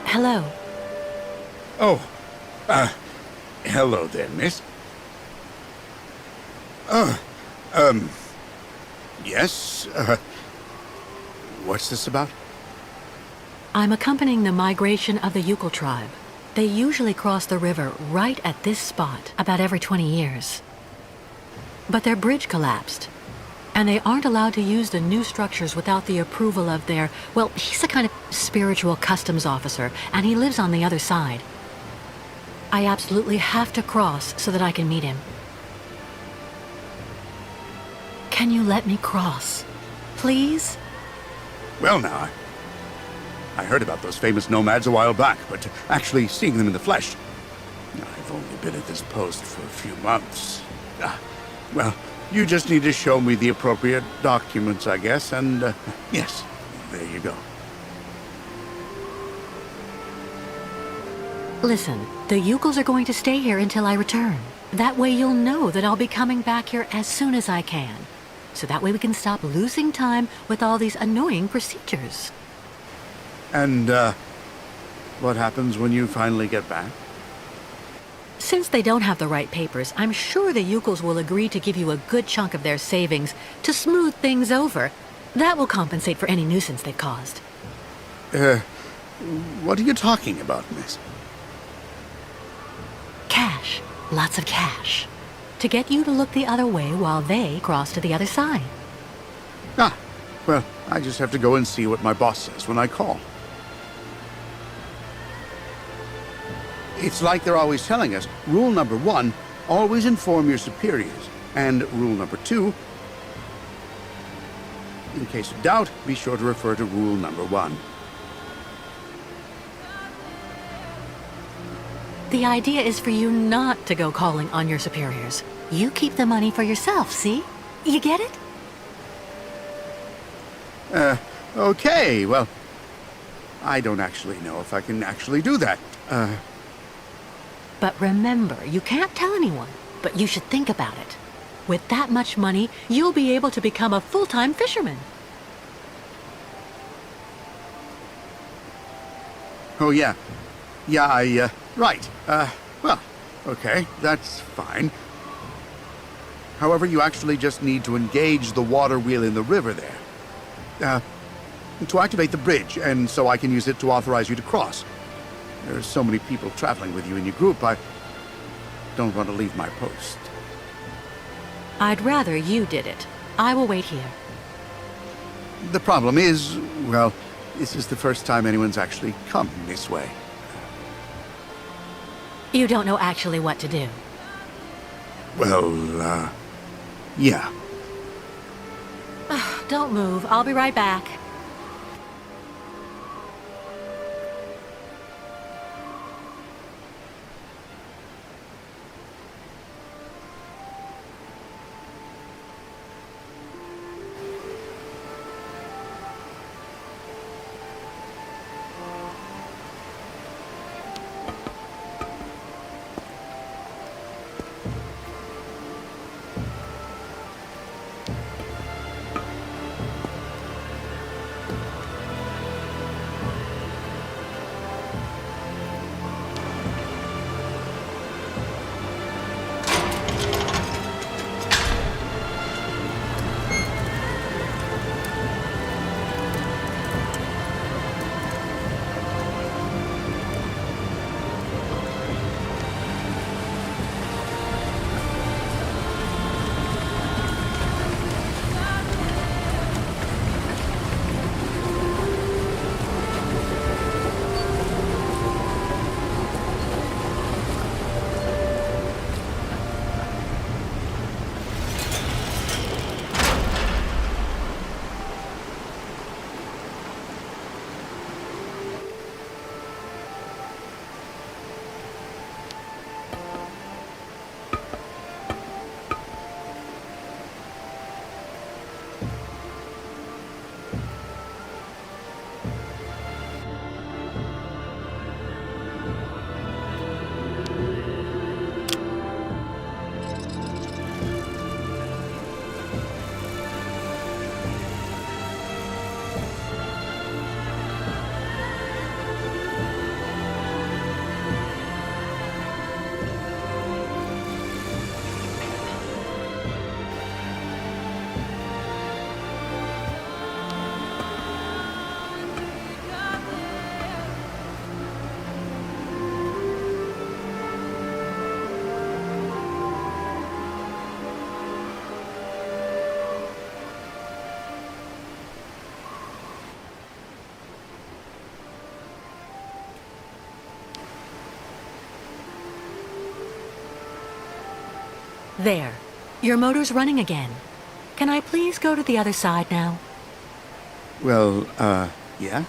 Hello. Oh, hello there, miss. Yes, what's this about? I'm accompanying the migration of the Yukon tribe. They usually cross the river right at this spot about every 20 years. But their bridge collapsed, And they aren't allowed to use the new structures without the approval of their... Well, he's a kind of spiritual customs officer, and he lives on the other side. I absolutely have to cross so that I can meet him. Can you let me cross? Please? Well, now, I heard about those famous nomads a while back, but actually seeing them in the flesh... I've only been at this post for a few months. Well, you just need to show me the appropriate documents, I guess, and, yes, there you go. Listen, the Yukals are going to stay here until I return. That way you'll know that I'll be coming back here as soon as I can. So that way we can stop losing time with all these annoying procedures. And, what happens when you finally get back? Since they don't have the right papers, I'm sure the Yukals will agree to give you a good chunk of their savings to smooth things over. That will compensate for any nuisance they've caused. What are you talking about, miss? Cash. Lots of cash. To get you to look the other way while they cross to the other side. Ah, well, I just have to go and see what my boss says when I call. It's like they're always telling us, rule number 1, always inform your superiors. And rule number 2, in case of doubt, be sure to refer to rule number 1. The idea is for you not to go calling on your superiors. You keep the money for yourself, see? You get it? Okay, well, I don't actually know if I can actually do that. But remember, you can't tell anyone, but you should think about it. With that much money, you'll be able to become a full-time fisherman. Oh, yeah. Yeah, right. Well, okay, that's fine. However, you actually just need to engage the water wheel in the river there. To activate the bridge, and so I can use it to authorize you to cross. There's so many people traveling with you in your group, I don't want to leave my post. I'd rather you did it. I will wait here. The problem is, well, this is the first time anyone's actually come this way. You don't know actually what to do. Well, yeah. Don't move. I'll be right back. There. Your motor's running again. Can I please go to the other side now? Well, yeah?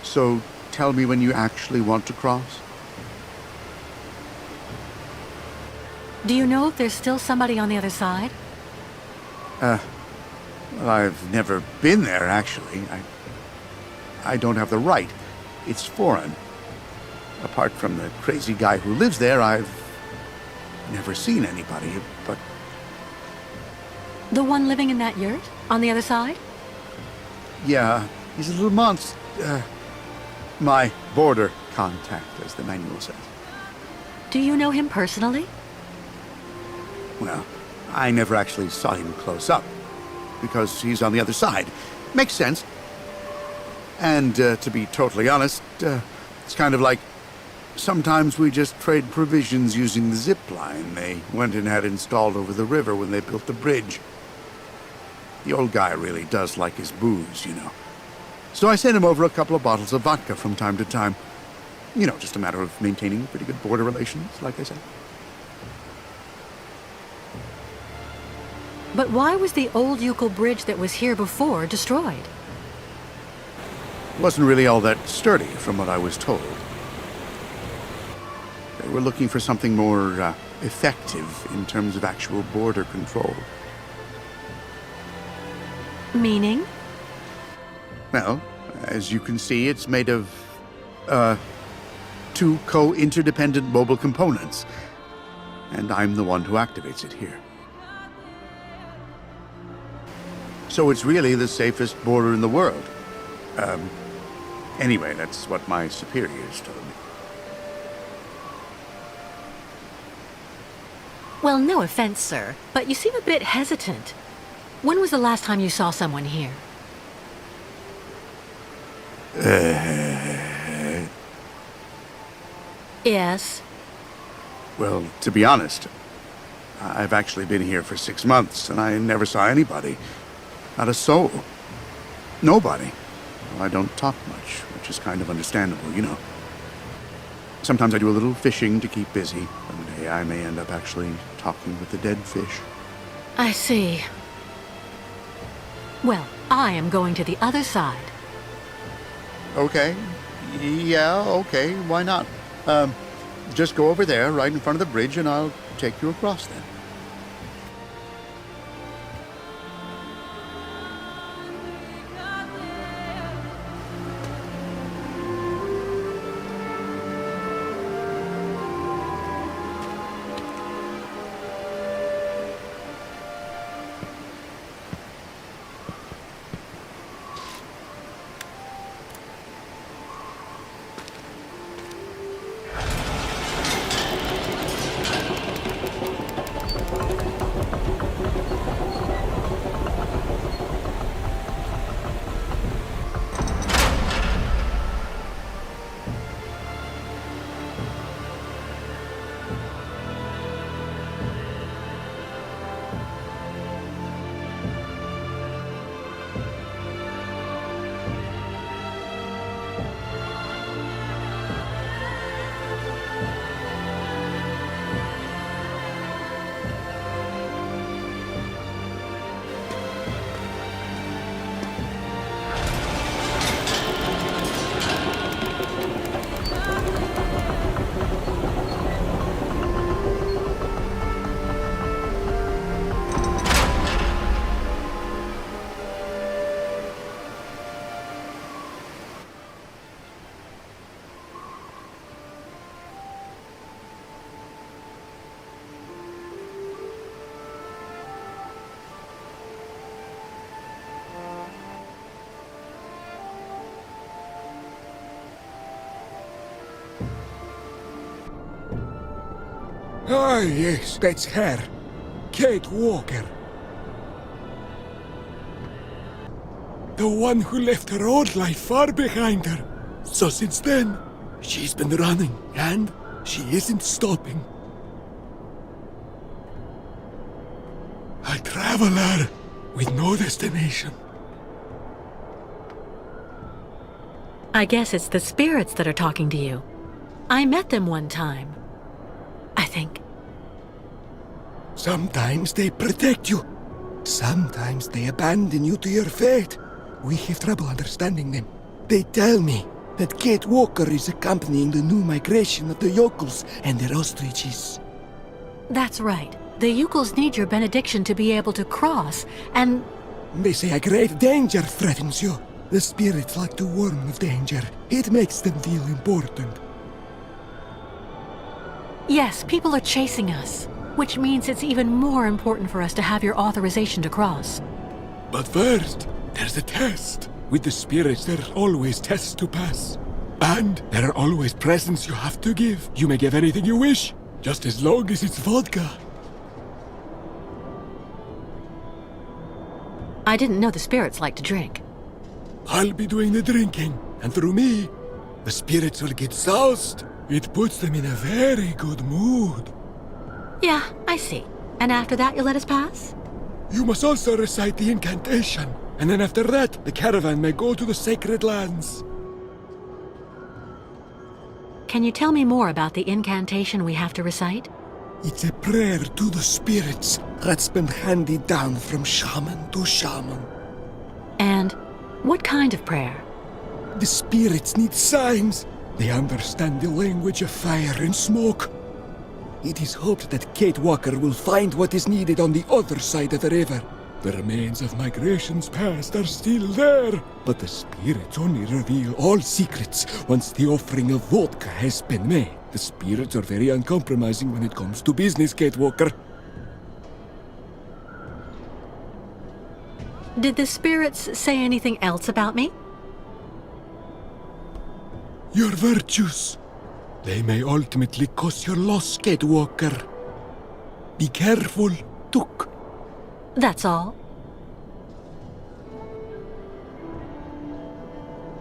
So, tell me when you actually want to cross? Do you know if there's still somebody on the other side? Well, I've never been there, actually. I don't have the right. It's foreign. Apart from the crazy guy who lives there, I've never seen anybody, but... The one living in that yurt? On the other side? Yeah, he's a little monster. My border contact, as the manual says. Do you know him personally? Well, I never actually saw him close up, because he's on the other side. Makes sense. And, to be totally honest, it's kind of like... Sometimes we just trade provisions using the zip line they went and had installed over the river when they built the bridge. The old guy really does like his booze, you know. So I sent him over a couple of bottles of vodka from time to time. You know, just a matter of maintaining pretty good border relations, like I said. But why was the old Yukol bridge that was here before destroyed? It wasn't really all that sturdy, from what I was told. They were looking for something more effective in terms of actual border control. Meaning? Well, as you can see, it's made of, 2 co-interdependent mobile components. And I'm the one who activates it here. So it's really the safest border in the world. Anyway, that's what my superiors told me. Well, no offense, sir, but you seem a bit hesitant. When was the last time you saw someone here? Yes? Well, to be honest, I've actually been here for 6 months, and I never saw anybody. Not a soul. Nobody. Well, I don't talk much, which is kind of understandable, you know. Sometimes I do a little fishing to keep busy. One day I may end up actually talking with the dead fish. I see. Well, I am going to the other side. Okay. Yeah, okay. Why not? Just go over there, right in front of the bridge, and I'll take you across then. Ah, yes, that's her. Kate Walker. The one who left her old life far behind her. So since then, she's been running, and she isn't stopping. A traveler with no destination. I guess it's the spirits that are talking to you. I met them one time. I think. Sometimes they protect you. Sometimes they abandon you to your fate. We have trouble understanding them. They tell me that Kate Walker is accompanying the new migration of the yokels and their ostriches. That's right. The Yukels need your benediction to be able to cross, and... They say a great danger threatens you. The spirits like to warn of danger. It makes them feel important. Yes, people are chasing us, which means it's even more important for us to have your authorization to cross. But first, there's a test. With the spirits, there are always tests to pass. And there are always presents you have to give. You may give anything you wish, just as long as it's vodka. I didn't know the spirits like to drink. I'll be doing the drinking, and through me, the spirits will get soused. It puts them in a very good mood. Yeah, I see. And after that, you'll let us pass? You must also recite the incantation, and then after that, the caravan may go to the sacred lands. Can you tell me more about the incantation we have to recite? It's a prayer to the spirits that's been handed down from shaman to shaman. And what kind of prayer? The spirits need signs. They understand the language of fire and smoke. It is hoped that Kate Walker will find what is needed on the other side of the river. The remains of migrations past are still there, but the spirits only reveal all secrets once the offering of vodka has been made. The spirits are very uncompromising when it comes to business, Kate Walker. Did the spirits say anything else about me? Your virtues. They may ultimately cause your loss, Kate Walker. Be careful, Took. That's all.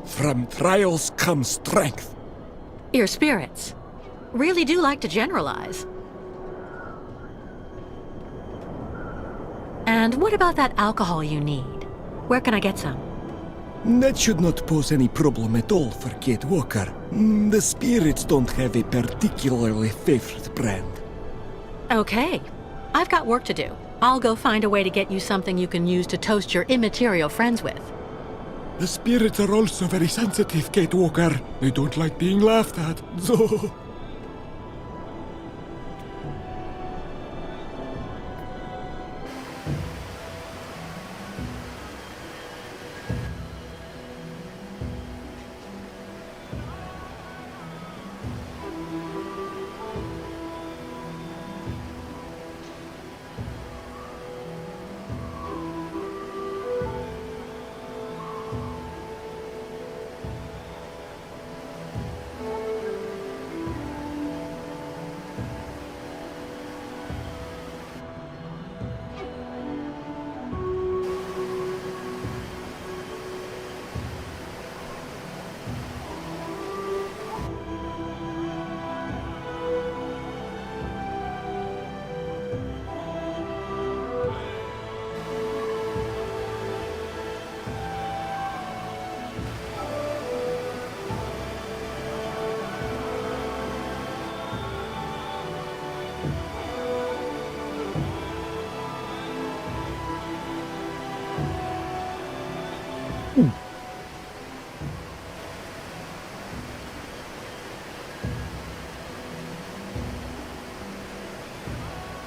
From trials comes strength. Your spirits really do like to generalize. And what about that alcohol you need? Where can I get some? That should not pose any problem at all for Kate Walker. The spirits don't have a particularly favorite brand. Okay. I've got work to do. I'll go find a way to get you something you can use to toast your immaterial friends with. The spirits are also very sensitive, Kate Walker. They don't like being laughed at, so...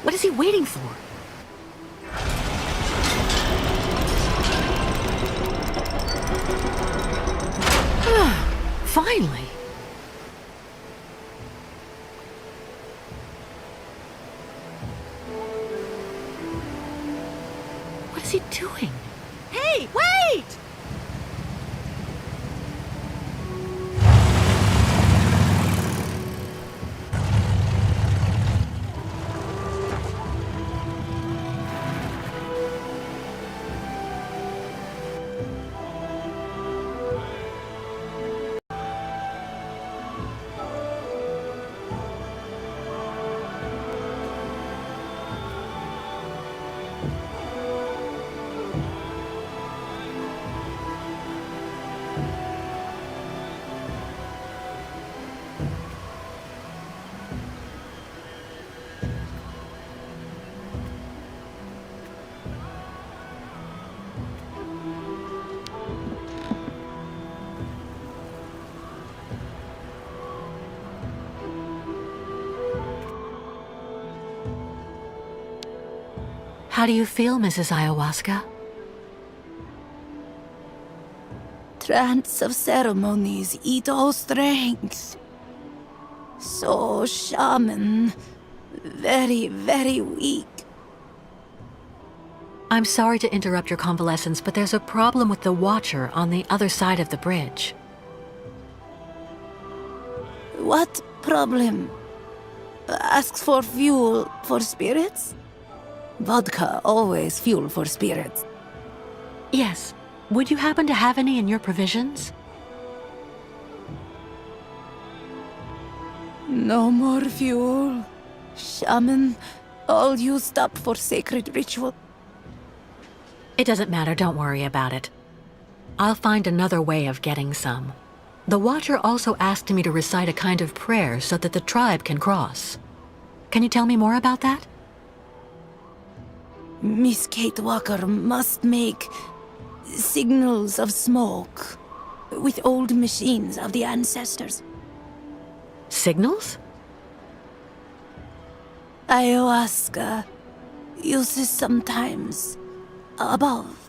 What is he waiting for? Finally. What is he doing? Hey, wait! How do you feel, Mrs. Ayahuasca? Trance of ceremonies eat all strength. So, shaman, very, very weak. I'm sorry to interrupt your convalescence, but there's a problem with the Watcher on the other side of the bridge. What problem? Asks for fuel for spirits? Vodka, always fuel for spirits. Yes. Would you happen to have any in your provisions? No more fuel. Shaman, all used up for sacred ritual. It doesn't matter, don't worry about it. I'll find another way of getting some. The Watcher also asked me to recite a kind of prayer so that the tribe can cross. Can you tell me more about that? Miss Kate Walker must make signals of smoke with old machines of the ancestors. Signals? Ayahuasca uses sometimes above.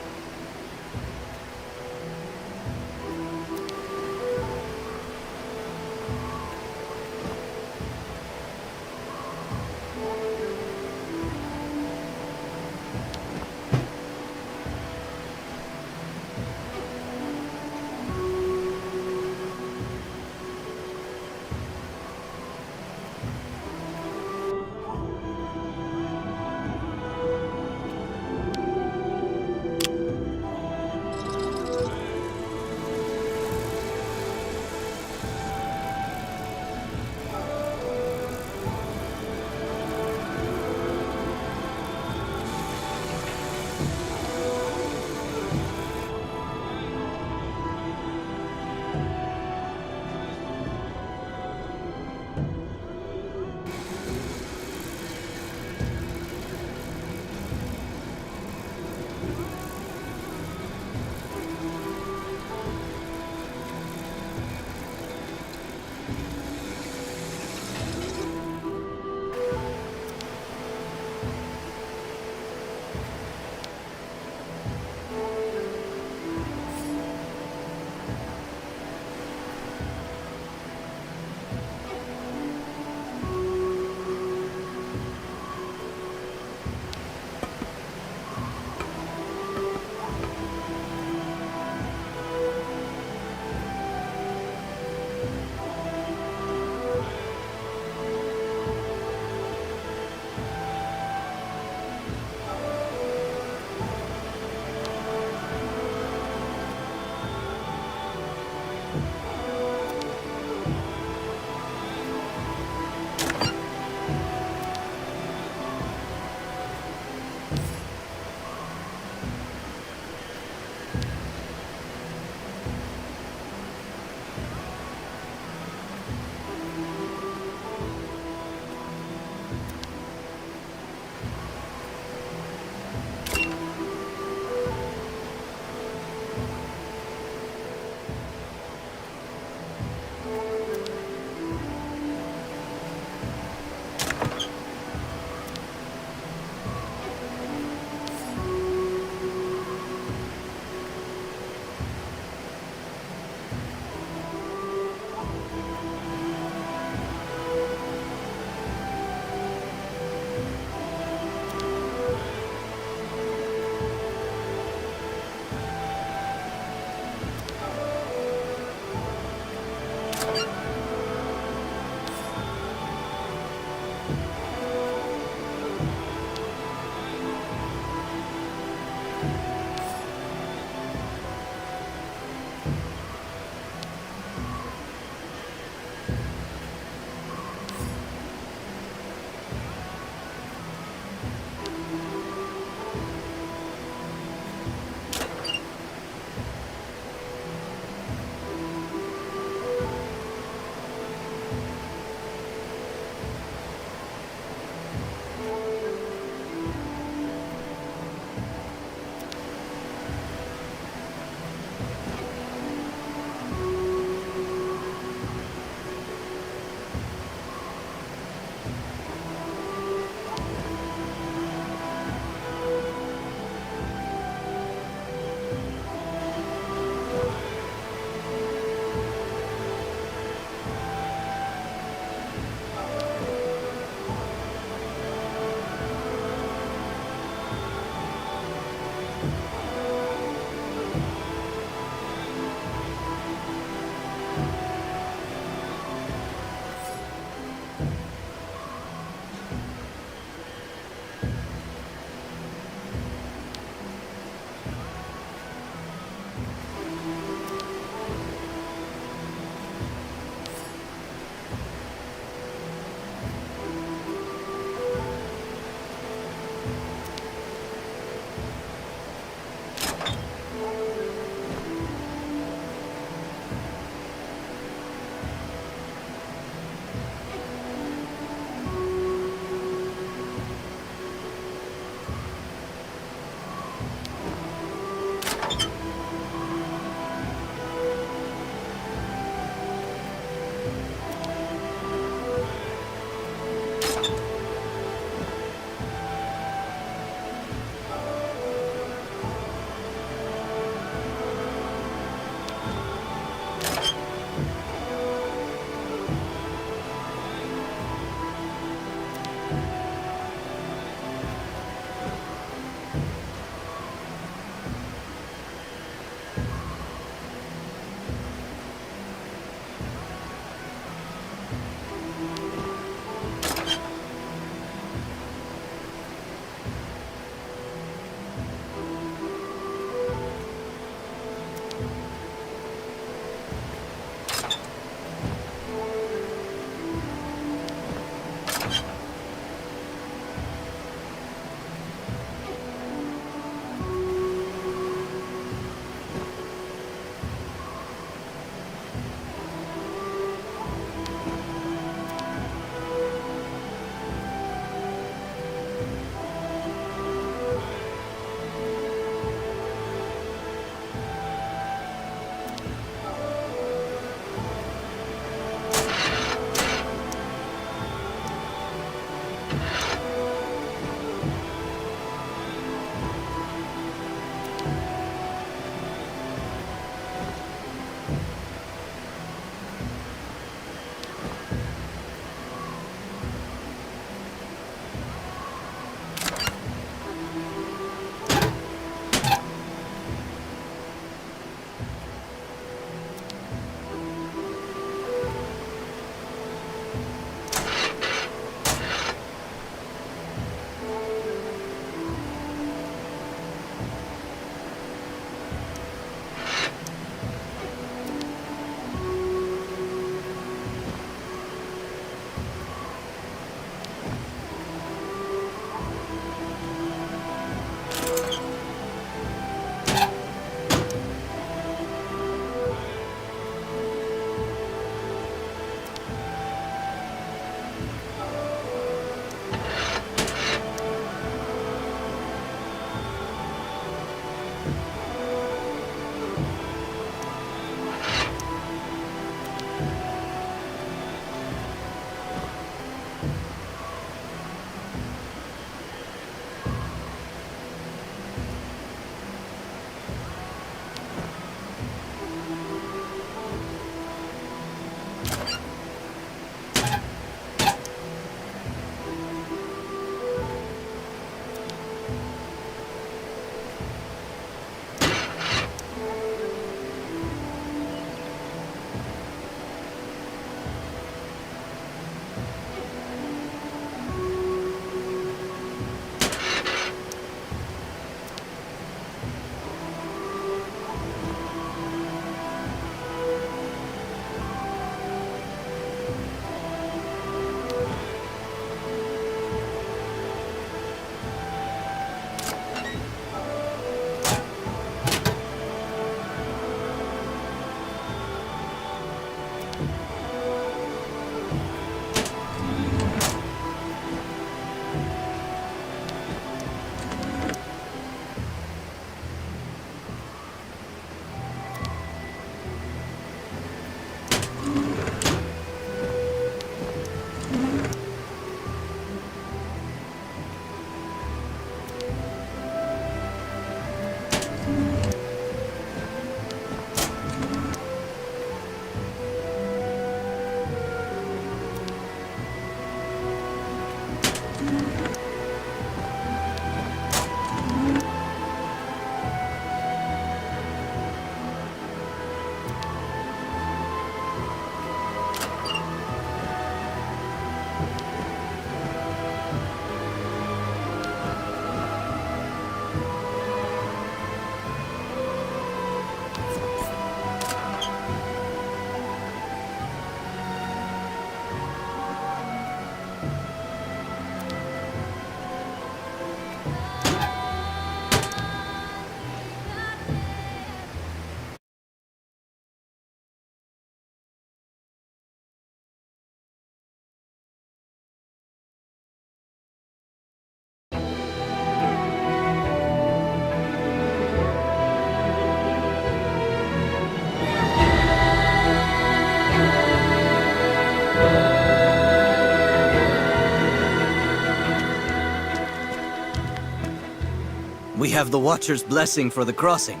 We have the Watcher's blessing for the crossing.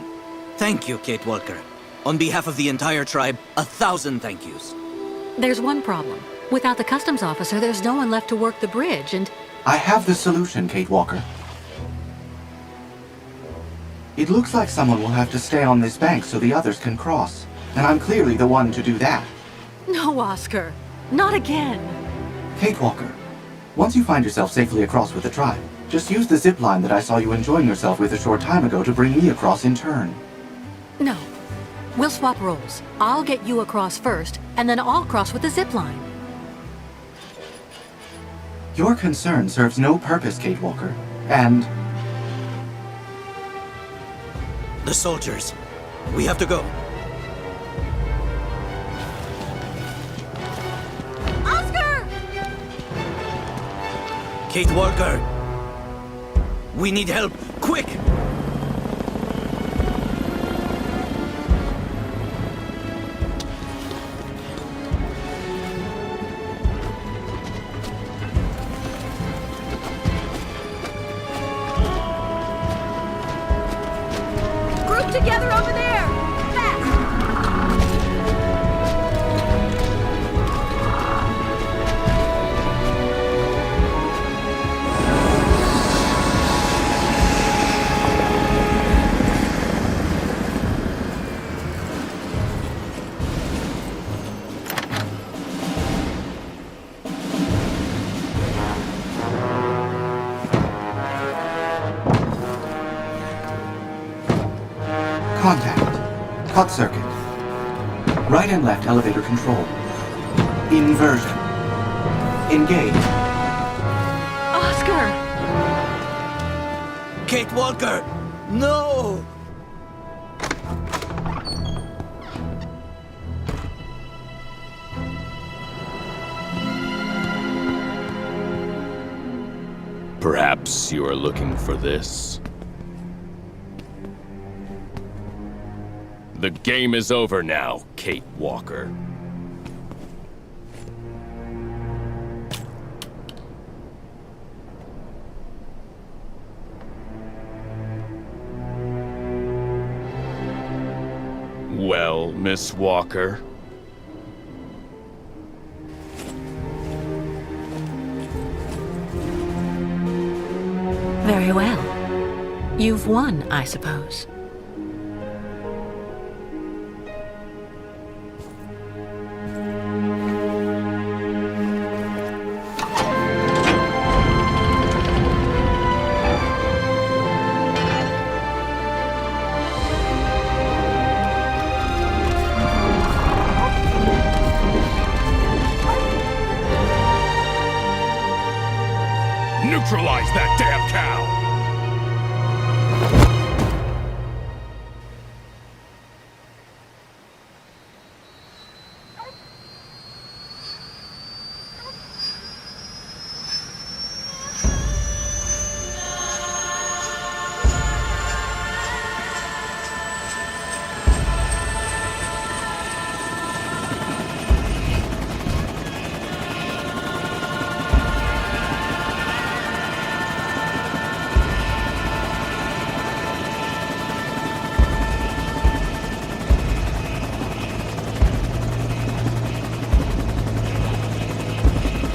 Thank you, Kate Walker. On behalf of the entire tribe, 1,000 thank yous. There's one problem. Without the customs officer, there's no one left to work the bridge, and... I have the solution, Kate Walker. It looks like someone will have to stay on this bank so the others can cross. And I'm clearly the one to do that. No, Oscar. Not again. Kate Walker, once you find yourself safely across with the tribe, just use the zip line that I saw you enjoying yourself with a short time ago to bring me across in turn. No. We'll swap roles. I'll get you across first, and then I'll cross with the zip line. Your concern serves no purpose, Kate Walker. And... The soldiers. We have to go. Oscar! Kate Walker! We need help! Quick! Together over there! Contact. Cut circuit. Right and left elevator control. Inversion. Engage. Oscar! Kate Walker! No! Perhaps you are looking for this? The game is over now, Kate Walker. Well, Miss Walker? Very well. You've won, I suppose. Neutralize that damn cow!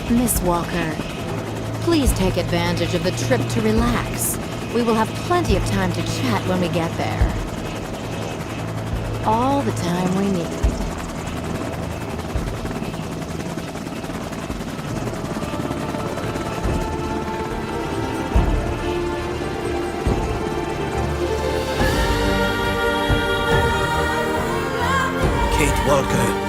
Miss Walker, please take advantage of the trip to relax. We will have plenty of time to chat when we get there. All the time we need. Kate Walker.